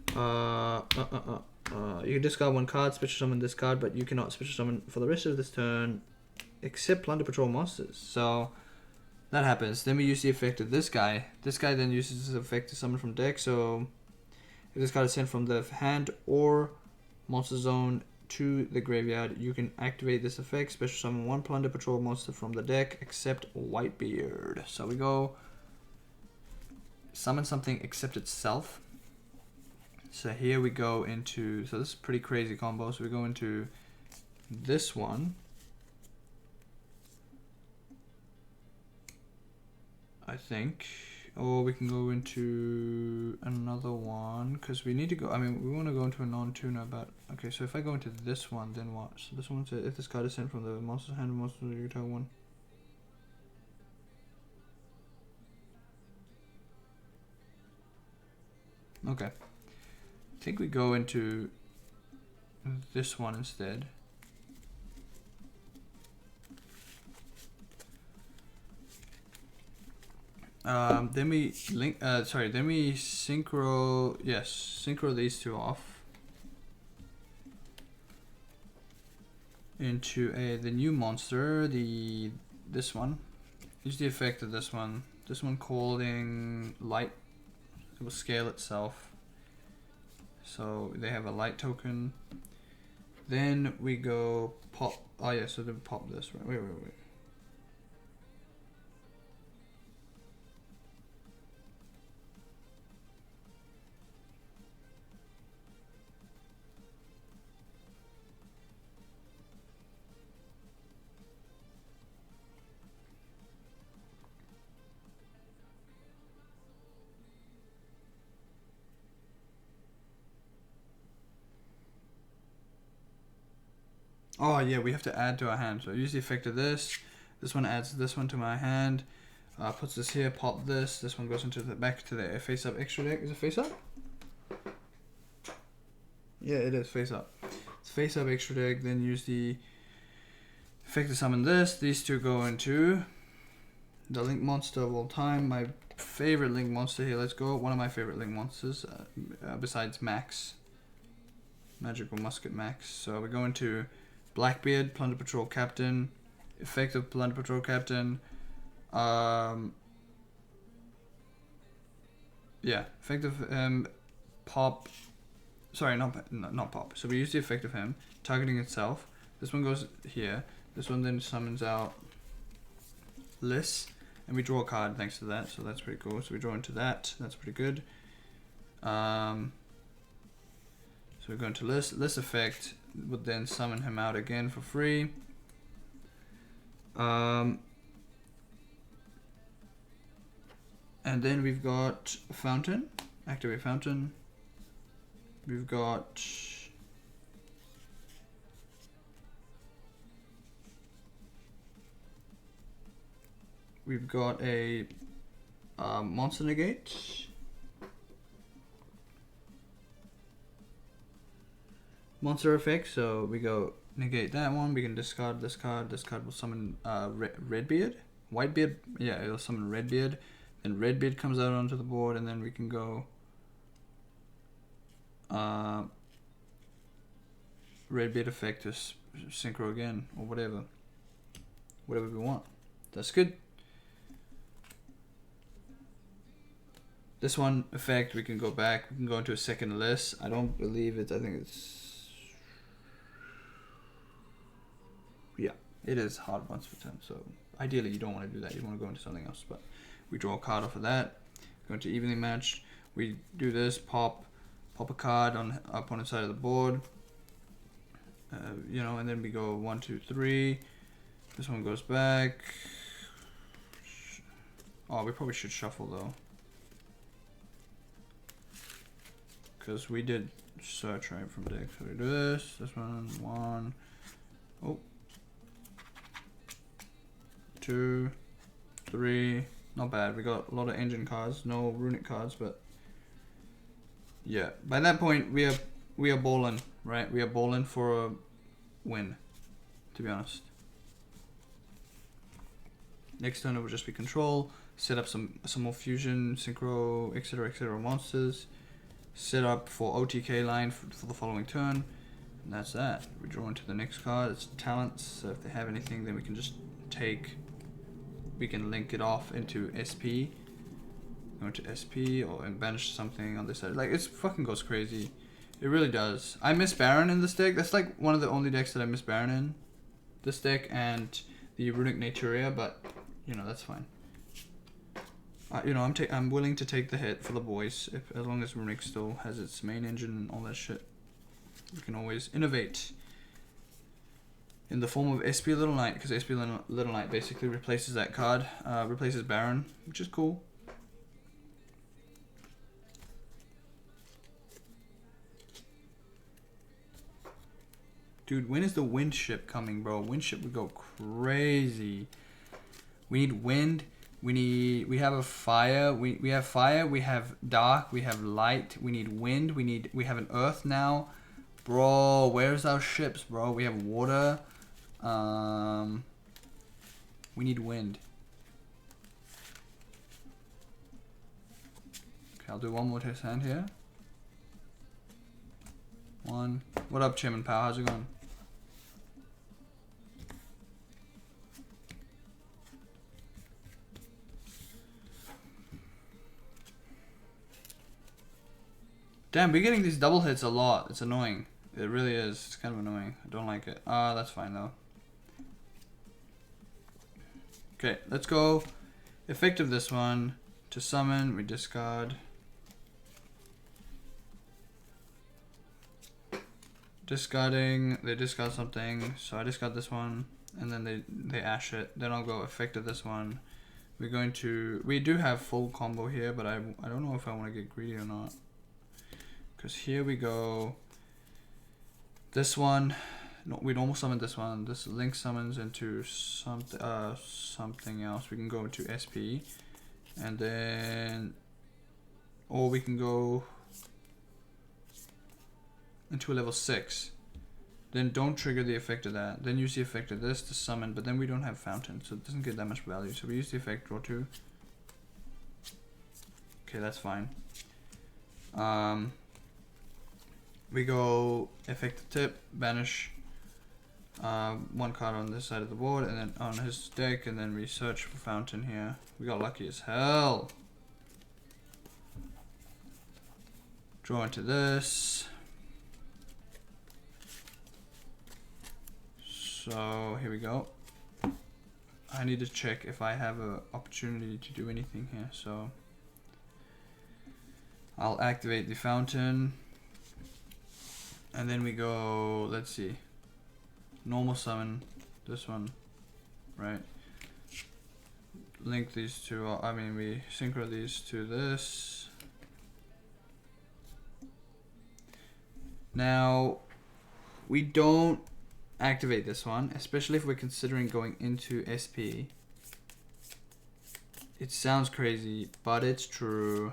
you can discard 1 card, special summon this card, but you cannot special summon for the rest of this turn, except Plunder Patrol monsters. So that happens. Then we use the effect of this guy. This guy then uses this effect to summon from deck, so if this card is sent from the hand or monster zone to the graveyard, you can activate this effect, special summon 1 Plunder Patrol monster from the deck, except Whitebeard. So we go summon something except itself. So here we go into, so this is pretty crazy combo. So we go into this one, I think, or we can go into another one, because we need to go, I mean, we want to go into a non-tuner, but okay, so if I go into this one, then what? So this one says if this card is sent from the monster's hand, monster yugioh one. Okay, I think we go into this one instead. Then we link, then we synchro these 2 off. into the new monster, this one. Use the effect of this one. This one calling light. It will scale itself. So they have a light token. Then we go pop. Oh yeah, so then pop this. Right. Wait. Oh yeah, we have to add to our hand. So use the effect of this. This one adds this one to my hand. Puts this here, pop this. This one goes into the back to the face up extra deck. Is it face up? Yeah, it is face up. It's face up extra deck. Then use the effect to summon this. These two go into the link monster of all time. My favorite link monster here. Let's go. One of my favorite link monsters besides Max. Magical Musket Max. So we go into Blackbeard, Plunder Patrol Captain, effective Plunder Patrol Captain. Yeah, effective pop. Sorry, not pop. So we use the effect of him targeting itself. This one goes here. This one then summons out Liss, and we draw a card thanks to that. So that's pretty cool. So we draw into that. That's pretty good. So we go into Liss. Liss effect would then summon him out again for free. And then we've got Fountain. Activate Fountain. We've got a Monster Negate. Monster effect, so we go negate that one. We can discard this card. This card will summon Redbeard. Whitebeard, yeah, it'll summon Redbeard. Then Redbeard comes out onto the board, and then we can go Redbeard effect to synchro again, or whatever we want. That's good. This one effect, we can go back. We can go into a second list. I don't believe it. I think it's, yeah, it is hard once per turn. So ideally, you don't want to do that. You want to go into something else. But we draw a card off of that. Go into evenly matched. We do this. Pop a card on opponent's side of the board. You know, and then we go 1, 2, 3. This one goes back. Oh, we probably should shuffle though, because we did search right from deck. So we do this. This one. Oh. 2, 3. Not bad. We got a lot of engine cards, no runic cards, but yeah. By that point, we are bowling, right? We are bowling for a win, to be honest. Next turn it will just be control. Set up some more fusion, synchro, etc. monsters. Set up for OTK line for the following turn. And that's that. We draw into the next card. It's talents. So if they have anything, then we can just take. We can link it off into SP. Go into SP or and banish something on this side. Like, it fucking goes crazy. It really does. I miss Baron in this deck. That's like one of the only decks that I miss Baron in. This deck and the Runic Naturia, but you know, that's fine. You know, I'm willing to take the hit for the boys, as long as Runic still has its main engine and all that shit. We can always innovate in the form of SP Little Knight, because SP Little Knight basically replaces that card, replaces Baron, which is cool. Dude, when is the wind ship coming, bro? Wind ship would go crazy. We need wind. We have a fire. We have fire. We have dark. We have light. We need wind. We have an earth now, bro. Where's our ships, bro? We have water. We need wind. Okay, I'll do one more test hand here. One. What up, Chairman Power? How's it going? Damn, we're getting these double hits a lot. It's annoying. It really is. It's kind of annoying. I don't like it. That's fine though. Okay, let's go. Effective this one. To summon, we discard. Discarding, they discard something, so I discard this one, and then they ash it. Then I'll go effective this one. We're going to, we do have full combo here, but I don't know if I want to get greedy or not. Because here we go. This one, no, we normal summon this one. This link summons into something else. We can go into SP, and then, or we can go into a level 6. Then don't trigger the effect of that. Then use the effect of this to summon, but then we don't have fountain, so it doesn't get that much value. So we use the effect, draw 2. Okay, that's fine. We go effective tip, banish 1 card on this side of the board, and then on his deck, and then we search for fountain here. We got lucky as hell. Draw into this. So here we go. I need to check if I have an opportunity to do anything here. So I'll activate the fountain. And then we go, let's see. Normal summon this one, right? Link these two, I mean we synchro these to this. Now, we don't activate this one, especially if we're considering going into SP. It sounds crazy, but it's true.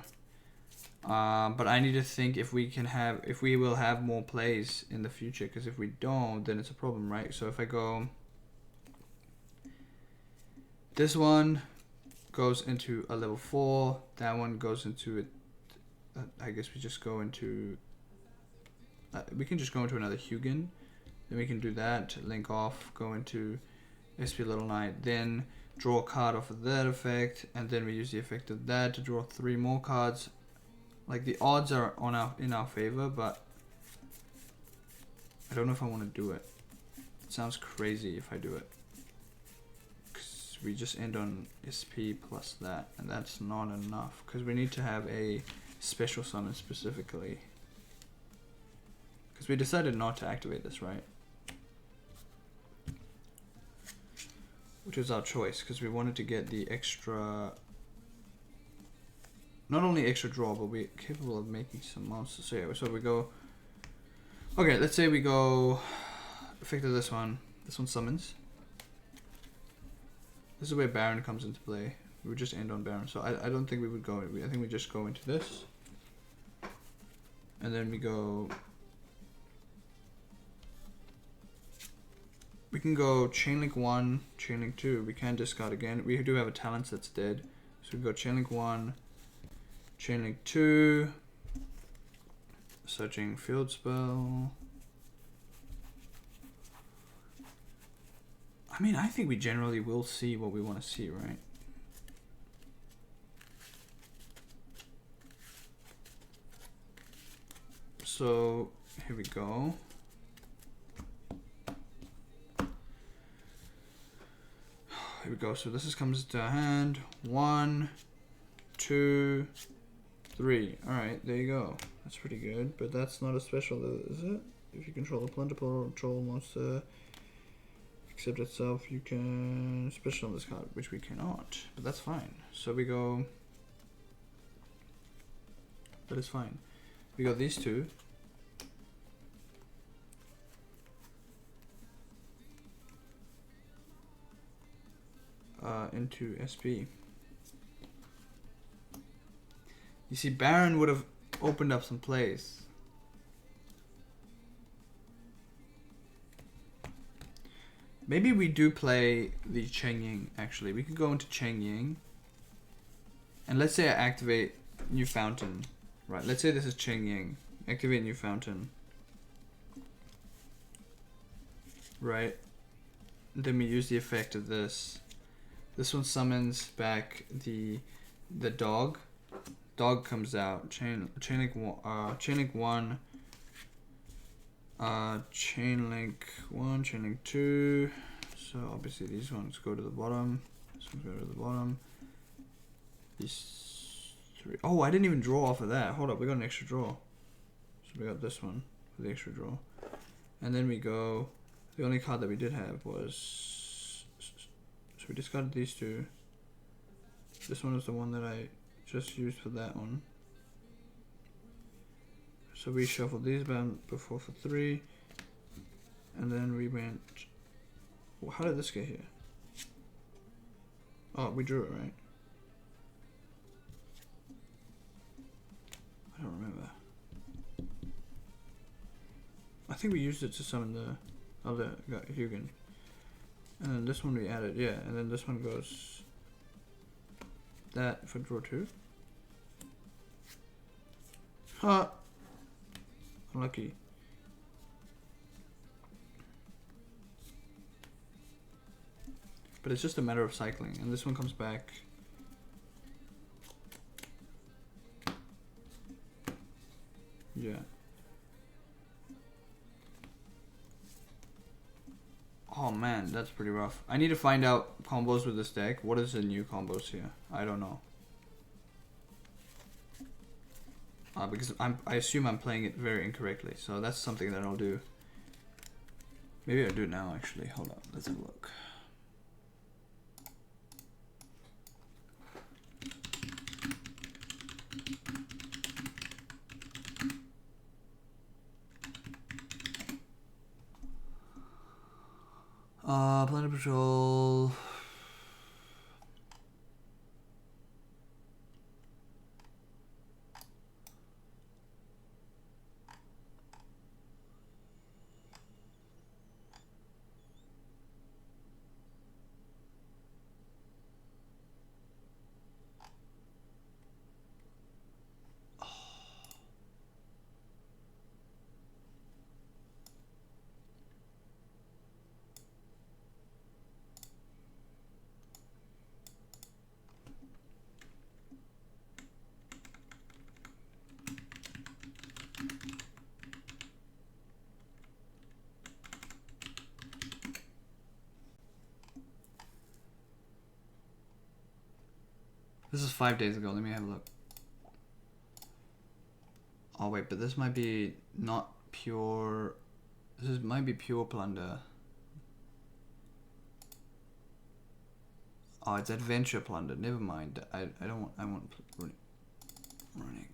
But I need to think if we will have more plays in the future, because if we don't, then it's a problem, right? So if I go, this one goes into a level 4, that one goes into it. I guess we just go into. We can just go into another Hugin. Then we can do that, link off, go into SP Little Knight, then draw a card off of that effect, and then we use the effect of that to draw 3 more cards. Like the odds are in our favor, but I don't know if I want to do it. It sounds crazy if I do it, because we just end on SP plus that, and that's not enough, because we need to have a special summon specifically. Because we decided not to activate this, right? Which was our choice, because we wanted to get the extra, not only extra draw, but we're capable of making some monsters. So yeah, so we go, okay, let's say we go effective this one summons. This is where Baron comes into play. We would just end on Baron, so I don't think we would go, I think we just go into this. And then we go, we can go Chainlink 1, Chainlink 2. We can discard again. We do have a talent that's dead. So we go Chainlink 1, Chainlink 2, searching field spell. I mean, I think we generally will see what we want to see, right? So here we go. Here we go. So this comes to our hand. 1, 2, 3. All right, there you go. That's pretty good, but that's not a special, is it? If you control a plunder control monster, except itself, you can special on this card, which we cannot. But that's fine. So we go. That is fine. We got these two. Into SP. You see, Baron would have opened up some plays. Maybe we do play the Cheng Ying, actually. We could go into Cheng Ying. And let's say I activate New Fountain. Right, let's say this is Cheng Ying. Activate New Fountain. Right. Then we use the effect of this. This one summons back the dog. dog comes out. Chain link one, chain link 1, chain link 2. So obviously these ones go to the bottom. This one's go to the bottom. These 3. Oh, I didn't even draw off of that. Hold up, we got an extra draw. So we got this one for the extra draw. And then we go, the only card that we did have was, so we discarded these 2. This one is the one that I just used for that one. So we shuffled these before for 3. And then we went, well, how did this get here? Oh, we drew it, right? I don't remember. I think we used it to summon the other Hugin. And then this one we added, yeah. And then this one goes that for draw 2. Ha! Unlucky. But it's just a matter of cycling. And this one comes back. Yeah. Oh man, that's pretty rough. I need to find out combos with this deck. What is the new combos here? I don't know. Because I assume I'm playing it very incorrectly. So that's something that I'll do. Maybe I'll do it now actually. Hold up, let's have a look. Planet Patrol. This is 5 days ago. Let me have a look. Oh wait, but this might be not pure. Might be pure plunder. Oh, it's adventure plunder. Never mind. I don't want. I want running.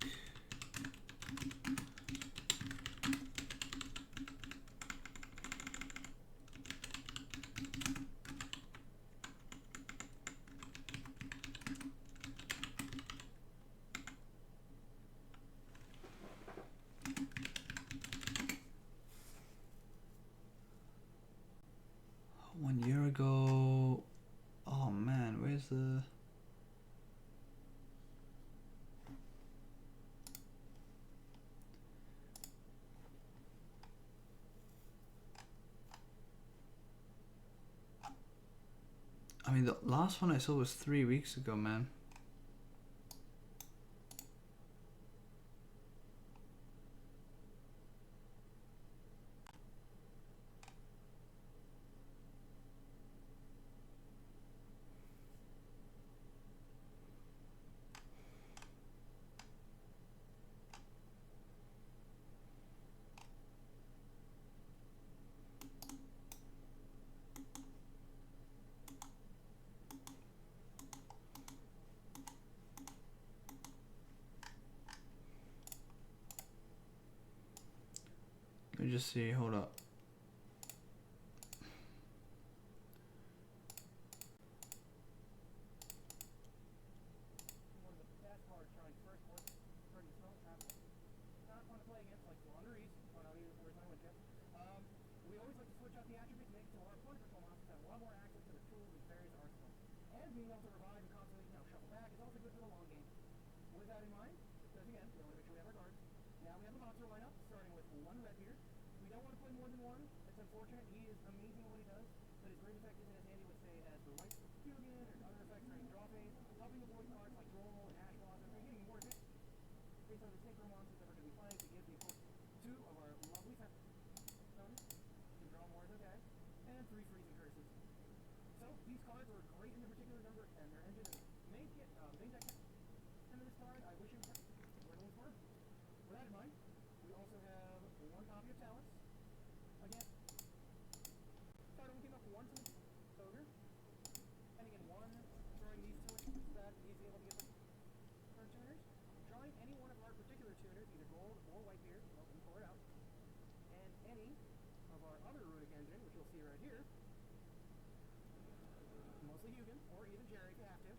Ago. Oh man, where's the... I mean, the last one I saw was 3 weeks ago, man. Let me just see, hold up. and 3 freezing curses. So these cards are great in the particular number, and their engine is main deck. And this card, I wish it was where it was for. With that in mind, we also have 1 copy of Talents. Again, card only came up once in the ogre. And again, 1, throwing these 2 in so that he's able to get the card tuners. Drawing any one of our particular tuners, either gold or whitebeard, well, we pull it out. And any of our other runic engine, which you'll see right here, mostly Hugin, or even Jerry if you have to,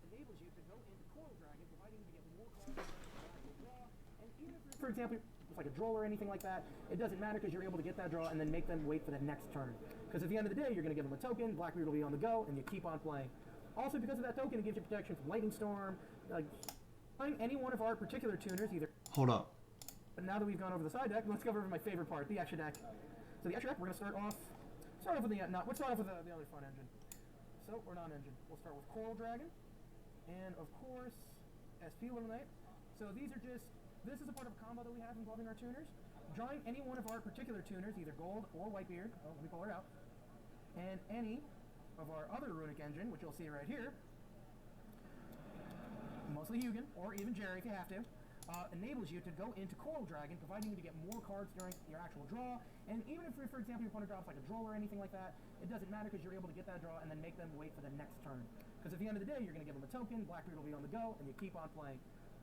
enables you to go into Coil Dragon, providing you to get more cards than draw. And even if, for example, it's like a droll or anything like that, it doesn't matter because you're able to get that draw and then make them wait for the next turn. Because at the end of the day, you're going to give them a token, Blackbeard will be on the go, and you keep on playing. Also, because of that token, it gives you protection from Lightning Storm. Any one of our particular tuners, either. Hold up. But now that we've gone over the side deck, let's go over my favorite part, the extra deck. So the extra deck, we're going to start off with the let's start off with the other fun engine. So we're non-engine. We'll start with Coral Dragon, and of course SP Illuminate. So these are just, this is a part of a combo that we have involving our tuners. Drawing any one of our particular tuners, either gold or whitebeard. Oh, let me pull her out. And any of our other runic engine, which you'll see right here, mostly Hugin, or even Jerry if you have to, enables you to go into Coral Dragon, providing you to get more cards during your actual draw. And even if, for example, your opponent drops like a droll or anything like that, it doesn't matter because you're able to get that draw and then make them wait for the next turn. Because at the end of the day, you're going to give them a token, Blackbeard will be on the go, and you keep on playing.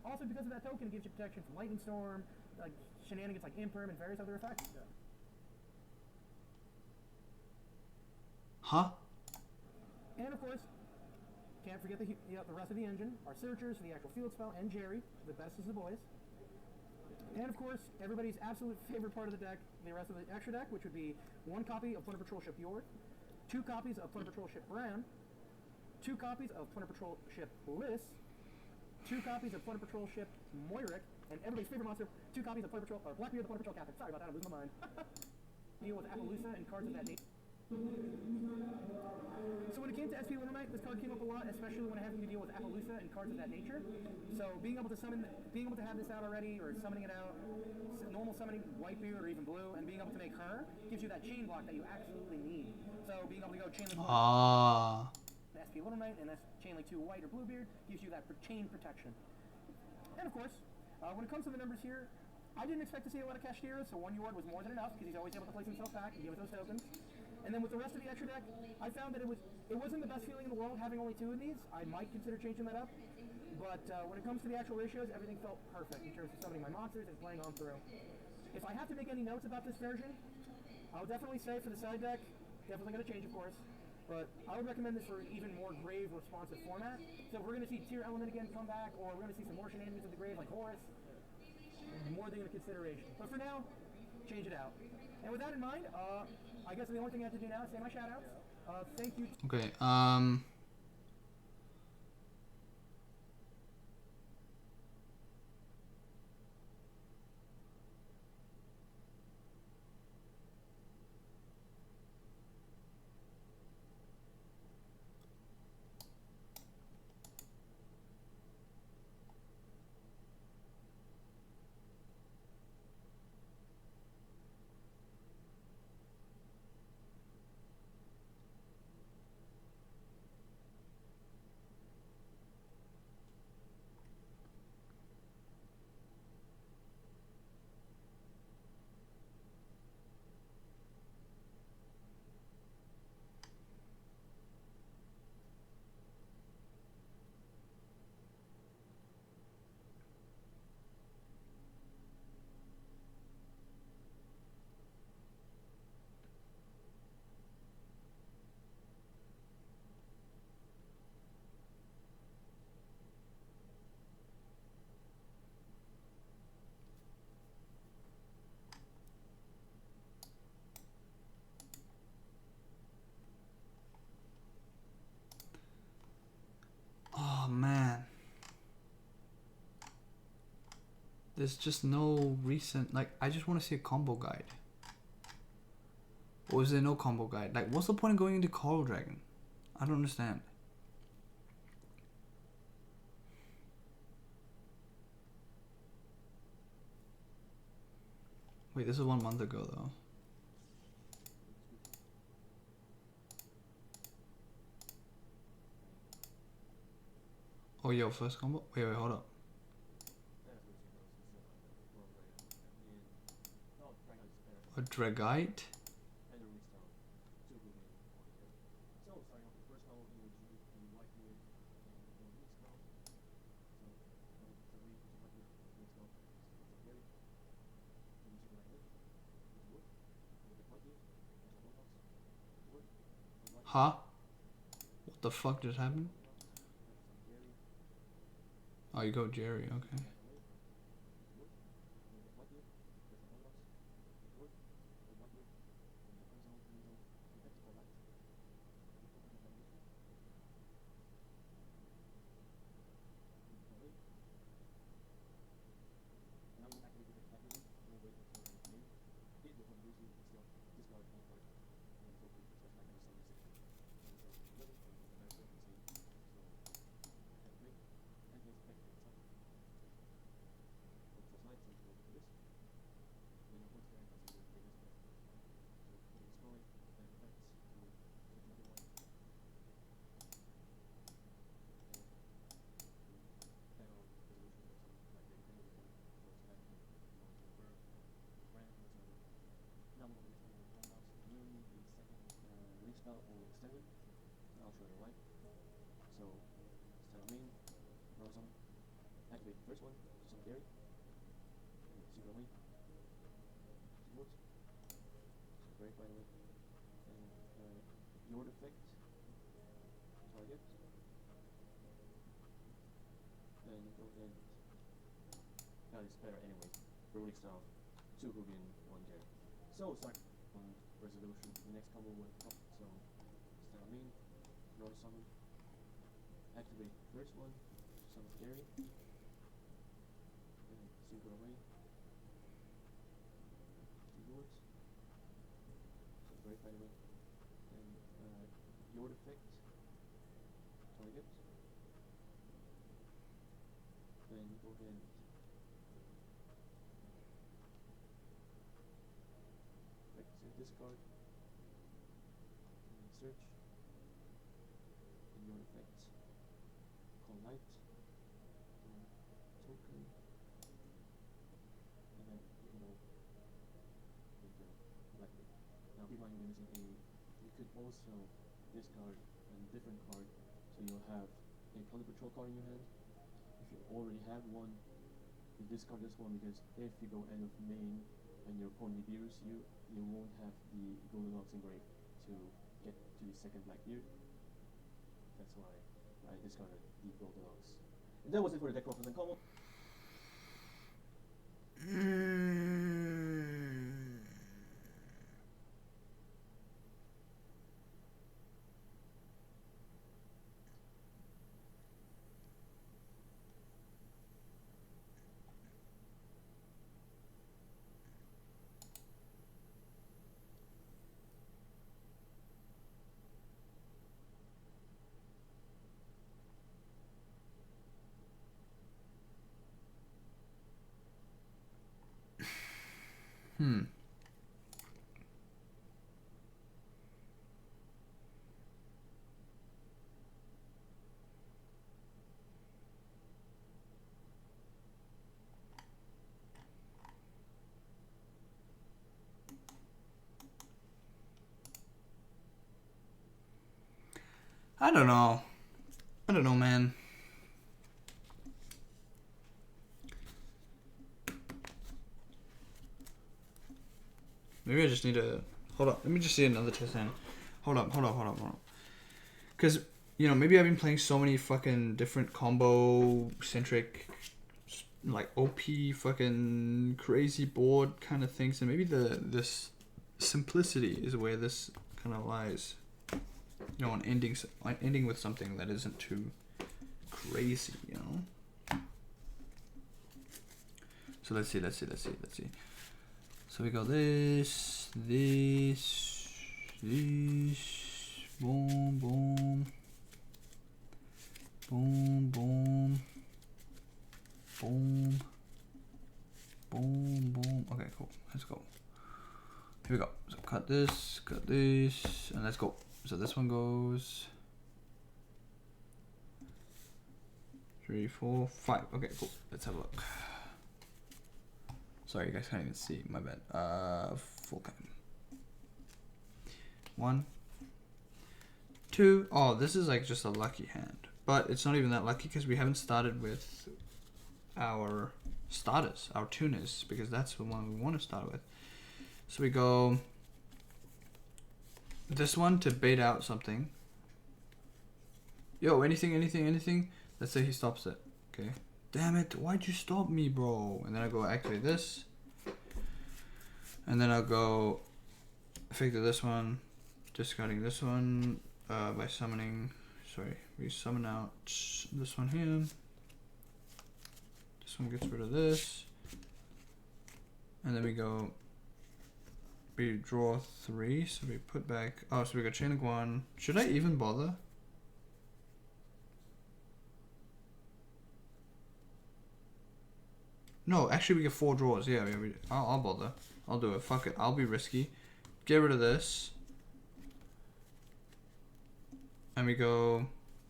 Also, because of that token, it gives you protection from Lightning Storm, like shenanigans like Imperm, and various other effects. Huh? And of course, can't forget the rest of the engine, our Searchers for the actual field spell, and Jerry, the best is the boys. And of course, everybody's absolute favorite part of the deck, the rest of the extra deck, which would be 1 copy of Plunder Patrol Ship York, 2 copies of Plunder Patrol Ship Bran, 2 copies of Plunder Patrol Ship Bliss, 2 copies of Plunder Patrol Ship Moiric, and everybody's favorite monster, 2 copies of Plunder Patrol, or Blackbeard the Plunder Patrol Captain. Sorry about that, I'm losing my mind. Deal with Appaloosa and cards of that nature. So when it came to SP Illuminate, this card came up a lot, especially when having to deal with Appaloosa and cards of that nature. So being able to have this out already, or summoning it out, normal summoning Whitebeard or even blue, and being able to make her gives you that chain block that you absolutely need. So being able to go chain link SP Illuminate and that's chain link 2 white or Bluebeard gives you that chain protection. And of course, when it comes to the numbers here, I didn't expect to see a lot of Cashiers, so 1 Yord was more than enough because he's always able to place himself back and give us those tokens. And then with the rest of the extra deck, I found that it wasn't the best feeling in the world having only 2 of these. I might consider changing that up. But when it comes to the actual ratios, everything felt perfect in terms of summoning my monsters and playing on through. If I have to make any notes about this version, I would definitely say for the side deck, definitely going to change, of course. But I would recommend this for an even more grave responsive format. So if we're going to see Tier Element again come back, or we're going to see some more shenanigans of the grave like Horus, more than a consideration. But for now, change it out. And with that in mind, I guess the only thing I have to do now is say my shoutouts. Thank you. Okay, oh man, there's just no recent, like, I just want to see a combo guide. Or is there no combo guide? Like, what's the point of going into Coral Dragon? I don't understand. Wait, this is 1 month ago though. Oh, yo, first combo? Wait, hold up. A Dragite? Huh? What the fuck just happened? Oh, you go Jerry, okay. That was it for the deck profile and combo. I don't know. I don't know, man. Maybe I just need to... Hold up. Let me just see another test hand. Hold up. Because, you know, maybe I've been playing so many fucking different combo-centric, like, OP fucking crazy board kind of things. And maybe this simplicity is where this kind of lies. You know, on ending with something that isn't too crazy, you know? So let's see. So we got this, boom, boom, boom, boom, boom, boom, boom. Okay, cool. Let's go. Here we go. So cut this, and let's go. So this one goes 3, 4, 5. Okay, cool. Let's have a look. Sorry, you guys can't even see. My bad. Full cam. 1, 2. Oh, this is like just a lucky hand, but it's not even that lucky because we haven't started with our starters, our tuners, because that's the one we want to start with. So we go this one to bait out something. Yo, anything. Let's say he stops it. Okay. Damn it, why'd you stop me, bro? And then I go activate this. And then I'll go effective this one, discarding this one by summoning. Sorry, we summon out this one here. This one gets rid of this. And then we go, we draw 3, so we put back, oh, so we got chain link 1. Should I even bother? No, actually we get 4 draws. Yeah, I'll bother. I'll do it. Fuck it. I'll be risky. Get rid of this. And we go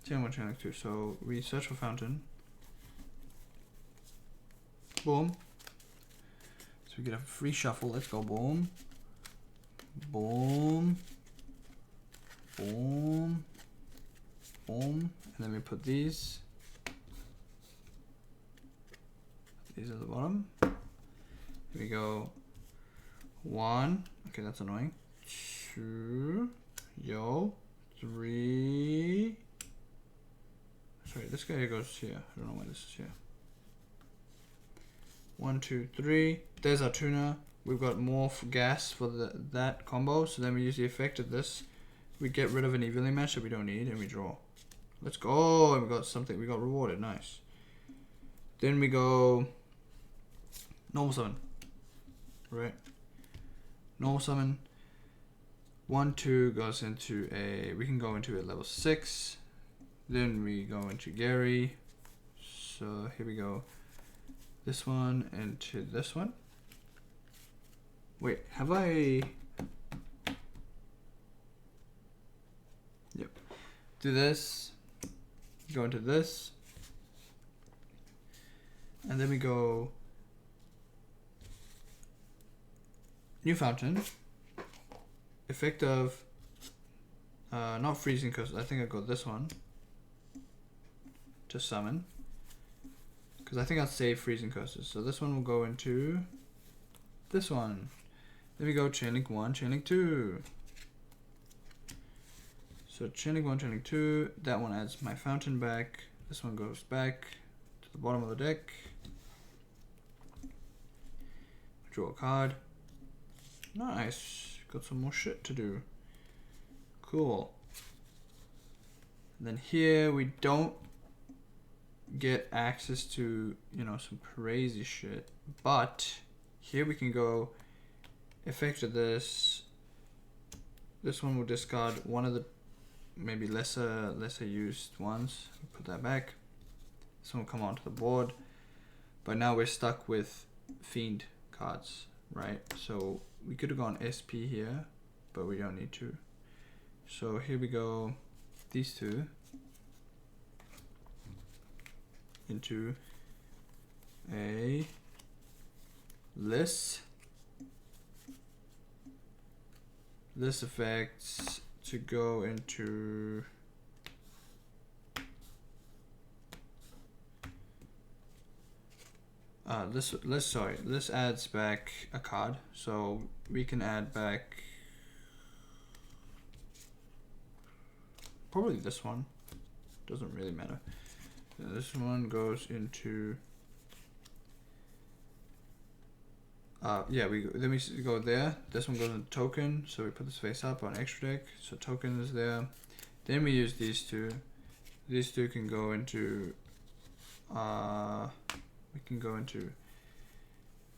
chain 1, chain link 2. So we search for fountain. Boom. So we get a free shuffle. Let's go. Boom. Boom. Boom. Boom. And then we put these. These at the bottom. Here we go. 1. Okay, that's annoying. 2. Yo. 3. Sorry, this guy goes here. I don't know why this is here. 1, 2, 3. There's our tuner. We've got more gas for that combo. So then we use the effect of this. We get rid of an evenly match that we don't need, and we draw. Let's go. And we got something. We got rewarded. Nice. Then we go normal summon. Right. Normal summon. 1, 2 goes into a. We can go into a level 6. Then we go into Gary. So here we go. This one into this one. Wait, have I? Yep. Do this. Go into this. And then we go new fountain. Effect of not freezing because I think I got this one to summon. Because I think I'll save freezing curses. So this one will go into this one. Then we go chain link 1, chain link 2. So chain link 1, chain link 2. That one adds my fountain back. This one goes back to the bottom of the deck. Draw a card. Nice. Got some more shit to do. Cool. And then here we don't get access to, you know, some crazy shit. But here we can go effect of this. This one will discard one of the maybe lesser used ones. Put that back. This one will come onto the board. But now we're stuck with Fiend cards, right? So we could have gone SP here, but we don't need to. So here we go, these two into a list effects to go into this adds back a card, so we can add back probably this one, doesn't really matter. This one goes into yeah, then we go there. This one goes into token, so we put this face up on extra deck, so token is there. Then we use these two. These two can go into we can go into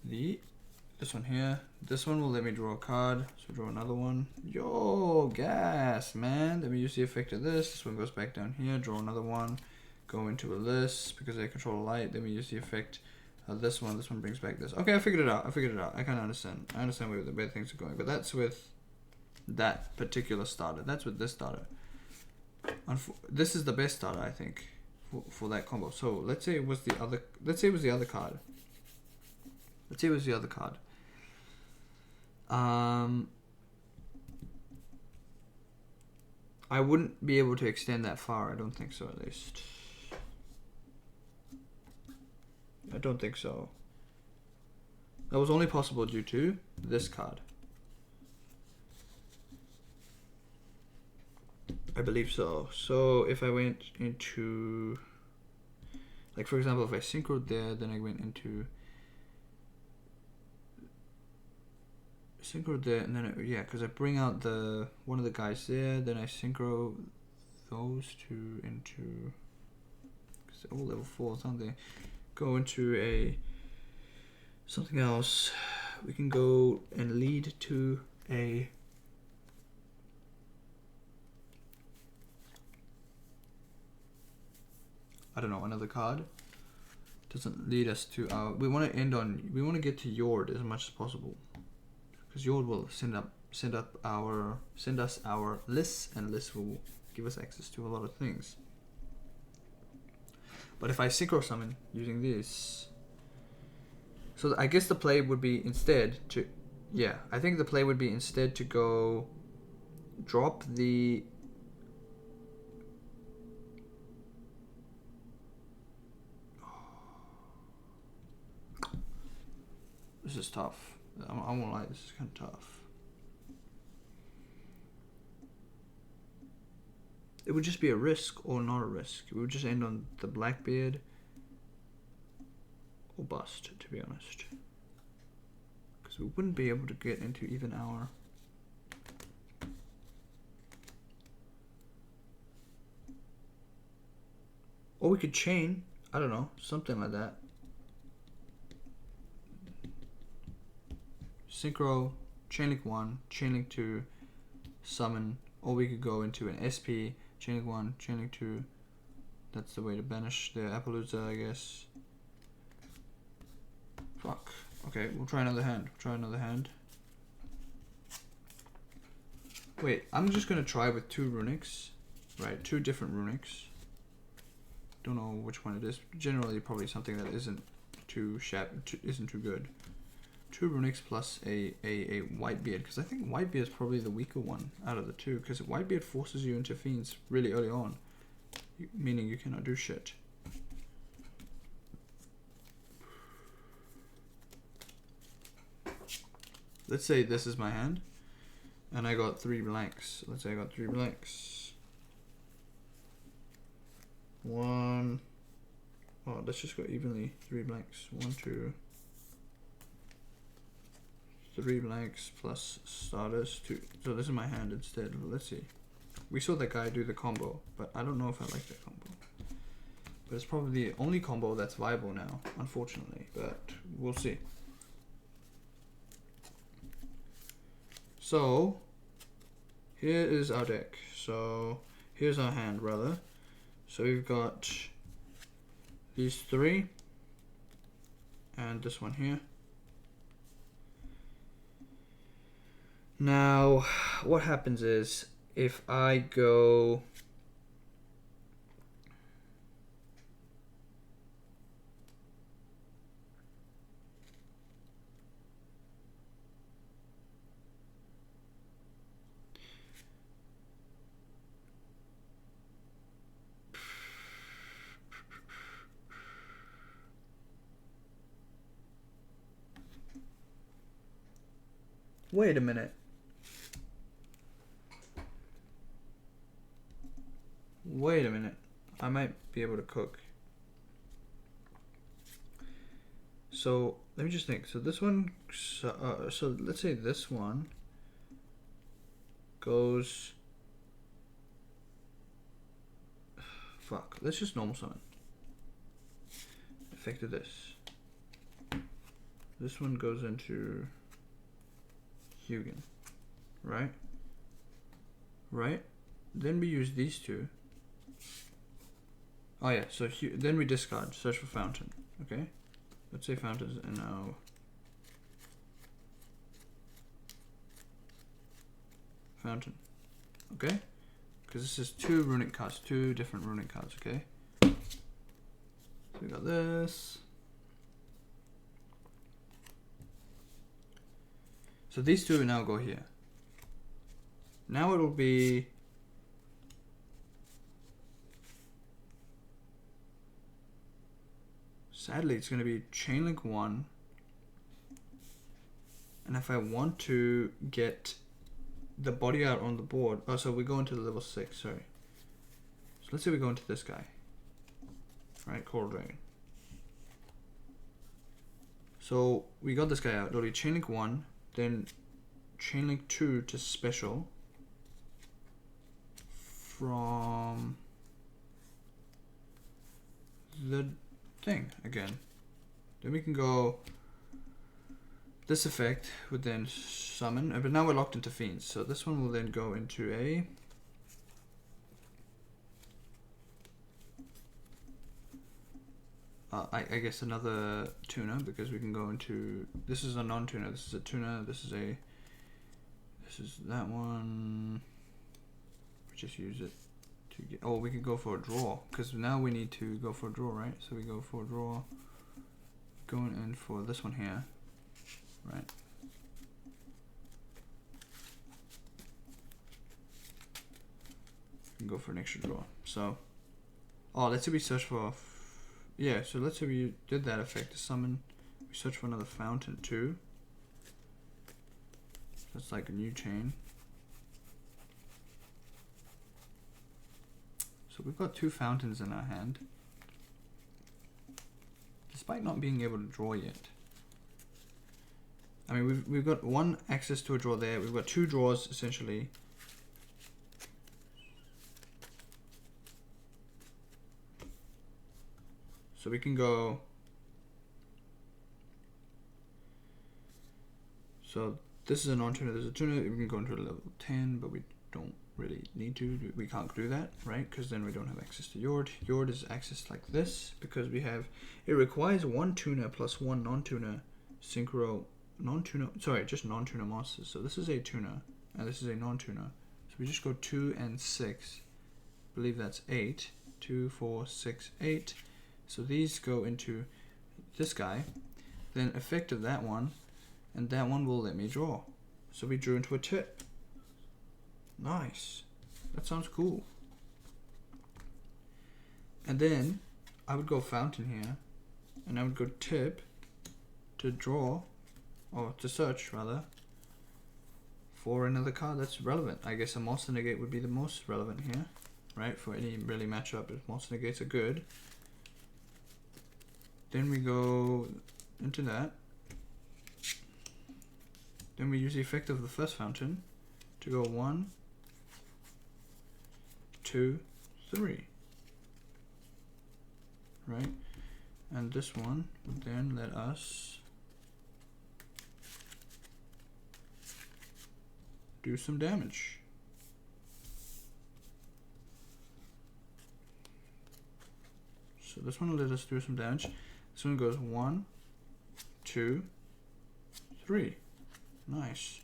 this one here. This one will let me draw a card, so draw another one. Yo, gas, man. Then we use the effect of this. This one goes back down here, draw another one, go into a list because they control light. Then we use the effect of this one. This one brings back this. Okay, I figured it out. I kind of understand. I understand where the bad things are going, but that's with that particular starter. That's with this starter. This is the best starter, I think, for that combo. So let's say it was the other. Let's say it was the other card. Let's say it was the other card. I wouldn't be able to extend that far. I don't think so, at least. I don't think so. That was only possible due to this card. I believe so. So if I went into, like for example, if I synchroed there, then I went into synchro there, and then yeah, because I bring out the one of the guys there, then I synchro those two into, because they're all level 4s, aren't they? Go into a something else. We can go and lead to a I don't know, another card. Doesn't lead us to our. We want to end on. We want to get to Yord as much as possible, because Yord will send us our lists, and lists will give us access to a lot of things. But if I synchro summon using this, so I guess the play would be instead to, yeah, I think the play would be instead to go drop the this is tough. I won't lie, this is kind of tough. It would just be a risk or not a risk. It would just end on the Blackbeard or bust, to be honest. Because we wouldn't be able to get into even our... Or we could chain, I don't know, something like that. Synchro, chainlink 1, chainlink 2, summon, or we could go into an SP, chainlink 1, chainlink 2. That's the way to banish the Appaloosa, I guess. Fuck. Okay, we'll try another hand. Wait, I'm just gonna try with 2 runics. Right, 2 different runics. Don't know which one it is. Generally, probably something that isn't too good. 2 runics plus a Whitebeard, because I think Whitebeard is probably the weaker one out of the 2, because Whitebeard forces you into Fiends really early on, meaning you cannot do shit. Let's say this is my hand, and I got 3 blanks. Let's say I got 3 blanks. 1. Oh, let's just go evenly. 3 blanks. 1, 2. 3 blanks plus starters. 2. So this is my hand instead. Let's see. We saw that guy do the combo, but I don't know if I like that combo. But it's probably the only combo that's viable now, unfortunately. But we'll see. So here is our deck. So here's our hand, rather. So we've got these 3 and this one here. Now what happens is if I go wait a minute. Wait a minute. I might be able to cook. So let me just think. So this one, so let's say this one goes. Fuck. Let's just normal summon. Effect of this. This one goes into Hugin, right? Right. Then we use these 2. Oh yeah, so then we discard, search for Fountain, okay? Let's say Fountain's in our... Fountain, okay? Because this is 2 runic cards, 2 different runic cards, okay? So we got this. So these two now go here. Now it will be sadly it's going to be chain link 1. And if I want to get the body out on the board, oh, so we go into the level 6, sorry. So let's say we go into this guy. Right, Coral Dragon. So we got this guy out. It'll be chain link 1, then chain link 2 to special from the thing again. Then we can go, this effect would then summon, but now we're locked into fiends. So this one will then go into a I guess another tuner, because we can go into, this is a non-tuner, this is a tuner, this is that one. We just use it to get, oh, we could go for a draw, because now we need to go for a draw, right? So we go for a draw, going in for this one here, right? We can go for an extra draw. So, oh, let's say we search for, yeah, so let's say we did that effect to summon, we search for another fountain too. That's like a new chain. So we've got 2 fountains in our hand, despite not being able to draw yet. I mean, we've got 1 access to a draw there, we've got 2 draws essentially. So we can go, so this is a non-tuner, there's a tuner, we can go into a level 10, but we don't really need to, we can't do that, right? Because then we don't have access to Yord. Yord is accessed like this, because we have, it requires 1 tuner plus 1 non-tuner synchro, non-tuner, sorry, just non-tuner monsters. So this is a tuner, and this is a non-tuner. So we just go 2 and 6, I believe that's 8, 2, 4, 6, 8. So these go into this guy, then effect of that one, and that one will let me draw. So we drew into a tip. Nice. That sounds cool. And then I would go fountain here, and I would go tip to draw, or to search rather, for another card that's relevant. I guess a monster negate would be the most relevant here, right? For any really matchup, if monster negates are good. Then we go into that. Then we use the effect of the first fountain to go 1, 2, 3. Right? And this one would then let us do some damage. So this one will let us do some damage. This one goes 1, 2, 3. Nice.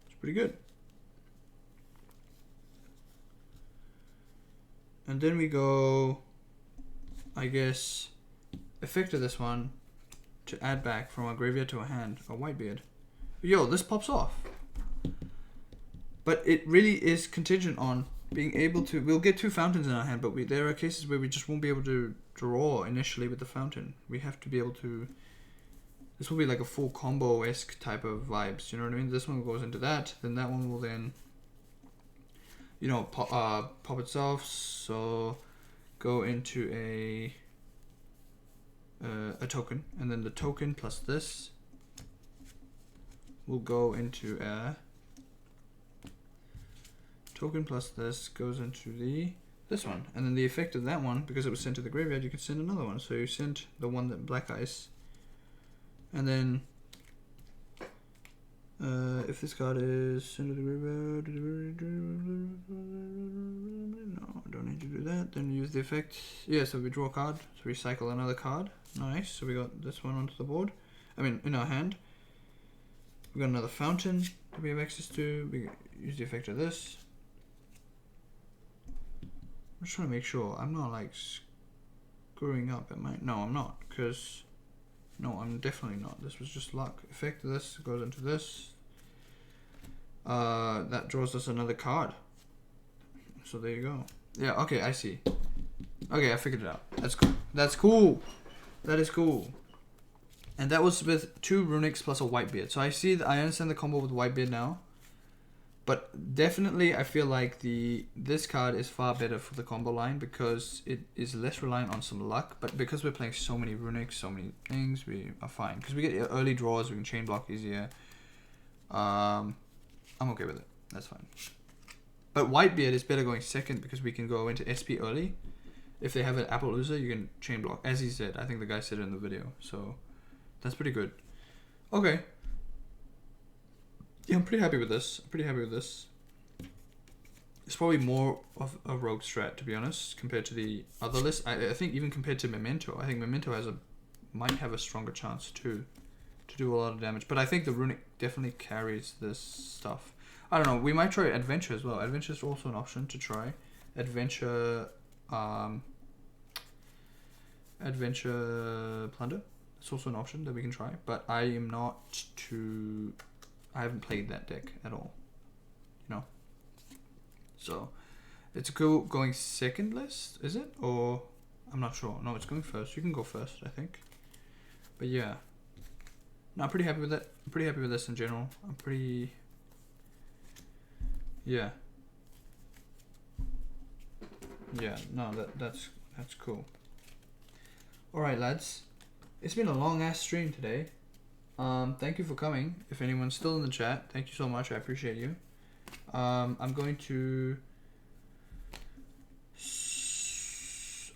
It's pretty good. And then we go, I guess, effect of this one to add back from our graveyard to our hand, a Whitebeard. Yo, this pops off. But it really is contingent on being able to, we'll get 2 fountains in our hand, but there are cases where we just won't be able to draw initially with the fountain. We have to be able to, this will be like a full combo-esque type of vibes, you know what I mean? This one goes into that, then that one will then, you know, pop itself, so go into a token, and then the token plus this will go into a token plus this goes into this one, and then the effect of that one, because it was sent to the graveyard, you can send another one. So you sent the one that black ice, and then if this card is sent to the graveyard, no, I don't need to do that. Then use the effect. Yeah, so we draw a card, so recycle another card. Nice. So we got this one onto the board. I mean, in our hand. We got another fountain that we have access to. We use the effect of this. I'm just trying to make sure I'm not like screwing up, am I? No, I'm not, because... No, I'm definitely not. This was just luck. Effect this goes into this. That draws us another card. So there you go. Yeah, okay, I see. Okay, I figured it out. That's cool. That's cool. That is cool. And that was with 2 Runics plus a Whitebeard. So I understand the combo with Whitebeard now. But definitely I feel like this card is far better for the combo line because it is less reliant on some luck. But because we're playing so many Runics, so many things, we are fine. Because we get early draws, we can chain block easier. I'm okay with it. That's fine. But Whitebeard is better going second because we can go into SP early. If they have an Appaloosa, you can chain block. As he said, I think the guy said it in the video. So that's pretty good. Okay. Yeah, I'm pretty happy with this. It's probably more of a rogue strat, to be honest, compared to the other list. I think even compared to Memento, I think Memento might have a stronger chance too to do a lot of damage. But I think the Runic definitely carries this stuff. I don't know. We might try Adventure as well. Adventure is also an option to try. Adventure Plunder. It's also an option that we can try. But I haven't played that deck at all. You know? So, it's cool going second list, is it? Or, I'm not sure. No, it's going first. You can go first, I think. But yeah. No, I'm pretty happy with it. I'm pretty happy with this in general. Yeah. Yeah, no, that's cool. Alright, lads. It's been a long ass stream today. Thank you for coming. If anyone's still in the chat, thank you so much. I appreciate you. I'm going to...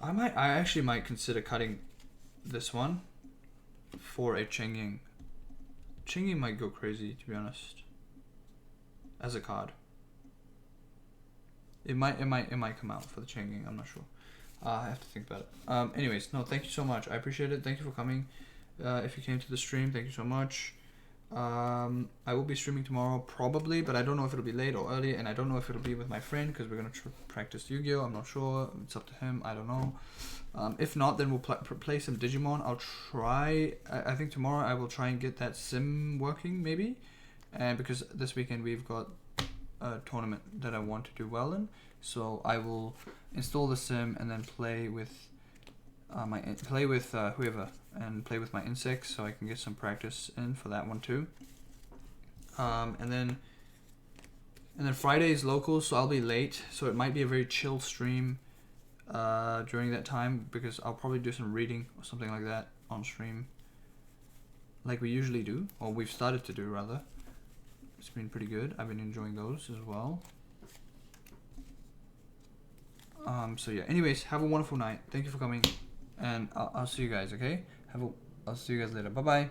I actually might consider cutting this one for a Cheng Ying. Cheng Ying might go crazy, to be honest. As a card. It might come out for the Cheng Ying, I'm not sure. I have to think about it. Anyways, no, thank you so much. I appreciate it. Thank you for coming. If you came to the stream, thank you so much. I will be streaming tomorrow probably, but I don't know if it'll be late or early, and I don't know if it'll be with my friend because we're gonna practice Yu-Gi-Oh. I'm not sure. It's up to him. I don't know. If not, then we'll play some Digimon. I'll try. I think tomorrow I will try and get that sim working maybe, and because this weekend we've got a tournament that I want to do well in, so I will install the sim and then play with whoever and play with my insects so I can get some practice in for that one too. And then Friday is local, so I'll be late, so it might be a very chill stream during that time because I'll probably do some reading or something like that on stream like we usually do, or we've started to do rather. It's been pretty good. I've been enjoying those as well. So yeah, anyways, have a wonderful night. Thank you for coming, and I'll see you guys, okay? I'll see you guys later. Bye bye.